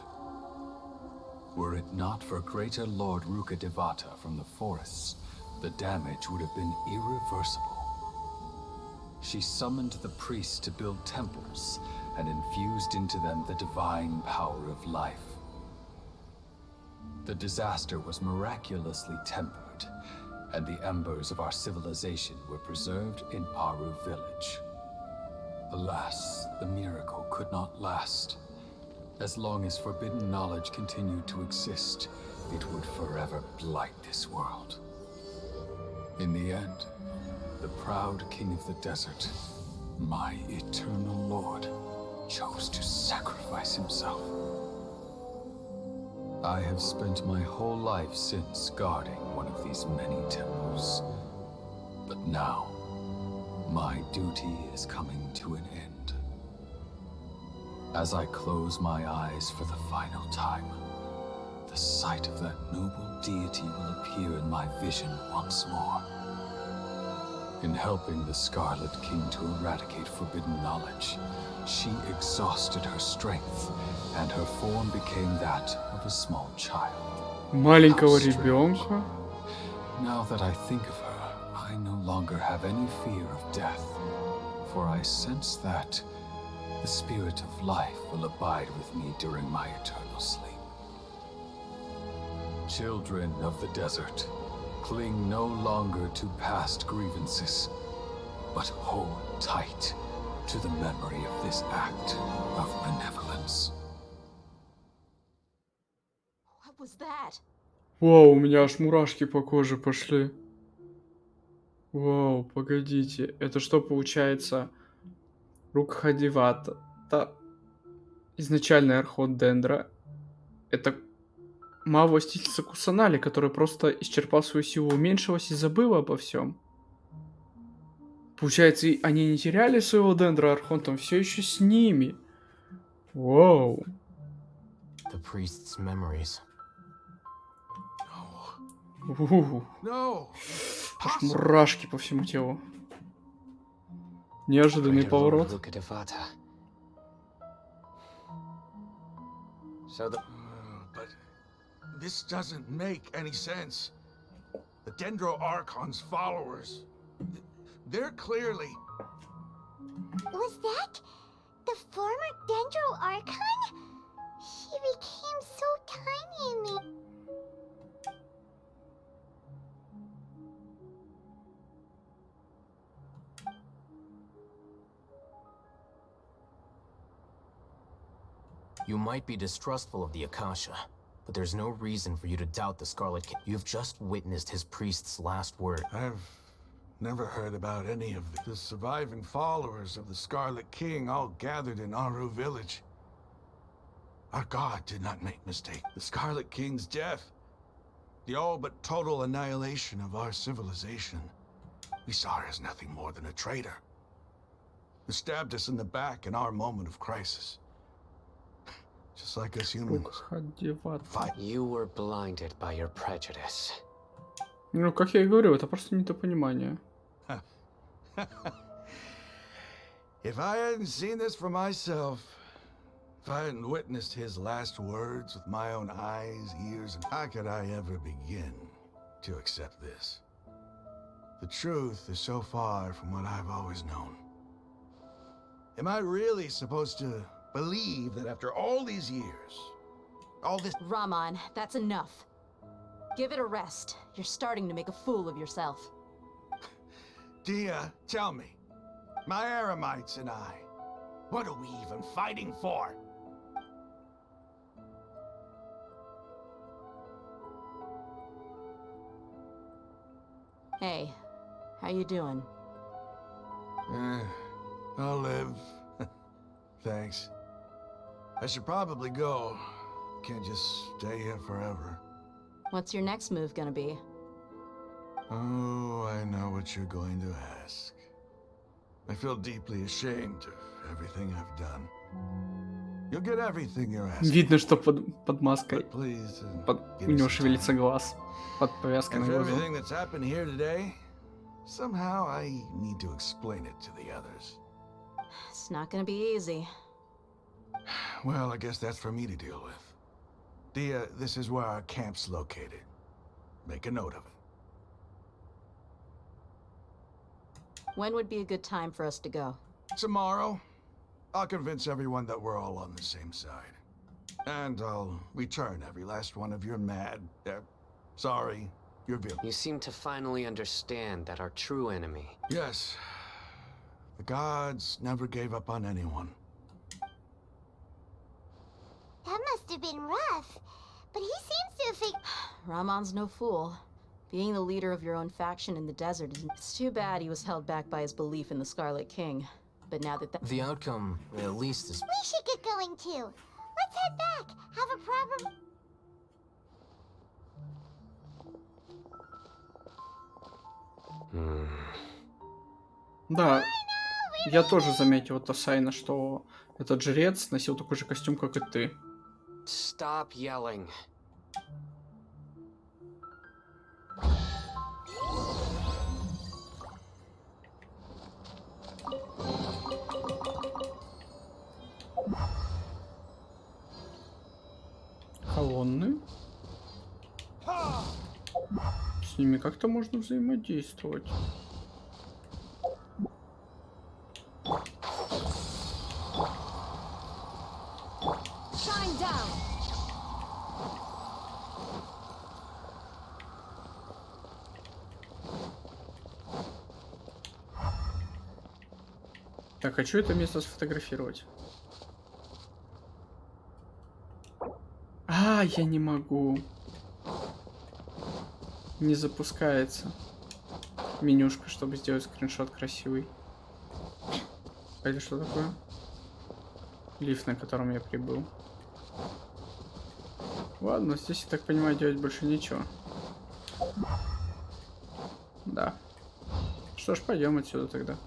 Were it not for greater Lord Ruka Devata from the forests, the damage would have been irreversible. She summoned the priests to build temples and infused into them the divine power of life. The disaster was miraculously tempered, and the embers of our civilization were preserved in Aru village. Alas, the miracle could not last. As long as forbidden knowledge continued to exist, it would forever blight this world. In the end, the proud king of the desert, my eternal lord, chose to sacrifice himself. I have spent my whole life since guarding one of these many temples. But now, my duty is coming to an end. As I close my eyes for the final time, the sight of that noble deity will appear in my vision once more. In helping the Scarlet King to eradicate forbidden knowledge, she exhausted her strength, and her form became that of a small child. Маленького ребенка? Now that I think of her, I no longer have any fear of death, for I sense that the spirit of life will abide with me during my eternal sleep. Children of the desert, cling no longer to past grievances, but hold tight to the memory of this act of benevolence. What was that? Вау, у меня аж мурашки по коже пошли. Вау, погодите. Это что получается? Рукхадевата. Это изначальный архот Дендра. Это маг-властительница Кусанали, которая просто исчерпав свою силу, уменьшилась и забыла обо всем. Получается, они не теряли своего Дендра Архонта, он все еще с ними. Вау. The priest's memories. Аж мурашки по всему телу. Неожиданный поворот. But this doesn't make any sense. The Dendro Archon's followers, They're clearly... Was that the former Dendro Archon? He became so tiny in the... You might be distrustful of the Akasha, but there's no reason for you to doubt the Scarlet King. You've just witnessed his priest's last word. I've never heard about any of the surviving followers of the Scarlet King all gathered in Aru village. Our god did not make mistake. The Scarlet King's death, the all but total annihilation of our civilization, we saw her as nothing more than a traitor who stabbed us in the back in our moment of crisis. Just like us humans. You were blinded by your prejudice. Ну, как я и говорю, это просто недопонимание. If I hadn't seen this for myself, if I hadn't witnessed his last words with my own eyes, ears, and how could I ever begin to accept this? The truth is so far from what I've always known. Am I really supposed to believe that after all these years, all this... Raman, that's enough. Give it a rest. You're starting to make a fool of yourself. Dia, tell me, my Aramites and I, what are we even fighting for? Hey, how you doing? I'll live. Thanks. I should probably go. Can't just stay here forever. What's your next move gonna be? Oh, I know what you're going to ask. I feel deeply ashamed of everything I've done. You'll get everything you're asking. Видно, что под маской. У него шевелится глаз. Под повязкой на глазу. Everything that's happened here today, somehow I need to explain it to the others. It's not gonna be easy. Well, I guess that's for me to deal with. Dia, this is where our camp's located. Make a note of it. When would be a good time for us to go? Tomorrow. I'll convince everyone that we're all on the same side. And I'll return every last one of your mad... sorry, your village. You seem to finally understand that our true enemy... Yes. The gods never gave up on anyone. That must have been rough, but he seems to have figured... Ramon's no fool. Being the leader of your own faction in the desert is... It's too bad he was held back by his belief in the Scarlet King. But now that The outcome, at least, is... We should get going too. Let's head back. Have a proper... Да, я тоже заметил от Асайна, что этот жрец носил такой же костюм, как и ты. Stop yelling. Колонны. С ними как-то можно взаимодействовать. Shine down. Так, хочу это место сфотографировать. А, я не могу. Не запускается менюшка, чтобы сделать скриншот красивый. Это что такое? Лифт, на котором я прибыл. Ладно, здесь, я так понимаю, делать больше ничего. Да. Что ж, пойдем отсюда тогда.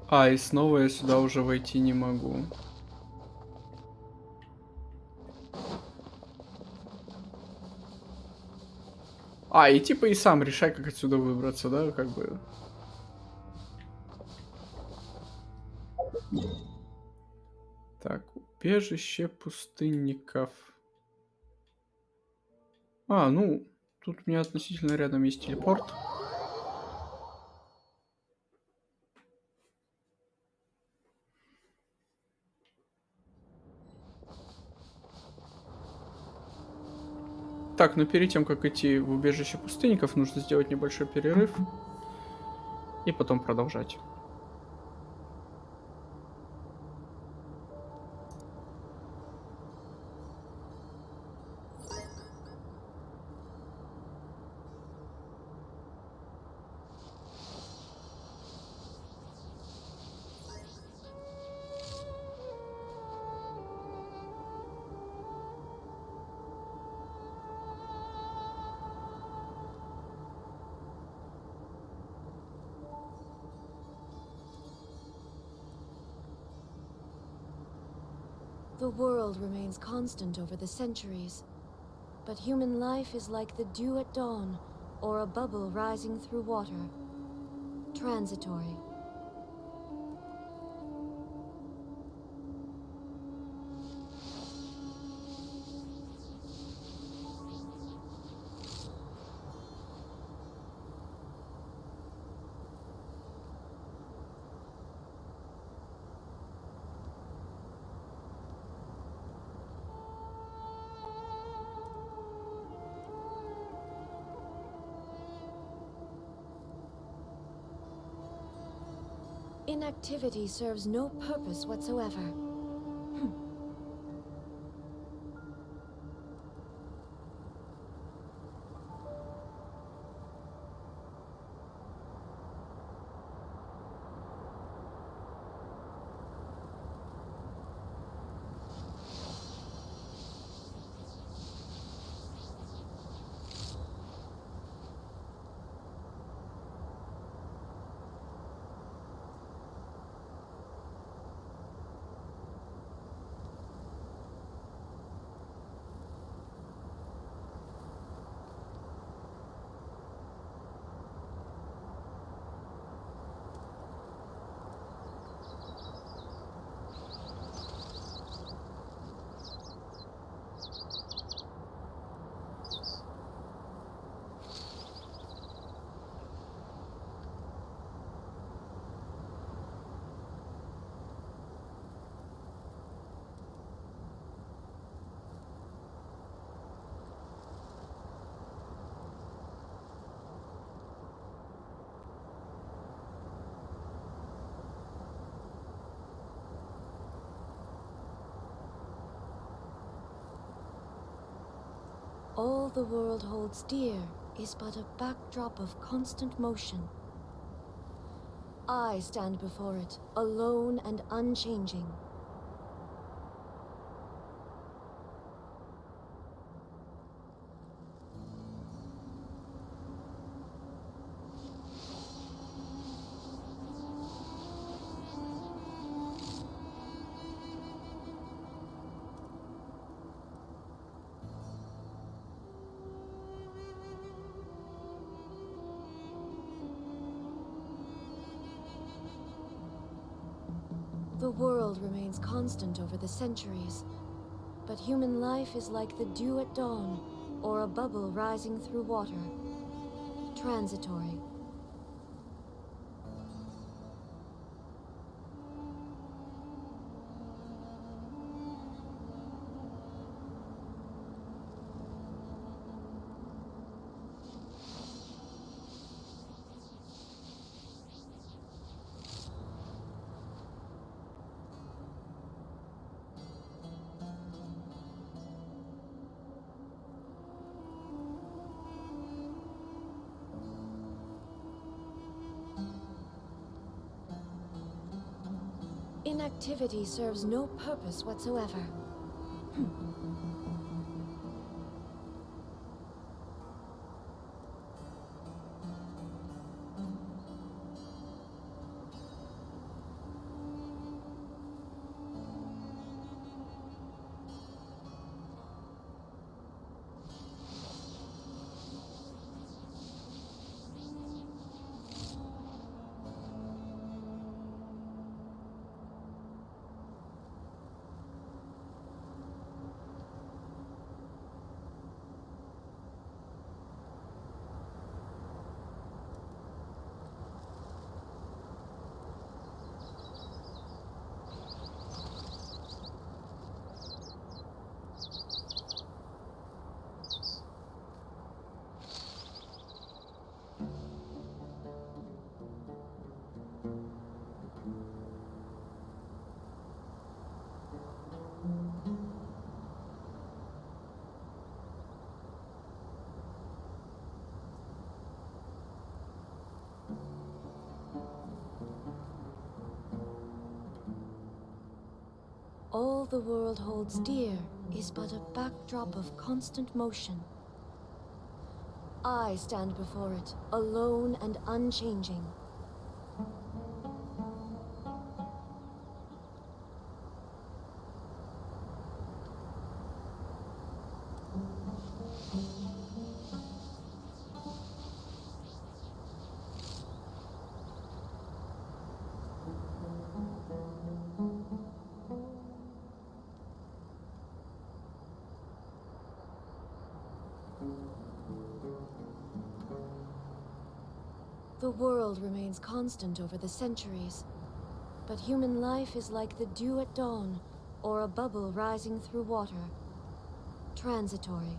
А, и снова я сюда уже войти не могу. А, и типа и сам решай, как отсюда выбраться, да, как бы. Так, убежище пустынников. А, ну, тут у меня относительно рядом есть телепорт. Так, но перед тем, как идти в убежище пустынников, нужно сделать небольшой перерыв. И потом продолжать. The world remains constant over the centuries, but human life is like the dew at dawn, or a bubble rising through water. Transitory. Inactivity serves no purpose whatsoever. All the world holds dear is but a backdrop of constant motion. I stand before it, alone and unchanging. The world remains constant over the centuries, but human life is like the dew at dawn, or a bubble rising through water. Transitory. Inactivity serves no purpose whatsoever. All the world holds dear is but a backdrop of constant motion. I stand before it, alone and unchanging. The world remains constant over the centuries, but human life is like the dew at dawn, or a bubble rising through water. Transitory.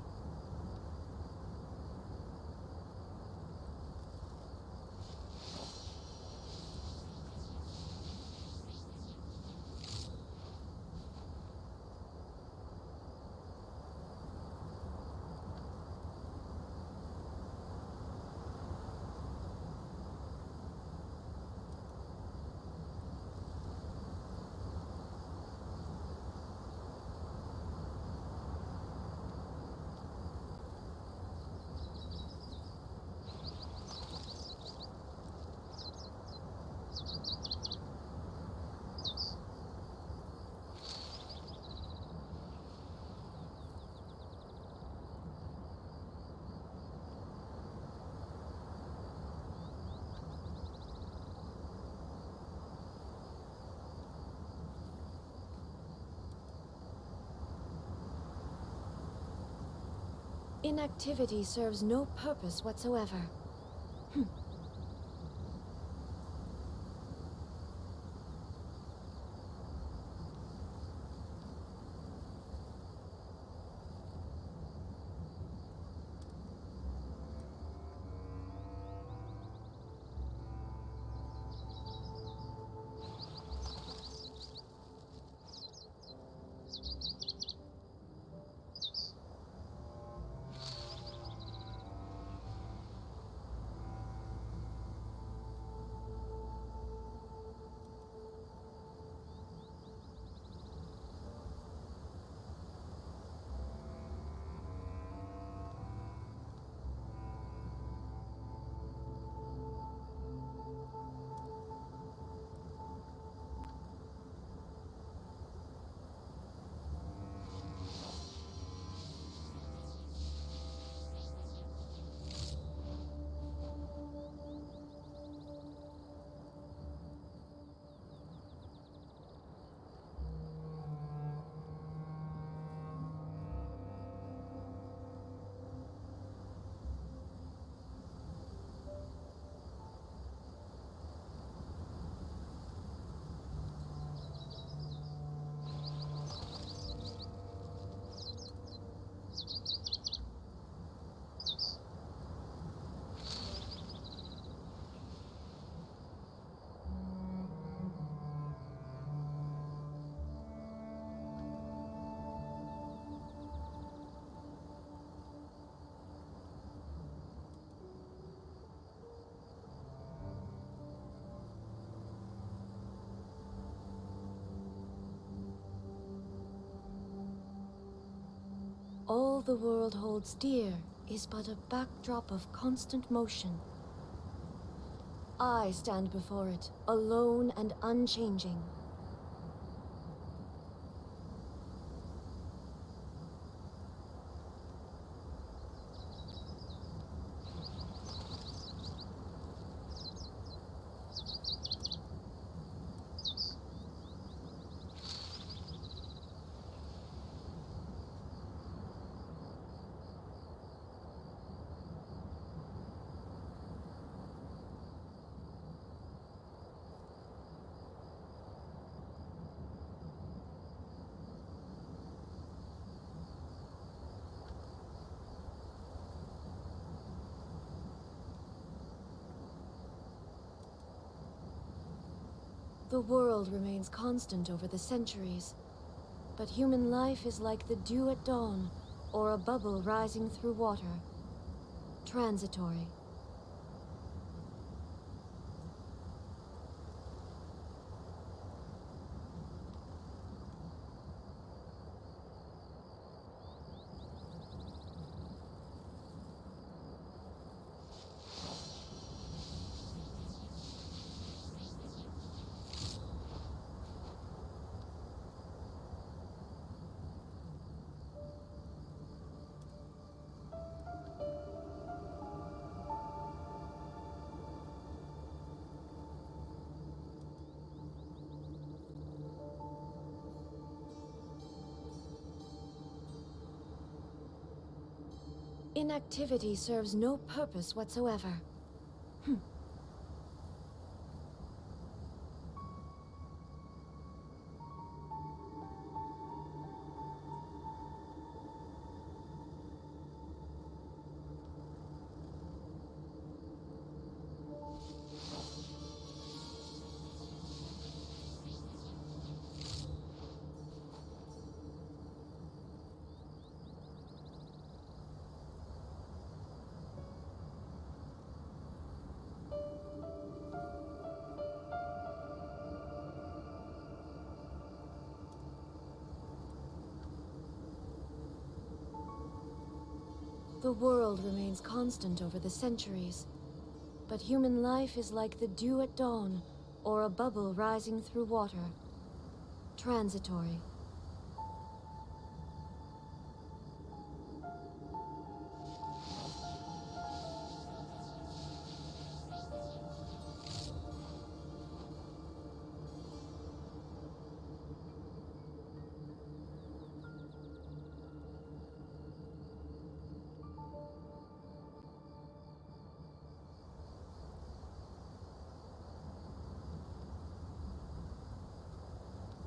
Inactivity serves no purpose whatsoever. All the world holds dear is but a backdrop of constant motion. I stand before it, alone and unchanging. The world remains constant over the centuries, but human life is like the dew at dawn, or a bubble rising through water. Transitory. Inactivity serves no purpose whatsoever. The world remains constant over the centuries, but human life is like the dew at dawn, or a bubble rising through water. Transitory.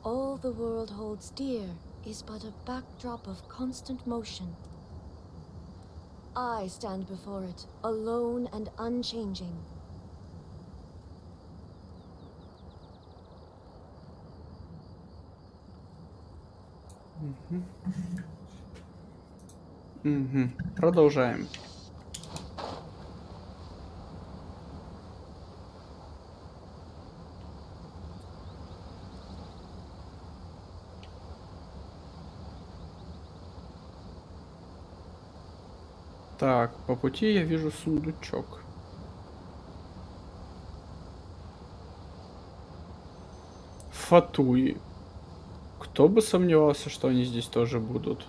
All the world holds dear is but a backdrop of constant motion. I stand before it, alone and unchanging. Продолжаем. Так, по пути я вижу сундучок. Фатуи. Кто бы сомневался, что они здесь тоже будут.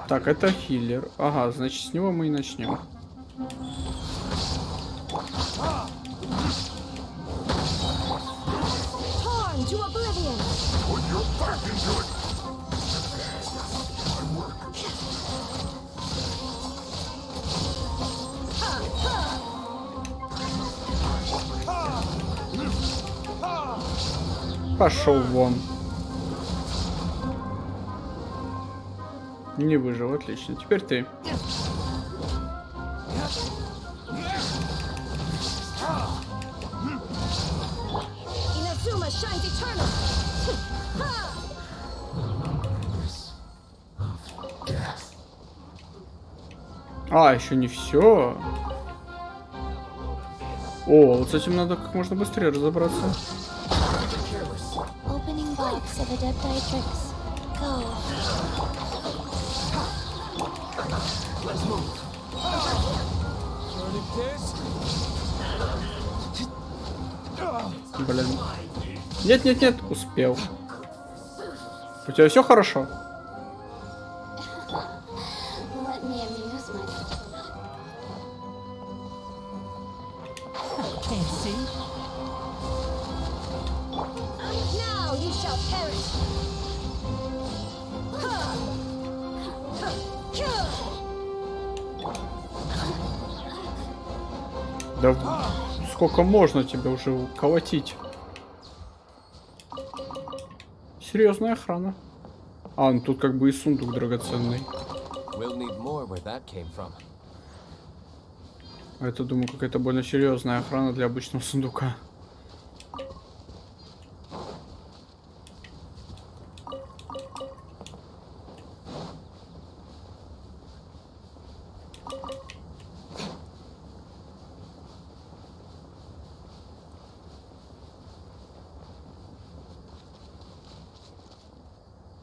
Так, это хиллер. Ага, значит, с него мы и начнем. Пошел вон. Не выжил, отлично. Теперь ты. А, еще не все. О, вот с этим надо как можно быстрее разобраться. Блин. Нет, нет, нет, успел. У тебя все хорошо? Да сколько можно тебя уже колотить? Серьезная охрана. А, ну тут как бы и сундук драгоценный. А это, думаю, какая-то больно серьезная охрана для обычного сундука.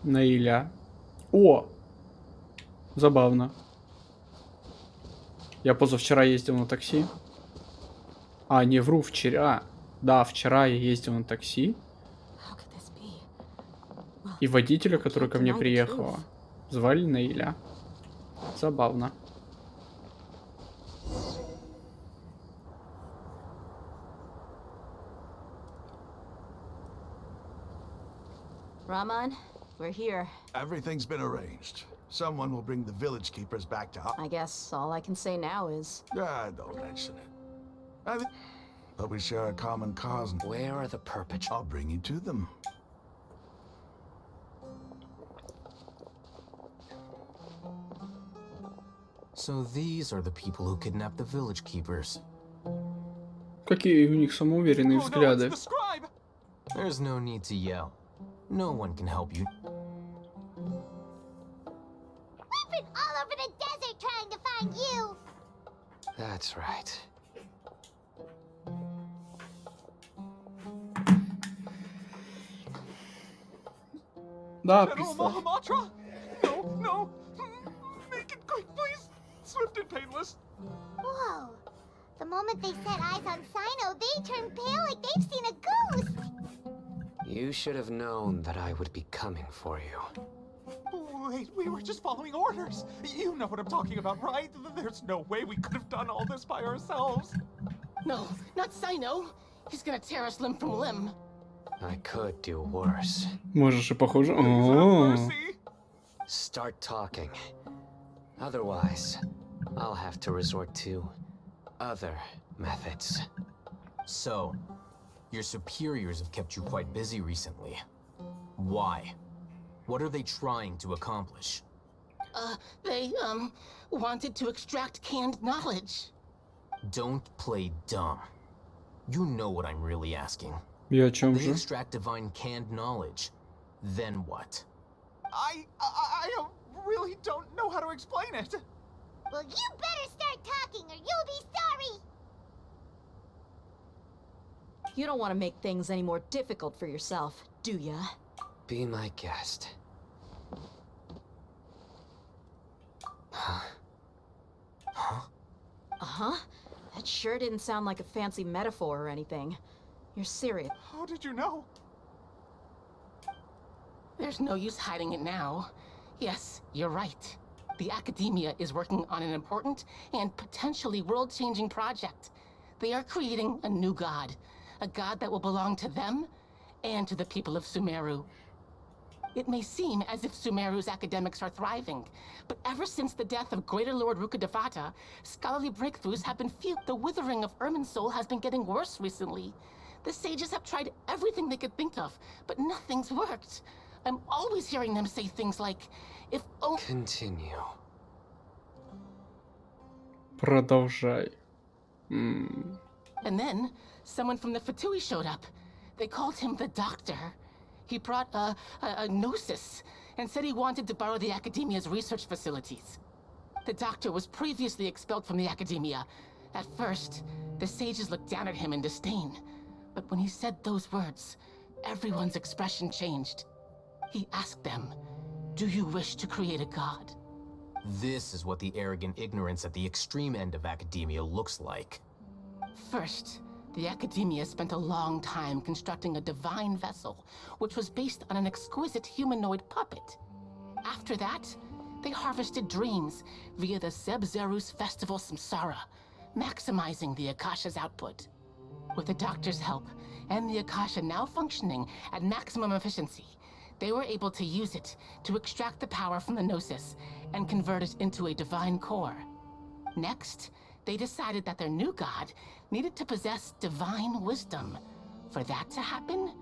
Наиля. О! Забавно. Я позавчера ездил на такси. А, не вру, вчера. Да, вчера я ездил на такси. И водителя, который ко мне приехала, звали Наиля. Забавно. Raman, we're here. Everything's been arranged. Someone will bring the village keepers back to... I guess all I can say now is... Don't mention it. But we share a common cause. Where are the perpetrators? I'll bring you to them. So these are the people who kidnapped the village keepers. Какие у них самоуверенные взгляды. There's no need to yell. No one can help you. We've been all over the desert trying to find you. That's right. Да, General Mahamatra? No, no. Make it quick, please. Swift and painless. Whoa. The moment they set eyes on Sino, they turn pale like they've seen a ghost. You should have known that I would be coming for you. Wait, we were just following orders. You know what I'm talking about, right? There's no way we could have done all this by ourselves. No, not Sino. He's gonna tear us limb from limb. I could do worse. Можешь и похоже. О. Start talking. Otherwise, I'll have to resort to other methods. So, your superiors have kept you quite busy recently. Why? What are they trying to accomplish? They, wanted to extract canned knowledge. Don't play dumb. You know what I'm really asking. Я о чем They же? extract divine canned knowledge. Then what? I really don't know how to explain it. Well, you better start talking or you'll be sorry. You don't want to make things any more difficult for yourself, do ya? Be my guest. Huh? Huh? Uh-huh. That sure didn't sound like a fancy metaphor or anything. You're serious. How did you know? There's no use hiding it now. Yes, you're right. The Academia is working on an important and potentially world-changing project. They are creating a new god. A god that will belong to them and to the people of Sumeru. It may seem as if Sumeru's academics are thriving, but ever since the death of Greater Lord Rukkhadevata, scholarly breakthroughs have been few. The withering of Irminsul has been getting worse recently. The sages have tried everything they could think of, but nothing's worked. I'm always hearing them say things like, if only... Continue. Продолжай. And then, someone from the Fatui showed up. They called him the Doctor. He brought a gnosis and said he wanted to borrow the Academia's research facilities. The Doctor was previously expelled from the Academia. At first, the sages looked down at him in disdain. But when he said those words, everyone's expression changed. He asked them, "Do you wish to create a god?" This is what the arrogant ignorance at the extreme end of academia looks like. First, the Academia spent a long time constructing a divine vessel, which was based on an exquisite humanoid puppet. After that, they harvested dreams via the Zeb-Zerus Festival Samsara, maximizing the Akasha's output. With the Doctor's help, and the Akasha now functioning at maximum efficiency, they were able to use it to extract the power from the Gnosis and convert it into a divine core. Next, they decided that their new god needed to possess divine wisdom. For that to happen,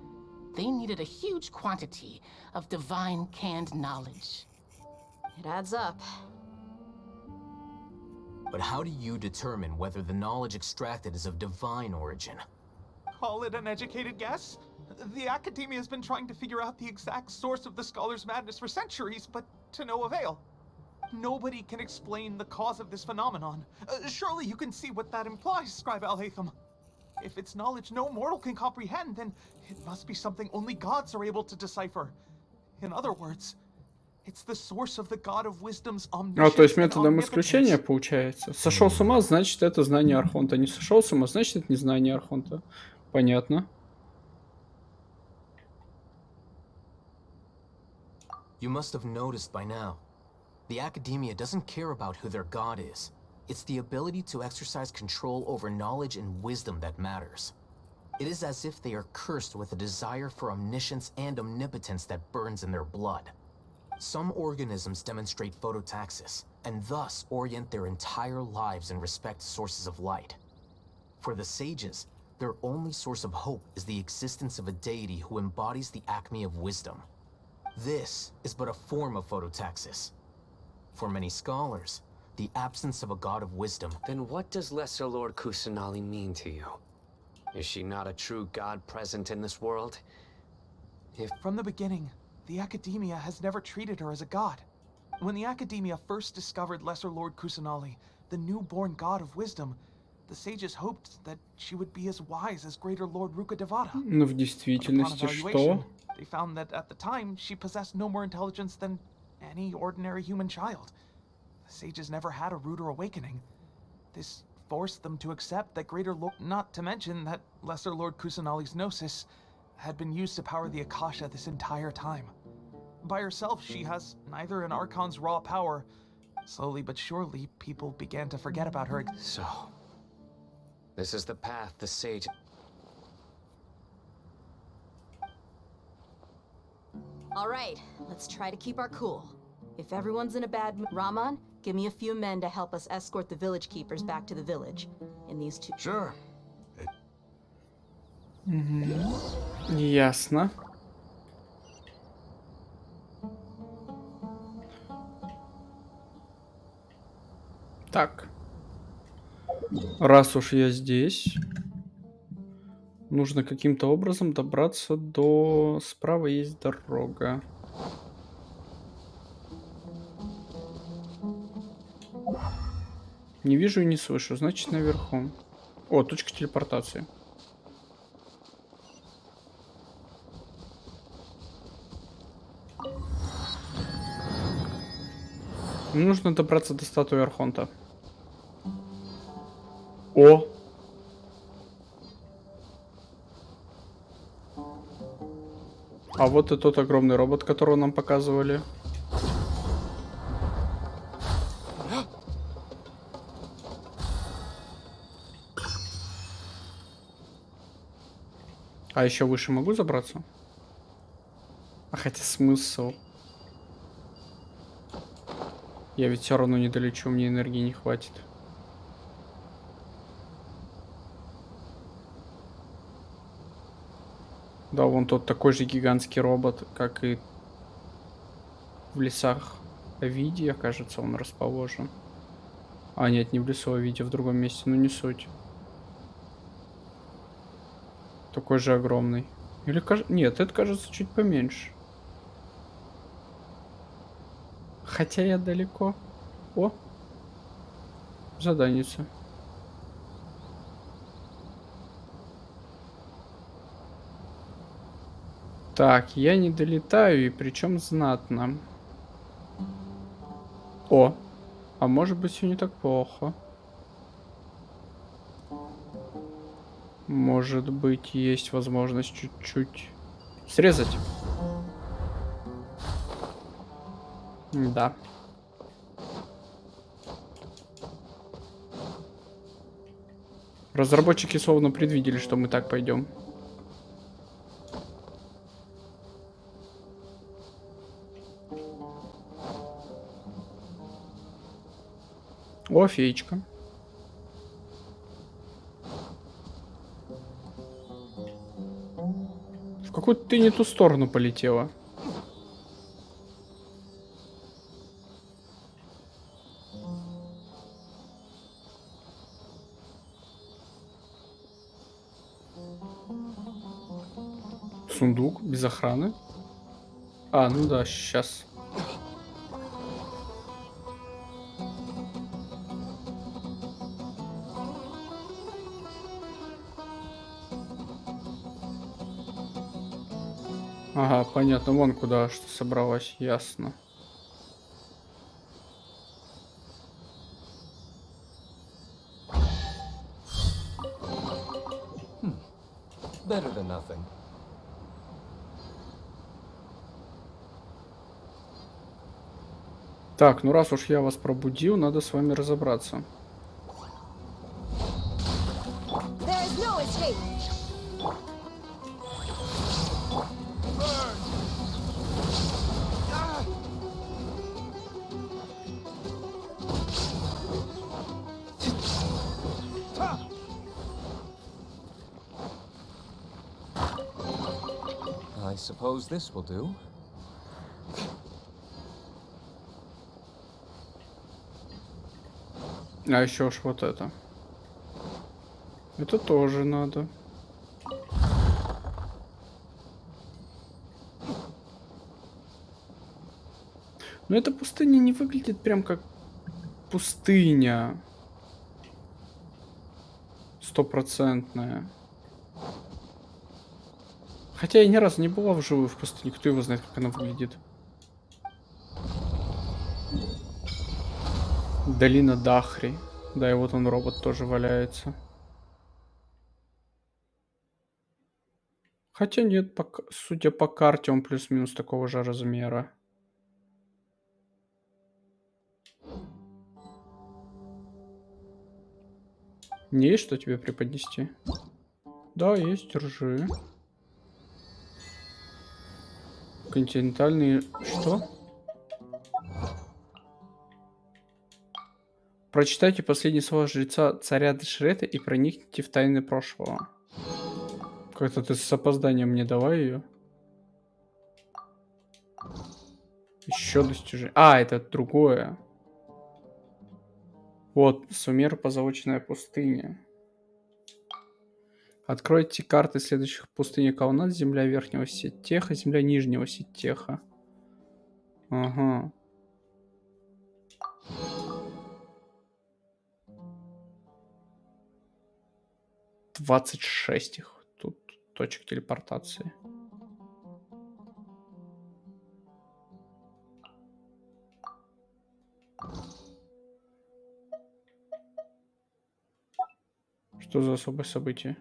they needed a huge quantity of divine canned knowledge. It adds up. But how do you determine whether the knowledge extracted is of divine origin? Call it an educated guess? The Academia has been trying to figure out the exact source of the Scholar's madness for centuries, but to no avail. Nobody can explain the cause of this phenomenon. Surely you can see what that implies, Scribe Al-Haytham. If it's knowledge no mortal can comprehend, then it must be something only gods are able to decipher. In other words, it's the source of the God of Wisdom's omniscience. То есть методом исключения получается. Сошел с ума, значит это знание Архонта. Не сошел с ума, значит это не знание Архонта. Понятно. You must have noticed by now. The Academia doesn't care about who their god is. It's the ability to exercise control over knowledge and wisdom that matters. It is as if they are cursed with a desire for omniscience and omnipotence that burns in their blood. Some organisms demonstrate phototaxis, and thus orient their entire lives in respect to sources of light. For the sages, their only source of hope is the existence of a deity who embodies the acme of wisdom. This is but a form of phototaxis. For many scholars, the absence of a god of wisdom. Then what does Lesser Lord Kusanali mean to you? Is she not a true god present in this world? From the beginning, the Academia has never treated her as a god. When the Academia first discovered Lesser Lord Kusanali, the newborn god of wisdom, the sages hoped that she would be as wise as Greater Lord Rukkhadevata. Но в действительности что? They found that at the time, she possessed no more intelligence than any ordinary human child. The sages never had a ruder awakening. This forced them to accept that Greater Lord, not to mention that Lesser Lord Kusanali's gnosis had been used to power the Akasha this entire time. By herself, she has neither an Archon's raw power. Slowly but surely, people began to forget about her. So, this is the path the sage... Alright, let's try to keep our cool. If everyone's in a bad mood, Raman, give me a few men to help us escort the village keepers back to the village. In these two... Sure. Ясно. Так. Раз уж я здесь, нужно каким-то образом добраться до... Справа есть дорога. Не вижу и не слышу, значит наверху. О, точка телепортации. Нужно добраться до статуи Архонта. О! А вот и тот огромный робот, которого нам показывали. А еще выше могу забраться? А хотя смысл? Я ведь все равно не долечу, мне энергии не хватит. Да, вон тот такой же гигантский робот, как и в лесах Овидия, кажется, он расположен. А, нет, не в лесу Овидия, в другом месте, но не суть. Такой же огромный. Или нет, это кажется чуть поменьше. Хотя я далеко. О! Заданица. Так, я не долетаю, и причем знатно. О! А может быть, все не так плохо. Может быть, есть возможность чуть-чуть срезать. Да. Разработчики словно предвидели, что мы так пойдем. О, феечка. В какую-то ты не ту сторону полетела. Сундук без охраны. А, ну да, сейчас. Ага, понятно, вон куда что собралась, ясно. Better than nothing. Так, ну раз уж я вас пробудил, надо с вами разобраться. I suppose this will do. А еще ж вот это. Это тоже надо. Но эта пустыня не выглядит прям как пустыня. Стопроцентная. Хотя я ни разу не была вживую в пустыне. Кто его знает, как она выглядит. Долина Дахри. Да, и вот он, робот, тоже валяется. Хотя нет, судя по карте, он плюс-минус такого же размера. Есть что тебе преподнести? Да, есть, держи. Континентальные... Что? Прочитайте последние слова жреца царя Дешрета и проникните в тайны прошлого. Как-то ты с опозданием мне давай ее. Еще достижение. А, это другое. Вот, Сумер, позолоченная пустыня. Откройте карты следующих пустынь Каунат, земля верхнего Сеттеха, земля нижнего Сеттеха. Ага. — 26 их. Тут точек телепортации. Что за особое событие?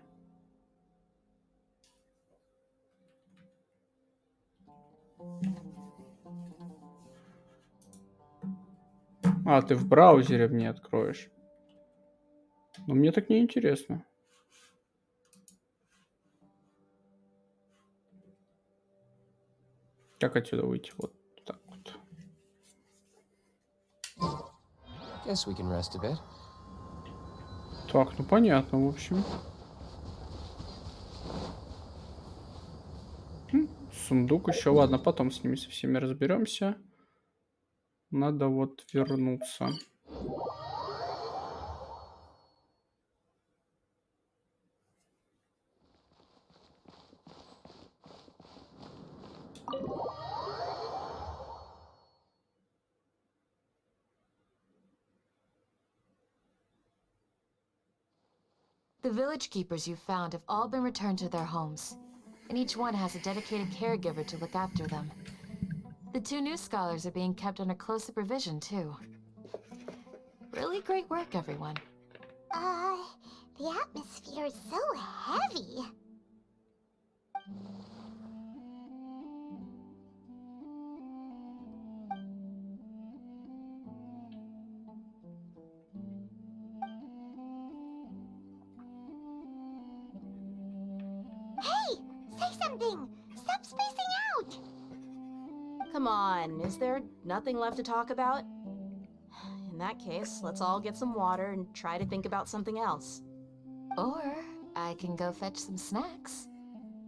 А, ты в браузере мне откроешь. Но мне так не интересно. Как отсюда выйти? Вот так вот. Guess we can rest a bit. Так, ну понятно, в общем. Сундук еще. Ладно, потом с ними со всеми разберемся. Надо вот вернуться. The village keepers you found have all been returned to their homes, and each one has a dedicated caregiver to look after them. The 2 new scholars are being kept under close supervision, too. Really great work, everyone. The atmosphere is so heavy. Hey! Say something! Stop spacing out! Come on, is there nothing left to talk about? In that case, let's all get some water and try to think about something else. Or I can go fetch some snacks.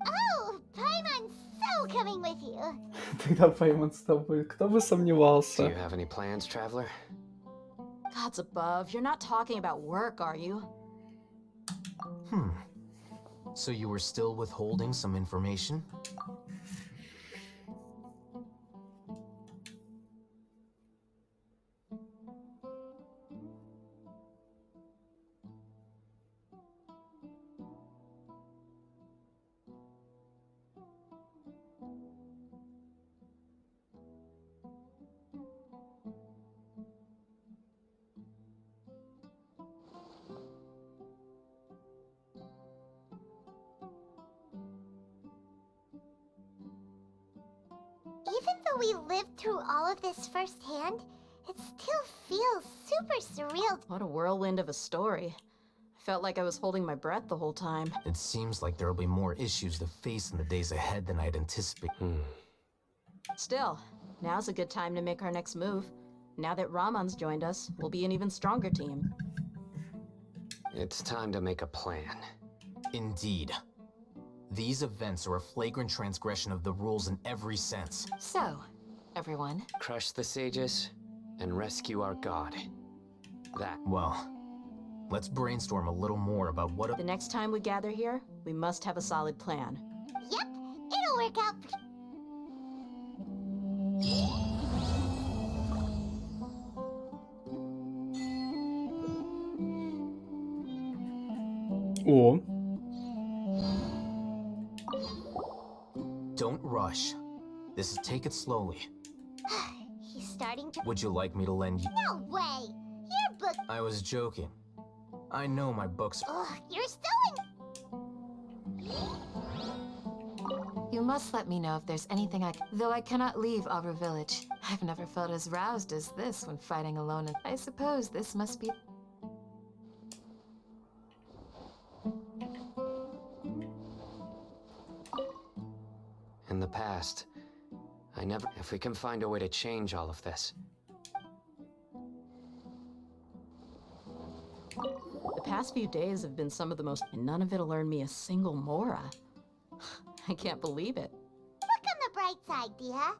Oh, Paimon's so coming with you. Тогда Паймон с тобой. Кто бы сомневался? Do you have any plans, traveler? Gods above, you're not talking about work, are you? So you were still withholding some information? Even though we lived through all of this firsthand, it still feels super surreal. What a whirlwind of a story. I felt like I was holding my breath the whole time. It seems like there'll be more issues to face in the days ahead than I'd anticipated. Still, now's a good time to make our next move. Now that Ramon's joined us, we'll be an even stronger team. It's time to make a plan. Indeed. These events are a flagrant transgression of the rules in every sense. So, everyone. Crush the sages and rescue our god. That. Well, let's brainstorm a little more about what. The next time we gather here, we must have a solid plan. Yep, it'll work out. О. Don't rush. This is take it slowly. He's starting to. Would you like me to lend you? No way! Your book. I was joking. I know my books. Ugh, you're still in. You must let me know if there's anything Though I cannot leave our village. I've never felt as roused as this when fighting alone, and I suppose this must be... In the past, I never... If we can find a way to change all of this. The past few days have been some of the most... And none of it'll earn me a single mora. I can't believe it. Look on the bright side, dear.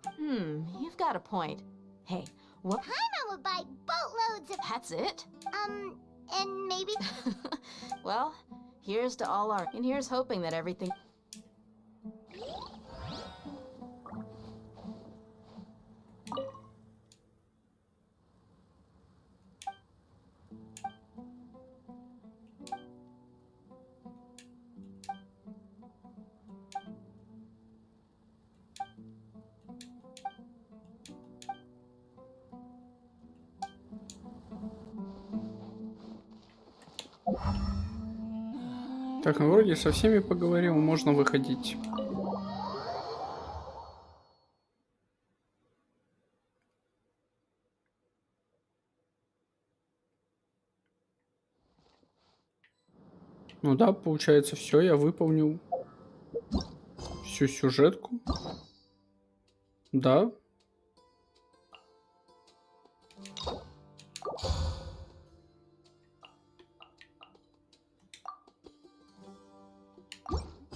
You've got a point. Hey, what... Paimon would buy boatloads of... That's it? And maybe... Well, here's to all our... And here's hoping that everything... Так, ну вроде со всеми поговорил, можно выходить. Ну да, получается, все, я выполнил всю сюжетку. Да.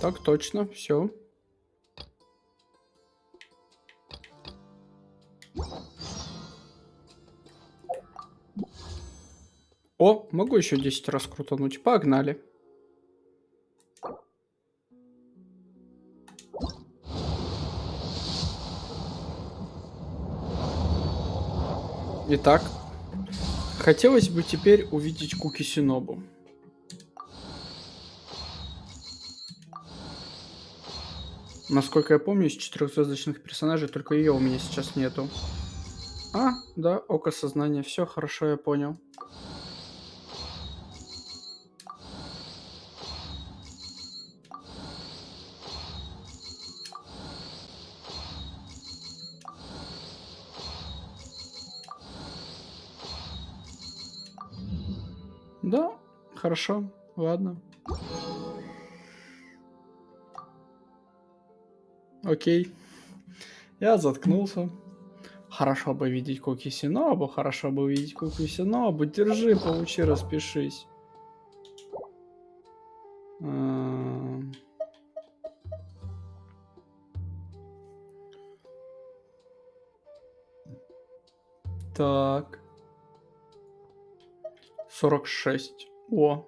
Так точно, все. О, могу еще 10 раз крутануть. Погнали. Итак, хотелось бы теперь увидеть Куки Синобу. Насколько я помню, из 4-звездочных персонажей только ее у меня сейчас нету. А, да, око сознания. Все хорошо, я понял. Да, хорошо, ладно. Окей. Я заткнулся. Хорошо бы видеть Куки Синобу, хорошо бы видеть Куки Синобу. Держи, получи, распишись. Так. 46. О.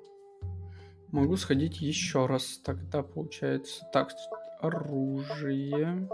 Могу сходить еще раз. Тогда получается. Так, оружие.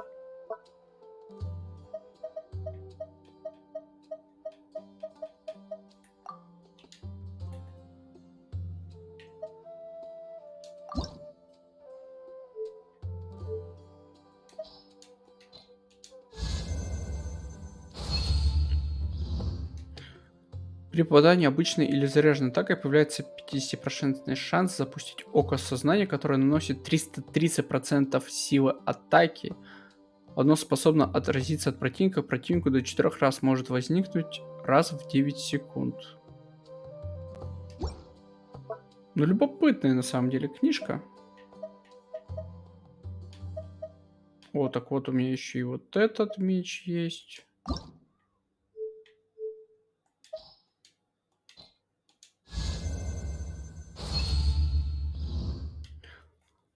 При попадании обычной или заряженной атакой появляется 50% шанс запустить око сознания, которое наносит 330% силы атаки. Оно способно отразиться от противника. Противнику до 4 раз может возникнуть раз в 9 секунд. Ну, любопытная на самом деле книжка. О, так вот у меня еще и вот этот меч есть.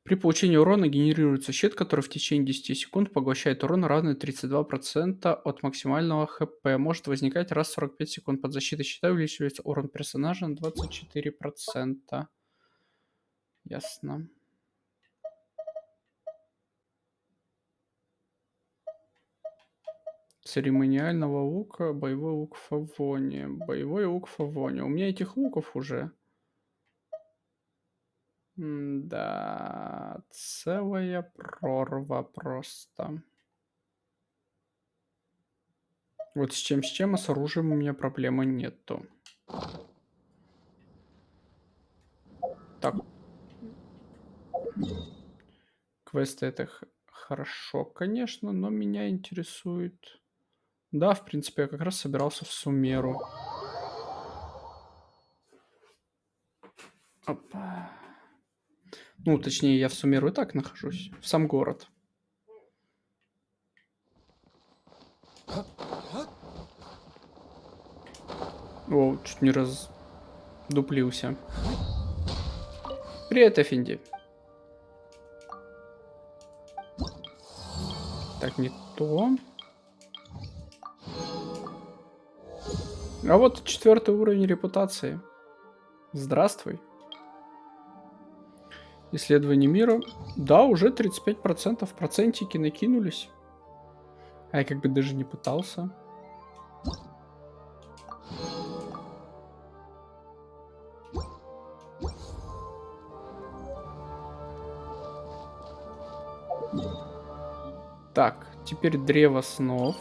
При получении урона генерируется щит, который в течение 10 секунд поглощает урон, равный 32% от максимального ХП. Может возникать раз в 45 секунд. Под защитой щита увеличивается урон персонажа на 24%. Ясно. Церемониального лука, боевой лук Фавони. Боевой лук Фавони. У меня этих луков уже. Да, целая прорва просто. Вот с чем, а с оружием у меня проблемы нету. Так. Квесты это хорошо, конечно, но меня интересует... Да, в принципе, я как раз собирался в Сумеру. Опа. Ну, точнее, я в Сумеру и так нахожусь. В сам город. О, чуть не раздуплился. Привет, Эфинди. Так, не то. А вот 4-й уровень репутации. Здравствуй. Исследование мира. Да, уже 35%. Процентики накинулись. А я как бы даже не пытался. Так, теперь древо снов.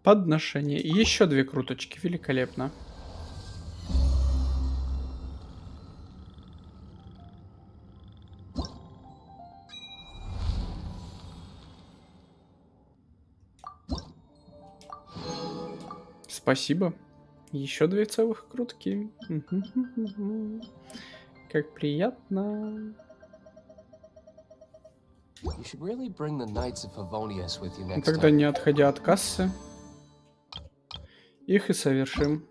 Подношение. И еще 2 круточки. Великолепно. Спасибо. Еще 2 целых крутки. Как приятно. Тогда, не отходя от кассы, их и совершим.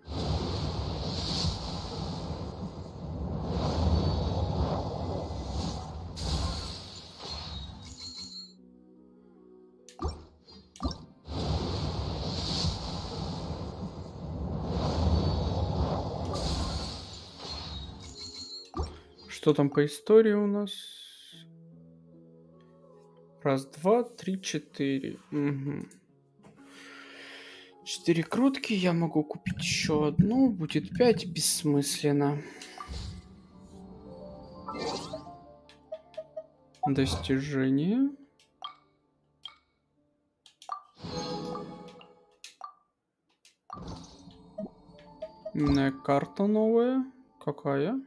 Что там по истории у нас? Раз, два, три, 4. Угу. 4 крутки. Я могу купить еще одну. Будет 5. Бессмысленно. Достижение. Карта новая. Какая?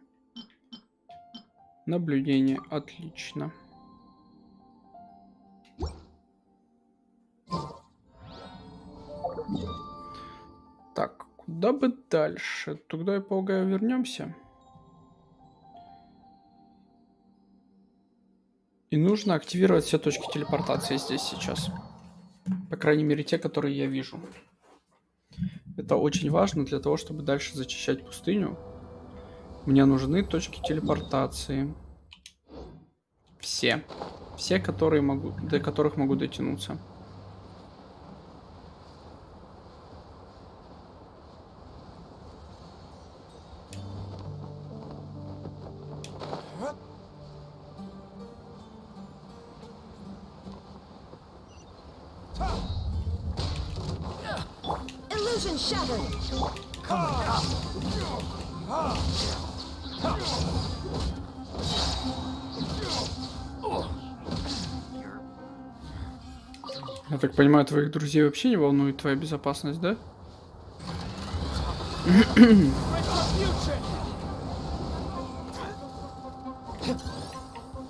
Наблюдение. Отлично. Так, куда бы дальше? Туда, я полагаю, вернемся. И нужно активировать все точки телепортации здесь сейчас. По крайней мере, те, которые я вижу. Это очень важно для того, чтобы дальше зачищать пустыню. Мне нужны точки телепортации. Все. Все, которые могу, до которых могу дотянуться. Illusion shattered. Я так понимаю, твоих друзей вообще не волнует твоя безопасность, да?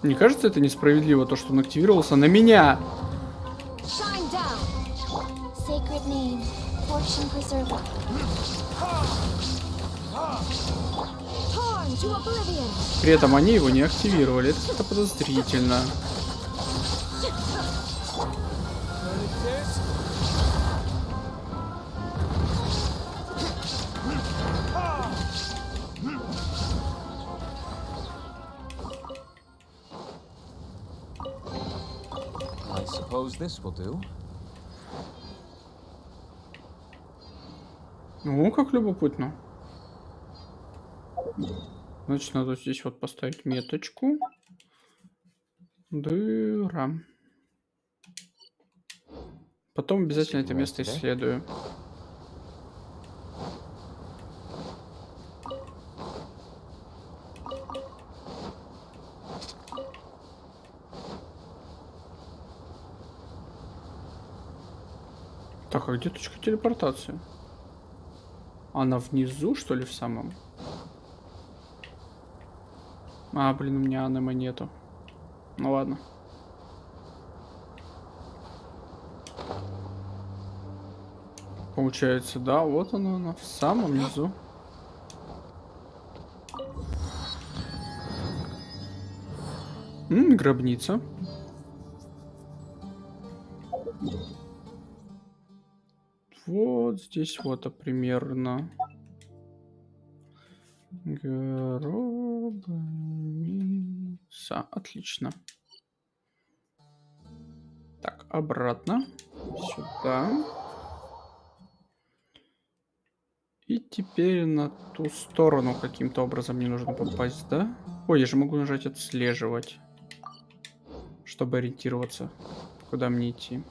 Не кажется это несправедливо, то, что он активировался на меня? Shine down. Sacred name, fortune preserver. Torn to oblivion. При этом они его не активировали. Это как-то подозрительно. I suppose this will do. Ну, как любопытно. Значит, надо здесь вот поставить меточку. Дыра. Потом обязательно это место исследую. Так, а где точка телепортации? Она внизу, что ли, в самом? А, блин, у меня аниме нету. Ну ладно. Получается, да, вот она в самом низу. Гробница. Вот здесь вот примерно. Гробница. Отлично. Так, обратно. Сюда. И теперь на ту сторону каким-то образом мне нужно попасть, да? Ой, я же могу нажать отслеживать, чтобы ориентироваться, куда мне идти.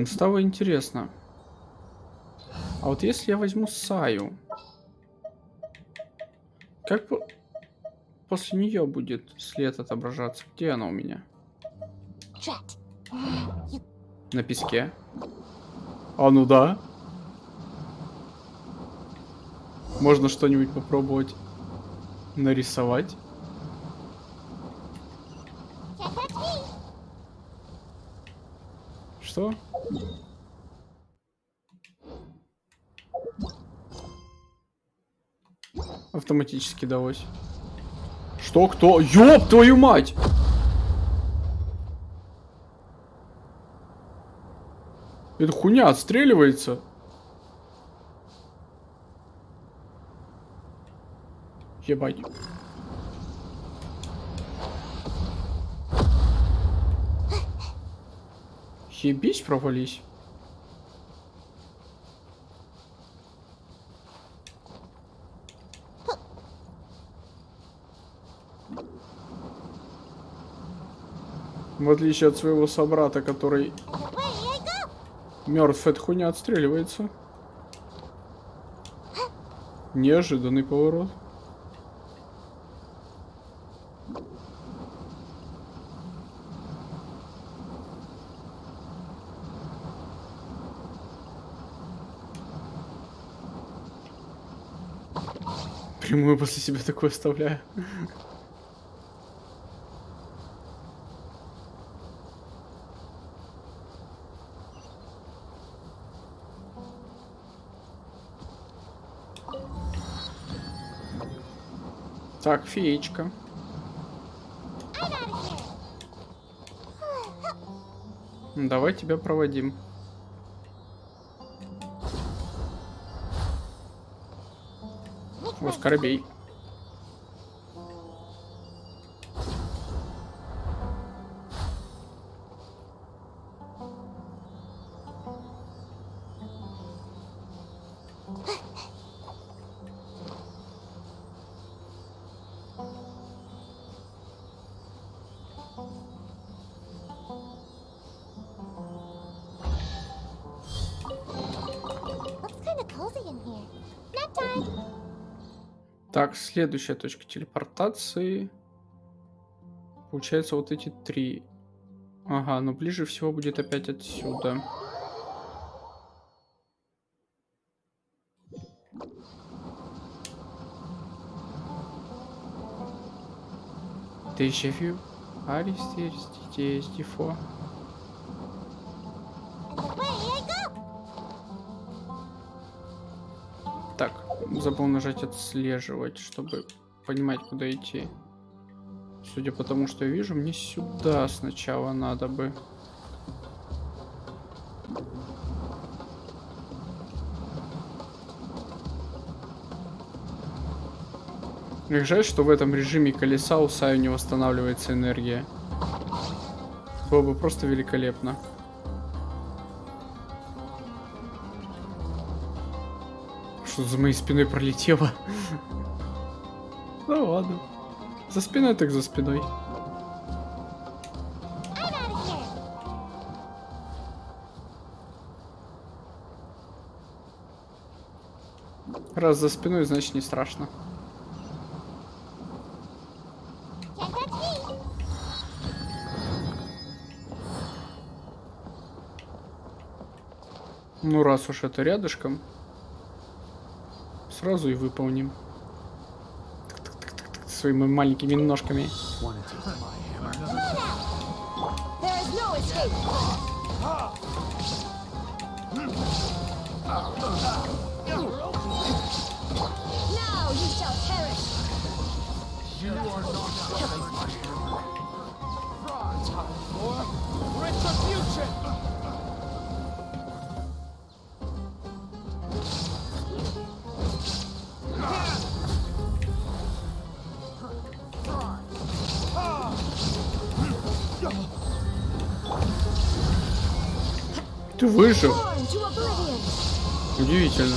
Стало интересно. А вот если я возьму Саю, как после нее будет след отображаться? Где она у меня? На песке. А ну да. Можно что-нибудь попробовать нарисовать. Что? Автоматически далось. Что? Кто? Ёб твою мать! Эта хуйня отстреливается. Ебать. Ебись, провались. В отличие от своего собрата, который мертв, эта хуйня отстреливается. Неожиданный поворот. Прямую после себя такое оставляю. Так, феечка. Давай тебя проводим. О, скоробей. in here. Nap time. Так, следующая точка телепортации. Получается вот эти 3. Ага, но ближе всего будет опять отсюда. Déjà vu. Здесь, дефо. Так, забыл нажать отслеживать, чтобы понимать, куда идти. Судя по тому, что я вижу, мне сюда сначала надо бы. Мне жаль, что в этом режиме колеса у Саю не восстанавливается энергия. Было бы просто великолепно. Что за моей спиной пролетело? Ну ладно. За спиной так за спиной. Раз за спиной, значит не страшно. Ну раз уж это рядышком, сразу и выполним. Своими маленькими ножками. Ты выжил? Удивительно.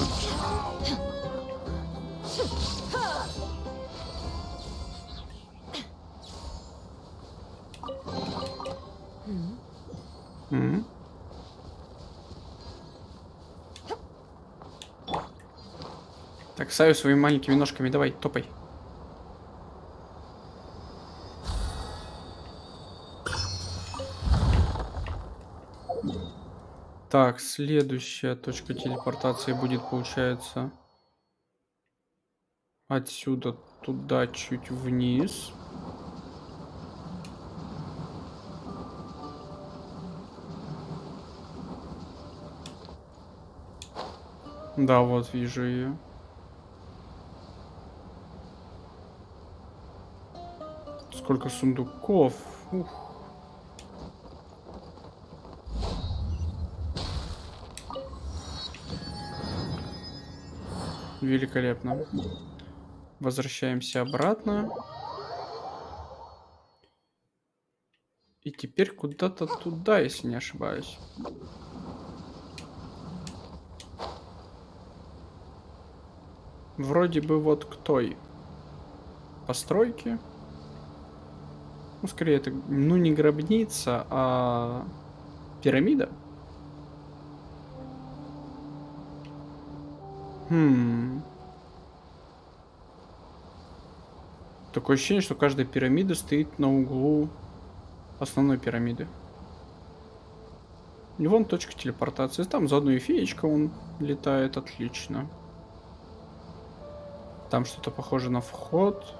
Так, Саю своими маленькими ножками, давай, топай. Так, следующая точка телепортации будет, получается, отсюда туда чуть вниз. Да, вот вижу ее. Сколько сундуков. Ух. Великолепно. Возвращаемся обратно. И теперь куда-то туда, если не ошибаюсь. Вроде бы вот к той постройке. Ну, скорее, это, ну, не гробница, а пирамида. Такое ощущение, что каждая пирамида стоит на углу основной пирамиды. И вон точка телепортации. Там заодно и феечка он летает, отлично. Там что-то похоже на вход.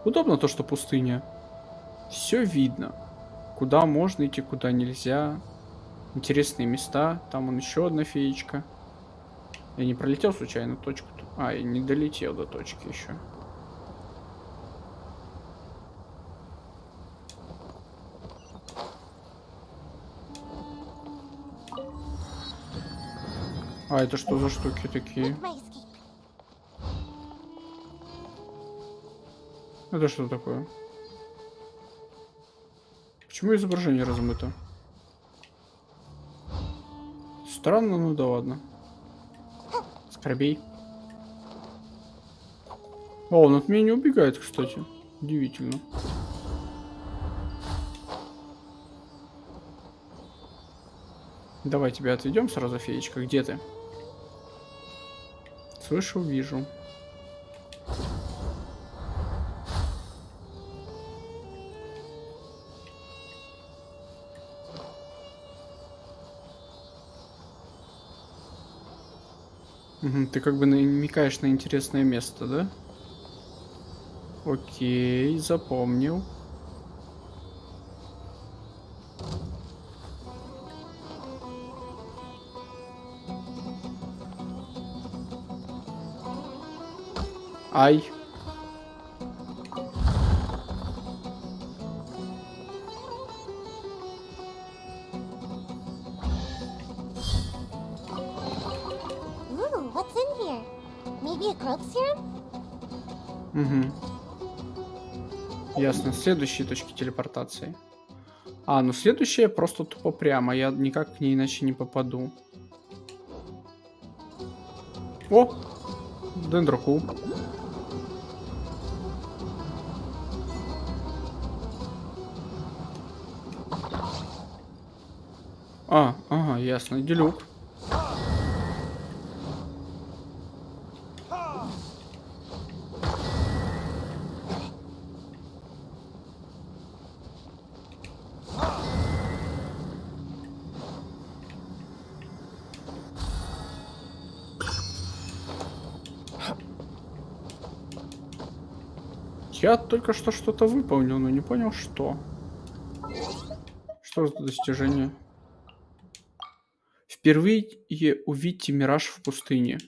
Удобно то, что пустыня. Все видно. Куда можно идти, куда нельзя. Интересные места. Там вон еще одна феечка. Я не пролетел случайно точку. А, я не долетел до точки еще. А это что за штуки такие? Это что такое? Почему изображение размыто? Странно, ну да ладно. Скоробей. О, он от меня не убегает, кстати. Удивительно. Давай тебя отведем сразу, феечка. Где ты? Слышу, вижу. Угу, ты как бы намекаешь на интересное место, да? Окей, запомнил. Ай. Ooh, what's in here? Maybe a growth serum? Угу. Ясно. Следующие точки телепортации. А, ну следующая просто тупо прямо. Я никак к ней иначе не попаду. О! Дендрокуб. А, ага, ясно. Делюк. Я только что что-то выполнил, но не понял, что. Что за достижение? Впервые увидите мираж в пустыне.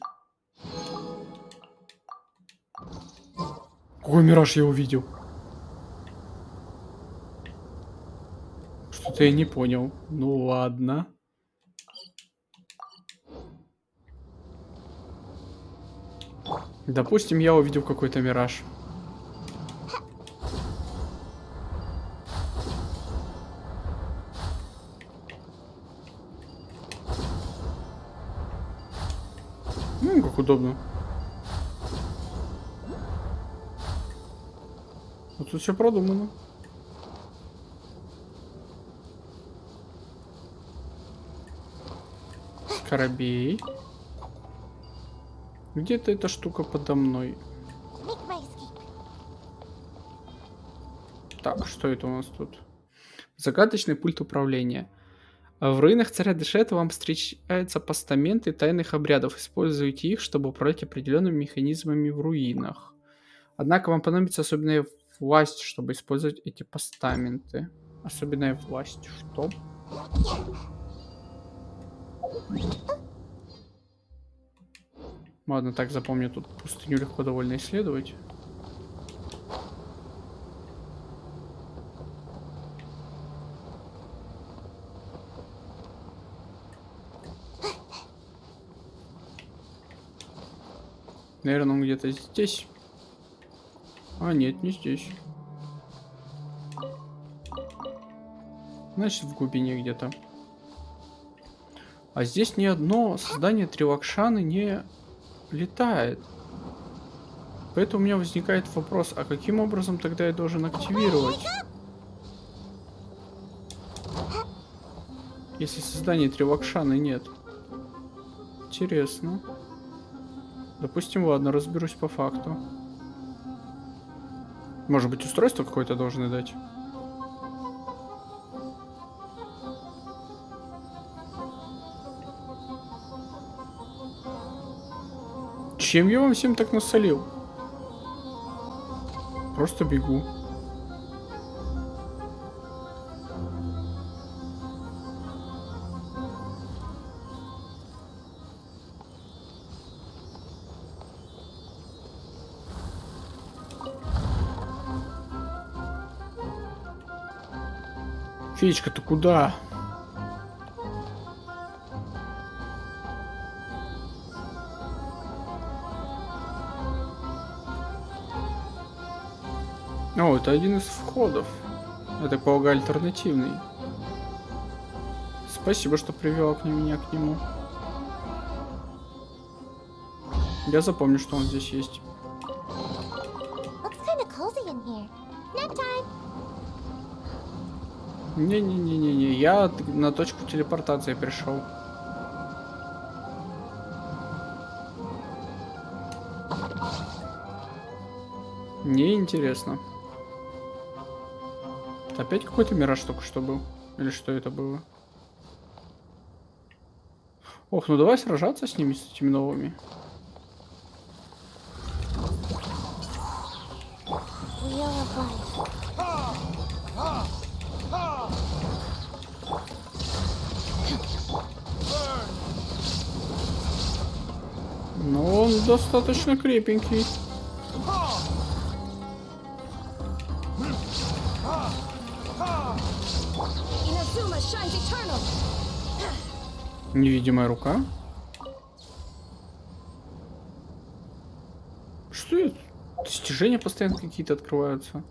Какой мираж я увидел? Что-то я не понял. Ну ладно. Допустим, я увидел какой-то мираж. Ну, как удобно. Вот тут все продумано. Корабей. Где-то эта штука подо мной. Так, что это у нас тут? Загадочный пульт управления. В руинах царя Дешрета вам встречаются постаменты тайных обрядов. Используйте их, чтобы управлять определенными механизмами в руинах. Однако вам понадобится особенная власть, чтобы использовать эти постаменты. Особенная власть. Что? Ладно, так запомню, тут пустыню легко довольно исследовать. Наверное, он где-то здесь. А, нет, не здесь. Значит, в глубине где-то. А здесь ни одно создание Трилакшаны не летает. Поэтому у меня возникает вопрос, а каким образом тогда я должен активировать? Если создания Трилакшаны нет. Интересно. Допустим, ладно, разберусь по факту. Может быть, устройство какое-то должны дать? Чем я вам всем так насолил? Просто бегу. Феечка, ты куда? О, это один из входов. Я так полагаю, альтернативный. Спасибо, что привела меня к нему. Я запомню, что он здесь есть. Не-не-не-не-не, я на точку телепортации пришел. Неинтересно. Опять какой-то мираж только что был? Или что это было? Ох, ну давай сражаться с ними, с этими новыми. Ну, он достаточно крепенький. Невидимая рука. Что это? Достижения постоянно какие-то открываются.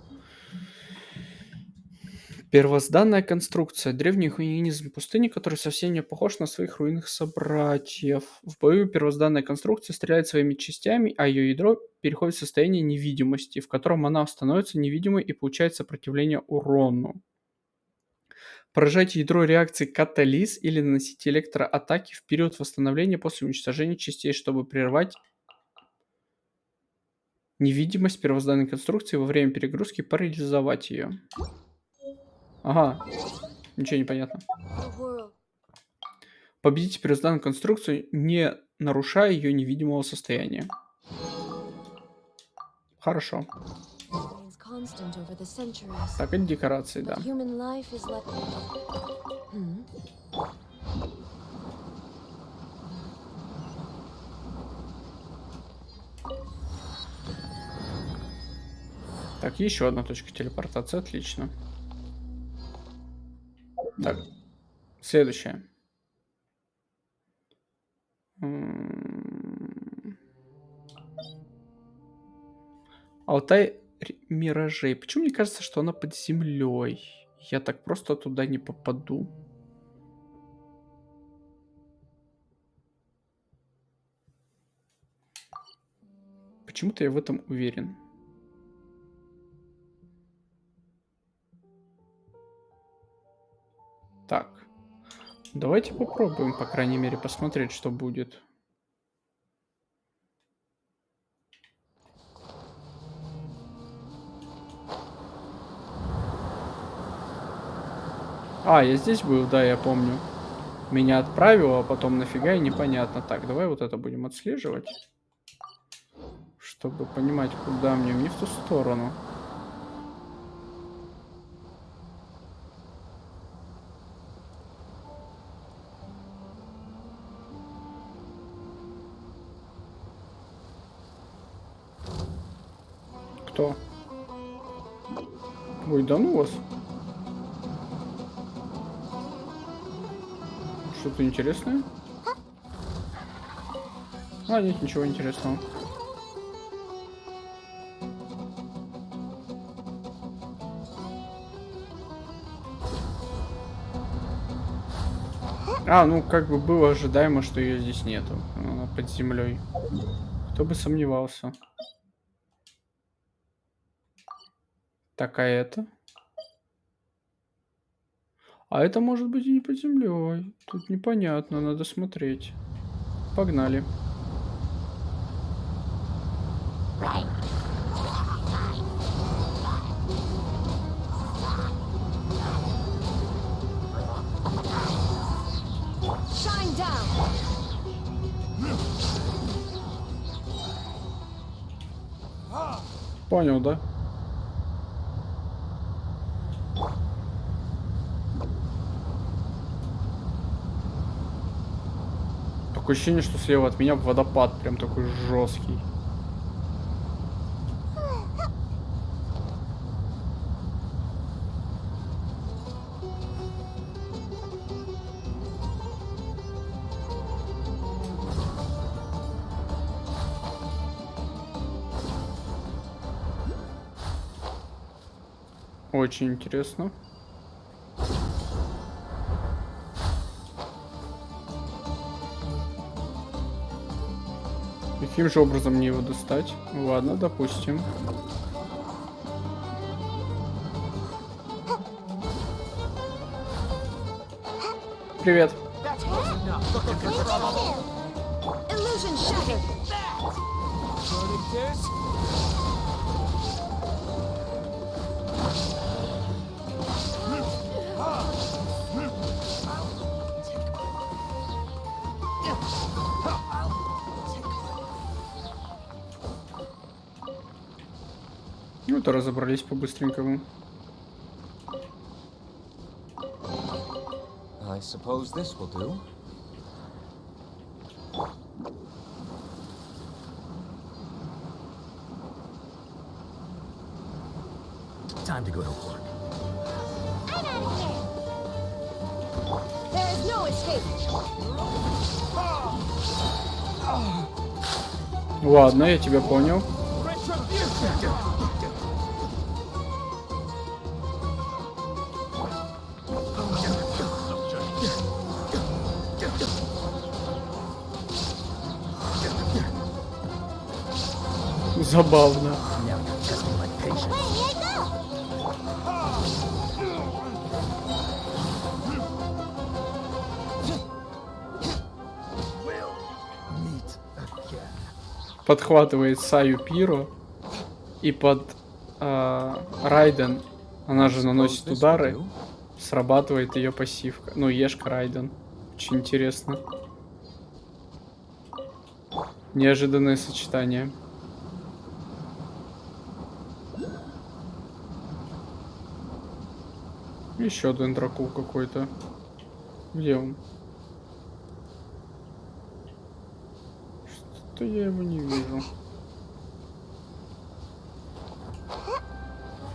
Первозданная конструкция. Древний хунинизм пустыни, который совсем не похож на своих руинных собратьев. В бою первозданная конструкция стреляет своими частями, а ее ядро переходит в состояние невидимости, в котором она становится невидимой и получает сопротивление урону. Поражайте ядро реакции катализ или наносите электроатаки в период восстановления после уничтожения частей, чтобы прервать невидимость первозданной конструкции во время перегрузки, парализовать ее. Ага, ничего не понятно. Победите первозданную конструкцию, не нарушая ее невидимого состояния. Хорошо. Так, это декорации, да. Так, еще одна точка телепортации, отлично. Так, следующее. Алтай миражей. Почему мне кажется, что она под землей? Я так просто туда не попаду. Почему-то я в этом уверен. Так. Давайте попробуем, по крайней мере, посмотреть, что будет. А, я здесь был, да, я помню. Меня отправило, а потом нафига и непонятно. Так, давай вот это будем отслеживать. Чтобы понимать, куда мне, не в ту сторону. Кто? Ой, да ну вас. Что-то интересное? А, нет, ничего интересного. А, ну как бы было ожидаемо, что ее здесь нету. Она под землей. Кто бы сомневался. Так, а это? А это может быть и не под землей. Тут непонятно, надо смотреть. Погнали. Понял, да? Такое ощущение, что слева от меня водопад прям такой жесткий. Очень интересно. Каким же образом мне его достать? Ладно, допустим. Привет. victors. Ну, то разобрались по-быстренькому. I suppose this will do. Time to go to work. I'm out of here. There is no escape. Ладно, я тебя понял. Забавно. Подхватывает Саю Пиро и под Райден, она же наносит удары, срабатывает ее пассивка. Ну, Ешка Райден. Очень интересно. Неожиданное сочетание. Еще один дракул какой-то. Где он? Что-то я его не вижу.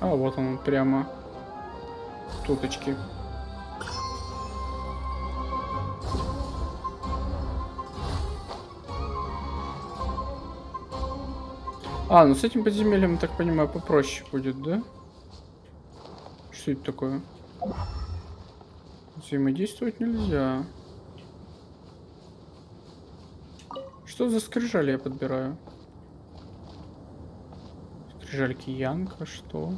А, вот он прямо. Туточки. А, ну с этим подземельем, так понимаю, попроще будет, да? Что это такое? Взаимодействовать нельзя. Что за скрижали я подбираю? Скрижальки Янка, что?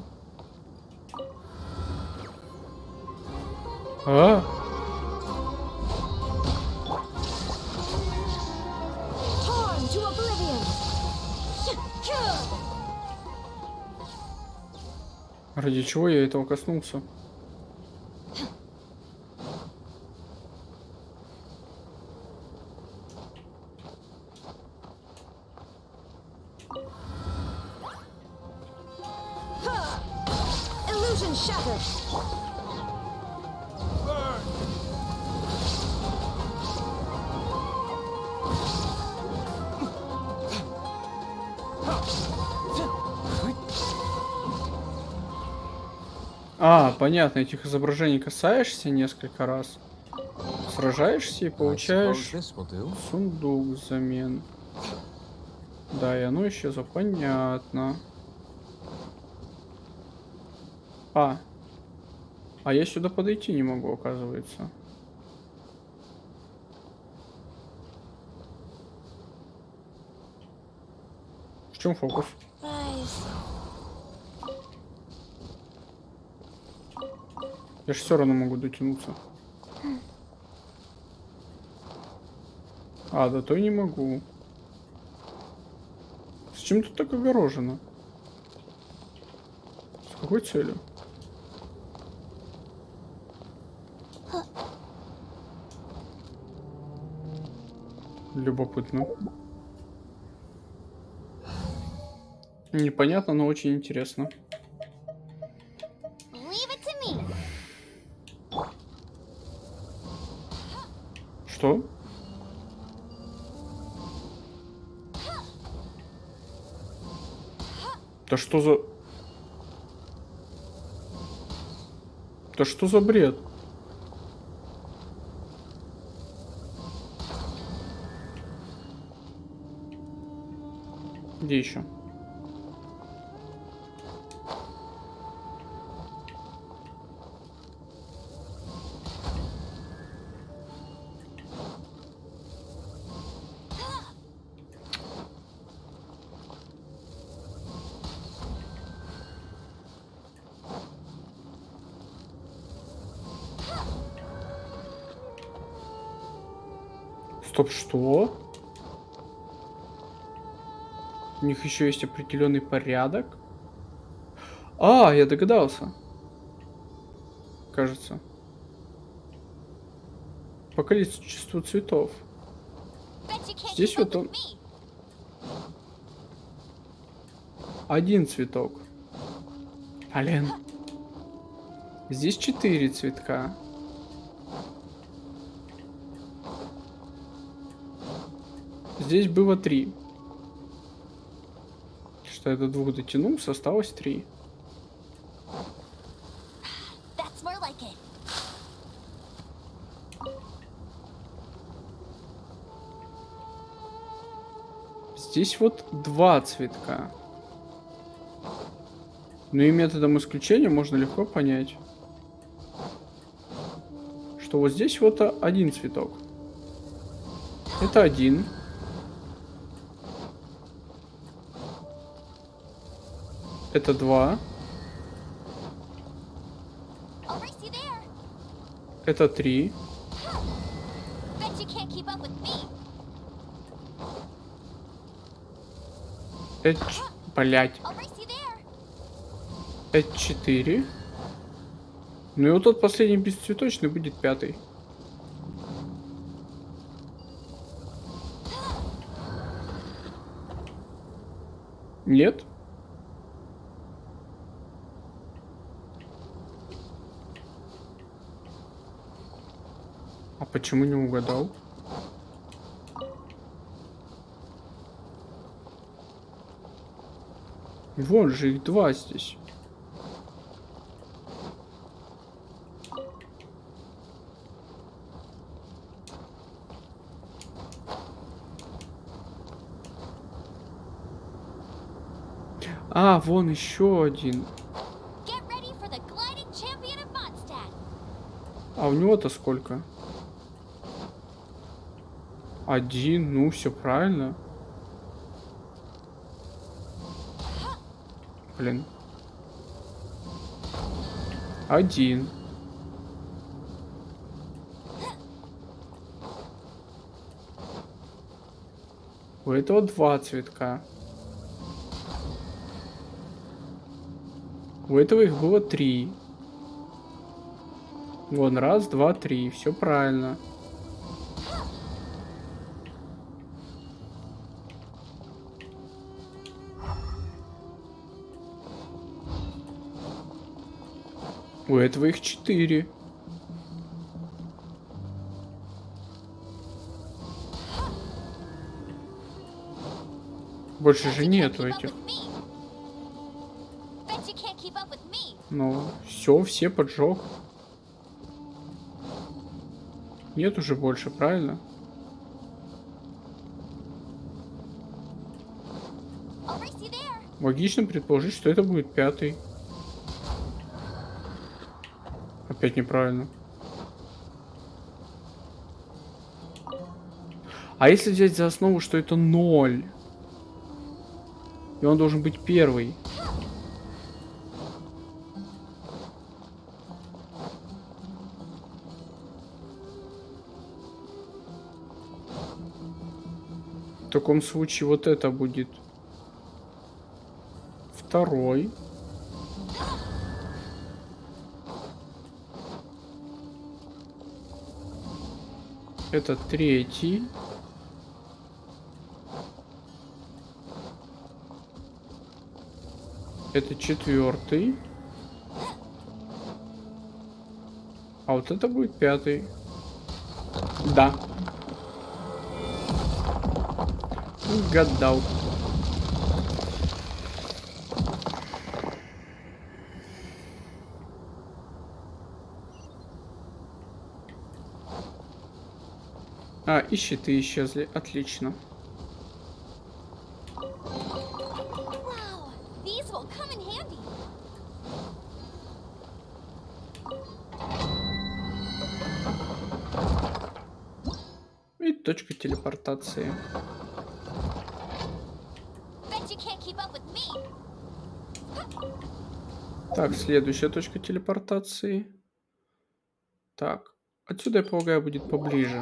А? Ради чего я этого коснулся? А, понятно, этих изображений касаешься несколько раз, сражаешься и получаешь сундук взамен. Да, и оно исчезло, понятно. А я сюда подойти не могу, оказывается. В чем фокус? Я же все равно могу дотянуться. А, да то и не могу. С чем тут так огорожено? С какой целью? Любопытно. Непонятно, но очень интересно. Что? Да что за... Да что за бред? Где еще? Стоп, что? У них еще есть определенный порядок. А, я догадался. Кажется. По количеству цветов. Здесь вот он. Один цветок. Блин. Здесь 4 цветка. Здесь было 3. Что я до 2 дотянулся, осталось 3. That's more like it. Здесь вот 2 цветка. Ну и методом исключения можно легко понять, что вот здесь вот 1 цветок. Это 1. Это 2. Это 3. Это... Блять. Это 4. Ну и вот тот последний бесцветочный будет 5. Нет? А почему не угадал? Вон же их 2 здесь. А, вон еще один. А у него-то сколько? 1, ну все правильно. Блин. 1. У этого 2 цветка. У этого их было 3. Вон, 1, 2, 3. Все правильно. У этого их 4. Больше же нету этих. Ну, все поджег. Нет уже больше, правильно? Логично предположить, что это будет 5. Опять неправильно. А если взять за основу, что это 0? И он должен быть 1. В таком случае вот это будет 2. Это 3. Это 4. А вот это будет 5. Да. Угадал. А, и щиты исчезли. Отлично. И точка телепортации. Так, следующая точка телепортации. Так, отсюда, я полагаю, будет поближе.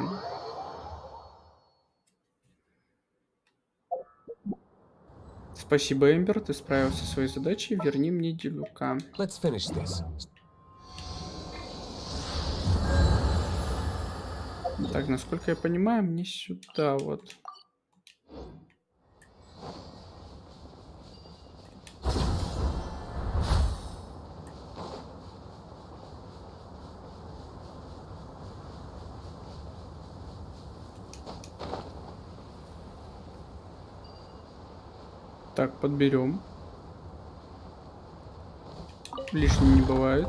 Спасибо, Эмбер, ты справился со своей задачей. Верни мне Делюка. Let's finish this. Так, насколько я понимаю, мне сюда вот. Так, подберем. Лишним не бывает.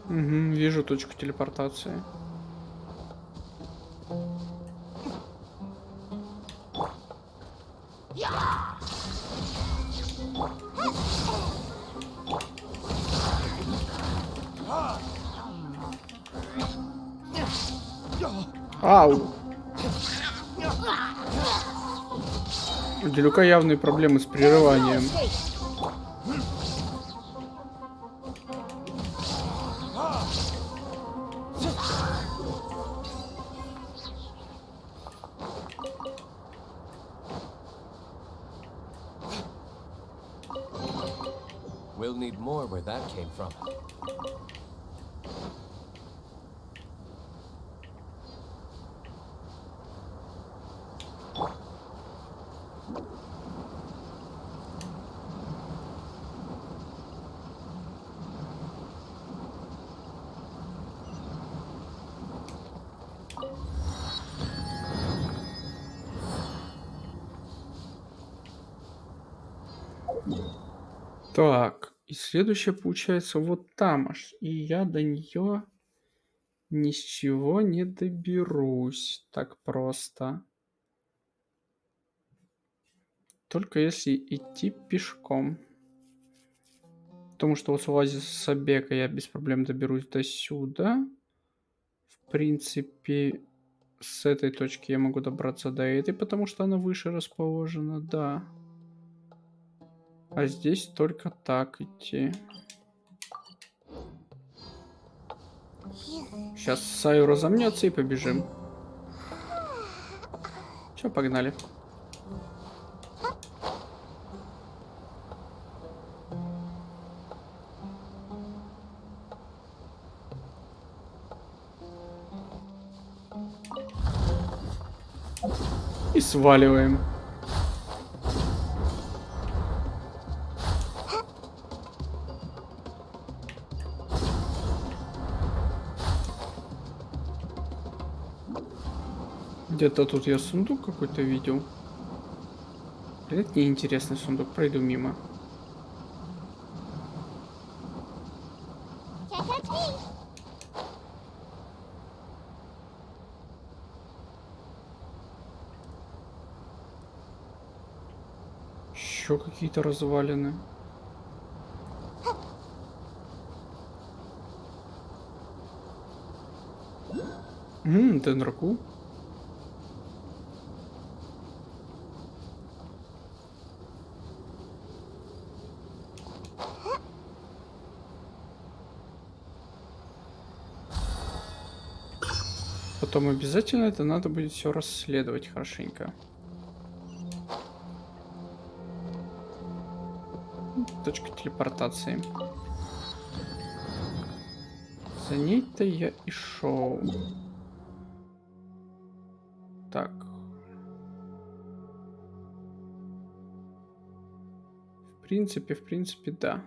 Угу, вижу точку телепортации. Ау! У Делюка явные проблемы с прерыванием. We'll need more where that came from. Так, и следующее получается вот там аж. И я до нее ни с чего не доберусь так просто. Только если идти пешком. Потому что вот с оазиса Сабека я без проблем доберусь до сюда. В принципе, с этой точки я могу добраться до этой, потому что она выше расположена, да. А здесь только так идти. Сейчас Саю разомнется и побежим. Все, погнали. И сваливаем. Где-то тут я сундук какой-то видел. Это неинтересный сундук, пройду мимо. Еще какие-то развалины. Денраку. Потом обязательно это надо будет все расследовать хорошенько. Точка телепортации. За ней-то я и шел. Так. В принципе, да.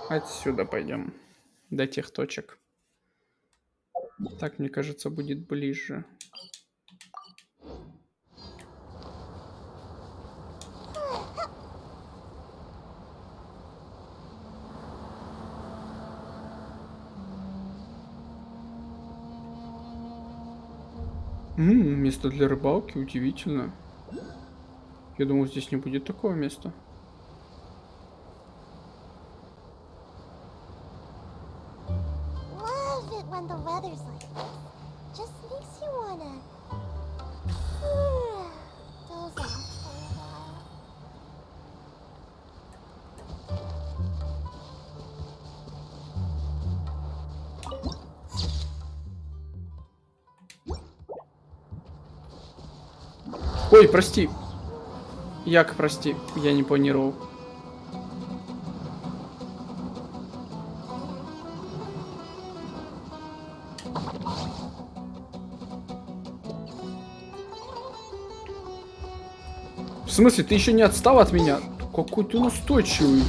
Отсюда пойдем. До тех точек. Так, мне кажется, будет ближе. Место для рыбалки, удивительно. Я думал, здесь не будет такого места. Love it when the weather's like this. Just makes you wanna doze off for a while. Ой, прости. Як, прости, я не планировал. В смысле, ты еще не отстал от меня? Какой ты настойчивый.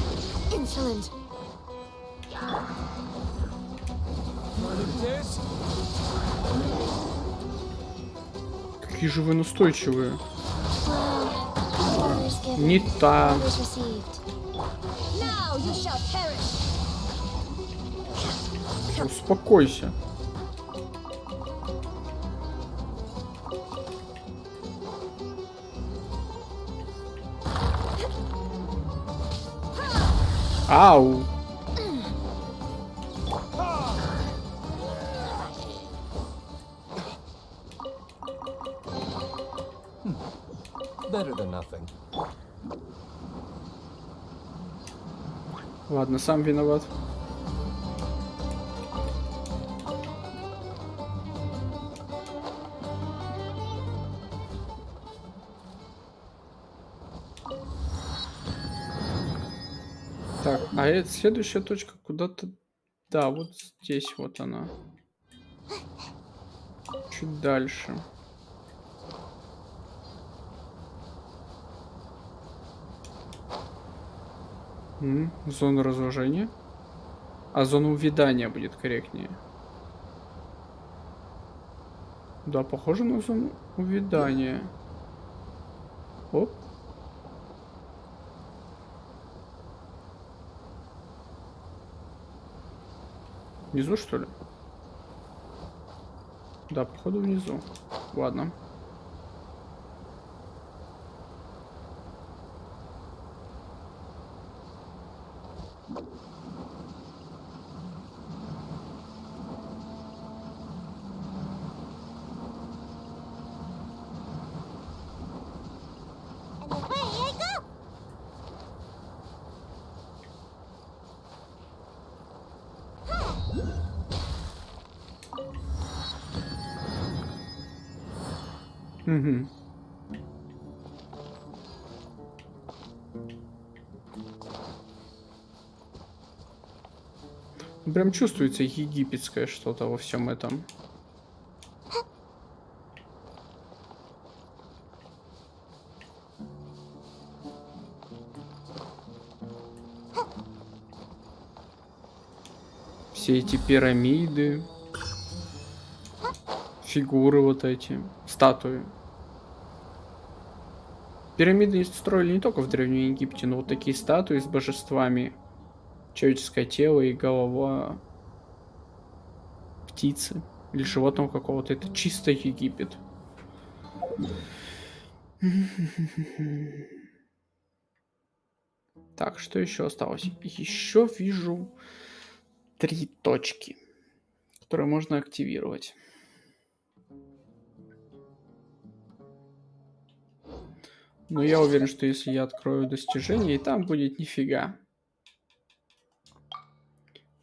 Insolent. Какие же вы настойчивые. Orders given. Не та. Orders received. Now you shall perish. Успокойся. Ау. Better than nothing. Ладно, сам виноват. Так, а это следующая точка куда-то... Да, вот здесь вот она. Чуть дальше. Зона разложения. А зона увядания будет корректнее. Да, похоже на зону увядания. Оп. Внизу, что ли? Да, походу внизу. Ладно. And away I go. Угу. Прям чувствуется египетское что-то во всем этом. Все эти пирамиды, фигуры вот эти, статуи. Пирамиды строили не только в Древнем Египте, но вот такие статуи с божествами. Человеческое тело и голова птицы или животного какого-то. Это чисто Египет. Так, что еще осталось? Еще вижу 3 точки, которые можно активировать. Но я уверен, что если я открою достижение, и там будет нифига.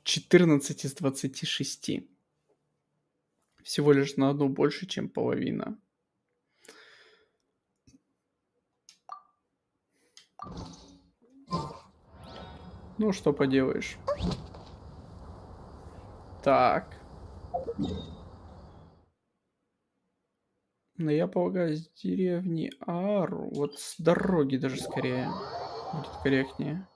14 из 26. Всего лишь на одну больше, чем половина. Ну, что поделаешь. Так. Но я полагаю, с деревни Ару, вот с дороги даже скорее, будет корректнее.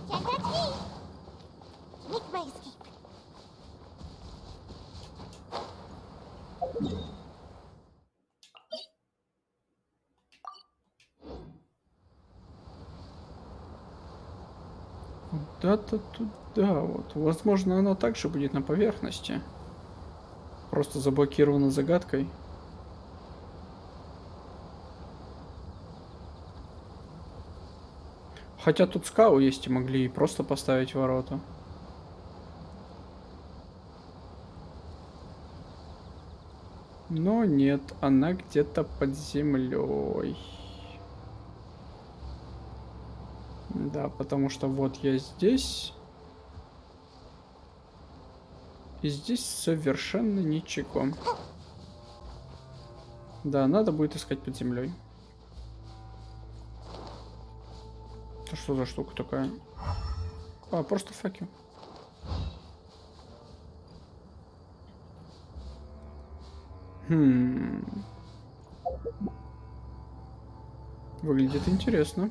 Can't touch me. Make my escape. Куда-то туда вот. Возможно, оно также будет на поверхности. Просто заблокировано загадкой. Хотя тут скалы есть и могли и просто поставить ворота. Но нет, она где-то под землей. Да, потому что вот я здесь. И здесь совершенно ничего. Да, надо будет искать под землей. Это что за штука такая? А, просто факел. Выглядит интересно.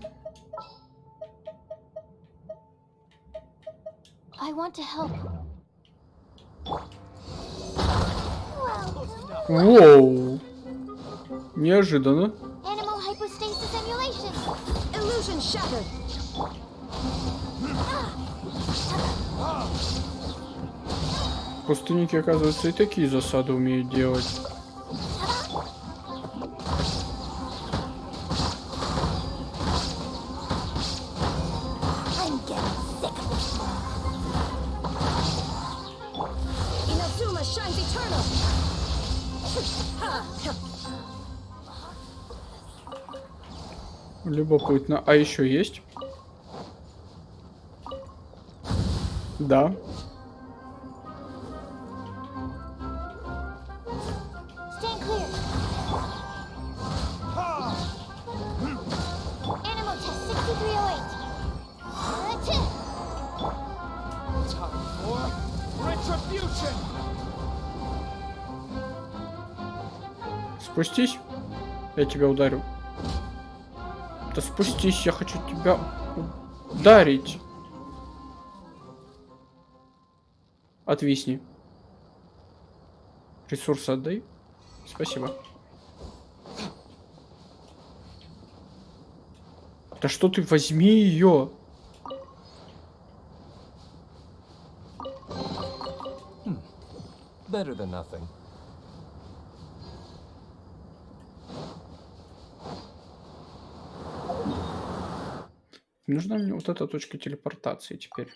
I want to help. Воу! Неожиданно. Animal hypostasis emulation. Illusion shattered. Пустынники, оказывается, и такие засады умеют делать. I'm getting sick of this. Inazuma shines eternal. Любопытно. А еще есть? Да. Stand clear. Animal test 6308. Time for retribution. Спустись. Я тебя ударю. Да спустись, я хочу тебя ударить. Отвисни. Ресурсы отдай. Спасибо. Да что ты, возьми ее. Better than nothing. Нужна мне вот эта точка телепортации теперь.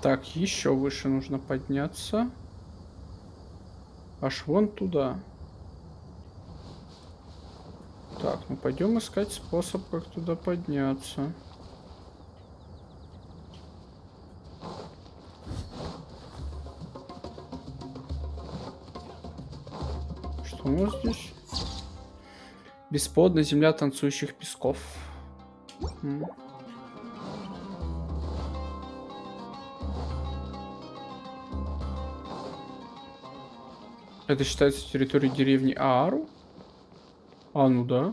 Так, еще выше нужно подняться. Аж вон туда. Так, ну пойдем искать способ, как туда подняться. Что у нас здесь? Бесплодная земля танцующих песков. Это считается территорией деревни Аару? А, ну да.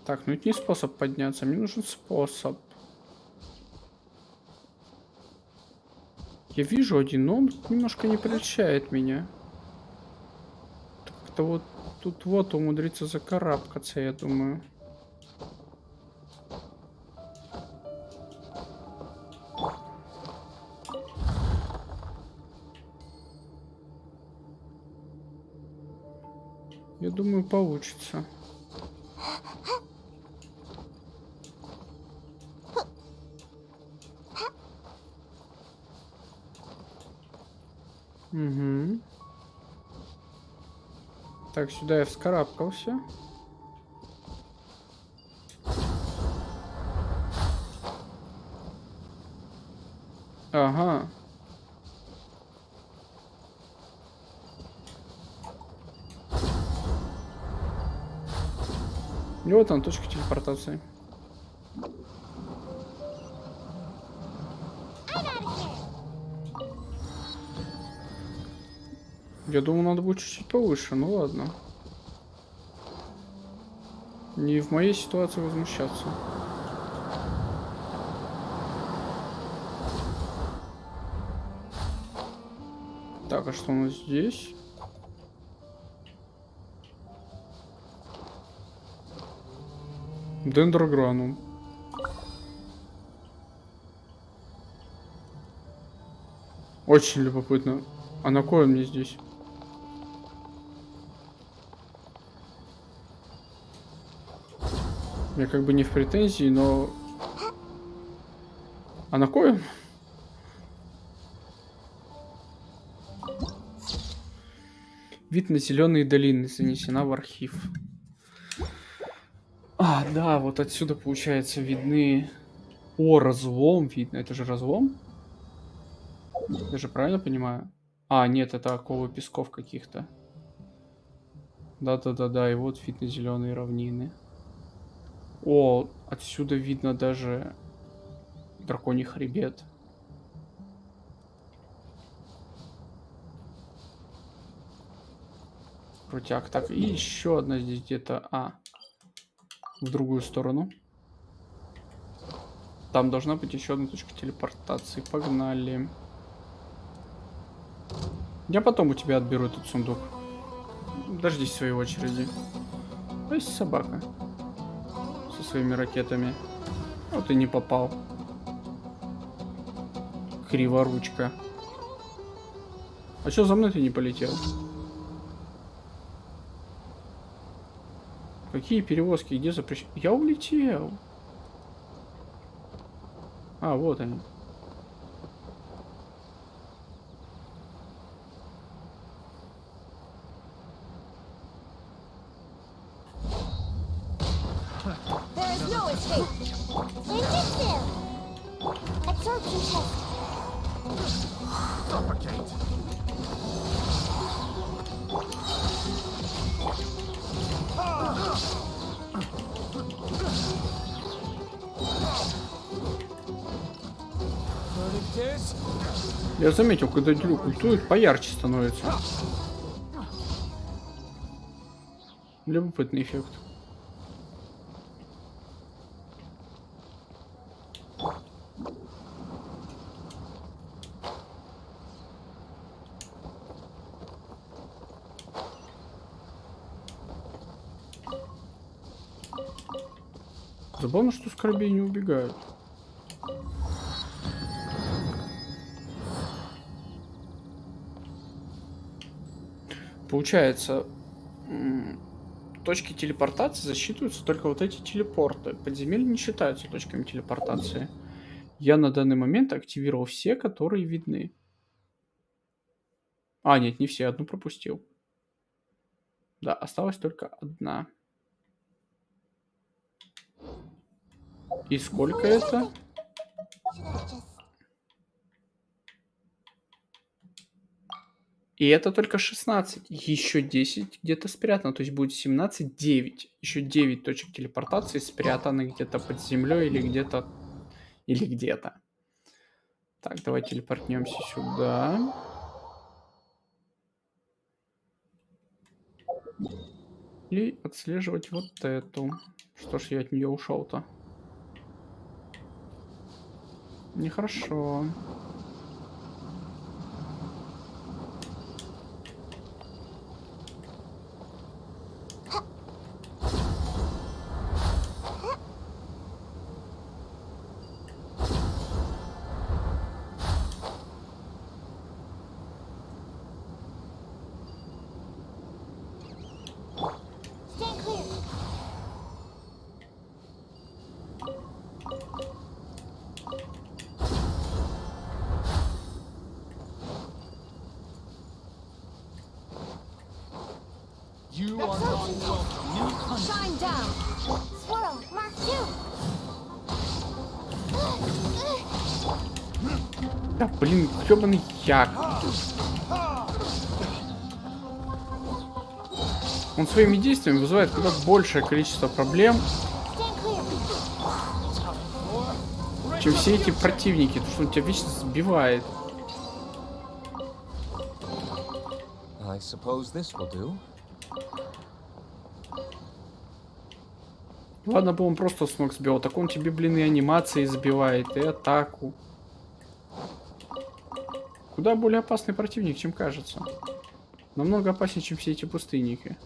Так, ну это не способ подняться, мне нужен способ. Я вижу один, но он немножко не прельщает меня. Как-то вот тут вот умудриться закарабкаться, я думаю. Я думаю, получится. Угу. Так, сюда я вскарабкался. Ага. И вот там точка телепортации. Я думал, надо будет чуть-чуть повыше, ну ладно. Не в моей ситуации возмущаться. Так, а что у нас здесь? Дендрогранум. Очень любопытно. А на кой он мне здесь? Я как бы не в претензии, но... А на кой он? Вид на зеленые долины занесена в архив. А, да, вот отсюда, получается, видны... О, разлом видно. Это же разлом? Я же правильно понимаю? А, нет, это оковы песков каких-то. Да-да-да-да, и вот вид на зеленые равнины. О, отсюда видно даже драконий хребет. Крутяк. Так, и еще одна здесь где-то. А, в другую сторону. Там должна быть еще одна точка телепортации. Погнали. Я потом у тебя отберу этот сундук. Дождись своей очереди. То есть собака. Со своими ракетами. Вот и не попал. Криворучка. А что за мной ты не полетел? Какие перевозки? Где запрещены? Я улетел. А, вот они. There is no escape. Injective. Absorption test. Suffocate. Я заметил, когда Дрюк ультует, поярче становится. Любопытный эффект. Забавно, что скоробей не убегают. Получается, точки телепортации засчитываются только вот эти телепорты. Подземелья не считаются точками телепортации. Я на данный момент активировал все, которые видны. А, нет, не все, одну пропустил. Да, осталась только одна. И сколько это? И это только 16. Еще 10 где-то спрятано. То есть будет 17, 9. Еще 9 точек телепортации спрятаны где-то под землей или где-то. Или где-то. Так, давай телепортнемся сюда. И отслеживать вот эту. Что ж я от нее ушел-то? Нехорошо. Stand clear. You are not welcome. New hunter. Shine down. Swirl. Mark 2. Да, блин, грёбаный як. Он своими действиями вызывает куда большее количество проблем, чем все эти противники, потому что он тебя вечно сбивает. I suppose this will do. Ладно бы он просто смог сбил, так он тебе, блин, и анимации сбивает, и атаку. Куда более опасный противник, чем кажется. Намного опаснее, чем все эти пустынники.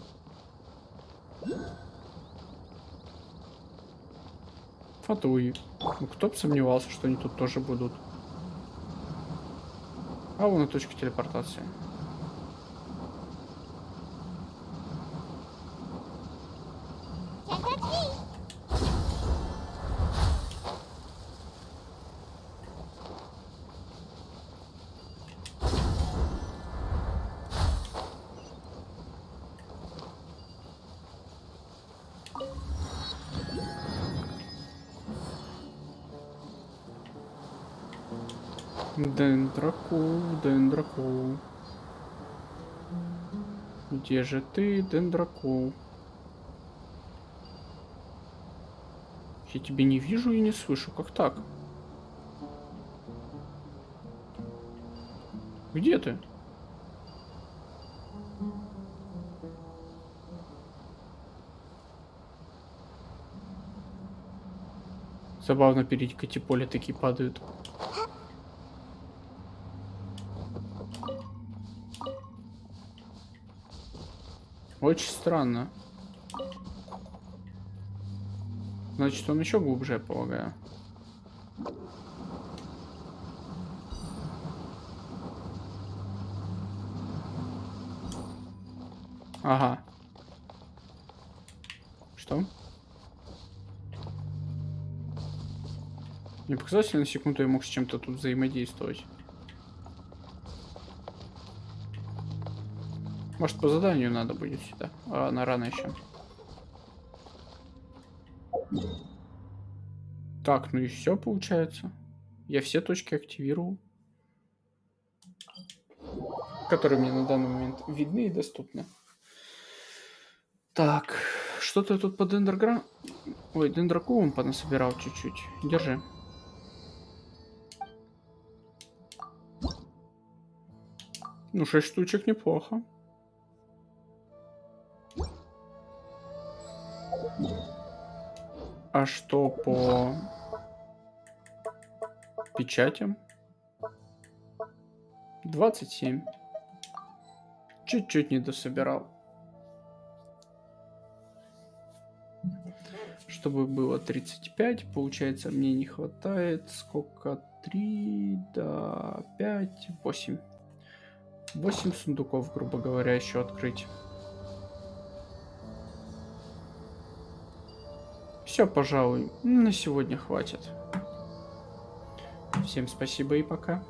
Фатуи. Ну, кто бы сомневался, что они тут тоже будут. А вон и точка телепортации. Can't touch me. Дендраку, Дендраку. Где же ты, Дендраку? Я тебя не вижу и не слышу. Как так? Где ты? Забавно, перед Катиполе такие падают. Очень странно. Значит, он еще глубже, я полагаю. Ага. Что? Мне показалось, на секунду я мог с чем-то тут взаимодействовать. Может, по заданию надо будет сюда. А, она рано еще. Так, ну и все получается. Я все точки активировал, которые мне на данный момент видны и доступны. Так, что-то я тут по Ой, дендракулум понасобирал чуть-чуть. Держи. Ну, 6 штучек неплохо. А что по печатям? 27. Чуть-чуть не дособирал. Чтобы было 35, получается, мне не хватает. Сколько? 3, да, 5, 8. 8 сундуков, грубо говоря, еще открыть. Все, пожалуй, на сегодня хватит. Всем спасибо и пока.